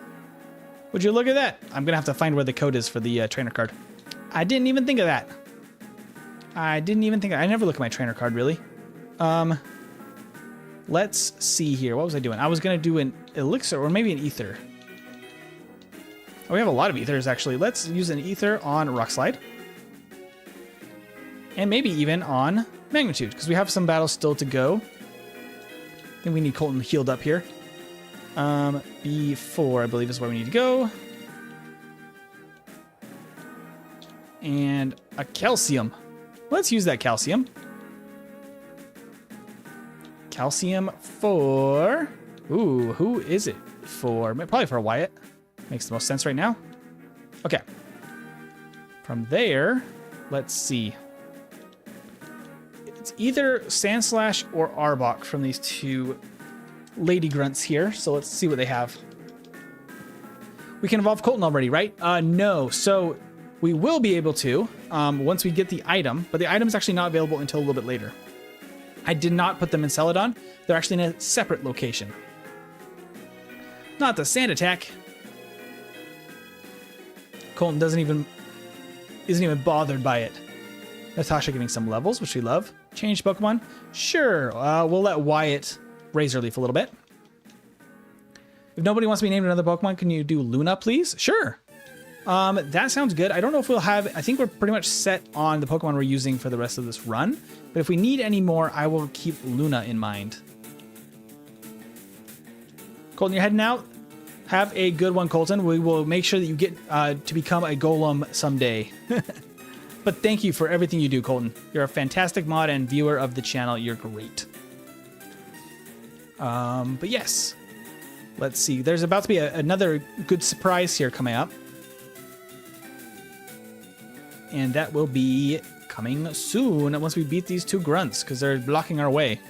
Would you look at that? I'm going to have to find where the code is for the trainer card. I didn't even think of that. I never look at my trainer card, really. Let's see here. What was I doing? I was going to do an elixir or maybe an ether. Oh, we have a lot of ethers, actually. Let's use an ether on Rock Slide. And maybe even on Magnitude, because we have some battles still to go. I think we need Colton healed up here. B4, I believe, is where we need to go. And a calcium. Let's use that calcium. Calcium for... Ooh, who is it for? Probably for Wyatt. Makes the most sense right now. Okay. From there, let's see. It's either Sandslash or Arbok from these two lady grunts here. So let's see what they have. We can evolve Colton already, right? No. So we will be able to once we get the item, but the item is actually not available until a little bit later. I did not put them in Celadon. They're actually in a separate location. Not the sand attack. Colton isn't even bothered by it. Natasha getting some levels, which we love. Change Pokemon? Sure. We'll let Wyatt Razor Leaf a little bit. If nobody wants to be named another Pokemon, can you do Luna, please? Sure. That sounds good. I don't know if we'll have... I think we're pretty much set on the Pokemon we're using for the rest of this run. But if we need any more, I will keep Luna in mind. Colton, you're heading out? Have a good one, Colton. We will make sure that you get to become a golem someday. But thank you for everything you do, Colton. You're a fantastic mod and viewer of the channel. You're great. But yes. Let's see. There's about to be another good surprise here coming up. And that will be coming soon once we beat these two grunts, because they're blocking our way.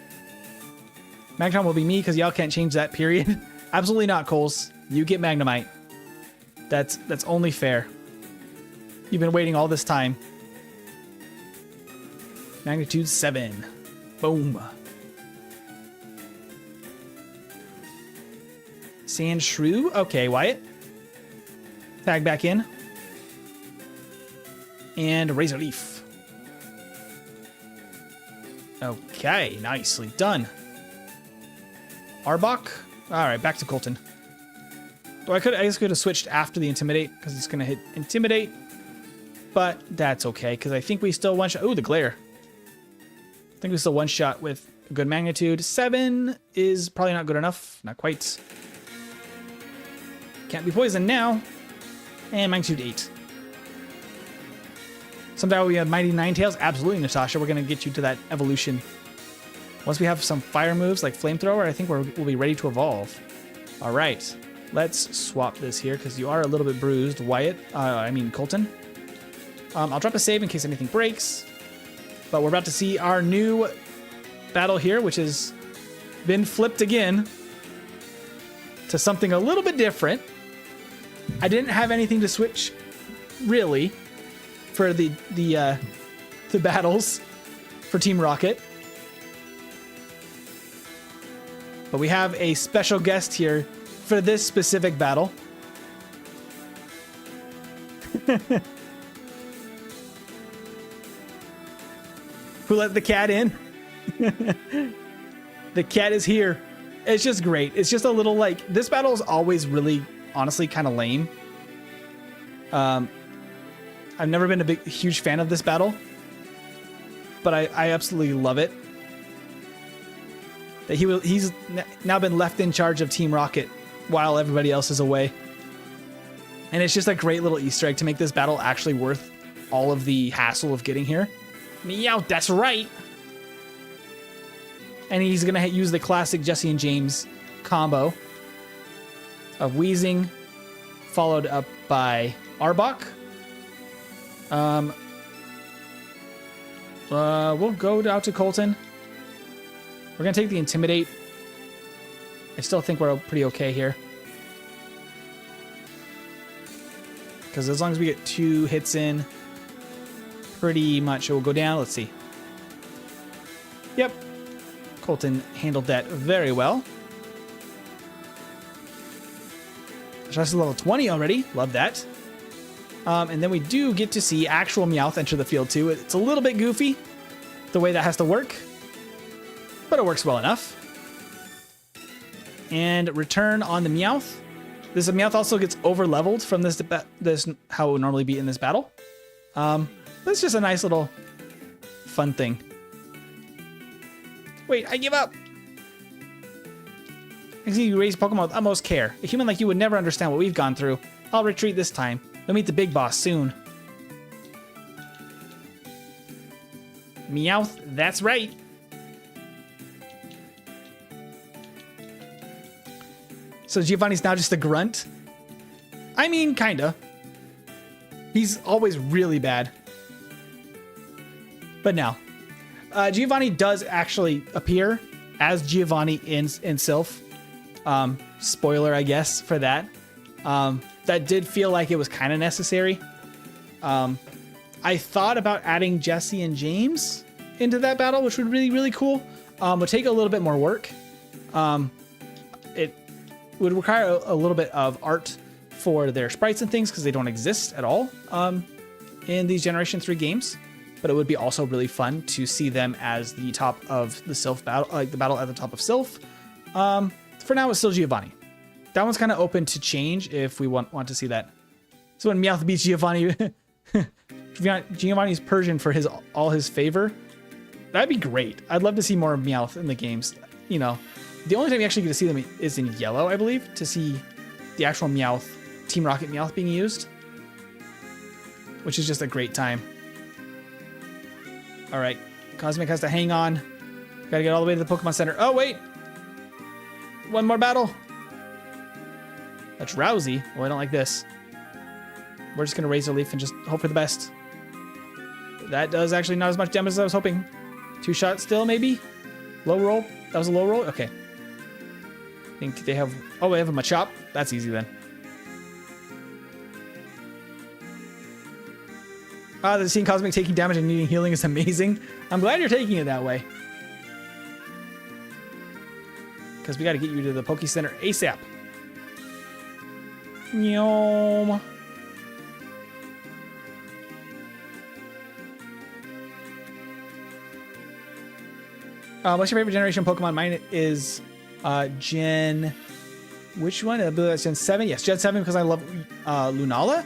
Magnemite will be me, because y'all can't change that, period. Absolutely not, Coles. You get Magnemite. That's only fair. You've been waiting all this time. Magnitude 7. Boom. Sand Shrew. Okay, Wyatt. Tag back in. And Razor Leaf. Okay, nicely done. Arbok. All right, back to Colton. So I guess could have switched after the Intimidate because it's going to hit Intimidate. But that's okay because I think we still one-shot. Ooh, the Glare. I think we still one-shot with a good magnitude. 7 is probably not good enough. Not quite. Can't be poisoned now. And magnitude 8. Somehow we have Mighty Ninetales. Absolutely, Natasha. We're going to get you to that evolution. Once we have some fire moves like Flamethrower, I think we'll be ready to evolve. All right. Let's swap this here because you are a little bit bruised, Wyatt. Colton. I'll drop a save in case anything breaks. But we're about to see our new battle here, which has been flipped again to something a little bit different. I didn't have anything to switch, really, for the battles for Team Rocket. But we have a special guest here for this specific battle. Who let the cat in? The cat is here. It's just great. It's just a little like, this battle is always really, honestly, kind of lame. I've never been a huge fan of this battle, but I absolutely love it. That he's now been left in charge of Team Rocket while everybody else is away. And it's just a great little Easter egg to make this battle actually worth all of the hassle of getting here. Meow, that's right. And he's going to use the classic Jesse and James combo of Wheezing, followed up by Arbok. We'll go out to Colton. We're going to take the Intimidate. I still think we're pretty okay here. Because as long as we get 2 hits in, pretty much it will go down. Let's see. Yep. Colton handled that very well. Just level 20 already. Love that. And then we do get to see actual Meowth enter the field too. It's a little bit goofy the way that has to work, but it works well enough. And return on the Meowth. This Meowth also gets over leveled from this how it would normally be in this battle. That's just a nice little fun thing. Wait, I give up. I see you raise Pokemon with utmost care. A human like you would never understand what we've gone through. I'll retreat this time. We'll meet the big boss soon. Meowth, that's right. So Giovanni's now just a grunt? I mean, kinda. He's always really bad. But no. Giovanni does actually appear as Giovanni in Sylph. Spoiler, I guess, for that. That did feel like it was kind of necessary. I thought about adding Jesse and James into that battle, which would be really, really cool. Would take a little bit more work. It would require a little bit of art for their sprites and things because they don't exist at all in these Generation 3 games. But it would be also really fun to see them as the top of the Sylph battle, like the battle at the top of Sylph. For now, it's still Giovanni. That one's kind of open to change if we want to see that. So when Meowth beats Giovanni, Giovanni's Persian for all his favor, that'd be great. I'd love to see more of Meowth in the games. You know, the only time you actually get to see them is in yellow, I believe, to see the actual Meowth, Team Rocket Meowth being used, which is just a great time. All right, Cosmic has to hang on. Gotta get all the way to the Pokemon Center. Oh, wait. One more battle. That's Rousey. Well, I don't like this. We're just gonna Razor Leaf and just hope for the best. That does actually not as much damage as I was hoping. 2 shots still, maybe? Low roll? That was a low roll? Okay. I think they have... Oh, they have a Machop? That's easy then. The seeing Cosmic taking damage and needing healing is amazing. I'm glad you're taking it that way. Because we got to get you to the Poke Center ASAP. Yum. What's your favorite generation Pokemon? Mine is Gen... Which one? I believe that's Gen 7. Yes, Gen 7 because I love Lunala.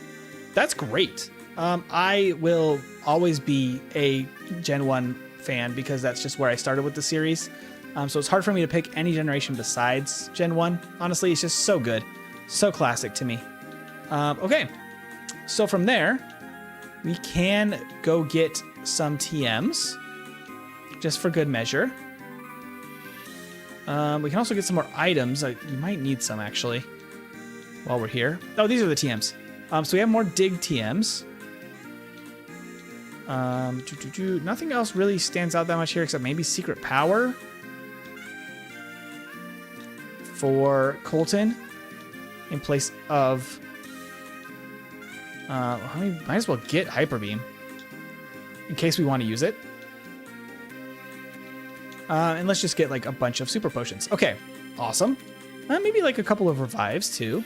That's great. I will always be a Gen 1 fan because that's just where I started with the series. So it's hard for me to pick any generation besides Gen 1. Honestly, it's just so good. So classic to me. Okay, so from there, we can go get some TMs just for good measure. We can also get some more items. You might need some, actually, while we're here. Oh, these are the TMs. So we have more dig TMs. Nothing else really stands out that much here except maybe Secret Power for Colton in place of... I might as well get Hyper Beam in case we want to use it. And let's just get like a bunch of super potions. Okay, awesome. Maybe like a couple of revives too.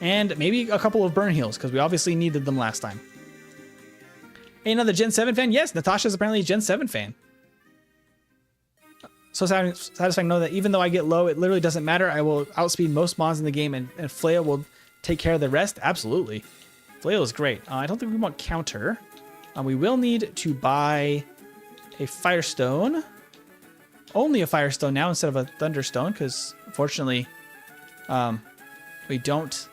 And maybe a couple of burn heals because we obviously needed them last time. Another Gen 7 fan? Yes, Natasha's apparently a Gen 7 fan. So satisfying to know that even though I get low, it literally doesn't matter. I will outspeed most mons in the game and Flail will take care of the rest. Absolutely. Flail is great. I don't think we want counter. We will need to buy a Firestone. Only a Firestone now instead of a Thunderstone because unfortunately we don't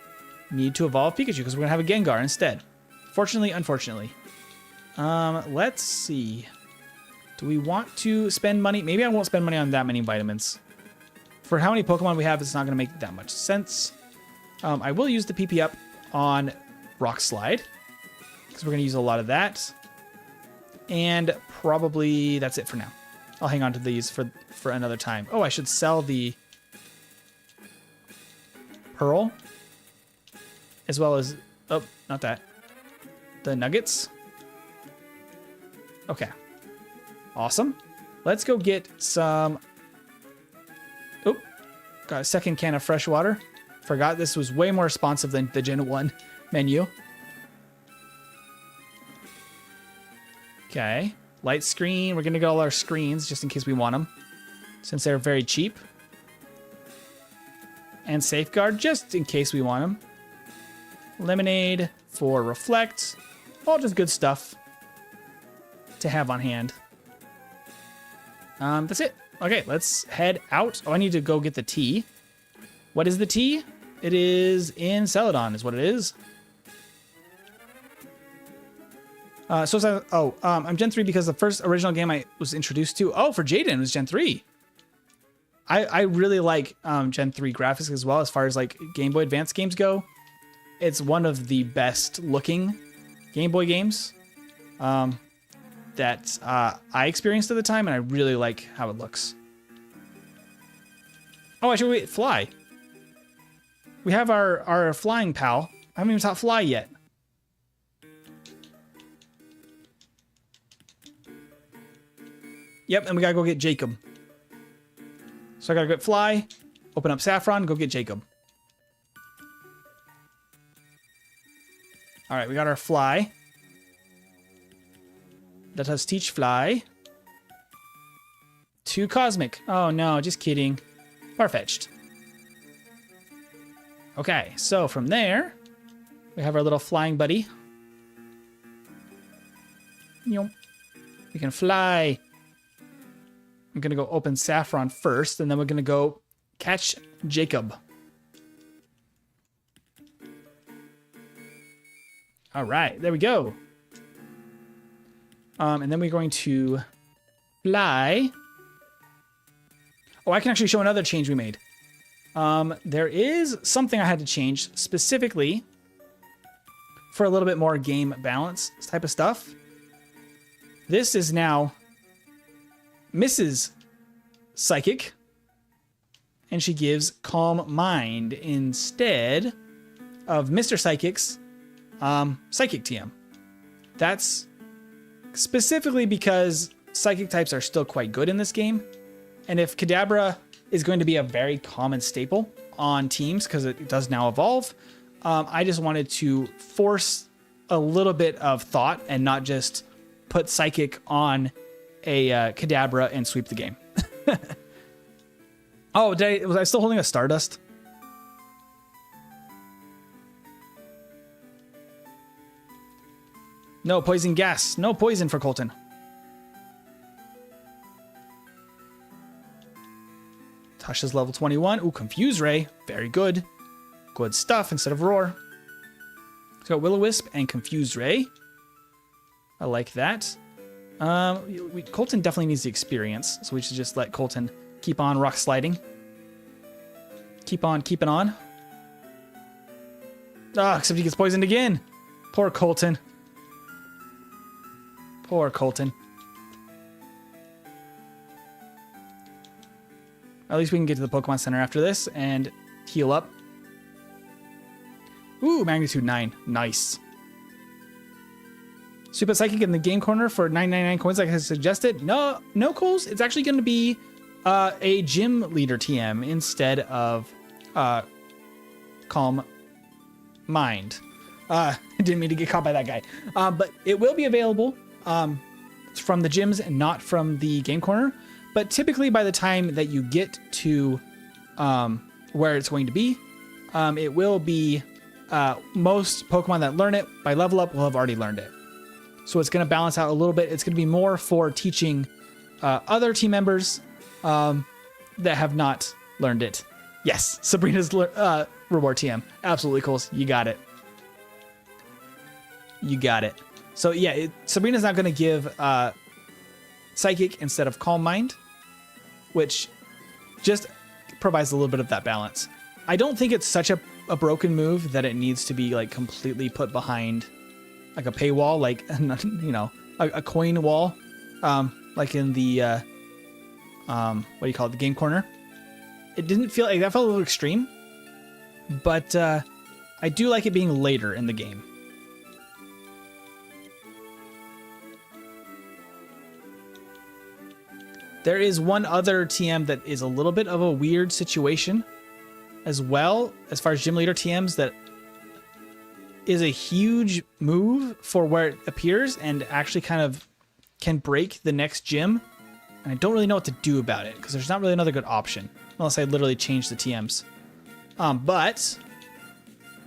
need to evolve Pikachu because we're going to have a Gengar instead. Fortunately, unfortunately. Let's see. Do we want to spend money? Maybe I won't spend money on that many vitamins. For how many Pokemon we have, it's not going to make that much sense. I will use the PP up on Rock Slide because we're going to use a lot of that. And probably that's it for now. I'll hang on to these for another time. Oh, I should sell the Pearl as well as... Oh, not that. The Nuggets. Okay. Awesome. Let's go get some... Oh, got a second can of fresh water. Forgot this was way more responsive than the Gen 1 menu. Okay. Light screen. We're going to get all our screens just in case we want them, since they're very cheap. And safeguard just in case we want them. Lemonade for reflect. All just good stuff to have on hand. That's it. Okay, let's head out. Oh, I need to go get the tea. What is the tea? It is in Celadon is what it is. I'm Gen 3 because the first original game I was introduced to, for Jaden, was Gen 3. I really like Gen 3 graphics as well as far as like Game Boy Advance games go. It's one of the best looking Game Boy games that I experienced at the time, and I really like how it looks. Oh, I should wait, Fly. We have our flying pal. I haven't even taught Fly yet. Yep, and we gotta go get Jacob. So I gotta get Fly, open up Saffron, go get Jacob. All right, we got our Fly. Let us teach Fly. To Cosmic. Oh no, just kidding. Farfetch'd. Okay, so from there, we have our little flying buddy. We can fly. I'm going to go open Saffron first, and then we're going to go catch Jacob. All right, there we go. And then we're going to fly. Oh, I can actually show another change we made. There is something I had to change specifically for a little bit more game balance type of stuff. This is now Mrs. Psychic, and she gives Calm Mind instead of Mr. Psychic's Psychic TM. That's specifically because Psychic types are still quite good in this game, and if Kadabra is going to be a very common staple on teams because it does now evolve, I just wanted to force a little bit of thought and not just put Psychic on a Kadabra and sweep the game. Oh, was I still holding a Stardust? No poison gas. No poison for Colton. Tasha's level 21. Ooh, Confuse Ray. Very good. Good stuff instead of Roar. So Will-O-Wisp and Confuse Ray. I like that. Colton definitely needs the experience, so we should just let Colton keep on rock sliding. Keep on keeping on. Ah, except he gets poisoned again. Poor Colton. Poor Colton. At least we can get to the Pokemon Center after this and heal up. Ooh, Magnitude 9. Nice. Super Psychic in the game corner for 999 coins like I suggested. No, Coles. It's actually going to be a gym leader TM instead of Calm Mind. I didn't mean to get caught by that guy. But it will be available from the gyms and not from the game corner. But typically by the time that you get to where it's going to be, it will be most Pokemon that learn it by level up will have already learned it. So it's going to balance out a little bit. It's going to be more for teaching other team members that have not learned it. Yes, Sabrina's reward TM. Absolutely, cool. You got it. You got it. So yeah, Sabrina's not going to give Psychic instead of Calm Mind, which just provides a little bit of that balance. I don't think it's such a broken move that it needs to be like completely put behind like a paywall, like, you know, a coin wall, like in the, what do you call it? The game corner. It didn't feel like that felt a little extreme, but I do like it being later in the game. There is one other TM that is a little bit of a weird situation as well, as far as gym leader TMs, that is a huge move for where it appears and actually kind of can break the next gym. And I don't really know what to do about it because there's not really another good option unless I literally change the TMs. But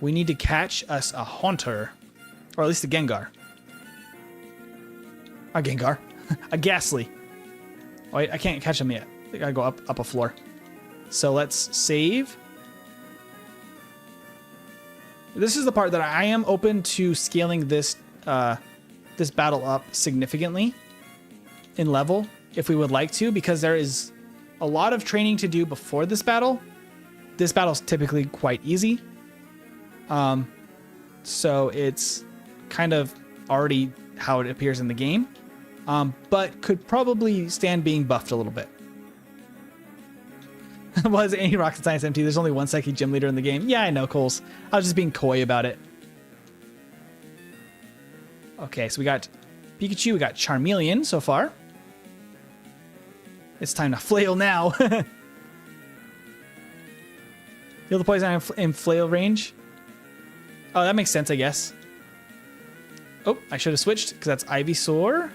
we need to catch us a Haunter, or at least a Gengar. A Gengar. A Ghastly. Oh, I can't catch him yet. I gotta go up a floor. So let's save. This is the part that I am open to scaling this this battle up significantly in level if we would like to, because there is a lot of training to do before this battle. This battle is typically quite easy. So it's kind of already how it appears in the game. But could probably stand being buffed a little bit. Was any rocket science MT? There's only one Psychic gym leader in the game. Yeah, I know, Coles. I was just being coy about it. Okay, so we got Pikachu, we got Charmeleon so far. It's time to flail now. Feel the poison in flail range. Oh, that makes sense, I guess. Oh, I should have switched because that's Ivysaur.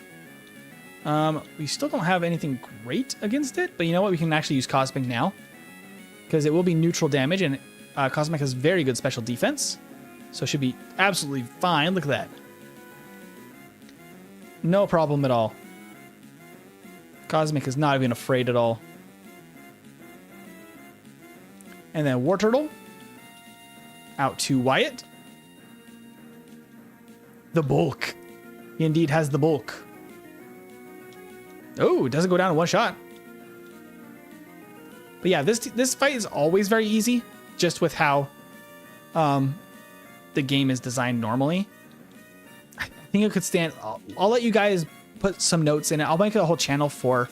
We still don't have anything great against it, but you know what? We can actually use Cosmic now because it will be neutral damage, and Cosmic has very good special defense, so it should be absolutely fine. Look at that. No problem at all. Cosmic is not even afraid at all. And then Wartortle out to Wyatt. The bulk. He indeed has the bulk. Oh, it doesn't go down in one shot. But yeah, this fight is always very easy, just with how the game is designed normally. I think it could stand. I'll let you guys put some notes in it. I'll make a whole channel for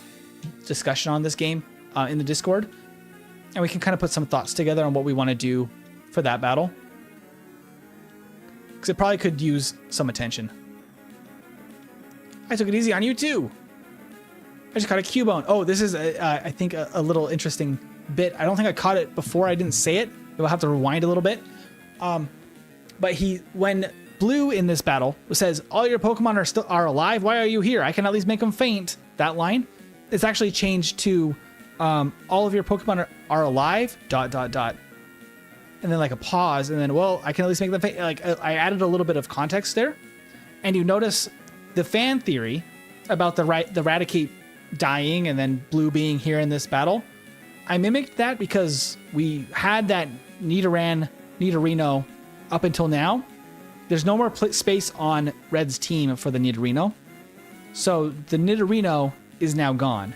discussion on this game in the Discord, and we can kind of put some thoughts together on what we want to do for that battle, because it probably could use some attention. I took it easy on you too. I just caught a Cubone. Oh, this is, I think, a little interesting bit. I don't think I caught it before. I didn't say it. We'll have to rewind a little bit. But when Blue in this battle says, all your Pokemon are alive, why are you here? I can at least make them faint. That line, it's actually changed to all of your Pokemon are alive, ... And then like a pause, and then, well, I can at least make them faint. Like I added a little bit of context there. And you notice the fan theory about the Raticate dying and then Blue being here in this battle. I mimicked that because we had that Nidorino up until now. There's no more space on Red's team for the Nidorino. So the Nidorino is now gone.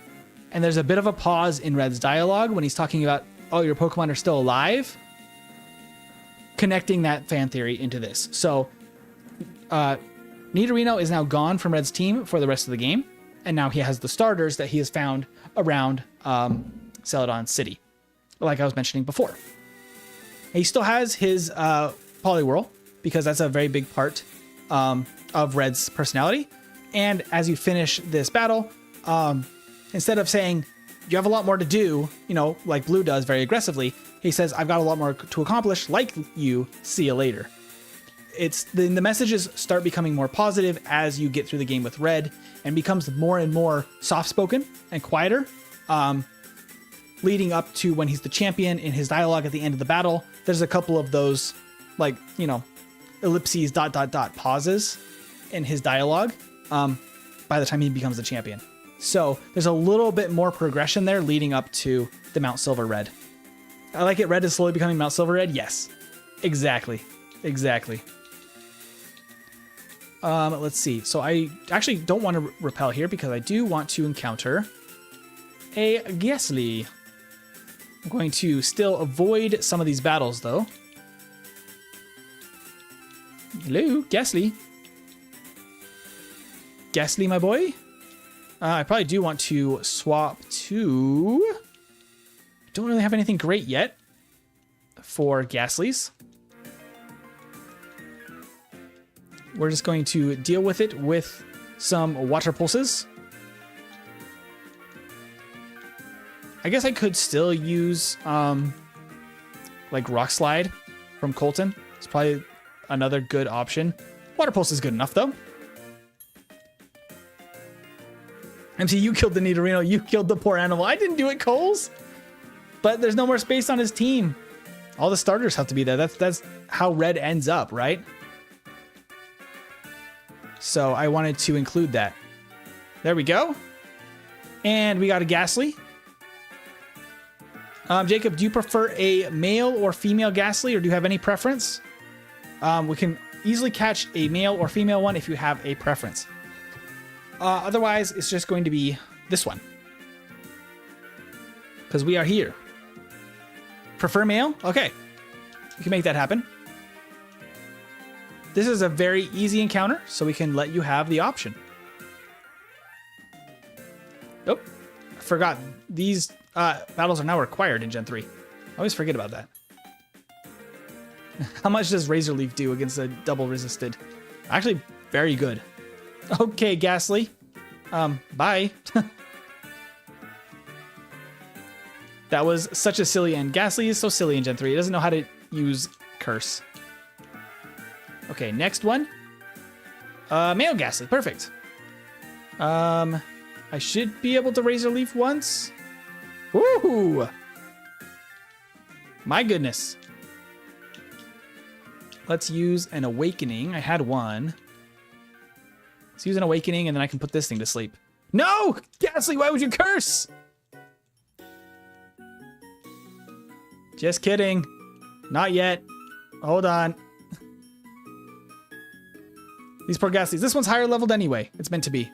And there's a bit of a pause in Red's dialogue when he's talking about, oh, your Pokemon are still alive, connecting that fan theory into this. So Nidorino is now gone from Red's team for the rest of the game. And now he has the starters that he has found around Celadon City, like I was mentioning before. He still has his Poliwhirl, because that's a very big part of Red's personality. And as you finish this battle, instead of saying, you have a lot more to do, like Blue does very aggressively, he says, I've got a lot more to accomplish, like you, see you later. The messages start becoming more positive as you get through the game with Red, and becomes more and more soft-spoken and quieter, leading up to when he's the champion in his dialogue at the end of the battle. There's a couple of those, like, ellipses, ... pauses in his dialogue by the time he becomes the champion. So there's a little bit more progression there leading up to the Mount Silver Red. I like it. Red is slowly becoming Mount Silver Red. Yes, exactly. Let's see. So I actually don't want to repel here because I do want to encounter a Ghastly. I'm going to still avoid some of these battles though. Hello, Ghastly. Ghastly, my boy. I probably do want to swap to... Don't really have anything great yet for Ghastlys. We're just going to deal with it with some Water Pulses. I guess I could still use like Rock Slide from Colton. It's probably another good option. Water Pulse is good enough though. MC, you killed the Nidorino. You killed the poor animal. I didn't do it, Coles. But there's no more space on his team. All the starters have to be there. That's how Red ends up, right? So I wanted to include that. There we go. And we got a Ghastly. Jacob, do you prefer a male or female Ghastly, or do you have any preference? We can easily catch a male or female one if you have a preference. Otherwise, it's just going to be this one. Because we are here. Prefer male? Okay. We can make that happen. This is a very easy encounter, so we can let you have the option. Oh, I forgot. These battles are now required in Gen 3. I always forget about that. How much does Razor Leaf do against a double resisted? Actually, very good. Okay, Ghastly. Bye. That was such a silly end. Ghastly is so silly in Gen 3. He doesn't know how to use Curse. Okay, next one. Male Ghastly. Perfect. I should be able to Razor Leaf once. Woo! My goodness. Let's use an Awakening. I had one. Let's use an Awakening, and then I can put this thing to sleep. No! Ghastly, why would you curse? Just kidding. Not yet. Hold on. These poor Ghastlies. This one's higher leveled anyway. It's meant to be.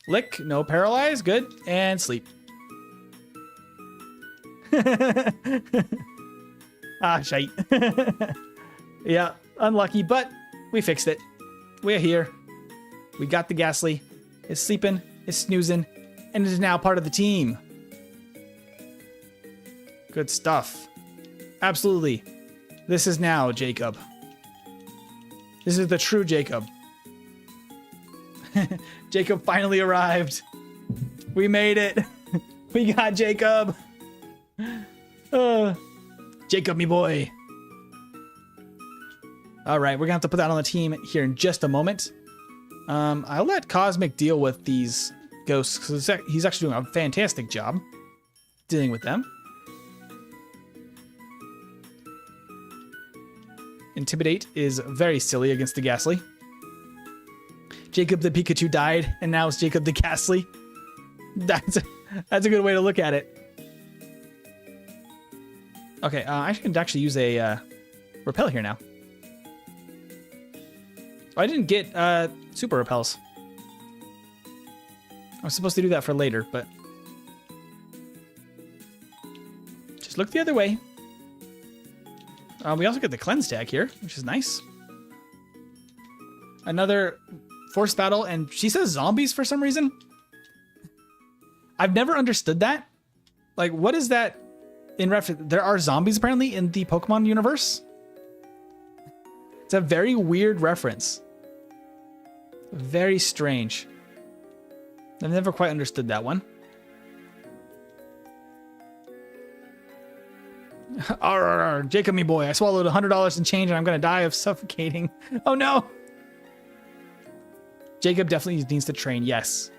Lick. No paralyze. Good. And sleep. Shite. Yeah, unlucky, but we fixed it. We're here. We got the Ghastly. It's sleeping. It's snoozing. And it is now part of the team. Good stuff. Absolutely. This is now Jacob. This is the true Jacob. Jacob finally arrived. We made it. We got Jacob. Jacob, me boy. All right, we're gonna have to put that on the team here in just a moment. I'll let Cosmic deal with these ghosts because he's actually doing a fantastic job dealing with them. Intimidate is very silly against the Ghastly. Jacob the Pikachu died, and now it's Jacob the Ghastly. That's a good way to look at it. Okay, I can actually use a repel here now. Oh, I didn't get super repels. I was supposed to do that for later, but just look the other way. We also get the cleanse tag here, which is nice. Another forced battle, and she says zombies for some reason. I've never understood that. Like, what is that in reference? There are zombies apparently in the Pokemon universe. It's a very weird reference. Very strange. I've never quite understood that one. Arr, Jacob, me boy, I swallowed $100 in change and I'm gonna die of suffocating. Oh no! Jacob definitely needs to train, yes.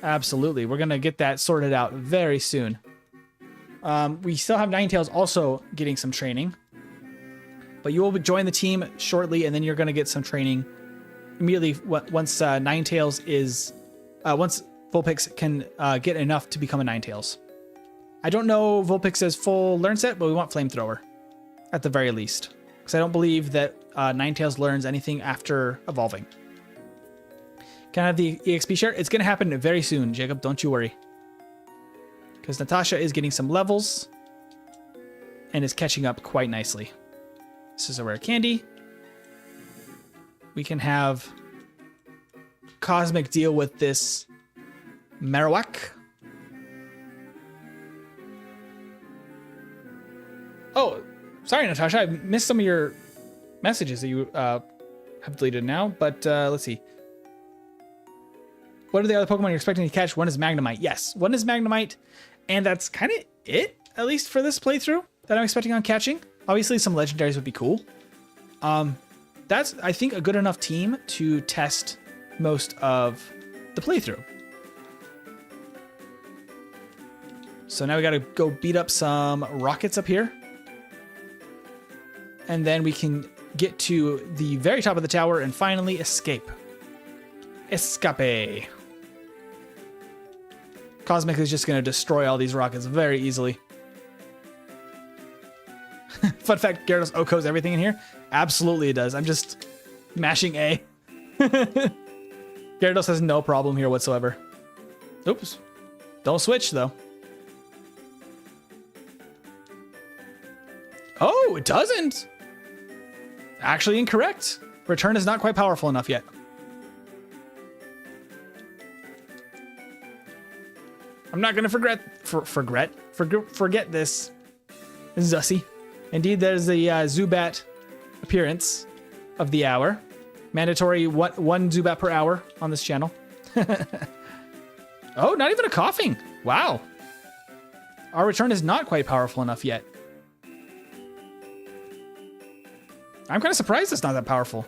Absolutely, we're gonna get that sorted out very soon. We still have Ninetales also getting some training. But you will join the team shortly and then you're gonna get some training immediately once Ninetales is... once Vulpix can get enough to become a Ninetales. I don't know Vulpix's full learn set, but we want Flamethrower at the very least. Because I don't believe that Ninetales learns anything after evolving. Can I have the EXP share? It's going to happen very soon, Jacob. Don't you worry. Because Natasha is getting some levels and is catching up quite nicely. This is a rare candy. We can have Cosmic deal with this Marowak. Oh, sorry, Natasha. I missed some of your messages that you have deleted now, but let's see. What are the other Pokemon you're expecting to catch? One is Magnemite. Yes, one is Magnemite, and that's kind of it, at least for this playthrough, that I'm expecting on catching. Obviously, some legendaries would be cool. That's, I think, a good enough team to test most of the playthrough. So now we gotta go beat up some rockets up here. And then we can get to the very top of the tower and finally escape. Escape. Cosmic is just going to destroy all these rockets very easily. Fun fact, Gyarados OHKOs everything in here? Absolutely it does. I'm just mashing A. Gyarados has no problem here whatsoever. Oops. Don't switch, though. Oh, it doesn't! Actually incorrect. Return is not quite powerful enough yet. I'm not gonna forget this. Zussy. Indeed, there's the Zubat appearance of the hour. Mandatory one Zubat per hour on this channel. Oh, not even a coughing. Wow. Our return is not quite powerful enough yet. I'm kind of surprised it's not that powerful.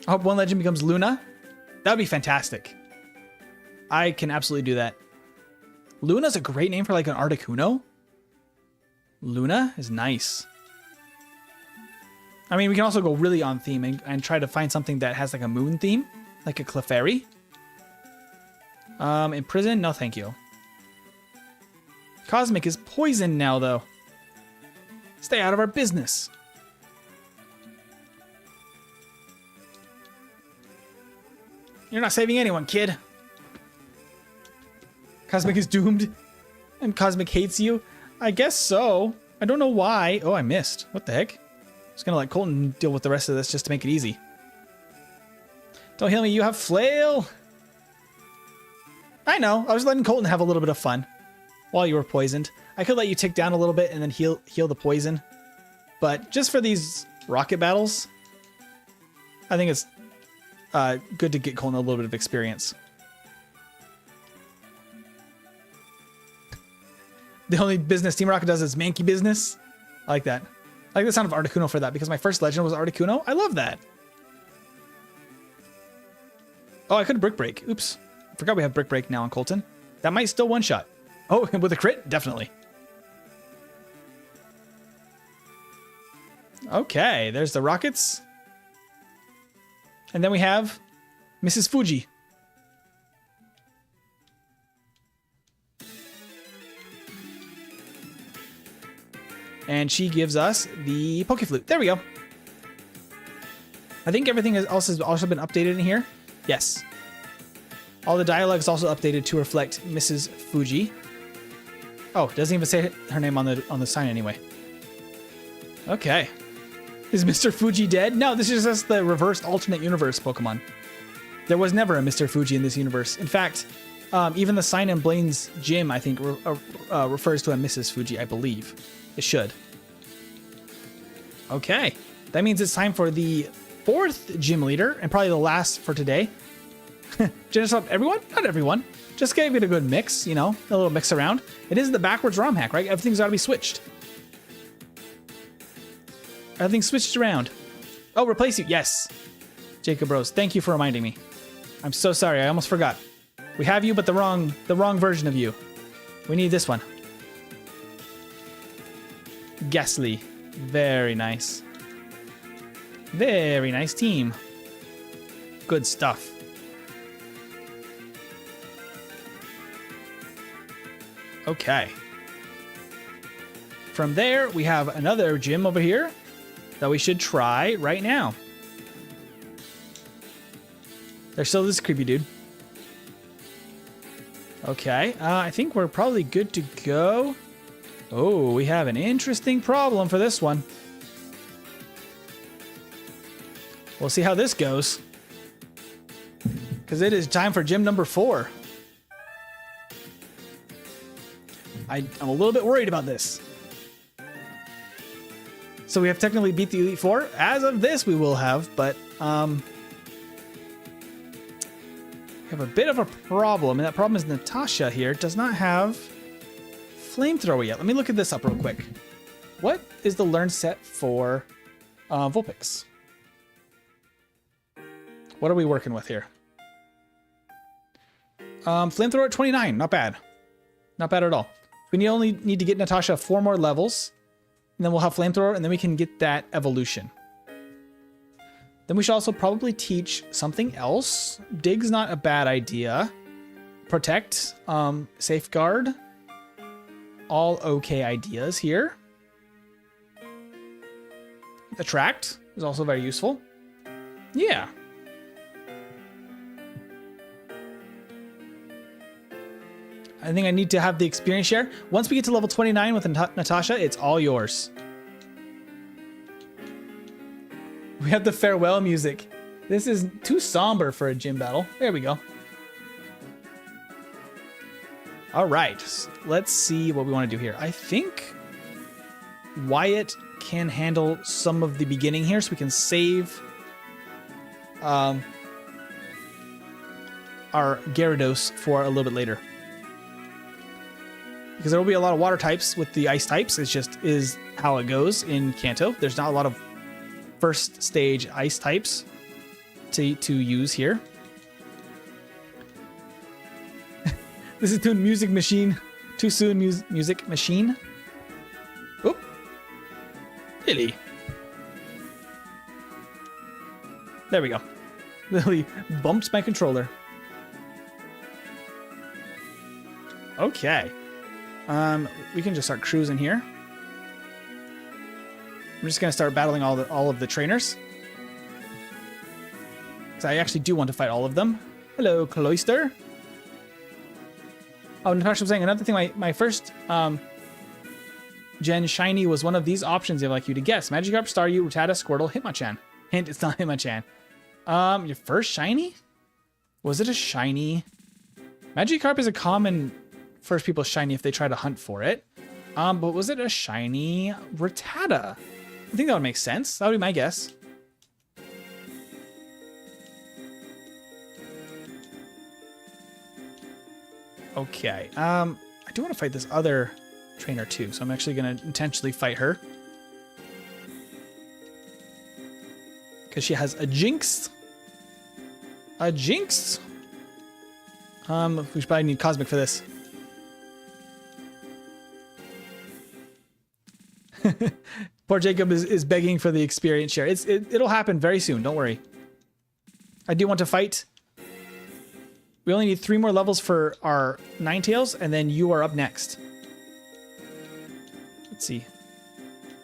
I hope one legend becomes Luna. That would be fantastic. I can absolutely do that. Luna's a great name for like an Articuno. Luna is nice. I mean, we can also go really on theme and try to find something that has like a moon theme, like a Clefairy. In prison? No, thank you. Cosmic is poisoned now, though. Stay out of our business. You're not saving anyone, kid. Cosmic is doomed. And Cosmic hates you. I guess so. I don't know why. Oh, I missed. What the heck? I was gonna let Colton deal with the rest of this just to make it easy. Don't heal me, you have flail. I know. I was letting Colton have a little bit of fun while you were poisoned. I could let you tick down a little bit and then heal the poison. But just for these rocket battles, I think it's good to get Colton a little bit of experience. The only business Team Rocket does is manky business. I like that. I like the sound of Articuno for that because my first legend was Articuno. I love that. Oh, I could Brick Break. Oops. I forgot we have Brick Break now on Colton. That might still one-shot. Oh, with a crit? Definitely. Okay, there's the rockets. And then we have Mrs. Fuji. And she gives us the Poke Flute. There we go. I think everything else has also been updated in here. Yes. All the dialogue is also updated to reflect Mrs. Fuji. Oh, doesn't even say her name on the sign anyway. Okay. Is Mr. Fuji dead? No, this is just the reversed alternate universe Pokemon. There was never a Mr. Fuji in this universe. In fact, even the sign in Blaine's gym, I think, refers to a Mrs. Fuji, I believe. It should. Okay. That means it's time for the 4th gym leader, and probably the last for today. Just everyone? Not everyone. Just gave it a good mix, you know, a little mix around. It is the backwards ROM hack, right? Everything's got to be switched. Everything's switched around. Oh, replace you. Yes. Jacob Rose, thank you for reminding me. I'm so sorry. I almost forgot. We have you, but the wrong version of you. We need this one. Ghastly. Very nice. Very nice team. Good stuff. Okay. From there, we have another gym over here that we should try right now. There's still this creepy dude. Okay, I think we're probably good to go. Oh, we have an interesting problem for this one. We'll see how this goes. Because it is time for gym number 4. I'm a little bit worried about this. So we have technically beat the Elite Four. As of this, we will have, but we have a bit of a problem, and that problem is Natasha here does not have Flamethrower yet. Let me look at this up real quick. What is the learn set for Vulpix? What are we working with here? Flamethrower at 29, not bad. Not bad at all. We only need to get Natasha 4 more levels, and then we'll have Flamethrower, and then we can get that evolution. Then we should also probably teach something else. Dig's not a bad idea. Protect, Safeguard. All okay ideas here. Attract is also very useful. Yeah. I think I need to have the experience share. Once we get to level 29 with Natasha, it's all yours. We have the farewell music. This is too somber for a gym battle. There we go. All right, let's see what we want to do here. I think Wyatt can handle some of the beginning here, so we can save our Gyarados for a little bit later. Because there will be a lot of water types with the ice types. It's just is how it goes in Kanto. There's not a lot of first stage ice types to use here. This is too music machine. Too soon music machine. Oop. Lily. There we go. Lily bumps my controller. Okay. We can just start cruising here. I'm just gonna start battling all of the trainers. Because I actually do want to fight all of them. Hello, Cloyster. Oh, Natasha was saying another thing. My first Gen Shiny was one of these options they'd like you to guess: Magikarp, Staryu, Rattata, Squirtle, Hitmonchan. Hint: it's not Hitmonchan. Your first Shiny? Was it a Shiny? Magikarp is a common first people's Shiny if they try to hunt for it. But was it a Shiny Rattata? I think that would make sense. That would be my guess. Okay. I do want to fight this other trainer too. So I'm actually going to intentionally fight her. Because she has a jinx. A jinx? We should probably need Cosmic for this. Poor Jacob is begging for the experience share. It'll happen very soon. Don't worry. I do want to fight. We only need 3 more levels for our Ninetales, and then you are up next. Let's see.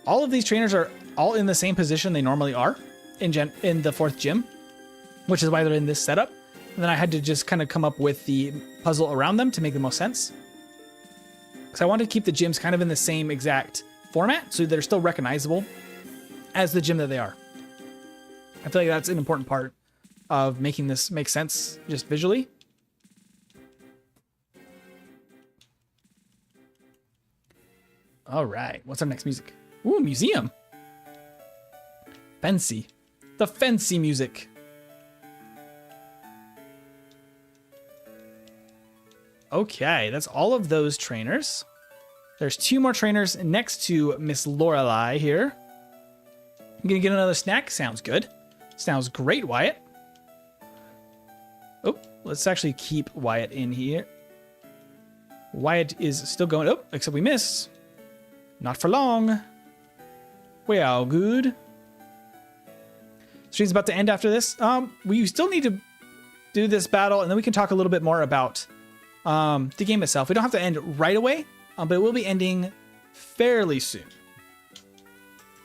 All of these trainers are all in the same position they normally are in the 4th gym, which is why they're in this setup. And then I had to just kind of come up with the puzzle around them to make the most sense. Because I wanted to keep the gyms kind of in the same exact format, so they're still recognizable as the gym that they are. I feel like that's an important part of making this make sense just visually. All right, what's our next music? Ooh, museum. Fancy. The fancy music. Okay, that's all of those trainers. There's 2 more trainers next to Miss Lorelei here. I'm gonna get another snack. Sounds good. Sounds great, Wyatt. Oh, let's actually keep Wyatt in here. Wyatt is still going. Oh, except we miss. Not for long. Well, good. Stream's about to end after this. We still need to do this battle, and then we can talk a little bit more about the game itself. We don't have to end right away, but it will be ending fairly soon.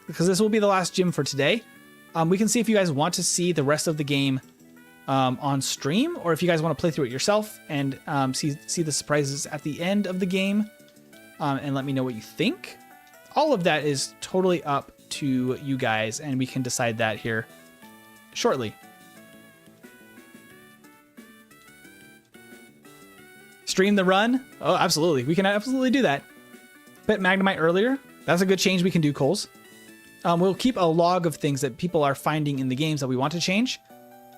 Because this will be the last gym for today. We can see if you guys want to see the rest of the game on stream, or if you guys want to play through it yourself and see the surprises at the end of the game, and let me know what you think. All of that is totally up to you guys, and we can decide that here shortly. Stream the run? Oh, absolutely. We can absolutely do that. Bet Magnemite earlier. That's a good change we can do, Coles. We'll keep a log of things that people are finding in the games that we want to change.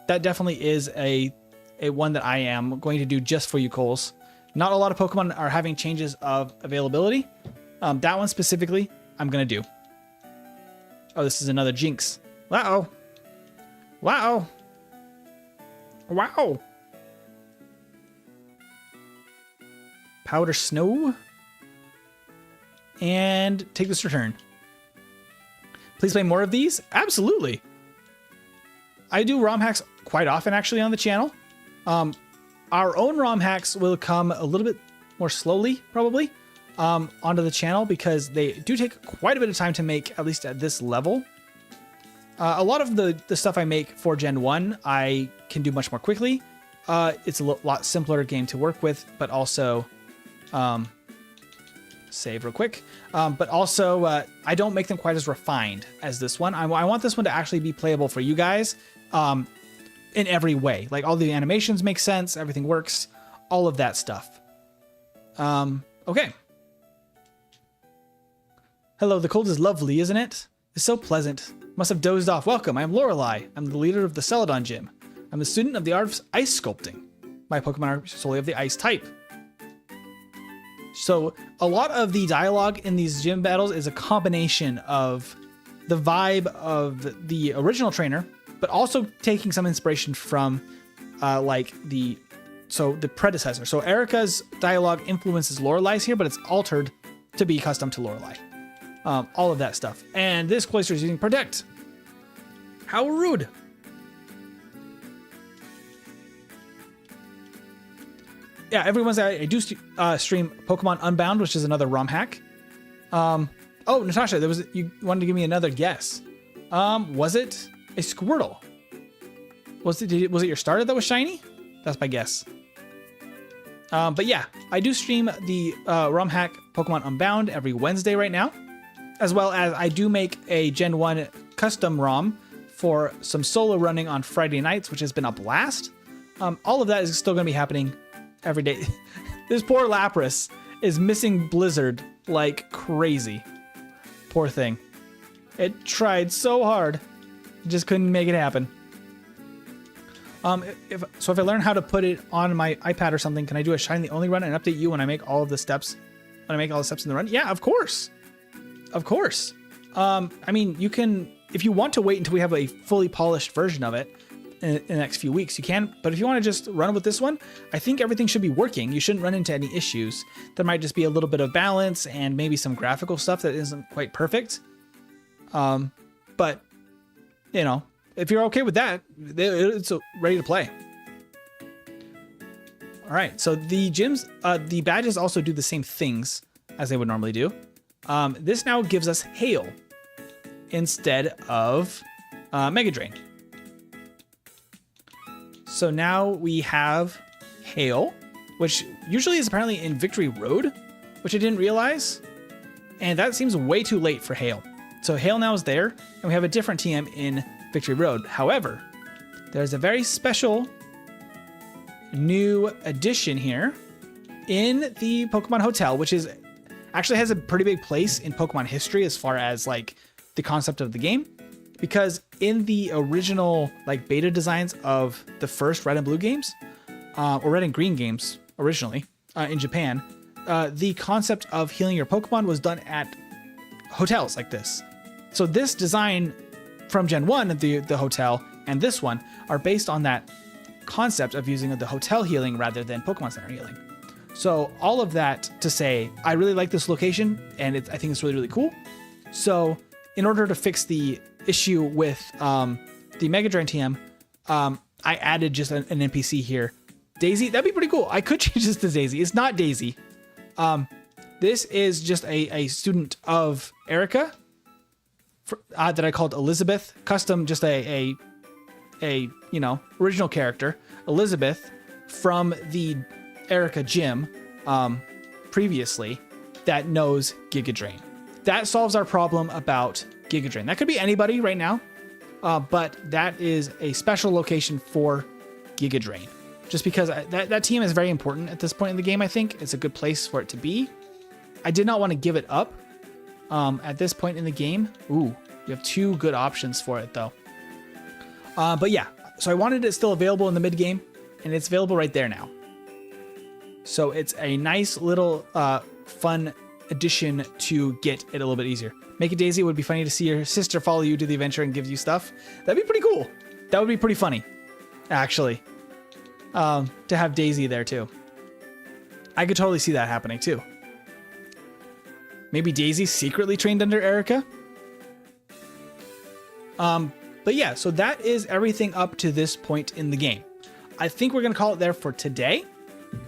That definitely is a one that I am going to do just for you, Coles. Not a lot of Pokemon are having changes of availability. That one specifically, I'm going to do. Oh, this is another Jinx. Wow. Wow. Wow. Powder Snow. And take this return. Please play more of these? Absolutely. I do ROM hacks quite often, actually, on the channel. Our own ROM hacks will come a little bit more slowly, probably, onto the channel, because they do take quite a bit of time to make, at least at this level. A lot of the stuff I make for Gen 1, I can do much more quickly. It's a lot simpler game to work with, but also... save real quick. But also, I don't make them quite as refined as this one. I want this one to actually be playable for you guys in every way. Like, all the animations make sense, everything works, all of that stuff. Okay. Hello, the cold is lovely, isn't it? It's so pleasant. Must have dozed off. Welcome, I'm Lorelei. I'm the leader of the Celadon Gym. I'm a student of the art of ice sculpting. My Pokemon are solely of the ice type. So a lot of the dialogue in these gym battles is a combination of the vibe of the original trainer, but also taking some inspiration from like the predecessor. So Erica's dialogue influences Lorelei's here, but it's altered to be custom to Lorelei. All of that stuff. And this Cloyster is using Protect. How rude. Yeah, every Wednesday I do stream Pokemon Unbound, which is another ROM hack. Oh, Natasha, you wanted to give me another guess. Was it a Squirtle? Was it your starter that was shiny? That's my guess. But yeah, I do stream the ROM hack Pokemon Unbound every Wednesday right now, as well as I do make a Gen 1 custom ROM for some solo running on Friday nights, which has been a blast. All of that is still going to be happening every day. This poor Lapras is missing Blizzard like crazy. Poor thing. It tried so hard. Just couldn't make it happen. If I learn how to put it on my iPad or something, can I do a Shine the Only run and update you when I make all of the steps? Want to make all the steps in the run? Yeah, of course. Of course. I mean, you can, if you want to wait until we have a fully polished version of it in the next few weeks, you can. But if you want to just run with this one, I think everything should be working. You shouldn't run into any issues. There might just be a little bit of balance and maybe some graphical stuff that isn't quite perfect. But, you know, if you're okay with that, it's ready to play. All right, so the gyms, the badges also do the same things as they would normally do. This now gives us Hail instead of Mega Drain. So now we have Hail, which usually is apparently in Victory Road, which I didn't realize. And that seems way too late for Hail. So Hail now is there, and we have a different TM in Victory Road. However, there's a very special new addition here in the Pokemon Hotel, which is actually has a pretty big place in Pokemon history as far as like the concept of the game, because in the original like beta designs of the first Red and Blue games, or Red and Green games originally in Japan, the concept of healing your Pokemon was done at hotels like this. So this design from Gen 1, the hotel, and this one are based on that concept of using the hotel healing rather than Pokemon Center healing. So all of that to say, I really like this location, and I think it's really, really cool. So in order to fix the issue with the Mega Drain TM, I added just an NPC here. Daisy, that'd be pretty cool. I could change this to Daisy. It's not Daisy. This is just a student of Erica that I called Elizabeth. Custom, just a you know, original character, Elizabeth, from the Erica gym previously that knows Giga Drain. That solves our problem about Giga Drain. That could be anybody right now, but that is a special location for Giga Drain. Just because that team is very important at this point in the game, I think. It's a good place for it to be. I did not want to give it up at this point in the game. Ooh, you have two good options for it, though. But yeah, so I wanted it still available in the mid-game, and it's available right there now. So it's a nice little fun addition to get it a little bit easier. Make it Daisy. It would be funny to see your sister follow you to the adventure and give you stuff. That'd be pretty cool. That would be pretty funny, actually, to have Daisy there too. I could totally see that happening too. Maybe Daisy secretly trained under Erica. But yeah, so that is everything up to this point in the game. I think we're going to call it there for today.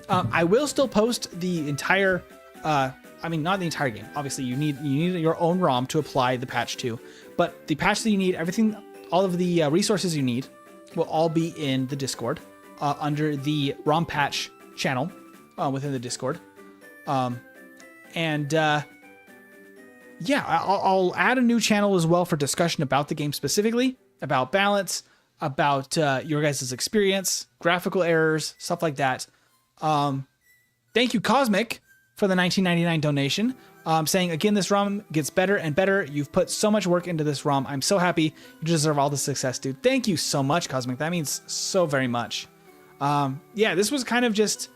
I will still post the entire, I mean, not the entire game. Obviously, you need your own ROM to apply the patch to. But the patch that you need, everything, all of the resources you need will all be in the Discord under the ROM patch channel within the Discord. Yeah, I'll add a new channel as well for discussion about the game specifically, about balance, about your guys' experience, graphical errors, stuff like that. Thank you, Cosmic, for the $19.99 donation. Saying, again, this ROM gets better and better. You've put so much work into this ROM. I'm so happy. You deserve all the success, dude. Thank you so much, Cosmic. That means so very much. Yeah, this was kind of just...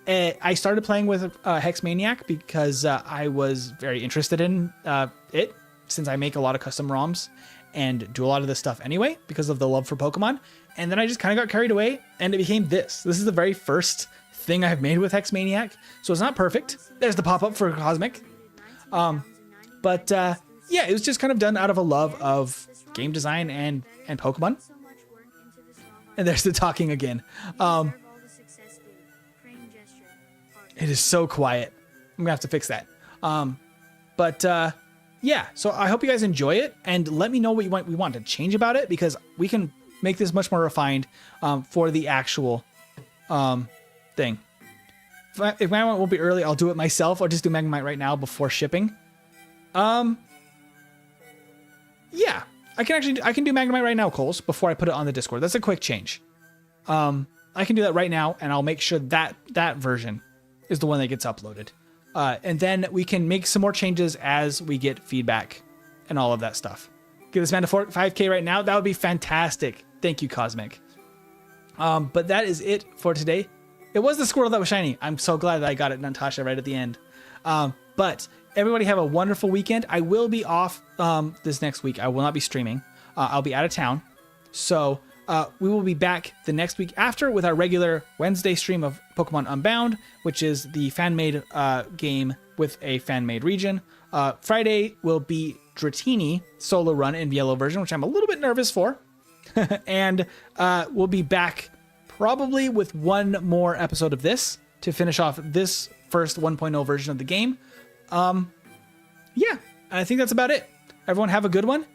I started playing with Hex Maniac because I was very interested in it, since I make a lot of custom ROMs and do a lot of this stuff anyway because of the love for Pokemon. And then I just kind of got carried away, and it became this. This is the very first thing I've made with Hex Maniac, so it's not perfect. There's the pop-up for Cosmic. But yeah, it was just kind of done out of a love of game design and Pokemon. And there's the talking again. It is so quiet. I'm gonna have to fix that. Yeah, so I hope you guys enjoy it, and let me know what we want to change about it, because we can make this much more refined for the actual thing. If Magnemite won't be early, I'll do it myself, or just do Magnemite right now before shipping. Yeah, I can do Magnemite right now, Coles, before I put it on the Discord. That's a quick change. I can do that right now, and I'll make sure that version is the one that gets uploaded. And then we can make some more changes as we get feedback and all of that stuff. Get this man to 5K right now. That would be fantastic. Thank you, Cosmic. But that is it for today. It was the squirrel that was shiny. I'm so glad that I got it, Natasha, right at the end. But everybody have a wonderful weekend. I will be off this next week. I will not be streaming. I'll be out of town. So we will be back the next week after with our regular Wednesday stream of Pokemon Unbound, which is the fan-made game with a fan-made region. Friday will be Dratini solo run in yellow version, which I'm a little bit nervous for. And we'll be back probably with one more episode of this to finish off this first 1.0 version of the game. Yeah, I think that's about it. Everyone have a good one.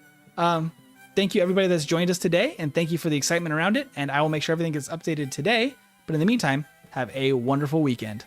Thank you everybody that's joined us today, and thank you for the excitement around it, and I will make sure everything gets updated today. But in the meantime, have a wonderful weekend.